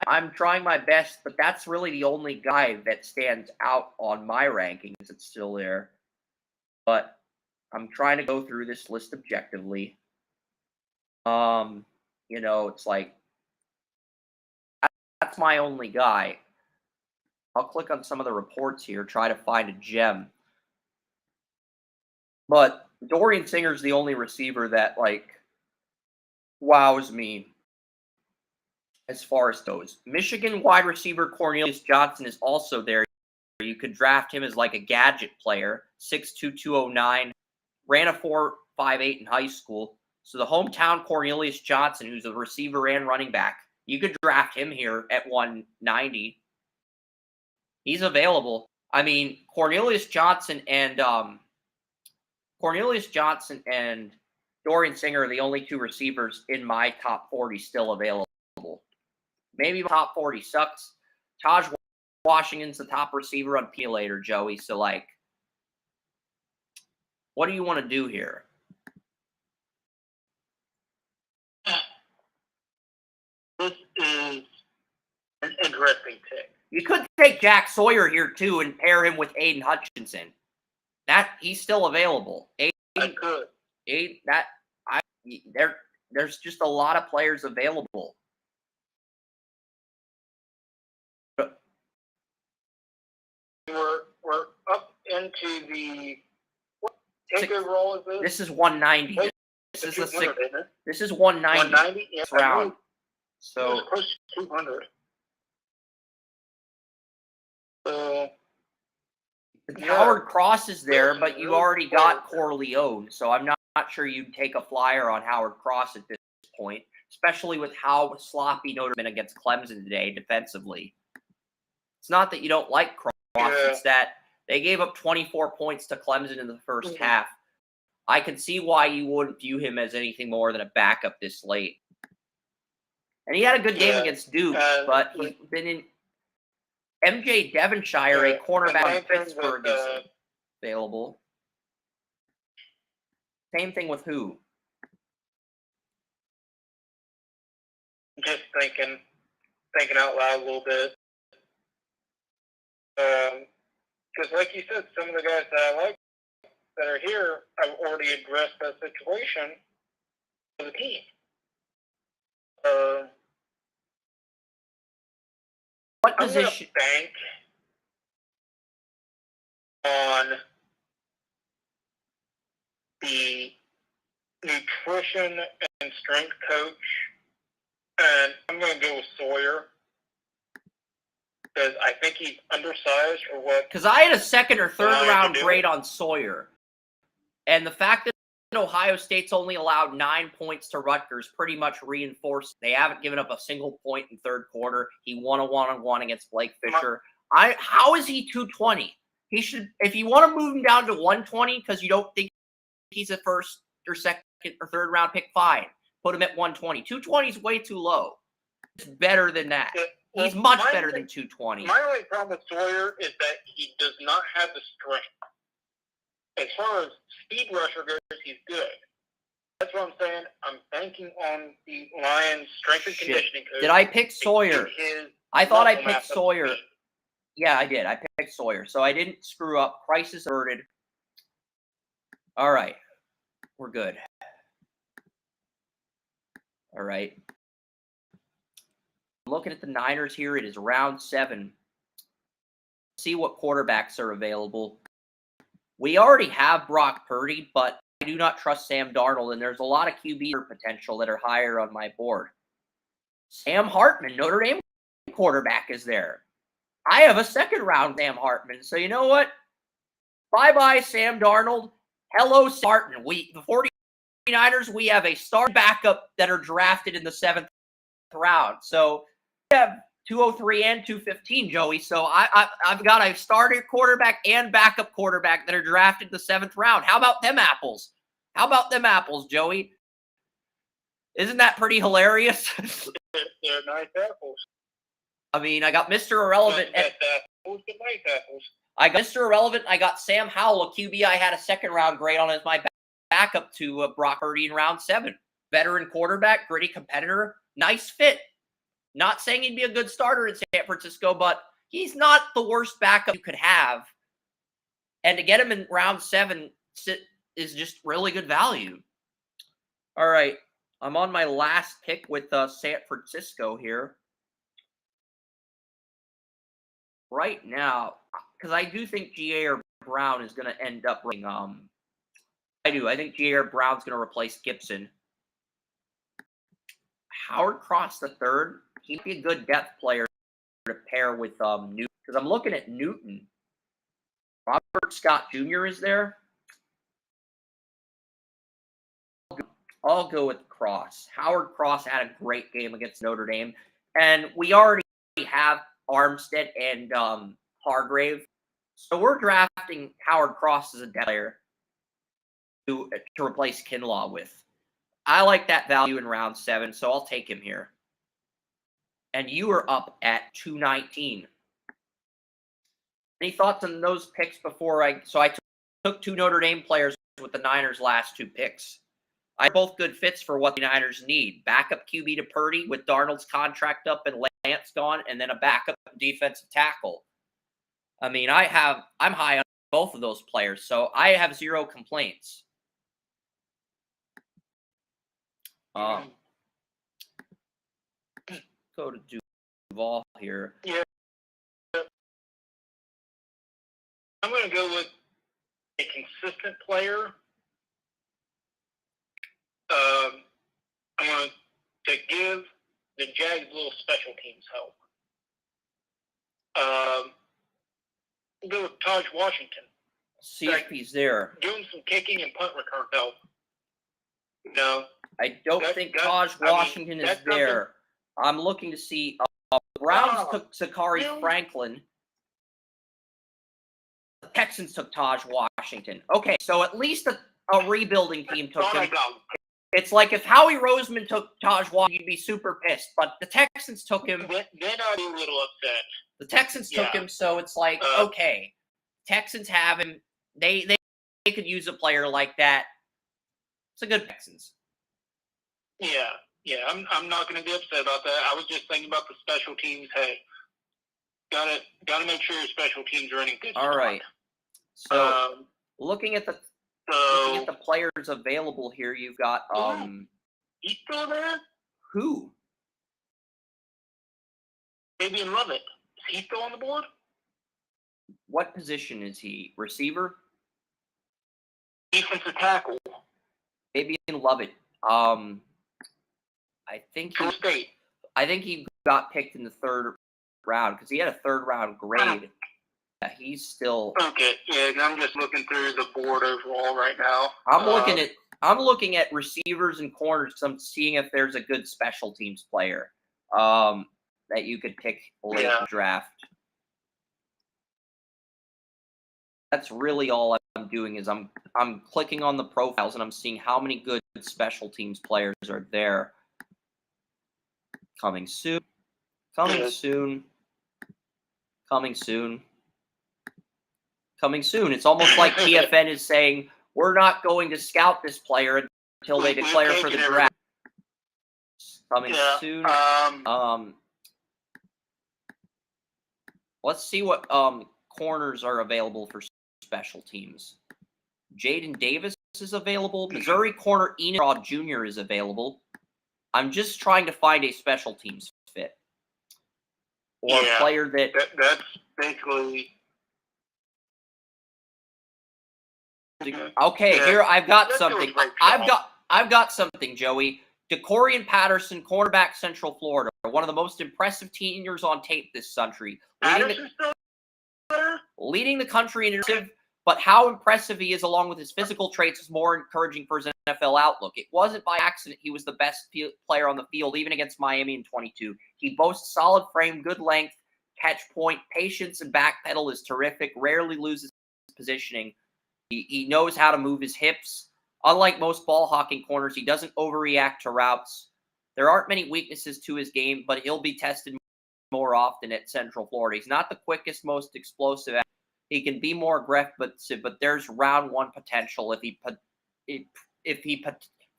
I'm trying my best, but that's really the only guy that stands out on my rankings that's still there. But I'm trying to go through this list objectively. It's like that's my only guy. I'll click on some of the reports here, try to find a gem. But Dorian Singer's the only receiver that wows me. As far as those, Michigan wide receiver Cornelius Johnson is also there. You could draft him as a gadget player, 6'2", 209, ran a 4.58 in high school. So the hometown Cornelius Johnson, who's a receiver and running back, you could draft him here at 190. He's available. I mean, Cornelius Johnson and Dorian Singer are the only 2 receivers in my top 40 still available. Maybe top 40 sucks. Taj Washington's the top receiver on P later, Joey. So, what do you want to do here? This is an interesting pick. You could take Jack Sawyer here, too, and pair him with Aiden Hutchinson. He's still available. I could. There's just a lot of players available. We're up into the what taker roll is this? This is 190. Wait, this is the 200, isn't it? This is 190. 190 yeah, round. So close to 200. Howard Cross is there, but you already got Corleone, so I'm not sure you'd take a flyer on Howard Cross at this point, especially with how sloppy Notre Dame against Clemson today defensively. It's not that you don't like Cross, it's that they gave up 24 points to Clemson in the first half. I can see why you wouldn't view him as anything more than a backup this late. And he had a good game against Duke, but he's been in MJ Devonshire, a cornerback in Pittsburgh, is available. Same thing with who? Just thinking out loud a little bit. Because like you said, some of the guys that I like that are here, I've already addressed that situation as a team. What I'm going position? to bank on the nutrition and strength coach, and I'm going to go with Sawyer because I think he's undersized for what. Because I had a second or third Lions round are grade doing. on Sawyer, and the fact that Ohio State's only allowed 9 points to Rutgers pretty much reinforced they haven't given up a single point in third quarter. He won a one-on-one against Blake Fisher. How is he 220? He should, if you want to move him down to 120 because you don't think he's a first or second or third round pick, fine. Put him at 120. 220 is way too low. It's better than that. He's much better than 220. My only problem with Sawyer is that he does not have the strength. As far as speed rusher goes, he's good. That's what I'm saying. I'm banking on the Lions' strength and conditioning coach. Did I pick Sawyer? I thought I picked Sawyer. Yeah, I did. I picked Sawyer. So I didn't screw up. Crisis averted. All right. We're good. All right. Looking at the Niners here, it is round 7. See what quarterbacks are available. We already have Brock Purdy, but I do not trust Sam Darnold, and there's a lot of QB potential that are higher on my board. Sam Hartman, Notre Dame quarterback, is there. I have a second round Sam Hartman, so you know what? Bye-bye, Sam Darnold. Hello, Sam Hartman. The 49ers, we have a star backup that are drafted in the 7th round. So we have 203 and 215, Joey. So I've got a starter quarterback and backup quarterback that are drafted in the 7th round. How about them apples? How about them apples, Joey? Isn't that pretty hilarious? They're nice apples. I mean, I got Mr. Irrelevant. Nice apples. I got Mr. Irrelevant. I got Sam Howell, a QB I had a second round grade on as my backup to Brock Purdy in round 7. Veteran quarterback, gritty competitor, nice fit. Not saying he'd be a good starter in San Francisco, but he's not the worst backup you could have. And to get him in round 7 is just really good value. All right. I'm on my last pick with San Francisco here. Right now, because I do think G.A.R. Brown is going to end up running, I think G.A.R. Brown's going to replace Gibson. Howard Cross III, he'd be a good depth player to pair with Newton. Because I'm looking at Newton. Robert Scott Jr. is there. I'll go with Cross. Howard Cross had a great game against Notre Dame. And we already have Armstead and Hargrave. So we're drafting Howard Cross as a depth player to replace Kinlaw with. I like that value in round 7, so I'll take him here. And you are up at 219. Any thoughts on those picks before I took 2 Notre Dame players with the Niners' last 2 picks. I both good fits for what the Niners need. Backup QB to Purdy with Darnold's contract up and Lance gone, and then a backup defensive tackle. I mean, I'm high on both of those players, so I have 0 complaints. Go to Duval here. Yeah. I'm going to go with a consistent player. I'm going to give the Jags a little special teams help. We'll go with Taj Washington. See if he's there. Doing some kicking and punt return help. No. I don't think Taj Washington is there. I'm looking to see. Browns took Zachary Franklin. The Texans took Taj Washington. Okay, so at least a rebuilding team took him. It's like if Howie Roseman took Taj Washington, you'd be super pissed. But the Texans took him. Then I'd be a little upset. The Texans took him, so it's like, okay. Texans have him. They could use a player like that. It's a good Texans. Yeah. I'm not going to be upset about that. I was just thinking about the special teams. Hey, Gotta make sure your special teams are in a good spot. All right. So looking at the players available here, you've got He's still there? who? Fabian Lovett. Is he still on the board? What position is he? Receiver? Defensive tackle. Fabian Lovett. I think he got picked in the 3rd round because he had a 3rd round grade. Yeah, he's still okay. Yeah, I'm just looking through the board overall right now. I'm looking at receivers and corners because I'm seeing if there's a good special teams player that you could pick late in the draft. That's really all I'm doing is I'm clicking on the profiles and I'm seeing how many good special teams players are there. Coming soon. Coming soon. Coming soon. Coming soon. It's almost like PFN is saying, we're not going to scout this player until they declare for the draft. Coming soon. Let's see what corners are available for special teams. Jaden Davis is available. Missouri corner Enoch Raw Jr. is available. I'm just trying to find a special teams fit. Or a player that's basically... Okay, here I've got something. I've got something, Joey. DeCorian Patterson, cornerback, Central Florida, one of the most impressive seniors on tape this century. Leading the country in interception, but how impressive he is along with his physical traits is more encouraging for his NFL outlook. It wasn't by accident he was the best player on the field, even against Miami in 22. He boasts solid frame, good length, catch point, patience, and backpedal is terrific, rarely loses positioning. He knows how to move his hips. Unlike most ball hawking corners, he doesn't overreact to routes. There aren't many weaknesses to his game, but he'll be tested more often at Central Florida. He's not the quickest, most explosive. He can be more aggressive, but there's round 1 potential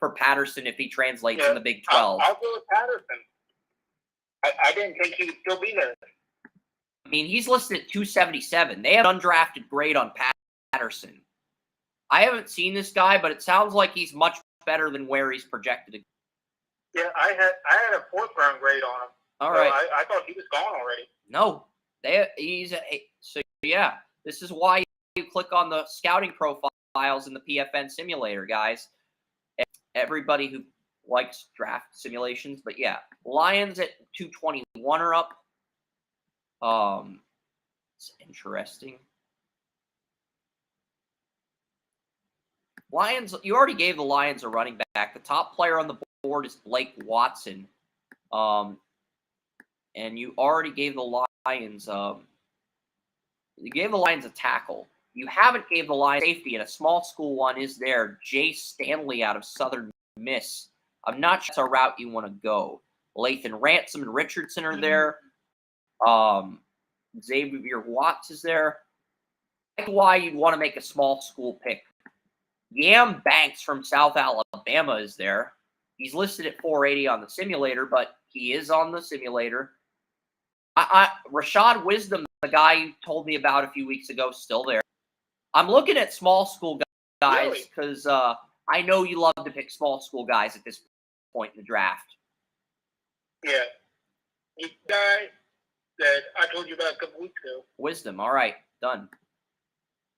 for Patterson if he translates in the Big 12. I'll go with Patterson. I didn't think he would still be there. I mean, he's listed at 277. They have an undrafted grade on Patterson. I haven't seen this guy, but it sounds like he's much better than where he's projected to go. Yeah, I had a 4th round grade on him. All right. I thought he was gone already. No, so yeah. This is why you click on the scouting profiles in the PFN simulator, guys. Everybody who likes draft simulations, but yeah, Lions at 221 are up. It's interesting. Lions, you already gave the Lions a running back. The top player on the board is Blake Watson. And you already gave the Lions you gave the Lions a tackle. You haven't gave the Lions safety, and a small school one is there. Jay Stanley out of Southern Miss. I'm not sure that's a route you want to go. Lathan Ransom and Richardson are there. Xavier Watts is there. That's why you'd want to make a small school pick. Yam Banks from South Alabama is there. He's listed at 480 on the simulator, but he is on the simulator. Rashad Wisdom, the guy you told me about a few weeks ago, still there. I'm looking at small school guys because I know you love to pick small school guys at this point in the draft. Yeah. The guy that I told you about a couple weeks ago. Wisdom. All right. Done.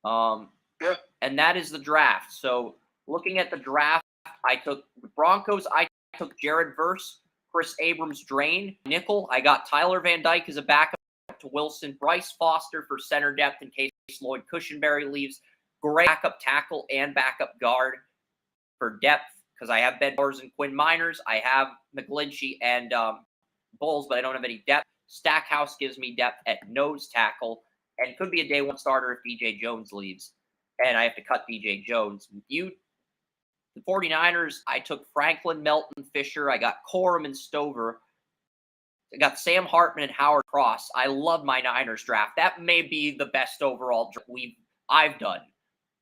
Yeah. And that is the draft. So looking at the draft, I took the Broncos. I took Jared Verse, Chris Abrams, Drain, nickel. I got Tyler Van Dyke as a backup to Wilson, Bryce Foster for center depth in case Lloyd Cushenberry leaves. Great backup tackle and backup guard for depth because I have Ben Bowers and Quinn Miners. I have McGlinchey and Bulls, but I don't have any depth. Stackhouse gives me depth at nose tackle and could be a day one starter if DJ Jones leaves. And I have to cut DJ Jones. The 49ers, I took Franklin, Melton, Fisher. I got Corum and Stover. I got Sam Hartman and Howard Cross. I love my Niners draft. That may be the best overall draft I've done.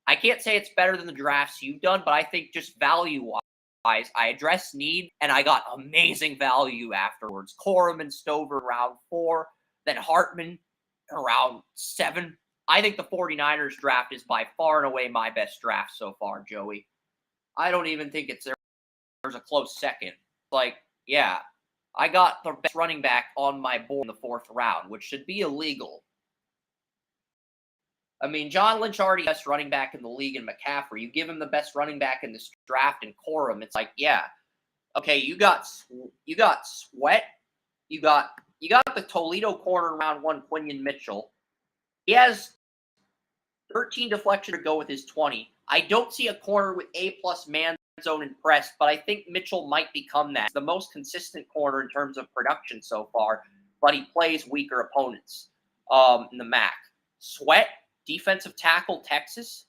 I can't say it's better than the drafts you've done, but I think just value-wise, I addressed need, and I got amazing value afterwards. Corum and Stover round 4, then Hartman around 7. I think the 49ers draft is by far and away my best draft so far, Joey. I don't even think there's a close second. Like, yeah, I got the best running back on my board in the 4th round, which should be illegal. I mean, John Lynch already best running back in the league in McCaffrey. You give him the best running back in this draft in Corum. It's like, yeah, okay, you got Sweat, you got the Toledo corner round 1, Quinion Mitchell. He has 13 deflection to go with his 20. I don't see a corner with A+ man zone and press, but I think Mitchell might become that. He's the most consistent corner in terms of production so far, but he plays weaker opponents in the MAC. Sweat, defensive tackle, Texas.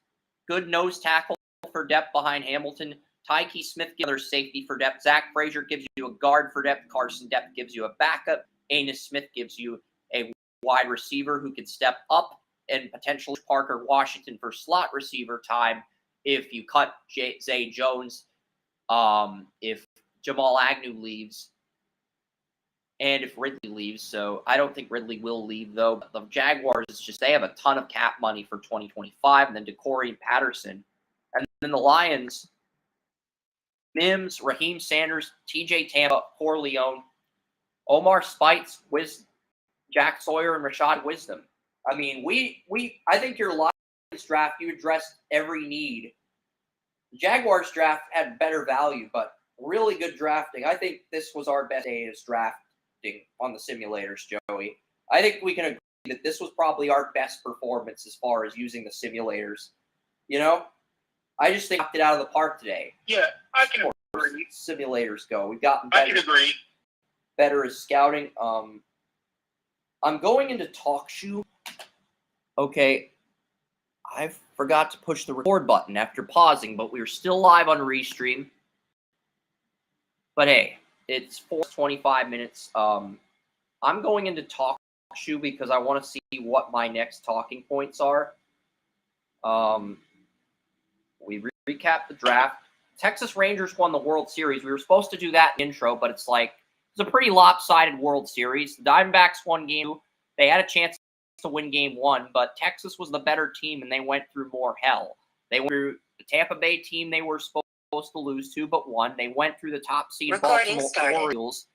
Good nose tackle for depth behind Hamilton. Tyke Smith gives other safety for depth. Zach Frazier gives you a guard for depth. Carson Depth gives you a backup. Anus Smith gives you a wide receiver who can step up, and potentially Parker Washington for slot receiver time if you cut Zay Jones, if Jamal Agnew leaves, and if Ridley leaves. So I don't think Ridley will leave, though. But the Jaguars, it's just they have a ton of cap money for 2025, and then DeCorian Patterson. And then the Lions, Mims, Raheem Sanders, TJ Tampa, Corleone, Omar Spites, Jack Sawyer, and Rashad Wisdom. I mean, I think your Lions draft, you addressed every need. The Jaguars draft had better value, but really good drafting. I think this was our best day as drafting on the simulators, Joey. I think we can agree that this was probably our best performance as far as using the simulators. You know? I just think we knocked it out of the park today. Yeah, I can agree. Simulators go. We've gotten better. I can agree. Better as scouting. I'm going into talk shoe. Okay. I forgot to push the record button after pausing, but we're still live on Restream. But hey, it's 4:25 minutes. I'm going into talk shoe because I want to see what my next talking points are. We recap the draft. Texas Rangers won the World Series. We were supposed to do that in the intro, but it's a pretty lopsided World Series. The Diamondbacks won game 2. They had a chance to win game 1, but Texas was the better team, and they went through more hell. They went through the Tampa Bay team they were supposed to lose to, but won. They went through the top seed Baltimore Orioles.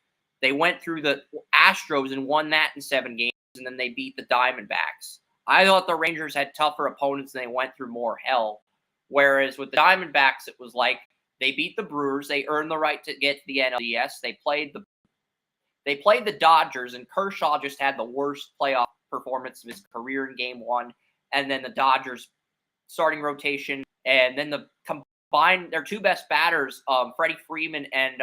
They went through the Astros and won that in 7 games, and then they beat the Diamondbacks. I thought the Rangers had tougher opponents, and they went through more hell. Whereas with the Diamondbacks, it was like they beat the Brewers. They earned the right to get to the NLDS. They played the Dodgers, and Kershaw just had the worst playoff performance of his career in game 1. And then the Dodgers starting rotation, and then the combined their 2 best batters, Freddie Freeman and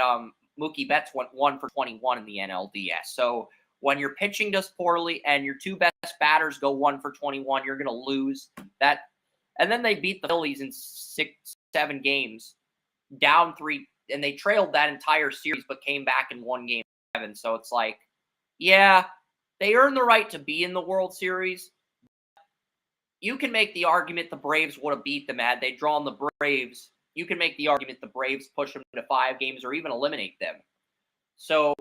Mookie Betts, went 1 for 21 in the NLDS. So when your pitching does poorly and your 2 best batters go 1 for 21, you're going to lose that. And then they beat the Phillies in 7 games, down 3, and they trailed that entire series, but came back and won game 7. So it's like, yeah, they earned the right to be in the World Series. You can make the argument the Braves would have beat them had they drawn the Braves. You can make the argument the Braves push them to 5 games or even eliminate them. So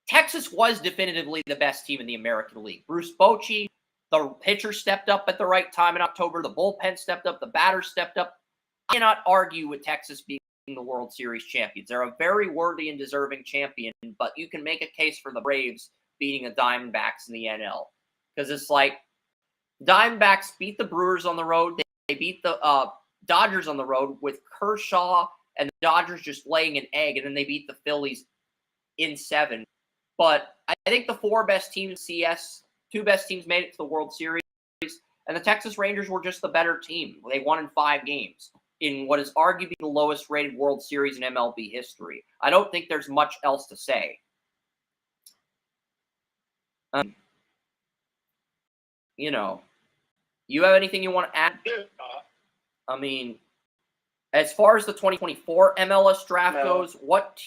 Texas was definitively the best team in the American League. Bruce Bochy, the pitcher, stepped up at the right time in October. The bullpen stepped up. The batter stepped up. I cannot argue with Texas being the World Series champions. They're a very worthy and deserving champion, but you can make a case for the Braves beating the Diamondbacks in the NL. Because it's like, Diamondbacks beat the Brewers on the road. They beat the Dodgers on the road with Kershaw and the Dodgers just laying an egg, and then they beat the Phillies in 7. But I think the 4 best teams in CS, 2 best teams made it to the World Series, and the Texas Rangers were just the better team. They won in 5 games in what is arguably the lowest rated World Series in MLB history. I don't think there's much else to say. You have anything you want to add? I mean, as far as the 2024 MLS draft goes, what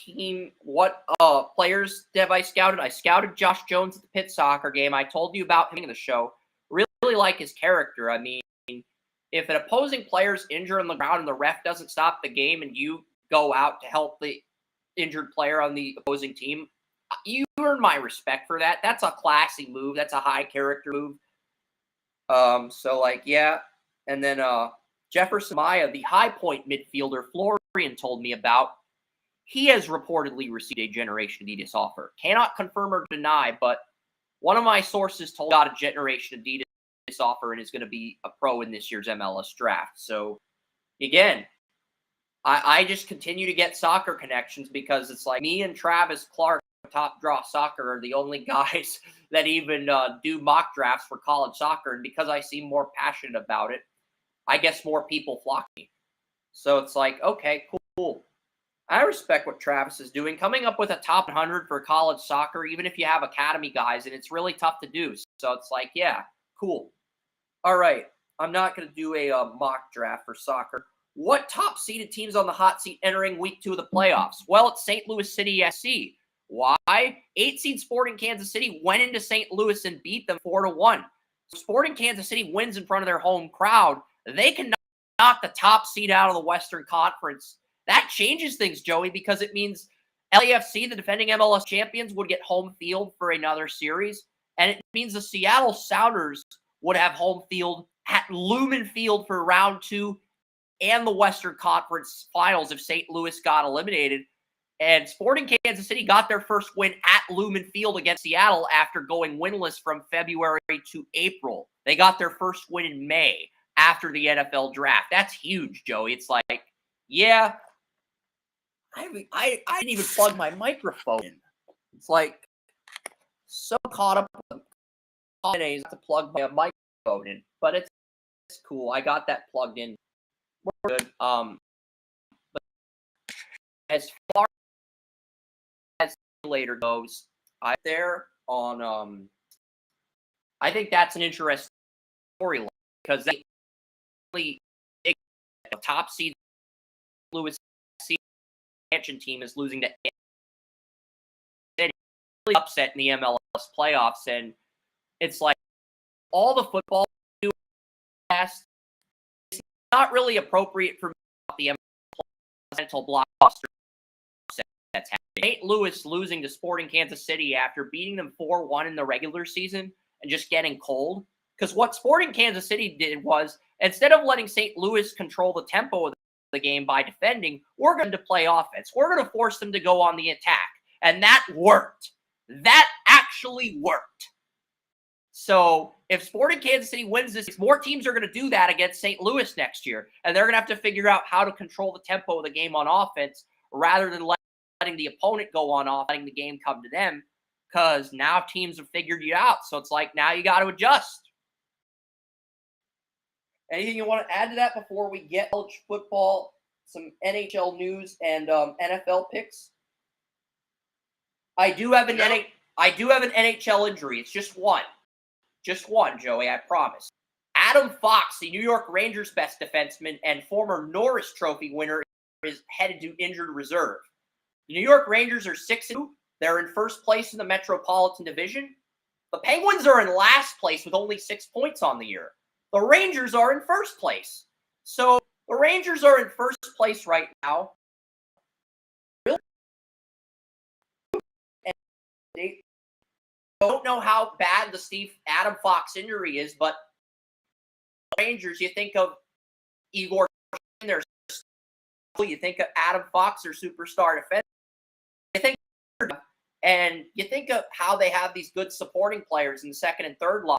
players have I scouted? I scouted Josh Jones at the Pitt soccer game. I told you about him in the show. Really like his character. I mean, if an opposing player's injured on the ground and the ref doesn't stop the game and you go out to help the injured player on the opposing team, you earn my respect for that. That's a classy move. That's a high character move. So like, yeah. And then Jefferson Maya, the High Point midfielder Florian told me about, he has reportedly received a Generation Adidas offer. Cannot confirm or deny, but one of my sources told me he got a Generation Adidas offer and is going to be a pro in this year's MLS draft. So again, I just continue to get soccer connections because it's like me and Travis Clark, Top Draw Soccer, are the only guys that even do mock drafts for college soccer. And because I seem more passionate about it, I guess more people flock to me. So it's like, okay, cool. I respect what Travis is doing. Coming up with a top 100 for college soccer, even if you have academy guys, and it's really tough to do. So it's like, yeah, cool. All right, I'm not going to do a mock draft for soccer. What top-seeded teams on the hot seat entering Week 2 of the playoffs? Well, it's St. Louis City SC. Why? 8-seed Sporting Kansas City went into St. Louis and beat them 4-1. So Sporting Kansas City wins in front of their home crowd. They can knock the top seed out of the Western Conference. That changes things, Joey, because it means LAFC, the defending MLS champions, would get home field for another series. And it means the Seattle Sounders would have home field at Lumen Field for round 2 and the Western Conference Finals if St. Louis got eliminated. And Sporting Kansas City got their first win at Lumen Field against Seattle after going winless from February to April. They got their first win in May after the NFL draft. That's huge, Joey. It's like, yeah, I didn't even plug my microphone in. It's like so caught up with holidays to plug my microphone in, but it's cool. I got that plugged in. We're good. But as far as later goes, I there on I think that's an interesting storyline because they really the top seed Louis expansion team is losing to City, really upset in the MLS playoffs, and it's like all the football past it's not really appropriate for the mental blockbuster that's happening. St. Louis losing to Sporting Kansas City after beating them 4-1 in the regular season and just getting cold. Because what Sporting Kansas City did was, instead of letting St. Louis control the tempo of the game by defending, we're going to play offense. We're going to force them to go on the attack. And that worked. That actually worked. So if Sporting Kansas City wins this, more teams are going to do that against St. Louis next year. And they're going to have to figure out how to control the tempo of the game on offense rather than letting the opponent go on off, letting the game come to them, because now teams have figured you out. So it's like, now you got to adjust. Anything you want to add to that before we get college football, some NHL news, and NFL picks? I do have an NHL injury. It's just one. Just one, Joey, I promise. Adam Fox, the New York Rangers' best defenseman and former Norris Trophy winner, is headed to injured reserve. The New York Rangers are 6-2. They're in first place in the Metropolitan Division. The Penguins are in last place with only 6 points on the year. The Rangers are in first place. So the Rangers are in first place right now. Really? And they don't know how bad the Adam Fox injury is, but Rangers, you think of Igor, you think of Adam Fox, their superstar defense. You think, and you think of how they have these good supporting players in the second and third line,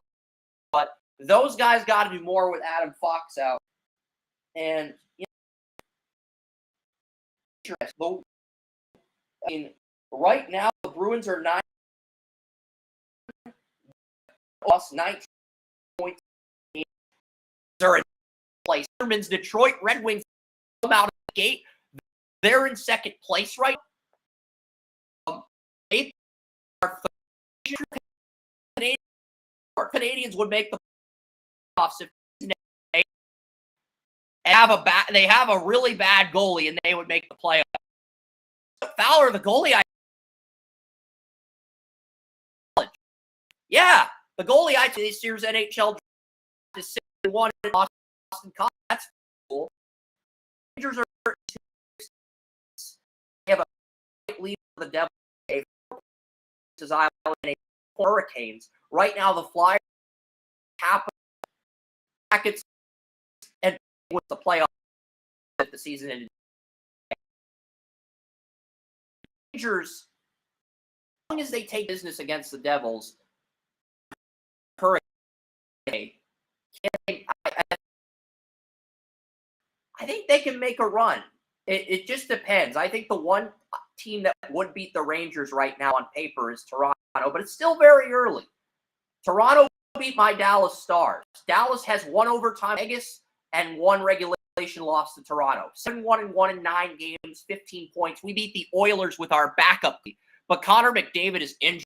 but those guys got to do more with Adam Fox out. And right now the Bruins are 9 plus 19 points. They're in place. Detroit Red Wings come out of the gate. They're in second place right now. They are Canadians would make the playoffs if they have a really bad goalie and they would make the playoffs. Fowler, the goalie, the goalie I this year's NHL is 6-1 in Boston College. That's cool. Rangers are they have a lead for the Devils. Island and Hurricanes. Right now, the Flyers, Capitals, Jackets, and with the playoffs at the season ended. Rangers, as long as they take business against the Devils, Hurricane, I think they can make a run. It just depends. I think the one team that would beat the Rangers right now on paper is Toronto, but it's still very early. Toronto beat my Dallas Stars. Dallas has one overtime Vegas and one regulation loss to Toronto. 7-1 in 9 games, 15 points. We beat the Oilers with our backup, but Connor McDavid is injured.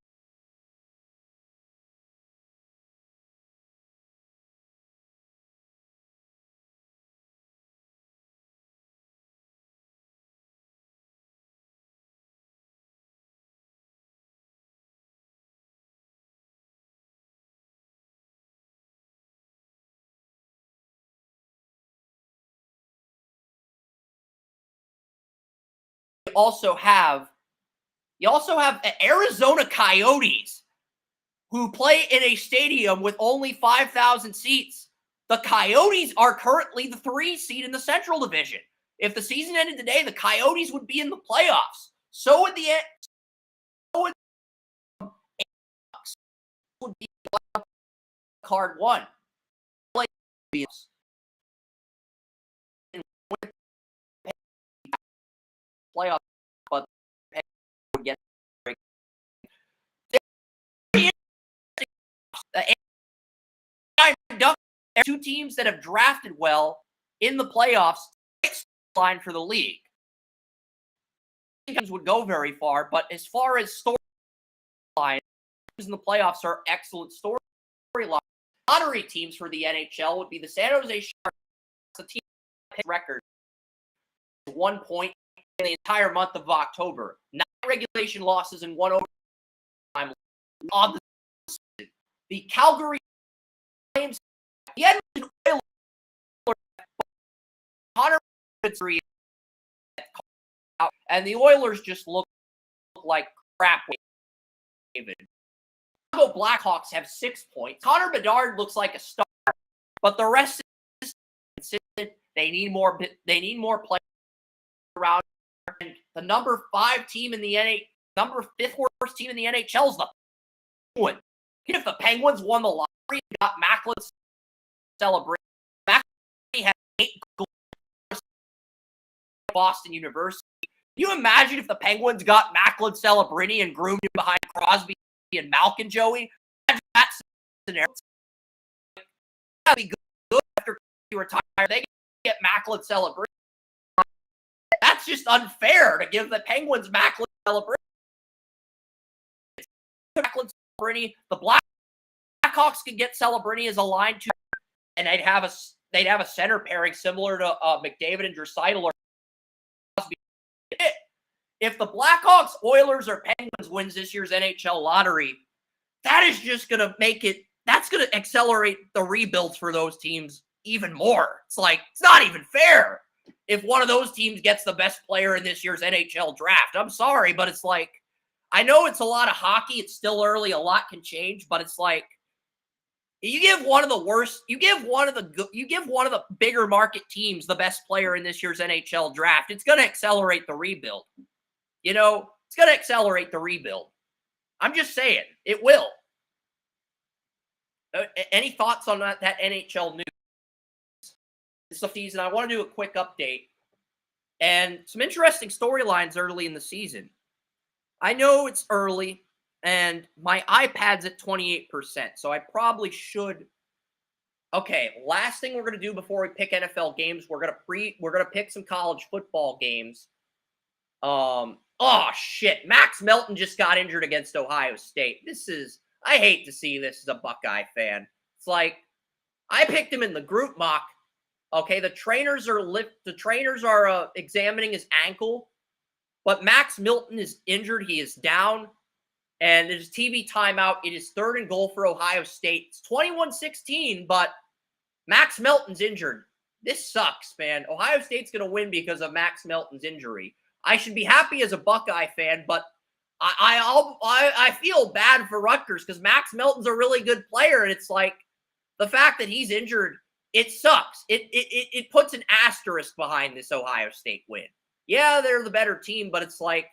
You also have Arizona Coyotes, who play in a stadium with only 5,000 seats. The Coyotes are currently the 3 seed in the Central Division. If the season ended today, the Coyotes would be in the playoffs. So would the would be card 1. Playoff, but would get two teams that have drafted well in the playoffs. Line for the league. Teams would go very far, but as far as storyline, teams in the playoffs are excellent storyline. Lottery teams for the NHL would be the San Jose Sharks. The team record 1 point in the entire month of October. 9 regulation losses and 1 overtime on the season. The Calgary Flames, the Edmonton Oilers, Connor McDavid, and the Oilers just look like crap. David. Chicago Blackhawks have 6 points. Connor Bedard looks like a star, but the rest is consistent. They need more players around. And the number 5 team in the number 5th worst team in the NHL is the Penguins. If the Penguins won the lottery and got Macklin celebrate, Macklin had 8 goals at Boston University. Can you imagine if the Penguins got Macklin Celebrini and groomed him behind Crosby and Malkin, Joey? Imagine that scenario. That'd be good after he retired. They get Macklin Celebrini. That's just unfair to give the Penguins Macklin Celebrini. Macklin Celebrini. The Blackhawks could get Celebrini as a line two, and they'd have a center pairing similar to McDavid and Draisaitl or Crosby. If the Blackhawks, Oilers, or Penguins wins this year's NHL lottery, that is just going to make it, that's going to accelerate the rebuilds for those teams even more. It's like, it's not even fair if one of those teams gets the best player in this year's NHL draft. I'm sorry, but it's like, I know it's a lot of hockey. It's still early. A lot can change, but it's like, you give one of the bigger market teams the best player in this year's NHL draft, it's going to accelerate the rebuild. You know, it's going to accelerate the rebuild. I'm just saying, it will. Any thoughts on that NHL news? It's the season. I want to do a quick update and some interesting storylines early in the season. I know it's early, and my iPad's at 28%, so I probably should. Okay, last thing we're going to do before we pick NFL games, we're going to pick some college football games. Oh shit, Max Melton just got injured against Ohio State. I hate to see this as a Buckeye fan. It's like, I picked him in the group mock. Okay, the trainers are examining his ankle, but Max Melton is injured. He is down, and there's TV timeout. It is 3rd and goal for Ohio State. It's 21-16, but Max Melton's injured. This sucks, man. Ohio State's going to win because of Max Melton's injury. I should be happy as a Buckeye fan, but I feel bad for Rutgers because Max Melton's a really good player, and it's like the fact that he's injured, it sucks. It puts an asterisk behind this Ohio State win. Yeah, they're the better team, but it's like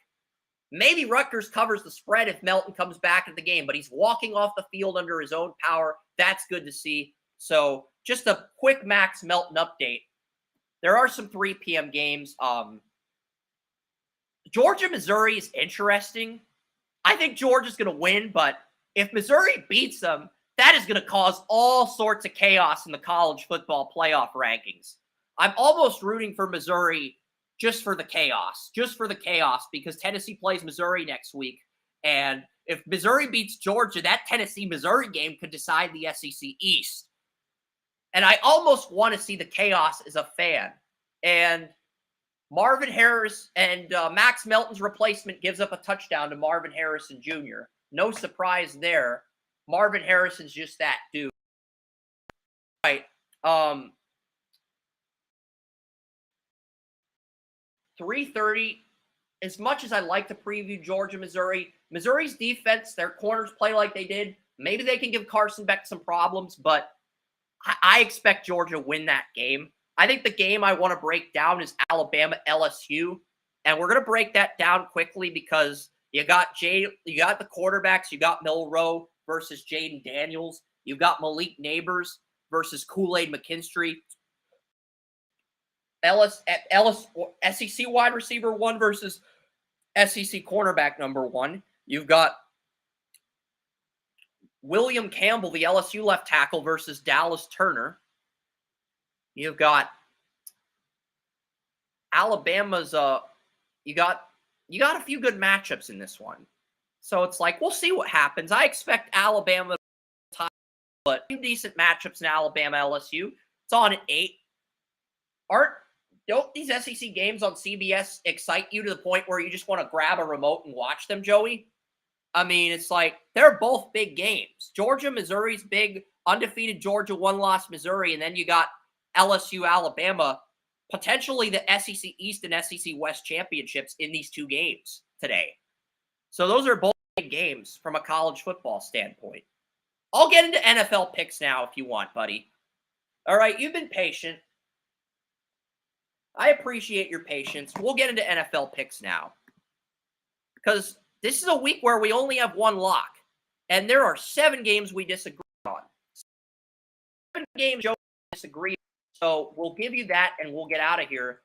maybe Rutgers covers the spread if Melton comes back at the game, but he's walking off the field under his own power. That's good to see. So just a quick Max Melton update. There are some 3 p.m. games. Georgia, Missouri is interesting. I think Georgia's going to win, but if Missouri beats them, that is going to cause all sorts of chaos in the college football playoff rankings. I'm almost rooting for Missouri just for the chaos, because Tennessee plays Missouri next week. And if Missouri beats Georgia, that Tennessee-Missouri game could decide the SEC East. And I almost want to see the chaos as a fan. And Marvin Harris and Max Melton's replacement gives up a touchdown to Marvin Harrison Jr. No surprise there. Marvin Harrison's just that dude. Right. 3:30. As much as I like to preview Georgia, Missouri's defense, their corners play like they did. Maybe they can give Carson Beck some problems, but I expect Georgia to win that game. I think the game I want to break down is Alabama-LSU, and we're going to break that down quickly because you got the quarterbacks. You got Milroe versus Jaden Daniels. You got Malik Neighbors versus Kool-Aid McKinstry. SEC wide receiver 1 versus SEC cornerback number 1. You've got William Campbell, the LSU left tackle, versus Dallas Turner. You've got Alabama's you got a few good matchups in this one. So it's like we'll see what happens. I expect Alabama to tie, but two decent matchups in Alabama LSU. It's on at 8. Don't these SEC games on CBS excite you to the point where you just want to grab a remote and watch them, Joey? I mean, it's like they're both big games. Georgia, Missouri's big. Undefeated Georgia, 1-loss Missouri, and then you got LSU, Alabama, potentially the SEC East and SEC West championships in these 2 games today. So those are both big games from a college football standpoint. I'll get into NFL picks now if you want, buddy. All right, you've been patient. I appreciate your patience. We'll get into NFL picks now. Because this is a week where we only have 1 lock. And there are 7 games we disagree on. 7 games Joe disagree. So we'll give you that and we'll get out of here.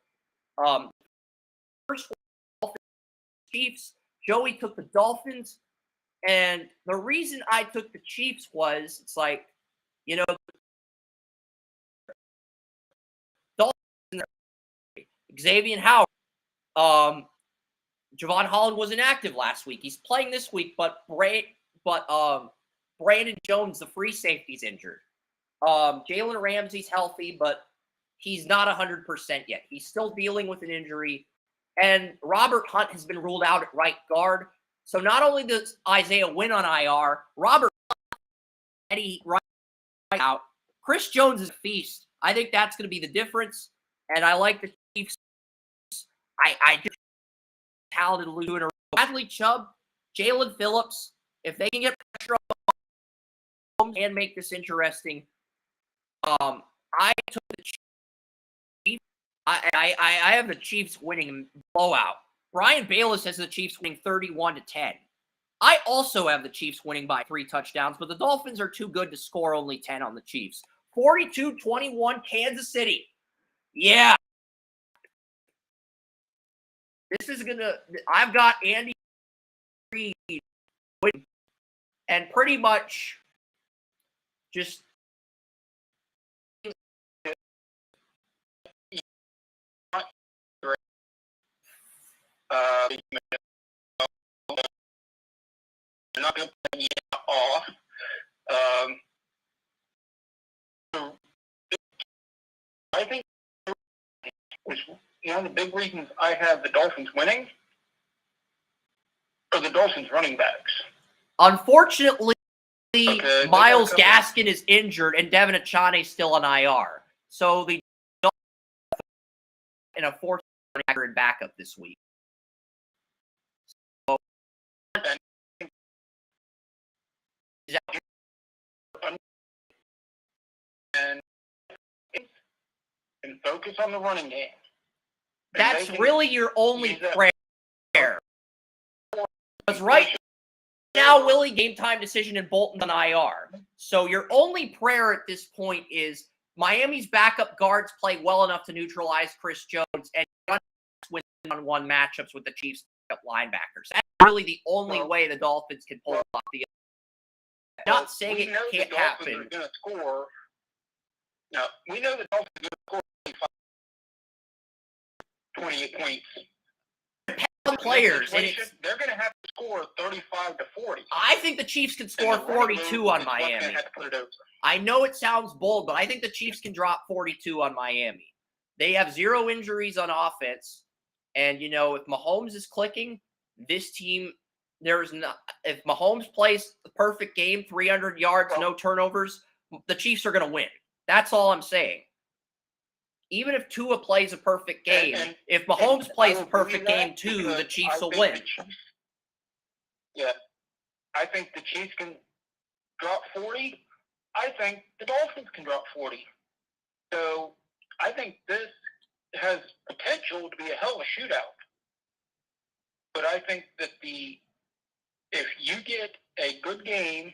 First, Chiefs. Joey took the Dolphins. And the reason I took the Chiefs was, it's like, you know, Dolphins, Xavier Howard, Javon Holland was inactive last week. He's playing this week, but Brandon Jones, the free safety's injured. Jalen Ramsey's healthy, but he's not 100% yet. He's still dealing with an injury. And Robert Hunt has been ruled out at right guard. So not only does Isaiah Wynn on IR, Robert Hunt, Eddie right out. Chris Jones is a feast. I think that's going to be the difference. And I like the Chiefs. I do talented Luna, Bradley Chubb, Jalen Phillips. If they can get pressure on and make this interesting, I took the Chiefs. I have the Chiefs winning blowout. Brian Bayless has the Chiefs winning 31-10. I also have the Chiefs winning by 3 touchdowns, but the Dolphins are too good to score only 10 on the Chiefs. 42-21 Kansas City. Yeah. This is I've got Andy Reid and pretty much just not going to play off. I think the big reasons I have the Dolphins winning are the Dolphins running backs. Unfortunately, Myles Gaskin is injured and Devin Achane is still on IR. So the Dolphins in a 4th backup this week. So And focus on the running game. That's really your only prayer. Because right now, Willie, game time decision and Bolton's on IR. So your only prayer at this point is Miami's backup guards play well enough to neutralize Chris Jones and win one-on-one matchups with the Chiefs linebackers. That's really the only way the Dolphins can pull off the. Not saying it can't happen. Now, we know the Dolphins are going to score 28 points. Players, they're going to have to score 35 to 40. I think the Chiefs can score 42 on Miami. I know it sounds bold, but I think the Chiefs can drop 42 on Miami. They have 0 injuries on offense, and if Mahomes is clicking, this team, if Mahomes plays the perfect game, 300 yards, no turnovers, the Chiefs are going to win. That's all I'm saying. Even if Tua plays a perfect game, if Mahomes plays a perfect game too, the Chiefs will win. I think the Chiefs can drop 40. I think the Dolphins can drop 40. So I think this has potential to be a hell of a shootout. But I think that if you get a good game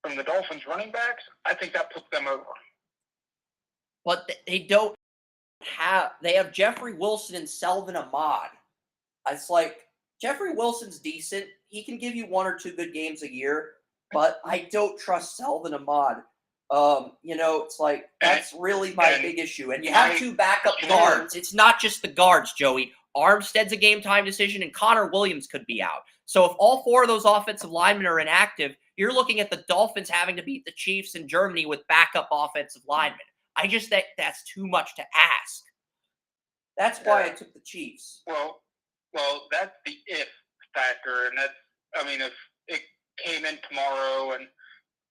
from the Dolphins running backs, I think that puts them over. But they have Jeffrey Wilson and Selvin Ahmad. It's like, Jeffrey Wilson's decent. He can give you 1 or 2 good games a year, but I don't trust Selvin Ahmad. It's like, that's really my big issue. And you have 2 backup guards. It's not just the guards, Joey. Armstead's a game time decision, and Connor Williams could be out. So if all 4 of those offensive linemen are inactive, you're looking at the Dolphins having to beat the Chiefs in Germany with backup offensive linemen. I just think that's too much to ask. That's why I took the Chiefs. Well, that's the if factor, and if it came in tomorrow and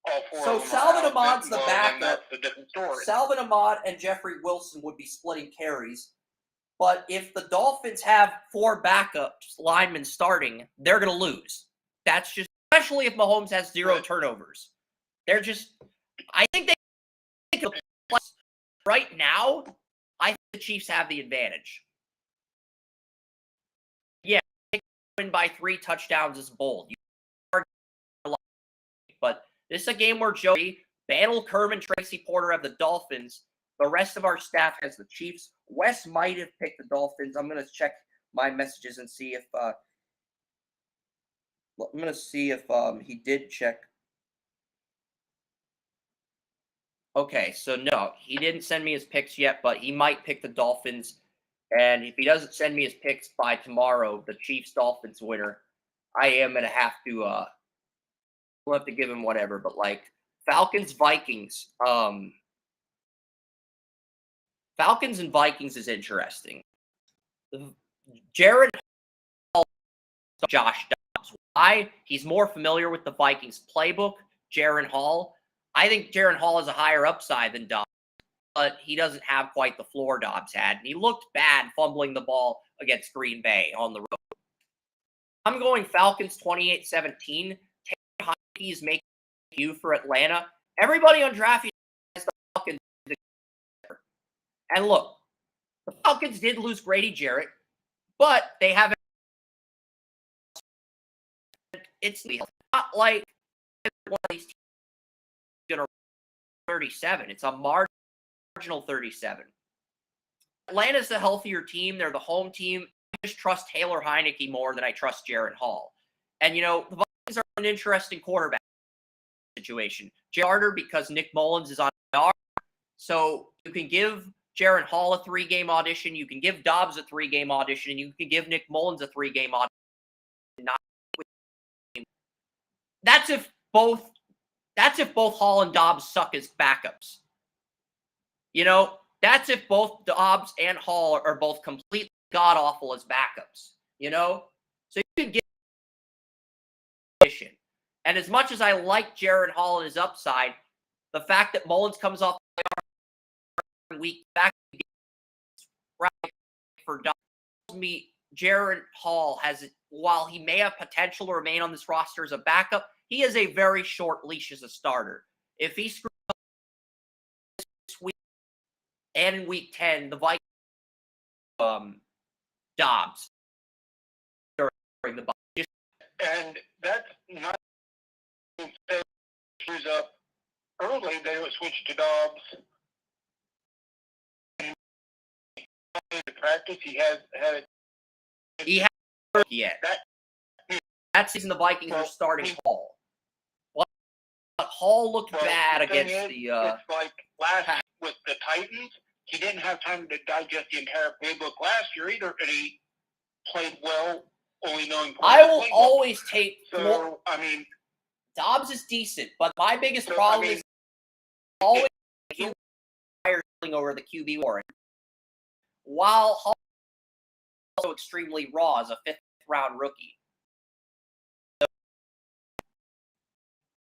all 4 of them. So Selvin Ahmad's the backup. That's a different story. Selvin Ahmad and Jeffrey Wilson would be splitting carries. But if the Dolphins have 4 backup linemen starting, they're going to lose. That's just, especially if Mahomes has 0 turnovers. They're just, I think they can play. Right now, I think the Chiefs have the advantage. Yeah, they win by 3 touchdowns is bold. But this is a game where Joey, Bantle, Kerman, Tracy Porter have the Dolphins. The rest of our staff has the Chiefs. Wes might have picked the Dolphins. I'm going to check my messages and see if he did check. Okay, so no, he didn't send me his picks yet, but he might pick the Dolphins. And if he doesn't send me his picks by tomorrow, the Chiefs-Dolphins winner, I am going to have to we'll have to give him whatever. But like Falcons-Vikings, Falcons and Vikings is interesting. Jared Hall, Josh Dobbs. Why? He's more familiar with the Vikings playbook. Jared Hall. I think Jared Hall has a higher upside than Dobbs, but he doesn't have quite the floor Dobbs had. And he looked bad fumbling the ball against Green Bay on the road. I'm going Falcons 28-17. Taylor Heineke is making you for Atlanta. Everybody on draft has the Falcons. And look, the Falcons did lose Grady Jarrett, but they haven't. It's not like one of these teams is going to 37. It's a marginal 37. Atlanta's the healthier team. They're the home team. I just trust Taylor Heineke more than I trust Jared Hall. And, the Vikings are an interesting quarterback situation. Carter, because Nick Mullins is on IR, so you can give Jared Hall a 3-game audition. You can give Dobbs a 3-game audition, and you can give Nick Mullins a 3-game audition. That's if both Hall and Dobbs suck as backups. That's if both Dobbs and Hall are both completely god-awful as backups. So you can get audition. And as much as I like Jared Hall and his upside, the fact that Mullins comes off week back for me, Jared Hall has, while he may have potential to remain on this roster as a backup, he has a very short leash as a starter. If he screws up this week and in week 10, the Vikings Dobbs during the bye. And that's not screws up early. They would switch to Dobbs. In practice, he hasn't yet. That season, the Vikings were starting Hall. But Hall looked bad against the. It's like last with the Titans. He didn't have time to digest the entire playbook last year either, and he played well, only knowing. I will always take. So I mean, Dobbs is decent, but my biggest problem is always QB over the QB war. While Hall is also extremely raw as a fifth-round rookie.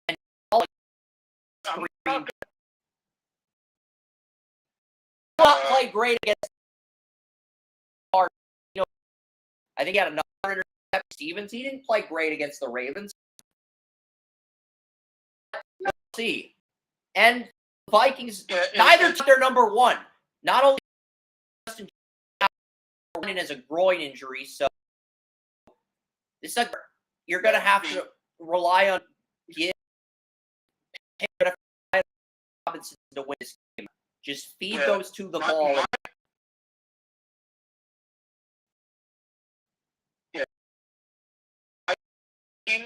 And Hall not play great against I think he had another interception. Stevens. He didn't play great against the Ravens. Let's see. And the Vikings, neither took their number one. Not only Justin as a groin injury, so it's like you're going to have to rely on Robinson to win this game. Just feed those two the ball. The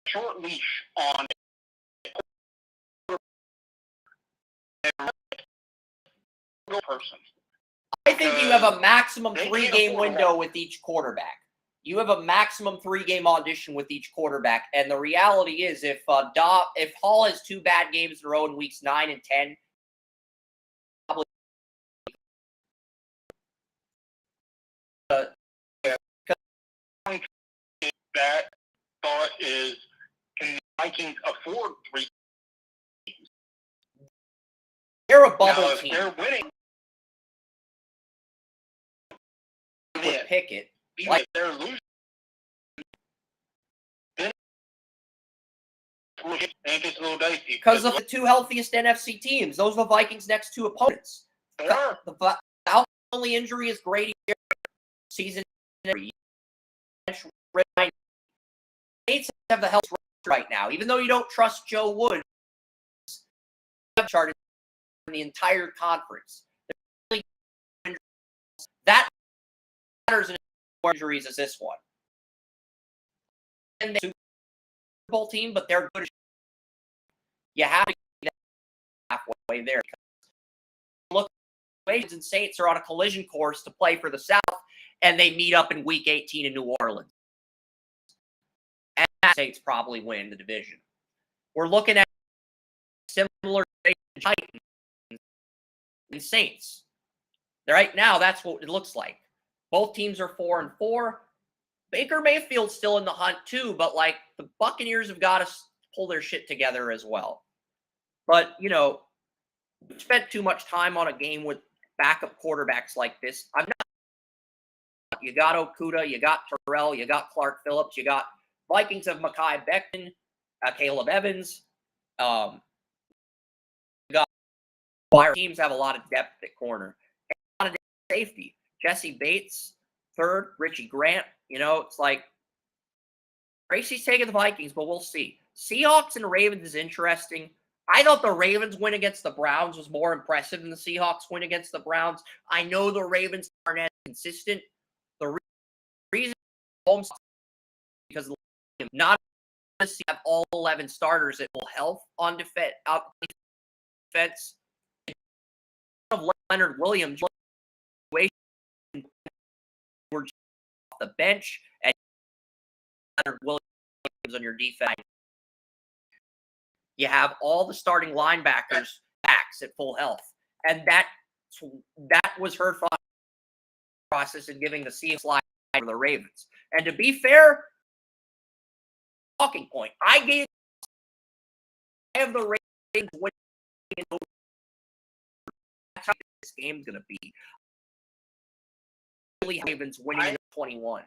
short leash on person. I think you have a maximum 3-game window with each quarterback. You have a maximum 3-game audition with each quarterback, and the reality is, if Hall has 2 bad games in a row in weeks 9 and 10, probably that thought is, can the Vikings afford 3 games? They're a bubble team. They're winning. With Pickett. Like they're losing. Then it's a little dicey. Because of the 2 healthiest NFC teams. Those are the Vikings' next 2 opponents. The only injury is Grady season. Saints have the health right now. Even though you don't trust Joe Woods, charted in the entire conference. That matters in more injuries as this one. And they're a Super Bowl team, but they're good. You have to get halfway there. Look, Ravens and Saints are on a collision course to play for the South, and they meet up in Week 18 in New Orleans. And the Saints probably win the division. We're looking at similar Titans and Saints. Right now, that's what it looks like. Both teams are 4-4. Baker Mayfield's still in the hunt too, but like the Buccaneers have got to pull their shit together as well. But, you know, we spent too much time on a game with backup quarterbacks like this. You got Okuda, you got Terrell, you got Clark Phillips, you got Vikings of Mekhi Becton, Caleb Evans. You got teams have a lot of depth at corner. And a lot of safety. Jesse Bates, third. Richie Grant. You know, it's like Tracy's taking the Vikings, but we'll see. Seahawks and Ravens is interesting. I thought the Ravens win against the Browns was more impressive than the Seahawks win against the Browns. I know the Ravens aren't as consistent. The reason because not have all 11 starters at full health on defense. Of Leonard Williams were off the bench and Leonard Williams on your defense. You have all the starting linebackers backs at full health, and that was her thought process in giving the Seahawks slide for the Ravens. And to be fair, talking point, I have the Ravens winning. That's how this game's going to be. Ravens winning 21.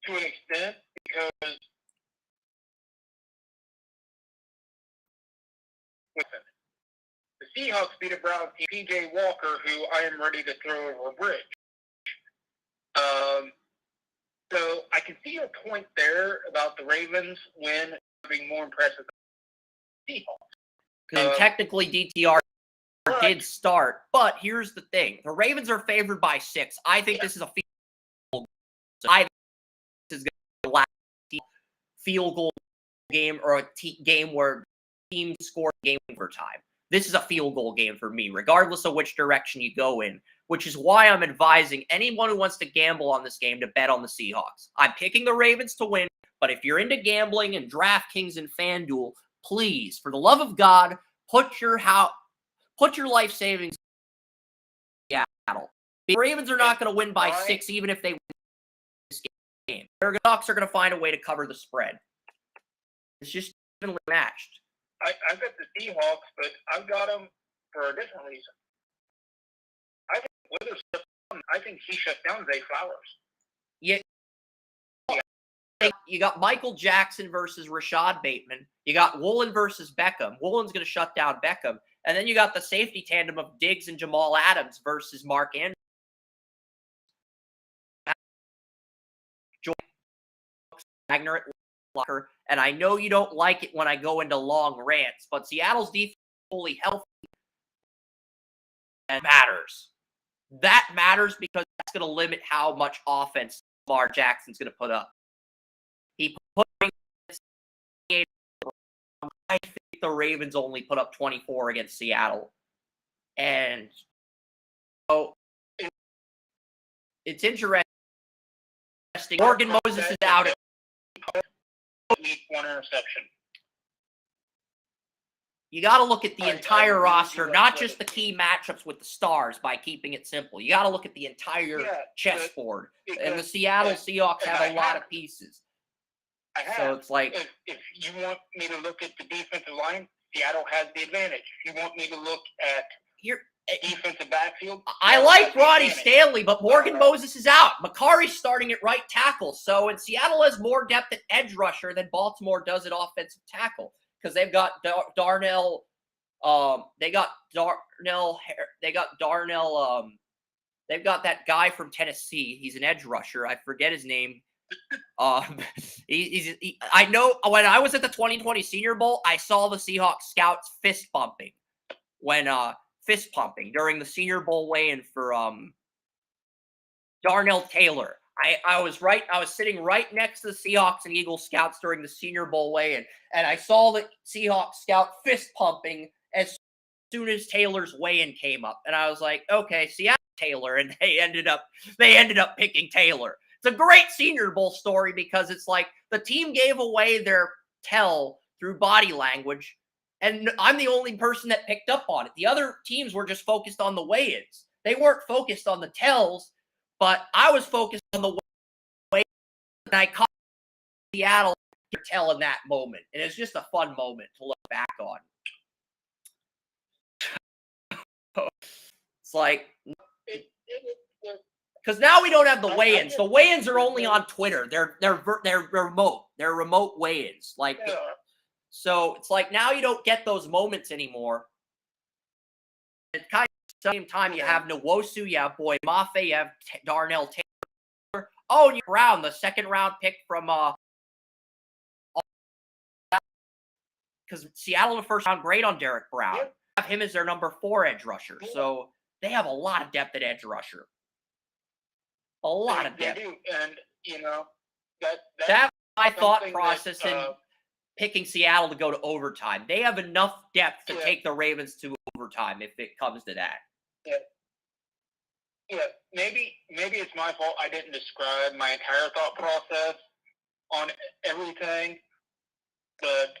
to an extent because the Seahawks beat a Browns team, P.J. Walker, who I am ready to throw over a bridge. So I can see your point there about the Ravens win being more impressive than the Seahawks. And technically, DTR did start, but here's the thing: the Ravens are favored by 6. I think this is a field goal. I think this is going to be the last field goal game or a game where teams score game overtime. This is a field goal game for me, regardless of which direction you go in, which is why I'm advising anyone who wants to gamble on this game to bet on the Seahawks. I'm picking the Ravens to win, but if you're into gambling and DraftKings and FanDuel, please, for the love of God, put your life savings in Seattle. The Ravens are not going to win by 6, even if they win this game. The Seahawks are going to find a way to cover the spread. It's just evenly matched. I've got the Seahawks, but I've got them for a different reason. I think he shut down Zay Flowers. Yeah. You got Michael Jackson versus Rashad Bateman. You got Woolen versus Beckham. Woolen's going to shut down Beckham. And then you got the safety tandem of Diggs and Jamal Adams versus Mark Andrews. Wagner at locker. And I know you don't like it when I go into long rants, but Seattle's defense is fully healthy and matters. That matters because that's going to limit how much offense Lamar Jackson's going to put up. He put I think the Ravens only put up 24 against Seattle. And so it's interesting. Morgan Moses is out. One interception. You got to look at the entire roster, not just the key matchups with the stars by keeping it simple. You got to look at the entire chessboard. And the Seattle Seahawks have a lot of pieces. So it's like, if you want me to look at the defensive line, Seattle has the advantage. If you want me to look at defensive backfield, I like Ronnie Stanley, but Morgan Moses is out. Makari's starting at right tackle. So, and Seattle has more depth at edge rusher than Baltimore does at offensive tackle because they've got Darnell. They've got that guy from Tennessee. He's an edge rusher. I forget his name. I know when I was at the 2020 Senior Bowl, I saw the Seahawks scouts fist pumping during the Senior Bowl weigh-in for Darnell Taylor. I was sitting right next to the Seahawks and Eagles scouts during the Senior Bowl weigh-in, and I saw the Seahawks scout fist pumping as soon as Taylor's weigh-in came up, and I was like, okay, Seattle Taylor, and they ended up picking Taylor. It's a great Senior Bowl story because it's like the team gave away their tell through body language, and I'm the only person that picked up on it. The other teams were just focused on the weigh-ins. They weren't focused on the tells, but I was focused on the weigh-ins, and I caught Seattle tell in that moment. And it's just a fun moment to look back on. It's like... Because now we don't have the weigh-ins. The weigh-ins are only on Twitter. They're remote. They're remote weigh-ins. So it's like now you don't get those moments anymore. At kind of the same time, you have Nwosu, you have Boy Mafe, you have Darnell Taylor. Oh, and Brown, the second-round pick from because Seattle the first-round grade on Derek Brown. Yep. Have him as their number 4 edge rusher. Yep. So they have a lot of depth at edge rusher. A lot of depth. They do, and that's my thought process in picking Seattle to go to overtime. They have enough depth to take the Ravens to overtime if it comes to that. Yeah. Maybe it's my fault. I didn't describe my entire thought process on everything. But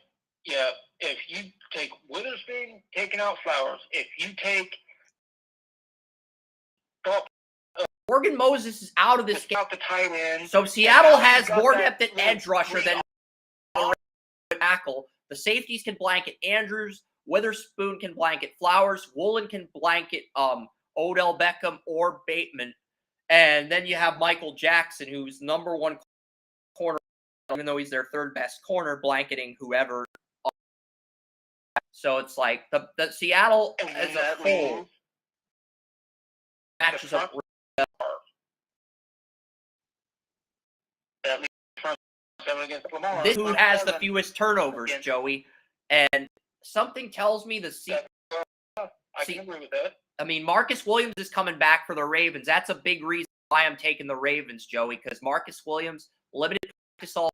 yeah, if you take Witherspoon, taking out Flowers, if you take Morgan Moses is out of this game. The tight end. So Seattle has more depth at edge rusher than tackle. The safeties can blanket Andrews. Witherspoon can blanket Flowers. Woolen can blanket Odell Beckham or Bateman. And then you have Michael Jackson, who's number 1 corner, even though he's their third best corner, blanketing whoever. So it's like the Seattle as a whole matches up. This who has the fewest turnovers, Joey, and something tells me I can agree with that. I mean, Marcus Williams is coming back for the Ravens. That's a big reason why I'm taking the Ravens, Joey, because Marcus Williams limited practice all.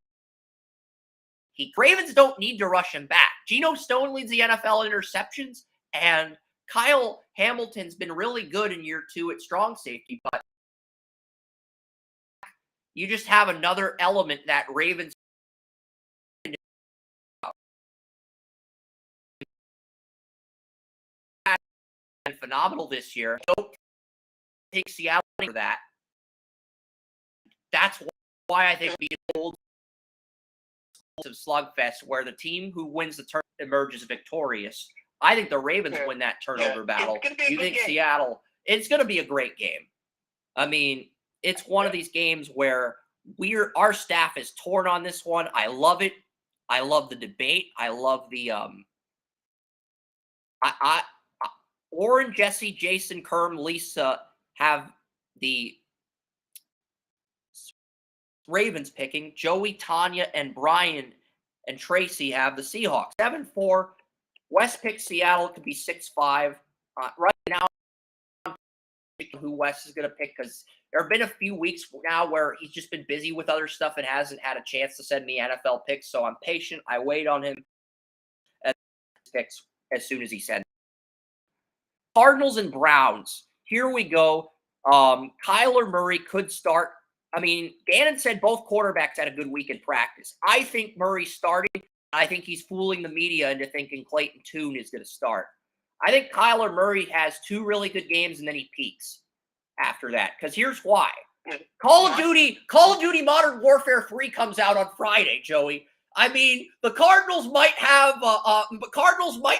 Ravens don't need to rush him back. Geno Stone leads the NFL in interceptions, and Kyle Hamilton's been really good in year 2 at strong safety, but you just have another element that Ravens been phenomenal this year. Don't take Seattle for that. That's why I think we hold slugfest where the team who wins the turn emerges victorious. I think the Ravens win that turnover battle. You think Seattle? It's going to be a great game. I mean, it's one of these games where our staff is torn on this one. I love it. I love the debate. I love the Orrin, Jesse, Jason, Kerm, Lisa have the Ravens picking. Joey, Tanya, and Brian and Tracy have the Seahawks. 7-4. West picks Seattle. It could be 6-5. Right now, who West is going to pick, because there have been a few weeks now where he's just been busy with other stuff and hasn't had a chance to send me NFL picks. So I'm patient. I wait on him and picks as soon as he sends. Cardinals and Browns. Here we go. Kyler Murray could start. I mean, Gannon said both quarterbacks had a good week in practice. I think Murray's starting. I think he's fooling the media into thinking Clayton Tune is going to start. I think Kyler Murray has 2 really good games and then he peaks after that. Because here's why. Call of Duty Modern Warfare 3 comes out on Friday, Joey. I mean, the Cardinals might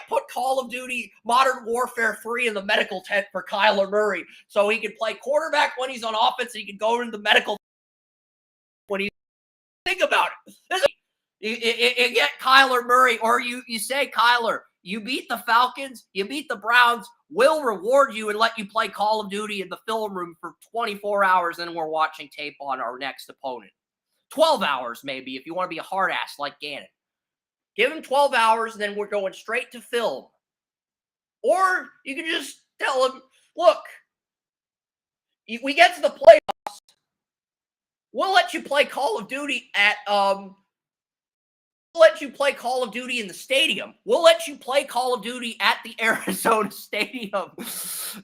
put Call of Duty Modern Warfare 3 in the medical tent for Kyler Murray so he can play quarterback when he's on offense and he can go into the medical when he think about it. You get Kyler Murray, or you say, Kyler, you beat the Falcons, you beat the Browns, we'll reward you and let you play Call of Duty in the film room for 24 hours, and then we're watching tape on our next opponent. 12 hours, maybe, if you want to be a hard ass like Gannon. Give him 12 hours, and then we're going straight to film. Or you can just tell him, look, we get to the playoffs, we'll let you play Call of Duty we'll let you play Call of Duty in the stadium. We'll let you play Call of Duty at the Arizona Stadium.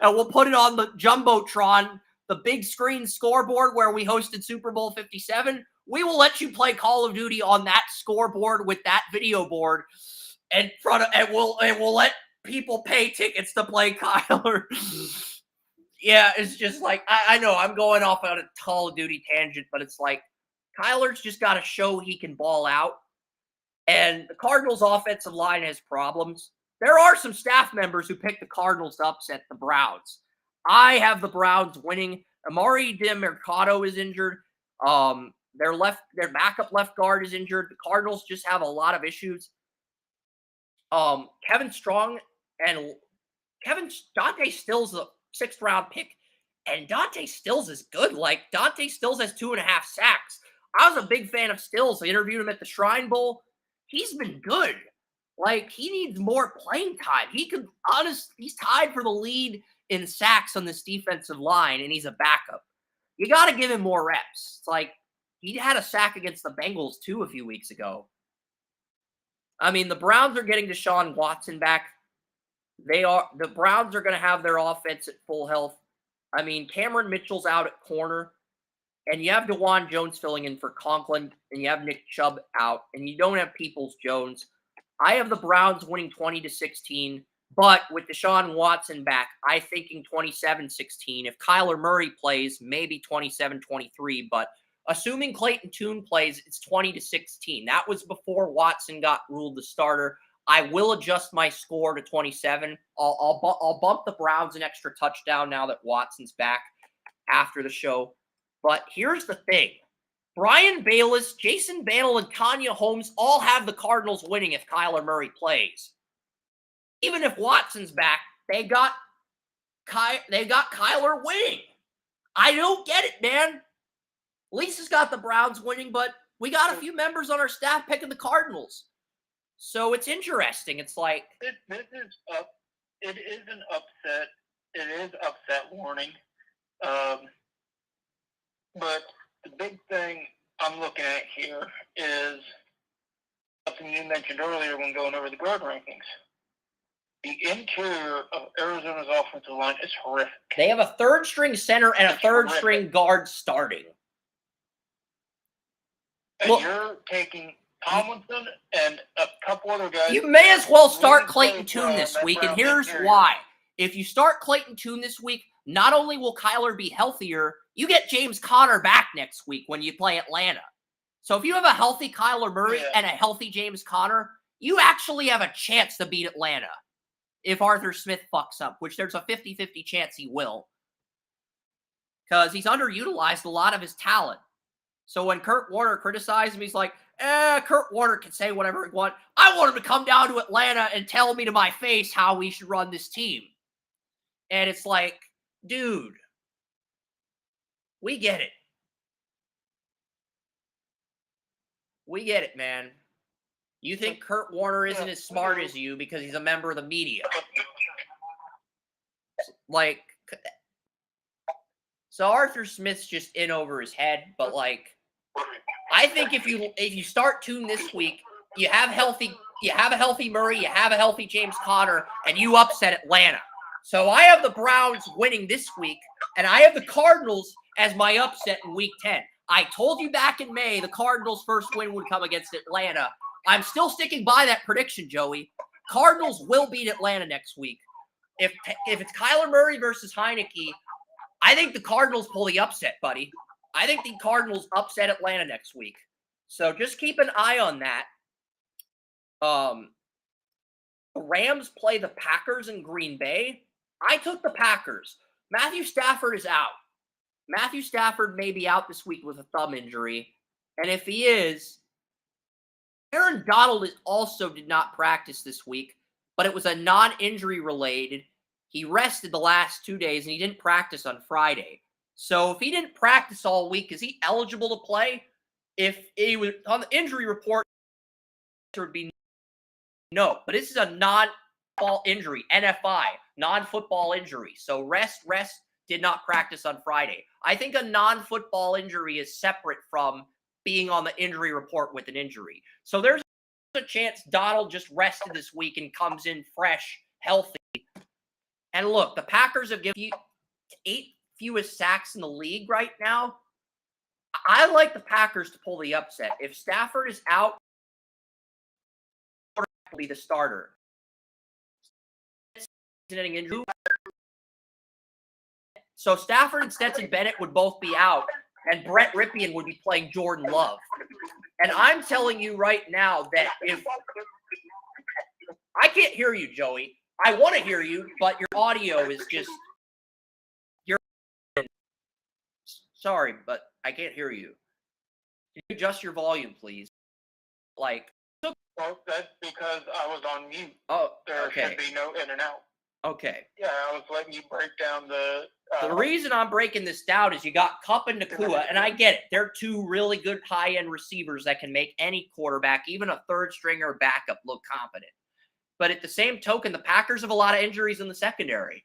And we'll put it on the Jumbotron, the big screen scoreboard where we hosted Super Bowl 57. We will let you play Call of Duty on that scoreboard with that video board in front of, and we'll let people pay tickets to play Kyler. Yeah, it's just like, I know I'm going off on a Call of Duty tangent, but it's like Kyler's just got to show he can ball out. And the Cardinals' offensive line has problems. There are some staff members who picked the Cardinals to upset the Browns. I have the Browns winning. Amari DiMercato is injured. Their backup left guard is injured. The Cardinals just have a lot of issues. Kevin Strong and Dante Stills, a 6th round pick, and Dante Stills is good. Like, Dante Stills has 2.5 sacks. I was a big fan of Stills. I interviewed him at the Shrine Bowl. He's been good. Like, he needs more playing time. He's tied for the lead in sacks on this defensive line, and he's a backup. You got to give him more reps. It's like, he had a sack against the Bengals, too, a few weeks ago. I mean, the Browns are getting Deshaun Watson back. The Browns are going to have their offense at full health. I mean, Cameron Mitchell's out at corner. And you have DeJuan Jones filling in for Conklin, and you have Nick Chubb out, and you don't have Peoples-Jones. I have the Browns winning 20-16, but with Deshaun Watson back, I thinking 27-16. If Kyler Murray plays, maybe 27-23, but assuming Clayton Tune plays, it's 20-16. That was before Watson got ruled the starter. I will adjust my score to 27. I'll bump the Browns an extra touchdown now that Watson's back after the show. But here's the thing. Brian Bayless, Jason Battle, and Tanya Holmes all have the Cardinals winning if Kyler Murray plays. Even if Watson's back, they got Kyler winning. I don't get it, man. Lisa's got the Browns winning, but we got a few members on our staff picking the Cardinals. So it's interesting. It's like it is an upset. It is upset warning. But the big thing I'm looking at here is something you mentioned earlier when going over the guard rankings. The interior of Arizona's offensive line is horrific. they have a third-string center and a third-string guard starting. And Look, you're taking Tomlinson and a couple other guys. you may as well start really Clayton play Tune this that week, and Browns here's interior. why. If you start Clayton Tune this week, not only will Kyler be healthier, you get James Conner back next week when you play Atlanta. So if you have a healthy Kyler Murray and a healthy James Conner, you actually have a chance to beat Atlanta if Arthur Smith fucks up, which there's a 50-50 chance he will. Because he's underutilized a lot of his talent. So when Kurt Warner criticized him, he's like, Kurt Warner can say whatever he wants. I want him to come down to Atlanta and tell me to my face how we should run this team. And it's like, dude, we get it. We get it, man. You think Kurt Warner isn't as smart as you because he's a member of the media. Like, so Arthur Smith's just in over his head, but like, I think if you start Tune this week, you have a healthy Murray, you have a healthy James Conner, and you upset Atlanta. So I have the Browns winning this week, and I have the Cardinals as my upset in Week 10. I told you back in May the Cardinals' first win would come against Atlanta. I'm still sticking by that prediction, Joey. Cardinals will beat Atlanta next week. If it's Kyler Murray versus Heineke, I think the Cardinals pull the upset, buddy. I think the Cardinals upset Atlanta next week. So just keep an eye on that. The Rams play the Packers in Green Bay. I took the Packers. Matthew Stafford is out. Matthew Stafford may be out this week with a thumb injury. And if he is, Aaron Donald also did not practice this week, but it was a non-injury related. He rested the last 2 days, and he didn't practice on Friday. So if he didn't practice all week, is he eligible to play? If he was on the injury report, it would be no. But this is a non-football injury, NFI, non-football injury. So rest, did not practice on Friday. I think a non-football injury is separate from being on the injury report with an injury. So there's a chance Donald just rested this week and comes in fresh, healthy. And look, the Packers have given you 8 fewest sacks in the league right now. I like the Packers to pull the upset. If Stafford is out, will be the starter. So Stafford and Stetson Bennett would both be out, and Brett Ripien would be playing Jordan Love. And I'm telling you right now that if I can't hear you, Joey. I want to hear you, but your audio is just sorry, but I can't hear you. Can you adjust your volume, please? Like, well, that's because I was on mute. Oh, there okay. should be no in and out. Okay. Yeah, I was letting you break down the. The reason I'm breaking this down is you got Kupp and Nakua, and I get it. They're two really good high-end receivers that can make any quarterback, even a third-stringer backup, look competent. But at the same token, the Packers have a lot of injuries in the secondary.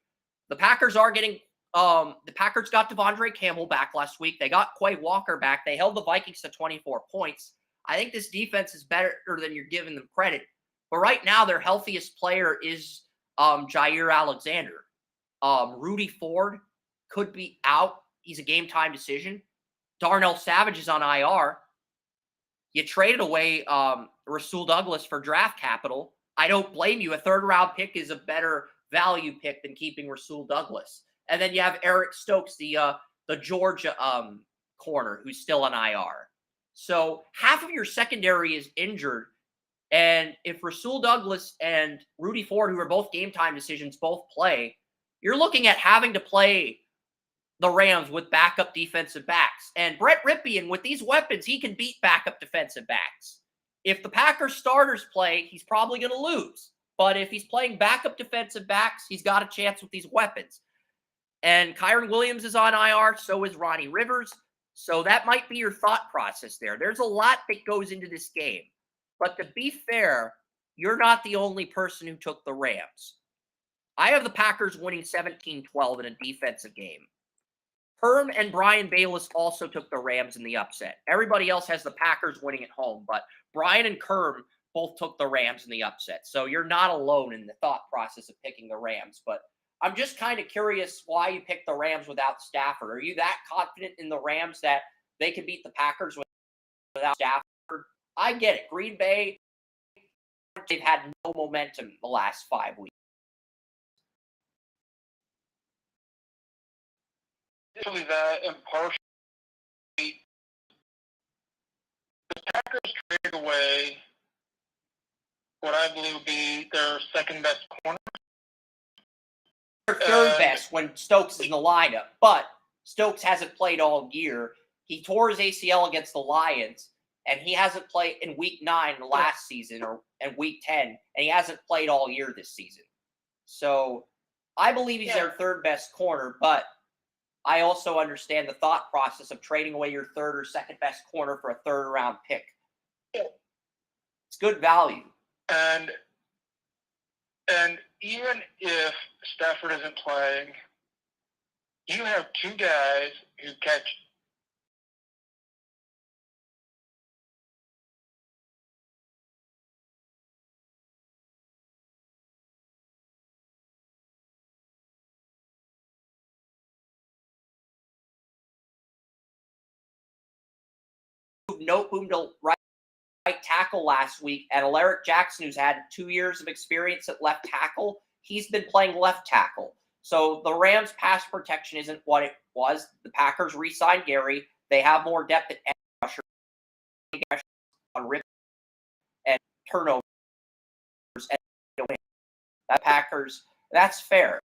The Packers are getting the Packers got Devondre Campbell back last week. They got Quay Walker back. They held the Vikings to 24 points. I think this defense is better than you're giving them credit. But right now, their healthiest player is Jair Alexander. Rudy Ford could be out. He's a game-time decision. Darnell Savage is on IR. You traded away Rasul Douglas for draft capital. I don't blame you. A third-round pick is a better value pick than keeping Rasul Douglas. And then you have Eric Stokes, the Georgia corner, who's still on IR. So half of your secondary is injured. And if Rasul Douglas and Rudy Ford, who are both game-time decisions, both play, you're looking at having to play the Rams with backup defensive backs. And Brett Ripien, with these weapons, he can beat backup defensive backs. If the Packers starters play, he's probably going to lose. But if he's playing backup defensive backs, he's got a chance with these weapons. And Kyron Williams is on IR, so is Ronnie Rivers. So that might be your thought process there. There's a lot that goes into this game. But to be fair, you're not the only person who took the Rams. I have the Packers winning 17-12 in a defensive game. Herm and Brian Bayless also took the Rams in the upset. Everybody else has the Packers winning at home, but Brian and Kerm both took the Rams in the upset. So you're not alone in the thought process of picking the Rams. But I'm just kind of curious why you picked the Rams without Stafford. Are you that confident in the Rams that they can beat the Packers without Stafford? I get it. Green Bay, they've had no momentum the last 5 weeks. Partially that, and partially the Packers traded away what I believe would be their second best corner. Their third best when Stokes is in the lineup, but Stokes hasn't played all year. He tore his ACL against the Lions, and he hasn't played in Week 9 last season or in Week 10, and he hasn't played all year this season. So I believe he's their third best corner, but I also understand the thought process of trading away your third or second best corner for a third round pick. It's good value. And even if Stafford isn't playing, you have two guys who catch Nope, boom to right tackle last week, and Alaric Jackson, who's had 2 years of experience at left tackle, he's been playing left tackle. So the Rams' pass protection isn't what it was. The Packers re-signed Gary. They have more depth at edge rusher on rip and turnovers. And that Packers, that's fair.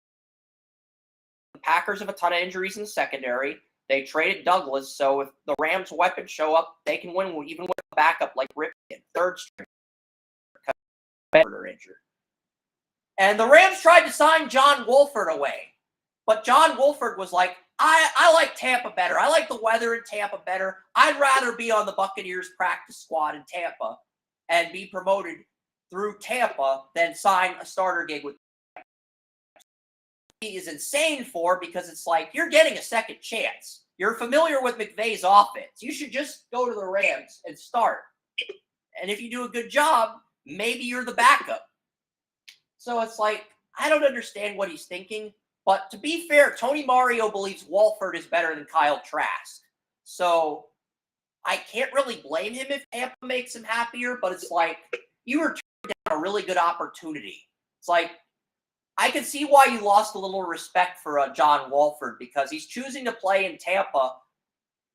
The Packers have a ton of injuries in the secondary. They traded Douglas, so if the Rams' weapons show up, they can win even with a backup like Ripken, third string, better injured. And the Rams tried to sign John Wolford away, but John Wolford was like, I like Tampa better. I like the weather in Tampa better. I'd rather be on the Buccaneers practice squad in Tampa and be promoted through Tampa than sign a starter gig with is insane for, because it's like you're getting a second chance. You're familiar with McVay's offense. You should just go to the Rams and start. And if you do a good job, maybe you're the backup. So it's like, I don't understand what he's thinking. But to be fair, Tony Mario believes Wolford is better than Kyle Trask. So I can't really blame him if Tampa makes him happier, but it's like you were turning down a really good opportunity. It's like, I can see why you lost a little respect for John Wolford, because he's choosing to play in Tampa.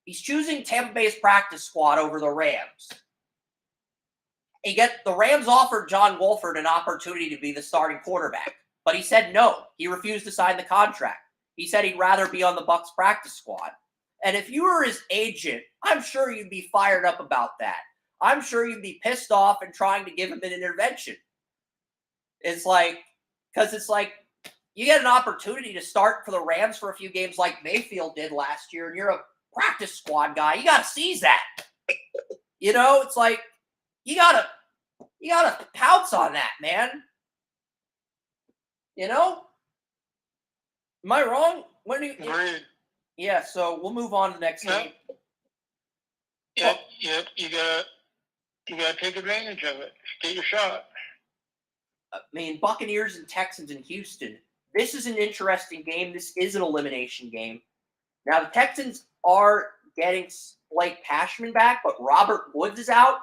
He's choosing Tampa Bay's practice squad over the Rams. The Rams offered John Wolford an opportunity to be the starting quarterback, but he said no. He refused to sign the contract. He said he'd rather be on the Bucs practice squad. And if you were his agent, I'm sure you'd be fired up about that. I'm sure you'd be pissed off and trying to give him an intervention. Because it's like you get an opportunity to start for the Rams for a few games like Mayfield did last year, and you're a practice squad guy. You got to seize that. It's like you gotta pounce on that, man. Am I wrong? Yeah, so we'll move on to the next game. Yep. You gotta take advantage of it. Get your shot. I mean, Buccaneers and Texans in Houston. This is an interesting game. This is an elimination game. Now, the Texans are getting Blake Cashman back, but Robert Woods is out.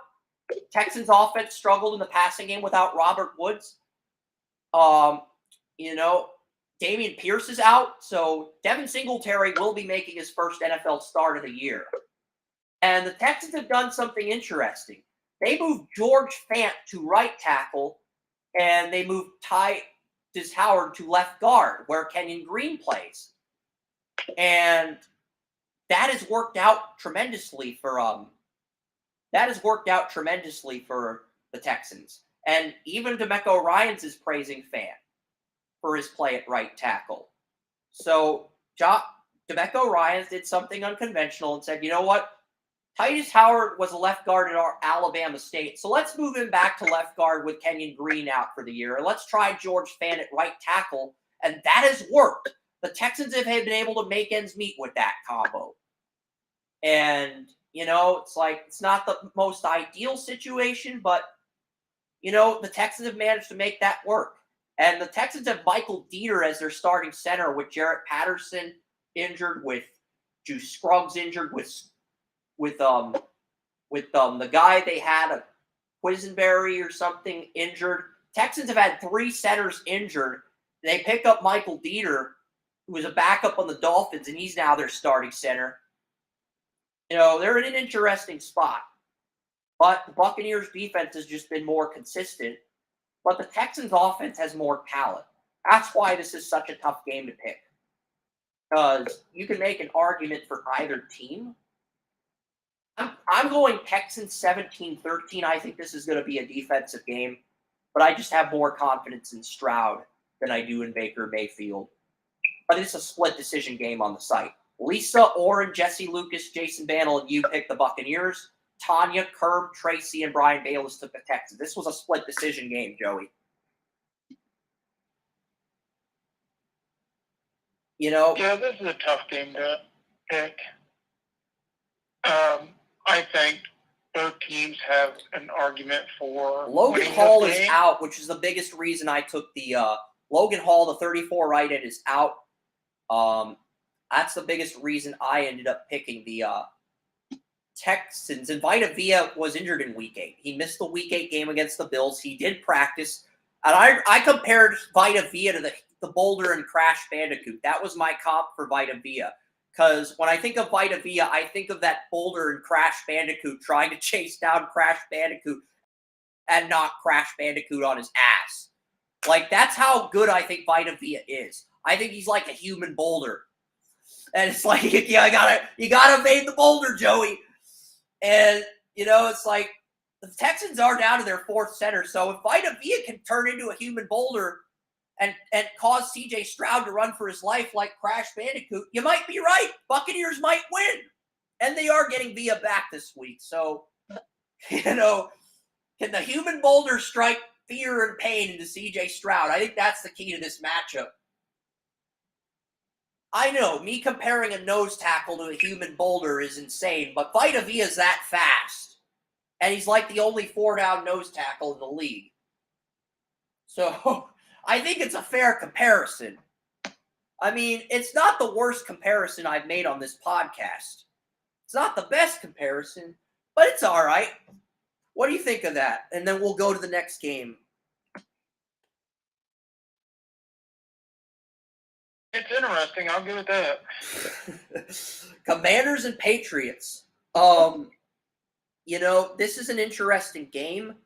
Texans offense struggled in the passing game without Robert Woods. Damian Pierce is out, so Devin Singletary will be making his first NFL start of the year. And the Texans have done something interesting. They moved George Fant to right tackle, and they moved Tytus Howard to left guard, where Kenyon Green plays. And that has worked out tremendously for the Texans. And even DeMeco Ryans is praising Fan for his play at right tackle. So DeMeco Ryans did something unconventional and said, you know what? Titus Howard was a left guard at our Alabama State, so let's move him back to left guard with Kenyon Green out for the year, and let's try George Fant at right tackle, and that has worked. The Texans have been able to make ends meet with that combo. And, it's not the most ideal situation, but, the Texans have managed to make that work. And the Texans have Michael Dieter as their starting center with Jarrett Patterson injured, with Juice Scruggs injured, with the guy they had, a Quisenberry or something, injured. Texans have had 3 centers injured. They pick up Michael Dieter, who was a backup on the Dolphins, and he's now their starting center. They're in an interesting spot. But the Buccaneers' defense has just been more consistent. But the Texans' offense has more talent. That's why this is such a tough game to pick. Because you can make an argument for either team. I'm going Texans 17-13. I think this is going to be a defensive game, but I just have more confidence in Stroud than I do in Baker Mayfield. But it's a split decision game on the site. Lisa, Orrin, Jesse Lucas, Jason Bantle, and you pick the Buccaneers. Tanya, Kerb, Tracy, and Brian Bayless took the Texans. This was a split decision game, Joey. Yeah, this is a tough game to pick. I think both teams have an argument for Logan Hall is out, which is the biggest reason I took the Logan Hall, the 34 right end, is out. That's the biggest reason I ended up picking the Texans. And Vita Vea was injured in Week 8. He missed the Week 8 game against the Bills. He did practice. And I compared Vita Vea to the Boulder and Crash Bandicoot. That was my comp for Vita Vea. Because when I think of Vita Vea, I think of that Boulder and Crash Bandicoot trying to chase down Crash Bandicoot and knock Crash Bandicoot on his ass. Like, that's how good I think Vita Vea is. I think he's like a human boulder. And it's like, you gotta evade the boulder, Joey. And, it's like, the Texans are down to their 4th center. So if Vita Vea can turn into a human boulder and cause C.J. Stroud to run for his life like Crash Bandicoot, you might be right. Buccaneers might win. And they are getting Vea back this week. So, can the human boulder strike fear and pain into C.J. Stroud? I think that's the key to this matchup. I know, me comparing a nose tackle to a human boulder is insane, but Vita Vea is that fast. And he's like the only 4-down nose tackle in the league. So, I think it's a fair comparison. I mean, it's not the worst comparison I've made on this podcast. It's not the best comparison, but it's all right. What do you think of that? And then we'll go to the next game. It's interesting. I'll give it that. Commanders and Patriots. This is an interesting game.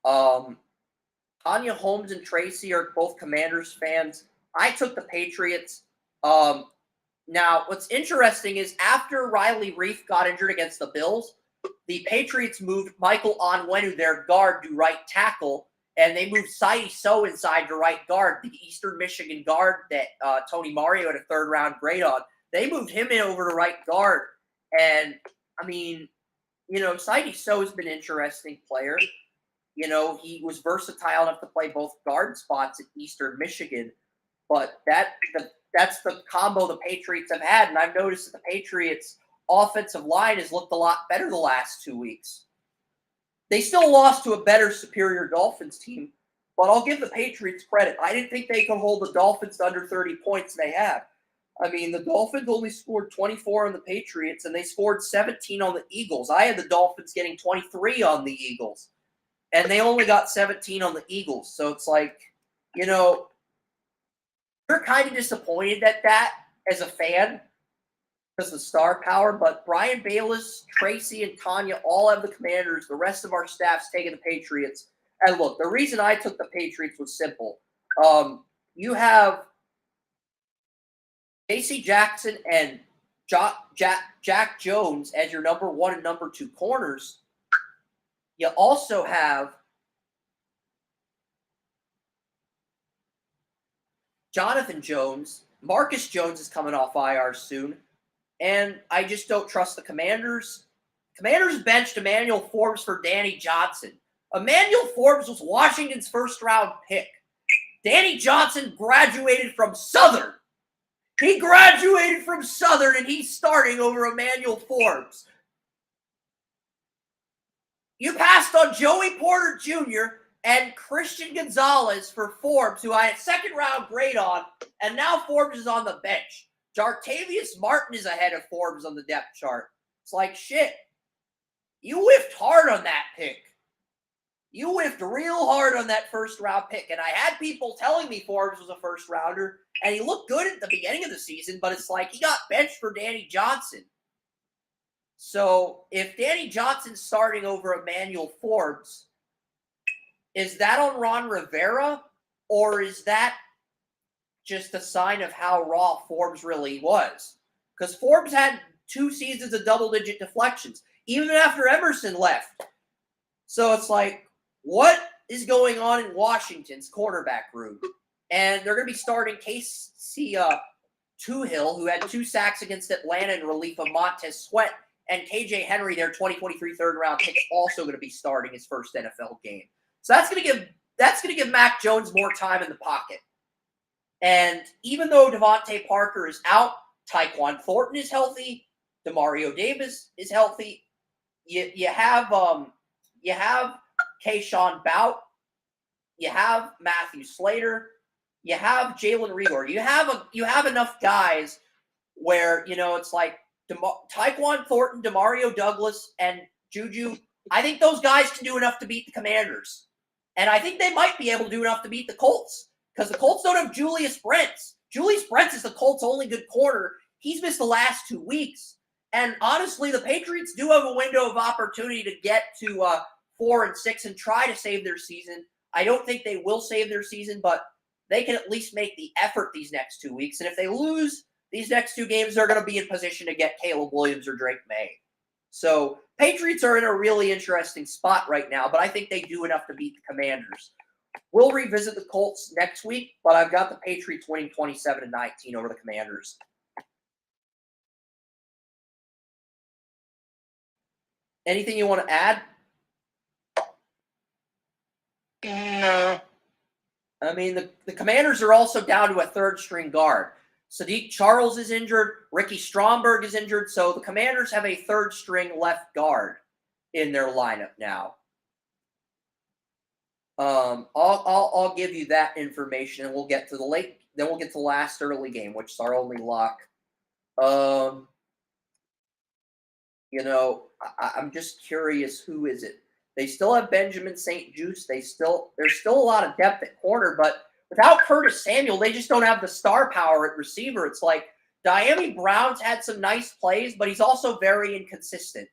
Tanya Holmes and Tracy are both Commanders fans. I took the Patriots. Now, what's interesting is after Riley Reif got injured against the Bills, the Patriots moved Michael Onwenu, their guard, to right tackle, and they moved Saidi So inside to right guard, the Eastern Michigan guard that Tony Mario had a 3rd-round grade on. They moved him in over to right guard. And, I mean, Saidi So has been an interesting player. He was versatile enough to play both guard spots at Eastern Michigan. But that's the combo the Patriots have had. And I've noticed that the Patriots' offensive line has looked a lot better the last 2 weeks. They still lost to a better, superior Dolphins team, but I'll give the Patriots credit. I didn't think they could hold the Dolphins to under 30 points. They have. I mean, the Dolphins only scored 24 on the Patriots, and they scored 17 on the Eagles. I had the Dolphins getting 23 on the Eagles, and they only got 17 on the Eagles. So it's like, you're kind of disappointed at that as a fan, because of the star power, but Brian Bayless, Tracy, and Tanya all have the Commanders. The rest of our staff's taking the Patriots. And look, the reason I took the Patriots was simple. You have J.C. Jackson and Jack Jones as your number 1 and number 2 corners, you also have Jonathan Jones. Marcus Jones is coming off IR soon. And I just don't trust the Commanders. Commanders benched Emmanuel Forbes for Danny Johnson. Emmanuel Forbes was Washington's first-round pick. Danny Johnson graduated from Southern. He graduated from Southern, and he's starting over Emmanuel Forbes. You passed on Joey Porter Jr. and Christian Gonzalez for Forbes, who I had second-round grade on, and now Forbes is on the bench. Jartavius Martin is ahead of Forbes on the depth chart. It's like, shit, you whiffed hard on that pick. You whiffed real hard on that first-round pick, and I had people telling me Forbes was a first-rounder, and he looked good at the beginning of the season, but it's like he got benched for Danny Johnson. So if Danny Johnson's starting over Emmanuel Forbes, is that on Ron Rivera, or is that just a sign of how raw Forbes really was? Because Forbes had 2 seasons of double-digit deflections, even after Emerson left. So it's like, what is going on in Washington's quarterback room? And they're going to be starting Casey Toohill, who had 2 sacks against Atlanta in relief of Montez Sweat, and KJ Henry, their 2023 third-round pick, also going to be starting his first NFL game. So that's going to give Mac Jones more time in the pocket. And even though Devontae Parker is out, Tyquan Thornton is healthy, Demario Davis is healthy. You have Keyshawn Bout, you have Matthew Slater, you have Jalen Reagor. You have enough guys where it's like Tyquan Thornton, Demario Douglas, and Juju. I think those guys can do enough to beat the Commanders, and I think they might be able to do enough to beat the Colts. Because the Colts don't have Julius Brents. Julius Brents is the Colts' only good corner. He's missed the last 2 weeks. And honestly, the Patriots do have a window of opportunity to get to 4-6 and try to save their season. I don't think they will save their season, but they can at least make the effort these next 2 weeks. And if they lose these next 2 games, they're going to be in position to get Caleb Williams or Drake May. So Patriots are in a really interesting spot right now, but I think they do enough to beat the Commanders. We'll revisit the Colts next week, but I've got the Patriots winning 27-19 over the Commanders. Anything you want to add? No. I mean, the Commanders are also down to a third-string guard. Sadiq Charles is injured. Ricky Stromberg is injured. So the Commanders have a third-string left guard in their lineup now. I'll give you that information, and we'll get to then we'll get to the last early game, which is our only lock. I'm just curious, who is it? They still have Benjamin St. Juste. There's still a lot of depth at corner, but without Curtis Samuel, they just don't have the star power at receiver. It's like Diami Brown's had some nice plays, but he's also very inconsistent.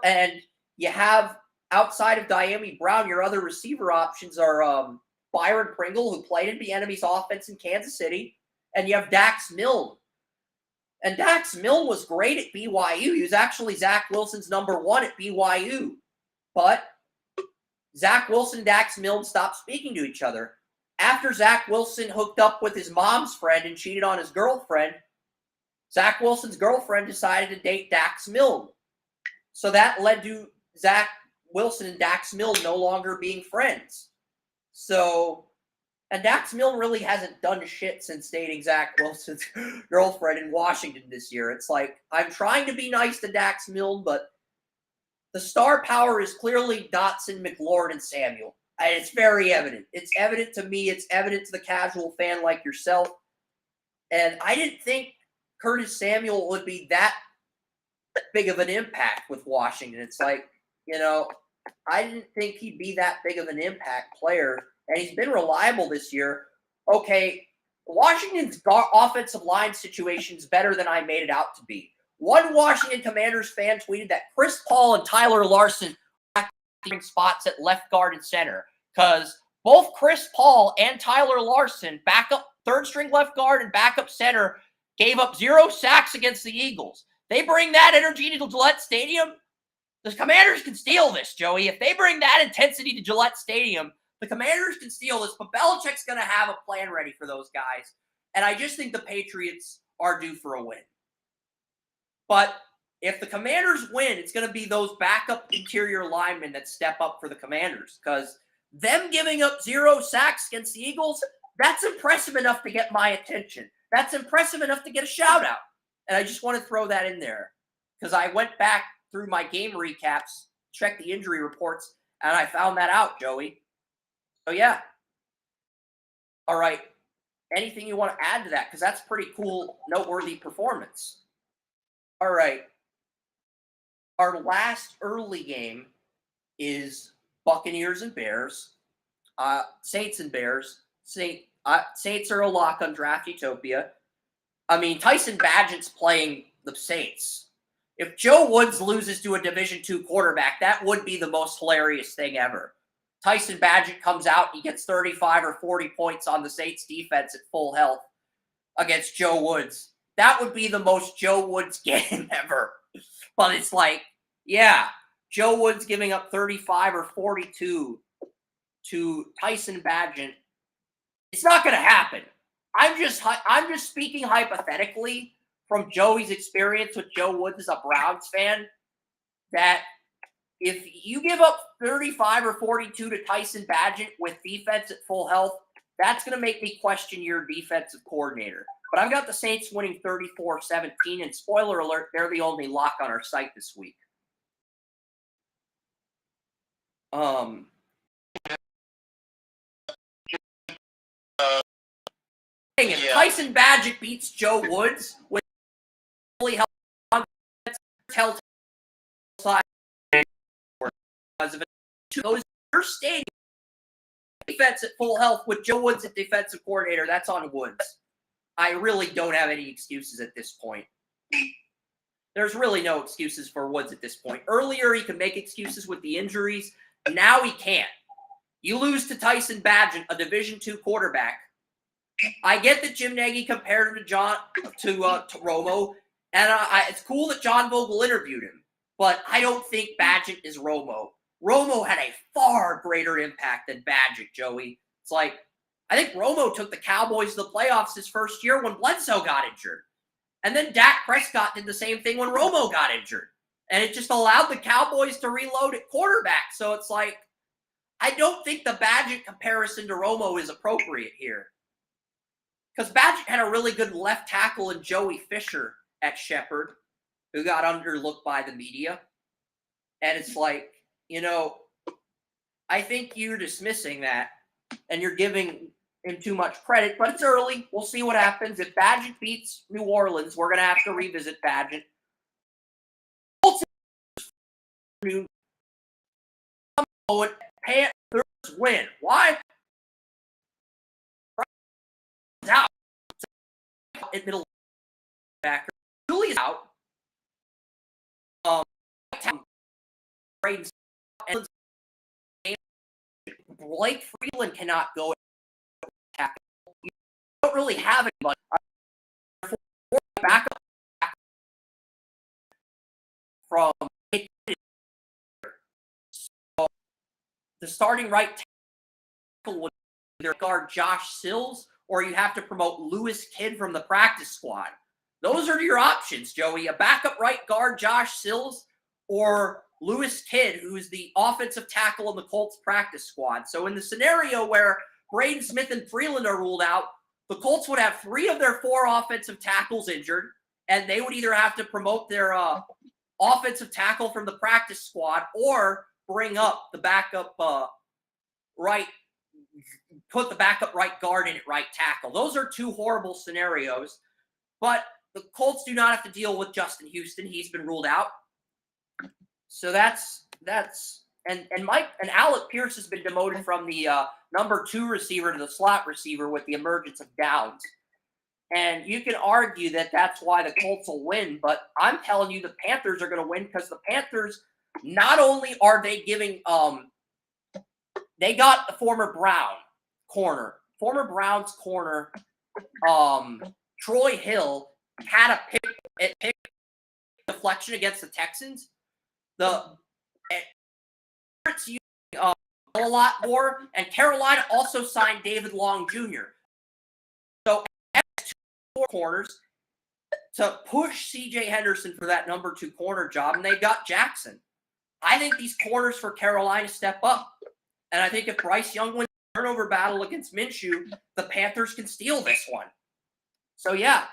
And you have, outside of Diami Brown, your other receiver options are Byron Pringle, who played in Bieniemy's offense in Kansas City, and you have Dax Milne. And Dax Milne was great at BYU. He was actually Zach Wilson's number 1 at BYU. But Zach Wilson and Dax Milne stopped speaking to each other. After Zach Wilson hooked up with his mom's friend and cheated on his girlfriend, Zach Wilson's girlfriend decided to date Dax Milne. So that led to Zach Wilson and Dax Milne no longer being friends. And Dax Milne really hasn't done shit since dating Zach Wilson's girlfriend in Washington this year. It's like, I'm trying to be nice to Dax Milne, but the star power is clearly Dotson, McLaurin, and Samuel. And it's very evident. It's evident to me. It's evident to the casual fan like yourself. And I didn't think Curtis Samuel would be that big of an impact with Washington. It's like, I didn't think he'd be that big of an impact player. And he's been reliable this year. Okay, Washington's offensive line situation is better than I made it out to be. One Washington Commanders fan tweeted that Chris Paul and Tyler Larson are spots at left guard and center because both Chris Paul and Tyler Larson, backup third-string left guard and backup center, gave up 0 sacks against the Eagles. They bring that energy to Gillette Stadium. The Commanders can steal this, Joey. If they bring that intensity to Gillette Stadium, the Commanders can steal this. But Belichick's going to have a plan ready for those guys. And I just think the Patriots are due for a win. But if the Commanders win, it's going to be those backup interior linemen that step up for the Commanders. Because them giving up 0 sacks against the Eagles, that's impressive enough to get my attention. That's impressive enough to get a shout out. And I just want to throw that in there. Because I went back through my game recaps, checked the injury reports, and I found that out, Joey. So, yeah. All right. Anything you want to add to that? Because that's pretty cool, noteworthy performance. All right. Our last early game is Buccaneers and Bears. Saints and Bears. Saints are a lock on Draftutopia. I mean, Tyson Bagent's playing the Saints. If Joe Woods loses to a Division II quarterback, that would be the most hilarious thing ever. Tyson Bagent comes out, he gets 35 or 40 points on the Saints defense at full health against Joe Woods. That would be the most Joe Woods game ever. But it's like, yeah, Joe Woods giving up 35 or 42 to Tyson Bagent. It's not going to happen. I'm just speaking hypothetically from Joey's experience with Joe Woods as a Browns fan, that if you give up 35 or 42 to Tyson Bagent with defense at full health, that's going to make me question your defensive coordinator. But I've got the Saints winning 34-17, and spoiler alert, they're the only lock on our site this week. If Tyson Bagent beats Joe Woods with fully healthy telltale side because of it, goes your stadium defense at full health with Joe Woods at defensive coordinator. That's on Woods. I really don't have any excuses at this point. There's really no excuses for Woods at this point. Earlier, he could make excuses with the injuries. Now he can't. You lose to Tyson Bagent, a Division II quarterback. I get that Jim Nagy compared him to Romo, and it's cool that John Vogel interviewed him, but I don't think Bagent is Romo. Romo had a far greater impact than Bagent, Joey. It's like, I think Romo took the Cowboys to the playoffs his first year when Bledsoe got injured. And then Dak Prescott did the same thing when Romo got injured. And it just allowed the Cowboys to reload at quarterback. So it's like, I don't think the Bagent comparison to Romo is appropriate here. Because Bagent had a really good left tackle in Joey Fisher at Shepherd, who got underlooked by the media. And it's like, I think you're dismissing that, and you're giving him too much credit, but it's early. We'll see what happens. If Bagent beats New Orleans, we're going to have to revisit Bagent. Panthers win. Why? Out. In middle backer. Julius out. Blake Freeland cannot go tackle. You don't really have anybody. Backup from so the starting right tackle would either guard Josh Sills, or you have to promote Lewis Kidd from the practice squad. Those are your options, Joey. A backup right guard, Josh Sills, or Lewis Kidd, who's the offensive tackle in the Colts practice squad. So in the scenario where Braden Smith and Freeland are ruled out, the Colts would have 3 of their 4 offensive tackles injured, and they would either have to promote their offensive tackle from the practice squad or bring up the backup put the backup right guard in at right tackle. Those are 2 horrible scenarios, but the Colts do not have to deal with Justin Houston. He's been ruled out. So and Alec Pierce has been demoted from the number 2 receiver to the slot receiver with the emergence of Downs. And you can argue that that's why the Colts will win, but I'm telling you the Panthers are going to win because the Panthers, not only are they giving they got the former Browns corner, Troy Hill had a pick deflection against the Texans, it's using a lot more, and Carolina also signed David Long Jr. So, two more corners to push C.J. Henderson for that number 2 corner job, and they got Jackson. I think these corners for Carolina step up, and I think if Bryce Young wins the turnover battle against Minshew, the Panthers can steal this one. So, yeah.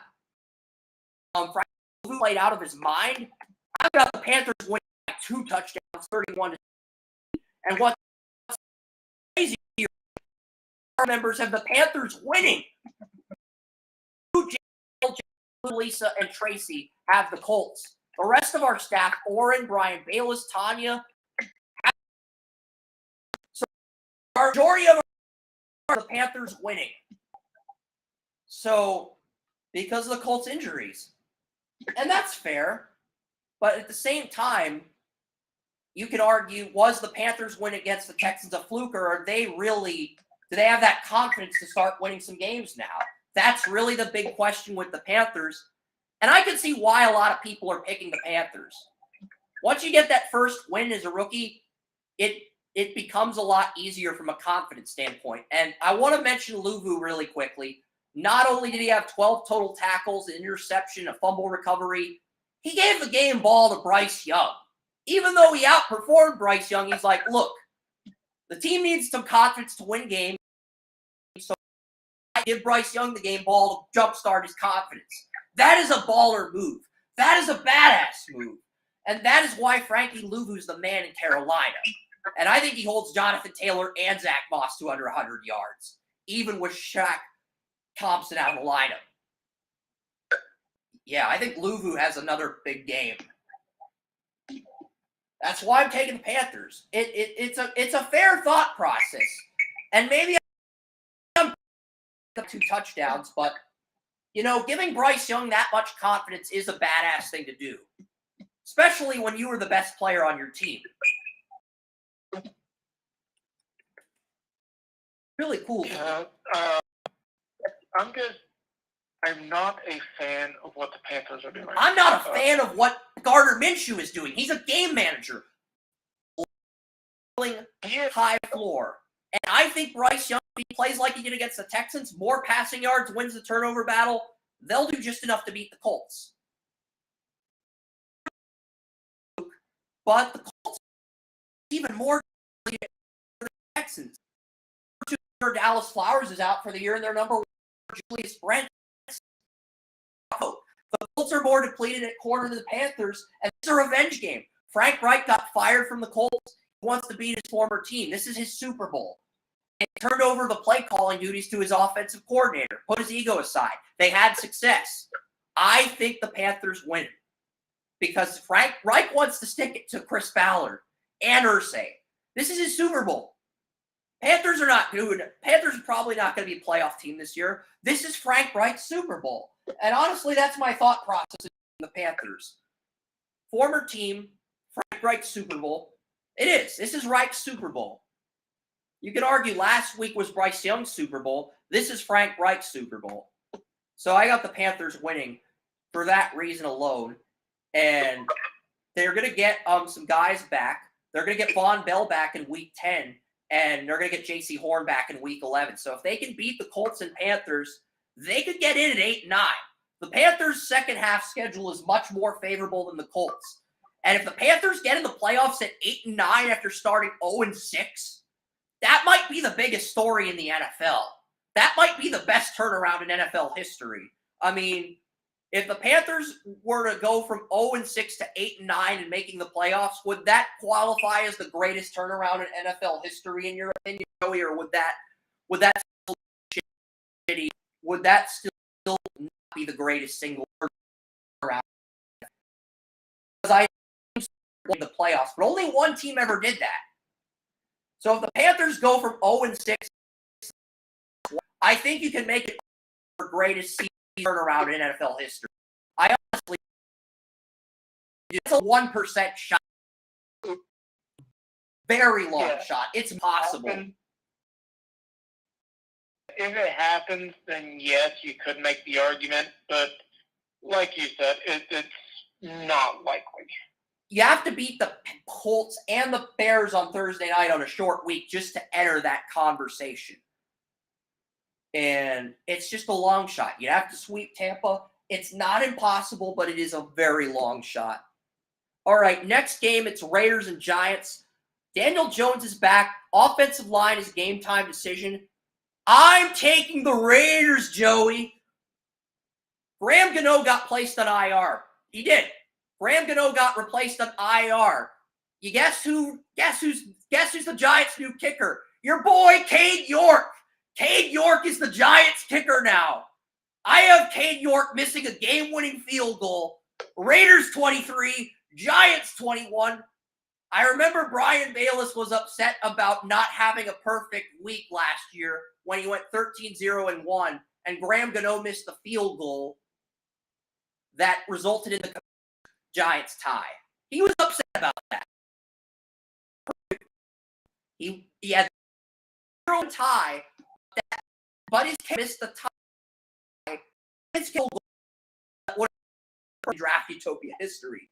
Frank played out of his mind. I've got the Panthers winning by 2 touchdowns, 31-0. And what's crazy here, our members have the Panthers winning. Lisa and Tracy have the Colts. The rest of our staff, Oren, Brian Bayless, Tanya, so the majority of the Panthers winning. So, because of the Colts' injuries. And that's fair. But at the same time, you could argue, was the Panthers win against the Texans a fluke, or are they really, do they have that confidence to start winning some games now? That's really the big question with the Panthers. And I can see why a lot of people are picking the Panthers. Once you get that first win as a rookie, it becomes a lot easier from a confidence standpoint. And I want to mention Luvu really quickly. Not only did he have 12 total tackles, an interception, a fumble recovery, he gave the game ball to Bryce Young. Even though he outperformed Bryce Young, he's like, look, the team needs some confidence to win games. So I give Bryce Young the game ball to jumpstart his confidence. That is a baller move. That is a badass move. And that is why Frankie Luvu's the man in Carolina. And I think he holds Jonathan Taylor and Zach Moss to under 100 yards, even with Shaq Thompson out of the lineup. Yeah, I think Luvu has another big game. That's why I'm taking the Panthers. It's a fair thought process. And maybe I'm 2 touchdowns, but, you know, giving Bryce Young that much confidence is a badass thing to do, especially when you were the best player on your team. Really cool. Yeah, I'm not a fan of what the Panthers are doing. I'm not a fan of what Gardner Minshew is doing. He's a game manager. High floor. And I think Bryce Young, if he plays like he did against the Texans, more passing yards, wins the turnover battle, they'll do just enough to beat the Colts. But the Colts even more than the Texans. Dallas Flowers is out for the year, and their number 1, Julius Brent. The Colts are more depleted at corner than the Panthers, and it's a revenge game. Frank Reich got fired from the Colts. He wants to beat his former team. This is his Super Bowl. And he turned over the play calling duties to his offensive coordinator. Put his ego aside. They had success. I think the Panthers win because Frank Reich wants to stick it to Chris Ballard and Irsay. This is his Super Bowl. Panthers are not doing it. Panthers are probably not going to be a playoff team this year. This is Frank Reich's Super Bowl. And honestly, that's my thought process in the Panthers. Former team, Frank Reich's Super Bowl. It is. This is Reich's Super Bowl. You could argue last week was Bryce Young's Super Bowl. This is Frank Reich's Super Bowl. So I got the Panthers winning for that reason alone. And they're going to get some guys back. They're going to get Von Bell back in Week 10. And they're going to get J.C. Horn back in Week 11. So if they can beat the Colts and Panthers, they could get in at 8-9. The Panthers' second half schedule is much more favorable than the Colts. And if the Panthers get in the playoffs at 8-9 after starting 0-6, that might be the biggest story in the NFL. That might be the best turnaround in NFL history. I mean, if the Panthers were to go from 0-6 to 8-9 and making the playoffs, would that qualify as the greatest turnaround in NFL history in your opinion, Joey, or would that still shitty? Would that still not be the greatest single turnaround? Because I won the playoffs, but only one team ever did that. So if the Panthers go from 0-6, I think you can make it the greatest turnaround in NFL history. I honestly, it's a 1% shot. Very long shot. It's possible. If it happens, then yes, you could make the argument. But like you said, it's not likely. You have to beat the Colts and the Bears on Thursday night on a short week just to enter that conversation. And it's just a long shot. You have to sweep Tampa. It's not impossible, but it is a very long shot. All right, next game, it's Raiders and Giants. Daniel Jones is back. Offensive line is a game-time decision. I'm taking the Raiders, Joey. Graham Gano got placed on IR. He did. Graham Gano got replaced on IR. You guess who's the Giants' new kicker? Your boy, Cade York. Cade York is the Giants' kicker now. I have Cade York missing a game-winning field goal. Raiders 23, Giants 21. I remember Brian Bayless was upset about not having a perfect week last year when he went 13-0-1, and Graham Gano missed the field goal that resulted in the Giants tie. He was upset about that. He had a tie, but his kid missed the tie. His field goal would have draft utopia history.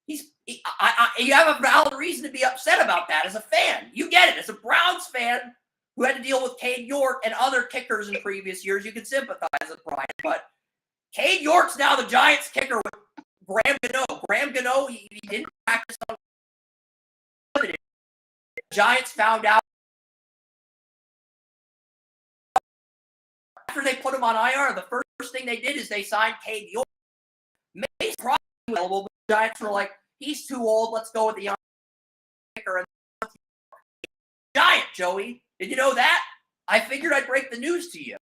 You have a valid reason to be upset about that as a fan. You get it. As a Browns fan who had to deal with Cade York and other kickers in previous years, you can sympathize with Brian. But Cade York's now the Giants kicker with Graham Gano. Graham Gano, he didn't practice on the Giants found out after they put him on IR. The first thing they did is they signed Cade York. He's probably available, but the Giants were like, he's too old. Let's go with the young kicker. Giant, Joey. Did you know that? I figured I'd break the news to you.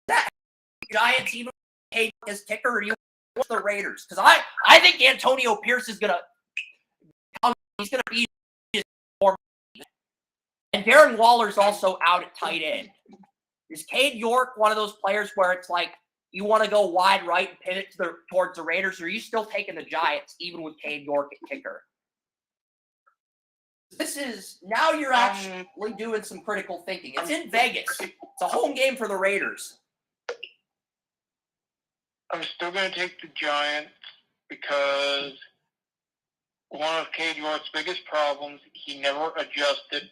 That Giants even paid his kicker, or you want the Raiders? Because I think Antonio Pierce is gonna be more. And Darren Waller's also out at tight end. Is Cade York one of those players where it's like you want to go wide right and pivot towards the Raiders, or are you still taking the Giants even with Cade York at kicker? Now you're actually doing some critical thinking. It's in Vegas. It's a home game for the Raiders. I'm still going to take the Giants because one of Cade York's biggest problems, he never adjusted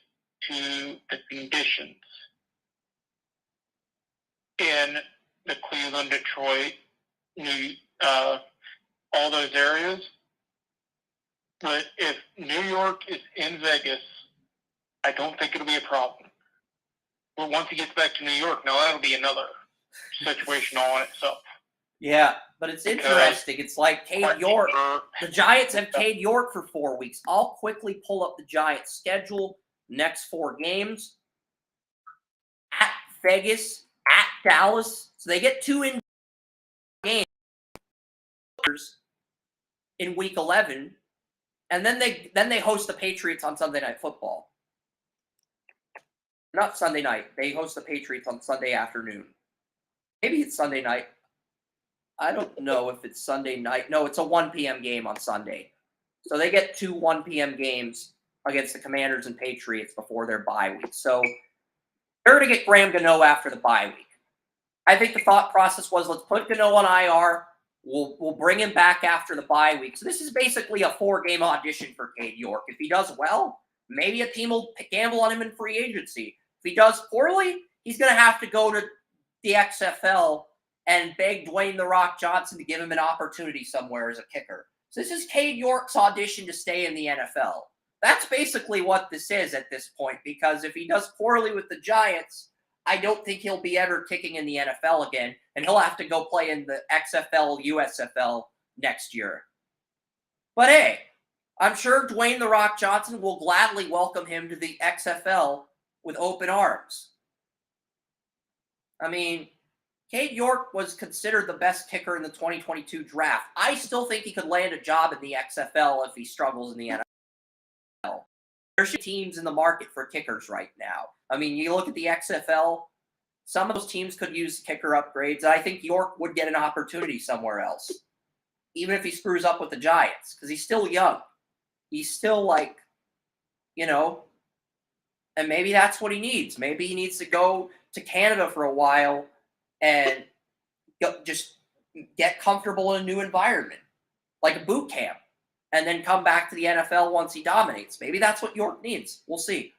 to the conditions in the Cleveland, Detroit, all those areas. But if New York is in Vegas, I don't think it'll be a problem. But once he gets back to New York, now that'll be another situation all in itself. Yeah, but it's interesting. It's like Cade York. The Giants have Cade York for 4 weeks. I'll quickly pull up the Giants' schedule. Next 4 games. At Vegas, at Dallas. So they get 2 in games in week 11. And then they host the Patriots on Sunday Night Football. Not Sunday night. They host the Patriots on Sunday afternoon. Maybe it's Sunday night. I don't know if it's Sunday night. No, it's a 1 p.m. game on Sunday. So they get 2 1 p.m. games against the Commanders and Patriots before their bye week. So they're going to get Graham Gano after the bye week. I think the thought process was, let's put Gano on IR. We'll bring him back after the bye week. So this is basically a 4-game audition for Cade York. If he does well, maybe a team will gamble on him in free agency. If he does poorly, he's going to have to go to the XFL and beg Dwayne "The Rock" Johnson to give him an opportunity somewhere as a kicker. So this is Cade York's audition to stay in the NFL. That's basically what this is at this point, because if he does poorly with the Giants, I don't think he'll be ever kicking in the NFL again, and he'll have to go play in the XFL, USFL next year. But hey, I'm sure Dwayne "The Rock" Johnson will gladly welcome him to the XFL with open arms. I mean, Cade York was considered the best kicker in the 2022 draft. I still think he could land a job in the XFL if he struggles in the NFL. There's teams in the market for kickers right now. I mean, you look at the XFL, some of those teams could use kicker upgrades. I think York would get an opportunity somewhere else, even if he screws up with the Giants, because he's still young. He's still and maybe that's what he needs. Maybe he needs to go to Canada for a while and just get comfortable in a new environment, like a boot camp, and then come back to the NFL once he dominates. Maybe that's what York needs. We'll see.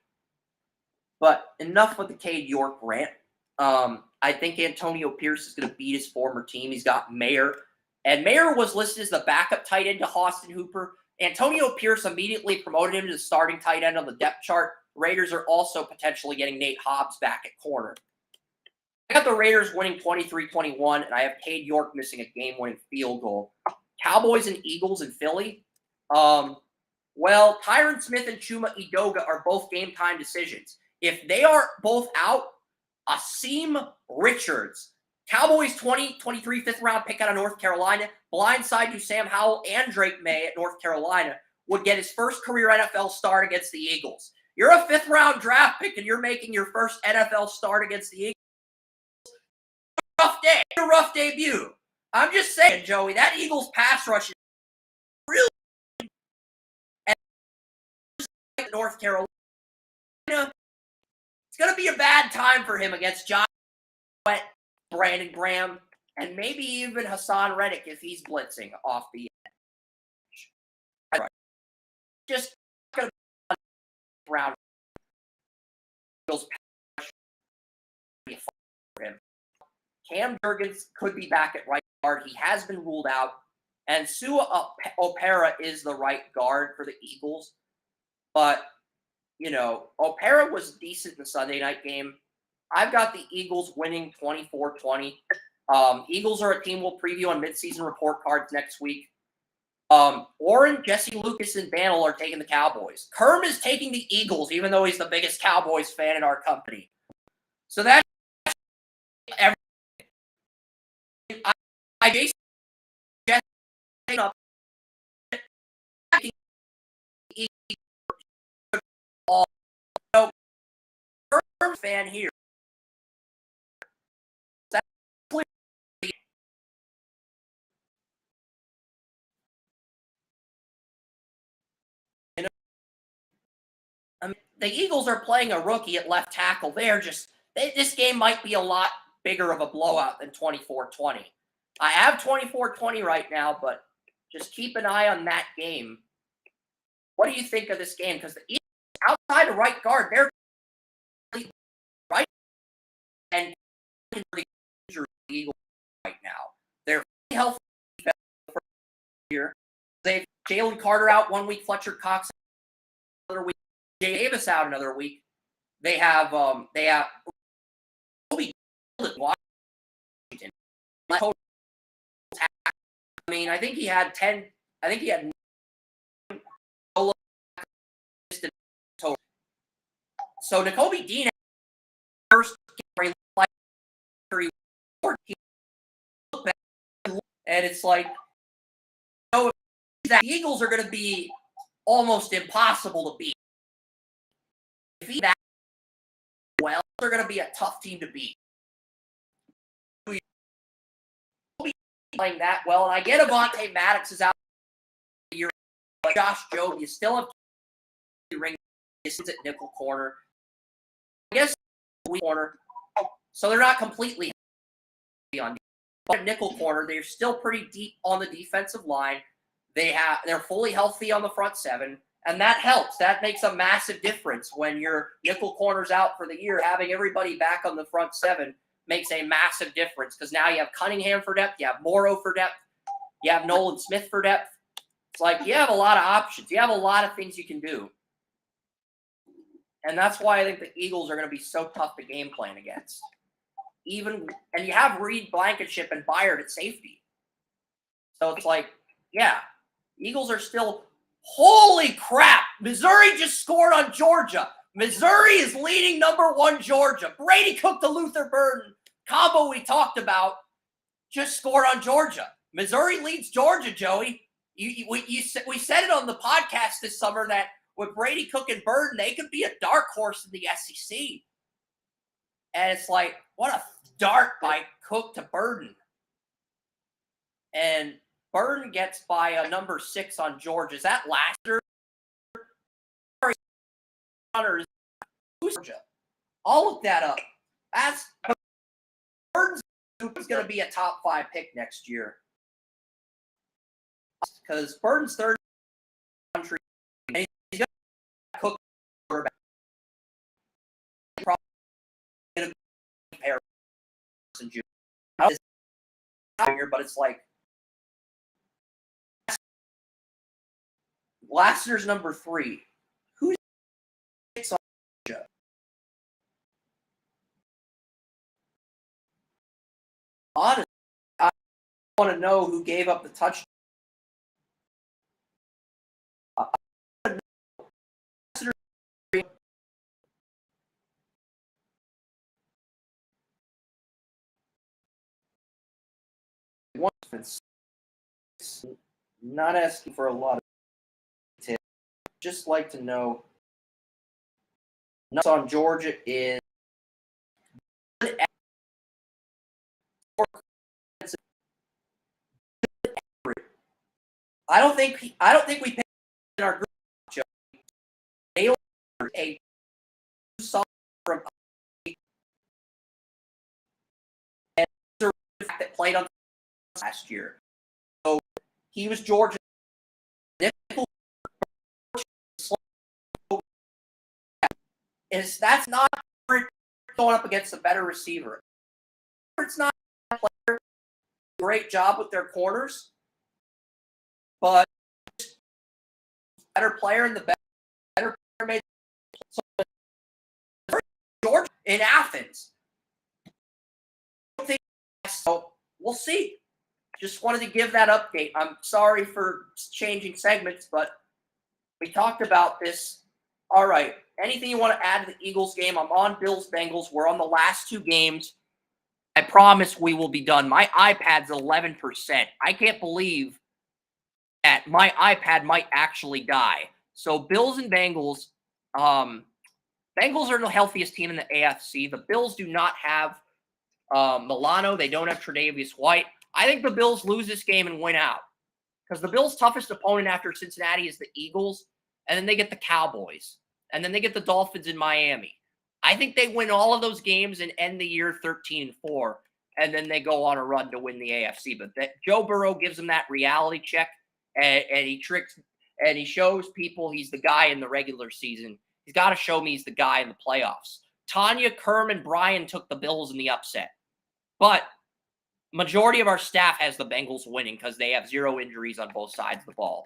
But enough with the Cade York rant. I think Antonio Pierce is going to beat his former team. He's got Mayer. And Mayer was listed as the backup tight end to Austin Hooper. Antonio Pierce immediately promoted him to the starting tight end on the depth chart. Raiders are also potentially getting Nate Hobbs back at corner. I got the Raiders winning 23-21, and I have Cade York missing a game-winning field goal. Cowboys and Eagles in Philly. Well, Tyron Smith and Chuma Edoga are both game-time decisions. If they are both out, Asim Richards, Cowboys 2023 fifth-round pick out of North Carolina, blindside to Sam Howell and Drake May at North Carolina, would get his first career NFL start against the Eagles. You're a fifth-round draft pick, and you're making your first NFL start against the Eagles. Rough day, a rough debut. I'm just saying, Joey, that Eagles pass rush is really and North Carolina. It's going to be a bad time for him against John Wett, Brandon Graham, and maybe even Hassan Reddick if he's blitzing off the edge. Just going to be around Eagles pass rush for him. Cam Jurgens could be back at right guard. He has been ruled out. And Sua Opera is the right guard for the Eagles. But, Opera was decent in the Sunday night game. I've got the Eagles winning 24-20. Eagles are a team we'll preview on midseason report cards next week. Orrin, Jesse Lucas, and Bantle are taking the Cowboys. Kerm is taking the Eagles, even though he's the biggest Cowboys fan in our company. So that's everything. I basically up all fan here. The Eagles are playing a rookie at left tackle. This game might be a lot bigger of a blowout than 24-20. I have 24-20 right now, but just keep an eye on that game. What do you think of this game? Because the Eagles, outside of right guard, they're right and the Eagles right now. They're healthy here. They have Jalen Carter out 1 week, Fletcher Cox another week, Jay Davis out another week. They have Washington. I mean, I think he had 10. I think he had total. So Nakobe Dean first and it's like, the Eagles are going to be almost impossible to beat. If he that well, they're going to be a tough team to beat. Playing that well, and I get Avonte Maddox is out. You're like Josh Jobe. You still have ring distance at nickel corner. I guess corner, so they're not completely on nickel corner. They're still pretty deep on the defensive line. They're fully healthy on the front seven, and that helps. That makes a massive difference when your nickel corner's out for the year. Having everybody back on the front seven makes a massive difference because now you have Cunningham for depth, you have Morrow for depth, you have Nolan Smith for depth. It's like you have a lot of options. You have a lot of things you can do. And that's why I think the Eagles are going to be so tough to game plan against. And you have Reed, Blankenship, and Byard at safety. So it's like, yeah, Eagles are still, holy crap, Missouri just scored on Georgia. Missouri is leading #1 Georgia. Brady Cook to Luther Burden combo we talked about just scored on Georgia. Missouri leads Georgia, Joey. We said it on the podcast this summer that with Brady Cook and Burden, they could be a dark horse in the SEC. And it's like, what a dart by Cook to Burden. And Burden gets by a #6 on Georgia. Is that Laster? Georgia. I'll look that up. That's Burden's He's going to be a top 5 pick next year. Because Burton's third country, and he's going to cook quarterback. Probably going to compare Ransom and Joseph Potter, but it's like Lassiter's number 3. Who's on Georgia? Honestly, I want to know who gave up the touchdown. Not asking for a lot of detail. Just like to know. Nuts on Georgia is I don't think we picked in our group. Joe. A solid from and that played on last year. So he was Georgia. That's not going up against a better receiver. It's not a player. Great job with their corners, but better player and the better player made Georgia in Athens. I don't think so. We'll see. Just wanted to give that update. I'm sorry for changing segments, but we talked about this. All right. Anything you want to add to the Eagles game? I'm on Bills-Bengals. We're on the last 2 games. I promise we will be done. My iPad's 11%. I can't believe that my iPad might actually die. So Bills and Bengals. Bengals are the healthiest team in the AFC. The Bills do not have Milano. They don't have Tre'Davious White. I think the Bills lose this game and win out. Because the Bills' toughest opponent after Cincinnati is the Eagles. And then they get the Cowboys. And then they get the Dolphins in Miami. I think they win all of those games and end the year 13-4. And then they go on a run to win the AFC. But Joe Burrow gives them that reality check. And he tricks and he shows people he's the guy in the regular season. He's got to show me he's the guy in the playoffs. Tanya, Kerm, and Brian took the Bills in the upset. But majority of our staff has the Bengals winning because they have 0 injuries on both sides of the ball.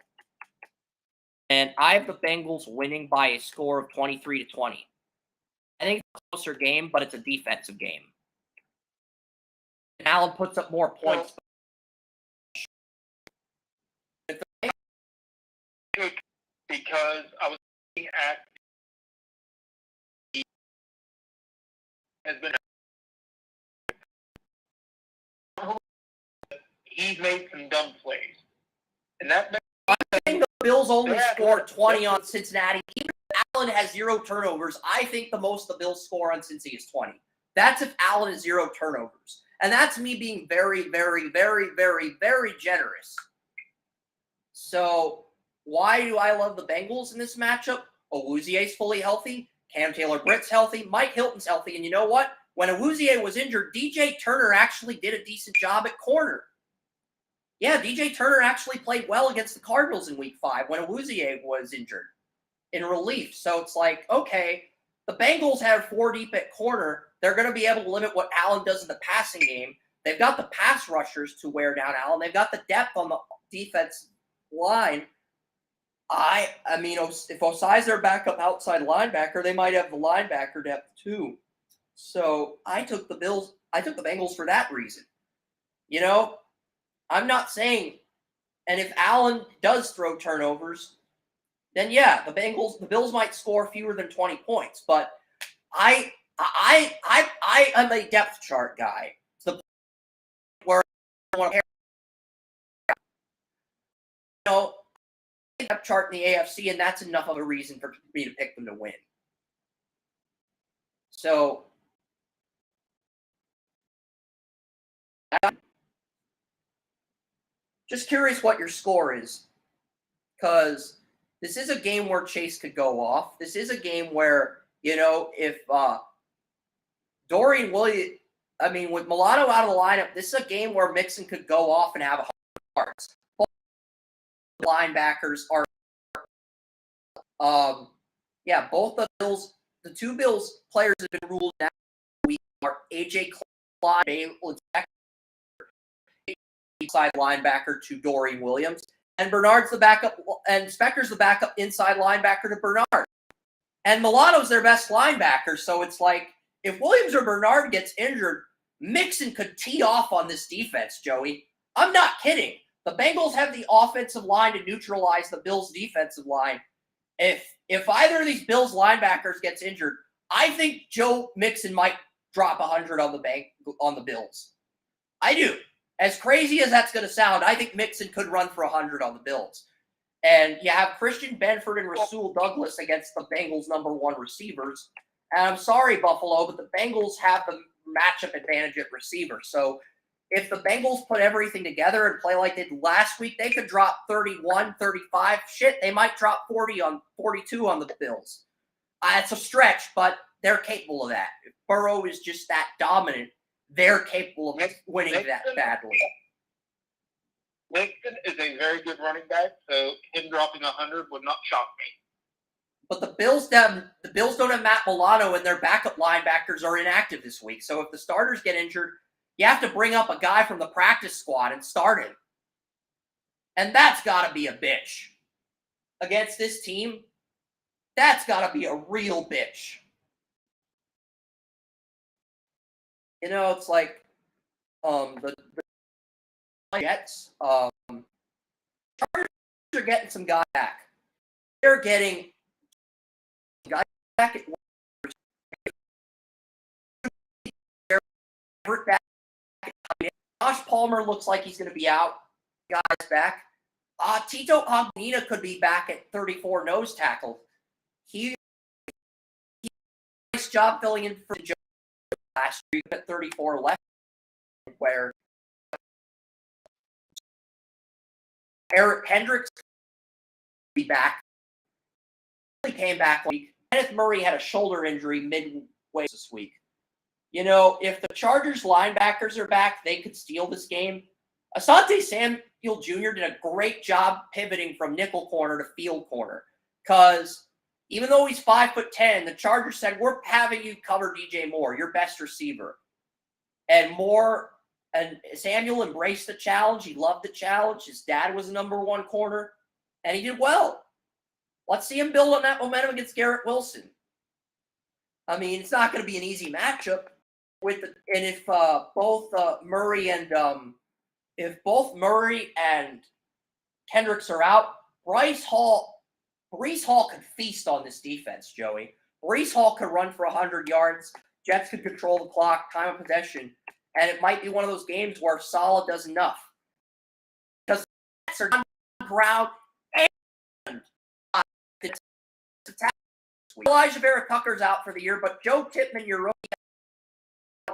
And I have the Bengals winning by a score of 23-20. I think it's a closer game, but it's a defensive game. And Allen puts up more points. Because I was looking at has been he's made some dumb plays, and that I think the Bills only scored 20 on Cincinnati. Even if Allen has 0 turnovers, I think the most the Bills score on Cincy is 20. That's if Allen has 0 turnovers. And that's me being very, very, very, very, very generous. So why do I love the Bengals in this matchup? Awuzie's fully healthy. Cam Taylor-Britt's healthy. Mike Hilton's healthy. And you know what? When Awuzie was injured, DJ Turner actually did a decent job at corner. Yeah, DJ Turner actually played well against the Cardinals in Week 5 when Awuzie was injured in relief. So it's like, okay, the Bengals have 4 deep at corner. They're going to be able to limit what Allen does in the passing game. They've got the pass rushers to wear down Allen. They've got the depth on the defense line. I mean, if Osai's their backup outside linebacker, they might have the linebacker depth too. So I took the Bengals for that reason. You know, I'm not saying, and if Allen does throw turnovers, then yeah, the Bills might score fewer than 20 points. But I am a depth chart guy. It's the point where I want to, you know, depth chart in the AFC, and that's enough of a reason for me to pick them to win. So, just curious what your score is, because this is a game where Chase could go off. This is a game where, you know, if Dorian Williams, I mean, with Milano out of the lineup, this is a game where Mixon could go off and have 100 yards. Both linebackers are, both the two Bills players have been ruled out. We are AJ Klein, inside linebacker to Dorian Williams, and Bernard's the backup, and Spector's the backup inside linebacker to Bernard. And Milano's their best linebacker, so it's like, if Williams or Bernard gets injured, Mixon could tee off on this defense, Joey. I'm not kidding. The Bengals have the offensive line to neutralize the Bills' defensive line. If either of these Bills linebackers gets injured, I think Joe Mixon might drop 100 on the Bills. I do. As crazy as that's going to sound, I think Mixon could run for 100 on the Bills. And you have Christian Benford and Rasul Douglas against the Bengals' number one receivers. And I'm sorry, Buffalo, but the Bengals have the matchup advantage at receiver. So if the Bengals put everything together and play like they did last week, they could drop 31, 35. Shit, they might drop 42 on the Bills. It's a stretch, but they're capable of that. If Burrow is just that dominant, they're capable of winning that badly. Mixon is a very good running back, so him dropping 100 would not shock me. But the Bills don't have Matt Milano, and their backup linebackers are inactive this week. So if the starters get injured, you have to bring up a guy from the practice squad and start him. And that's got to be a bitch. Against this team, that's got to be a real bitch. You know, it's like the Jets. Chargers are getting some guys back. They're getting guys back at Josh Palmer looks like he's going to be out. Guys back. Tito Hognina could be back at 34 nose tackle. He did a nice job filling in for the Joe last year at 34 left, where Eric Hendricks be back. He came back last week. Kenneth Murray had a shoulder injury midway this week. You know, if the Chargers linebackers are back, they could steal this game. Asante Samuel Jr. did a great job pivoting from nickel corner to field corner. Because even though he's 5'10", the Chargers said, we're having you cover DJ Moore, your best receiver. And Samuel embraced the challenge. He loved the challenge. His dad was the number one corner. And he did well. Let's see him build on that momentum against Garrett Wilson. I mean, it's not going to be an easy matchup. If both Murray and Kendricks are out, Breece Hall could feast on this defense, Joey. Breece Hall could run for 100 yards. Jets could control the clock, time of possession, and it might be one of those games where Saleh does enough. Because the Jets are on the ground and Elijah Vera Tucker's out for the year, but Joe Tippmann, your rookie,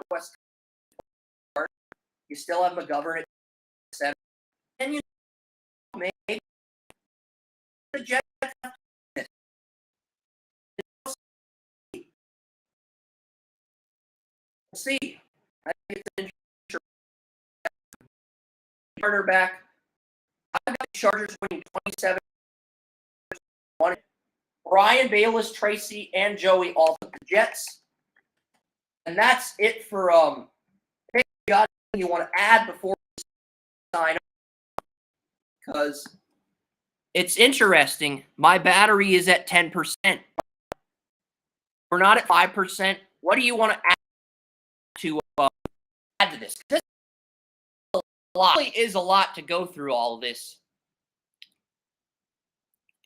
West. You still have McGovern at 7. And you know, maybe the Jets. We'll see. I think it's an cornerback. I've got the Chargers winning 27-1. Brian Bayless, Tracy, and Joey all took the Jets. And that's it for anything you want to add before we sign up? Because it's interesting. My battery is at 10%. We're not at 5%. What do you want to add to this? This is a lot to go through all of this.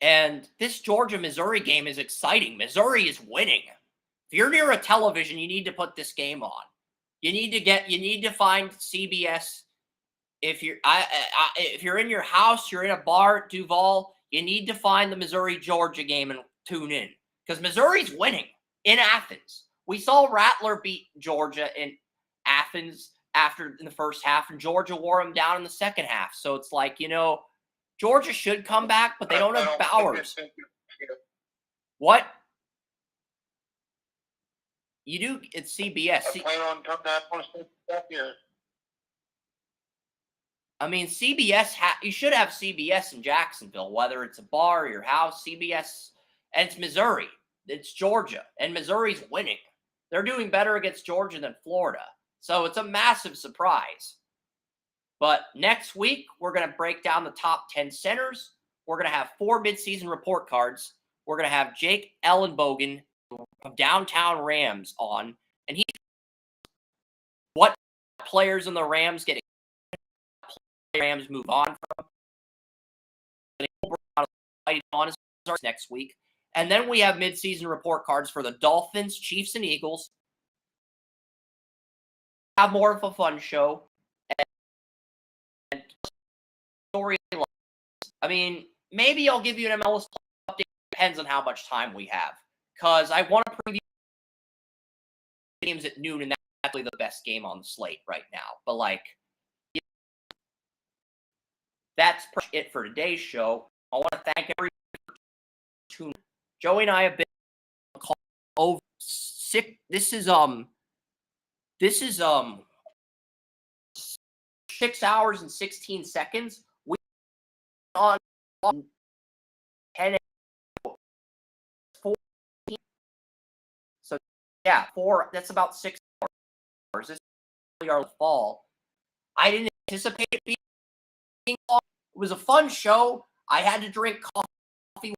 And this Georgia-Missouri game is exciting. Missouri is winning. If you're near a television, you need to put this game on. You need to find CBS. If you're in your house, you're in a bar at Duval, you need to find the Missouri-Georgia game and tune in. Because Missouri's winning in Athens. We saw Rattler beat Georgia in Athens in the first half, and Georgia wore them down in the second half. So it's like, Georgia should come back, but they don't have Bowers. What? You do. It's CBS. I plan on coming out on stuff here. I mean, CBS. You should have CBS in Jacksonville, whether it's a bar or your house. CBS, and it's Missouri. It's Georgia, and Missouri's winning. They're doing better against Georgia than Florida, so it's a massive surprise. But next week, we're going to break down the top 10 centers. We're going to have 4 midseason report cards. We're going to have Jake Ellenbogen of Downtown Rams on, and what players in the Rams get Rams move on from on next week. And then we have midseason report cards for the Dolphins, Chiefs, and Eagles. Have more of a fun show. And story. I mean, maybe I'll give you an MLS update. Depends on how much time we have. Because I want to preview games at noon, and that's actually the best game on the slate right now. But, like, yeah, that's it for today's show. I want to thank everyone for tuning in. Joey and I have been over 6. This is 6 hours and 16 seconds. We on 10 14. So yeah, 4. That's about 6 hours. This is really our fall. I didn't anticipate it being long. It was a fun show. I had to drink coffee.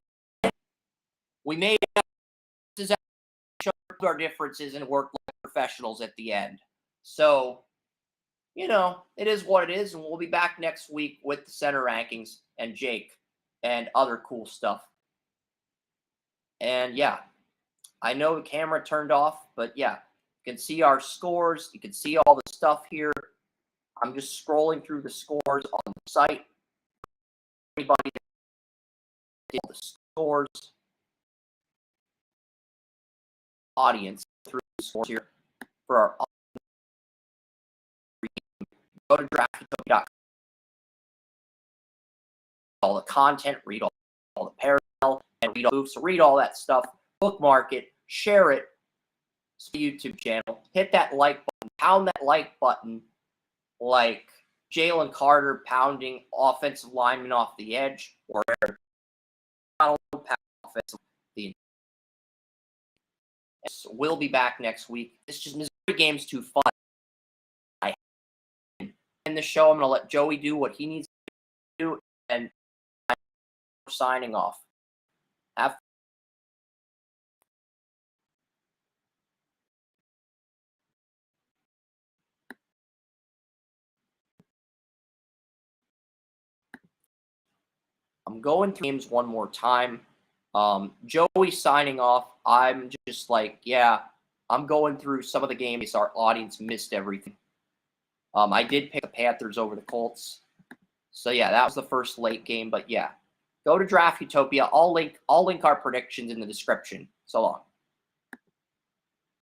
We made our differences and work like professionals at the end. So, you know, it is what it is, and we'll be back next week with the center rankings and Jake and other cool stuff. And yeah, I know the camera turned off, but yeah, you can see our scores. You can see all the stuff here. I'm just scrolling through the scores on the site. Everybody did the scores. Audience through the scores here for our go to draftutopia.com. All the content, read all the parallel, and read all moves. So read all that stuff, bookmark it, share it. To the YouTube channel. Hit that like button, pound that like button, like Jalen Carter pounding offensive lineman off the edge, or offensive. We'll be back next week. It's just Missouri game's too fun. I end the show. I'm going to let Joey do what he needs to do, and I'm signing off. Have I'm going through games one more time. Joey signing off. I'm just like, yeah, I'm going through some of the games. Our audience missed everything. I did pick the Panthers over the Colts. So yeah, that was the first late game. But yeah, go to Draft Utopia. I'll link our predictions in the description. So long.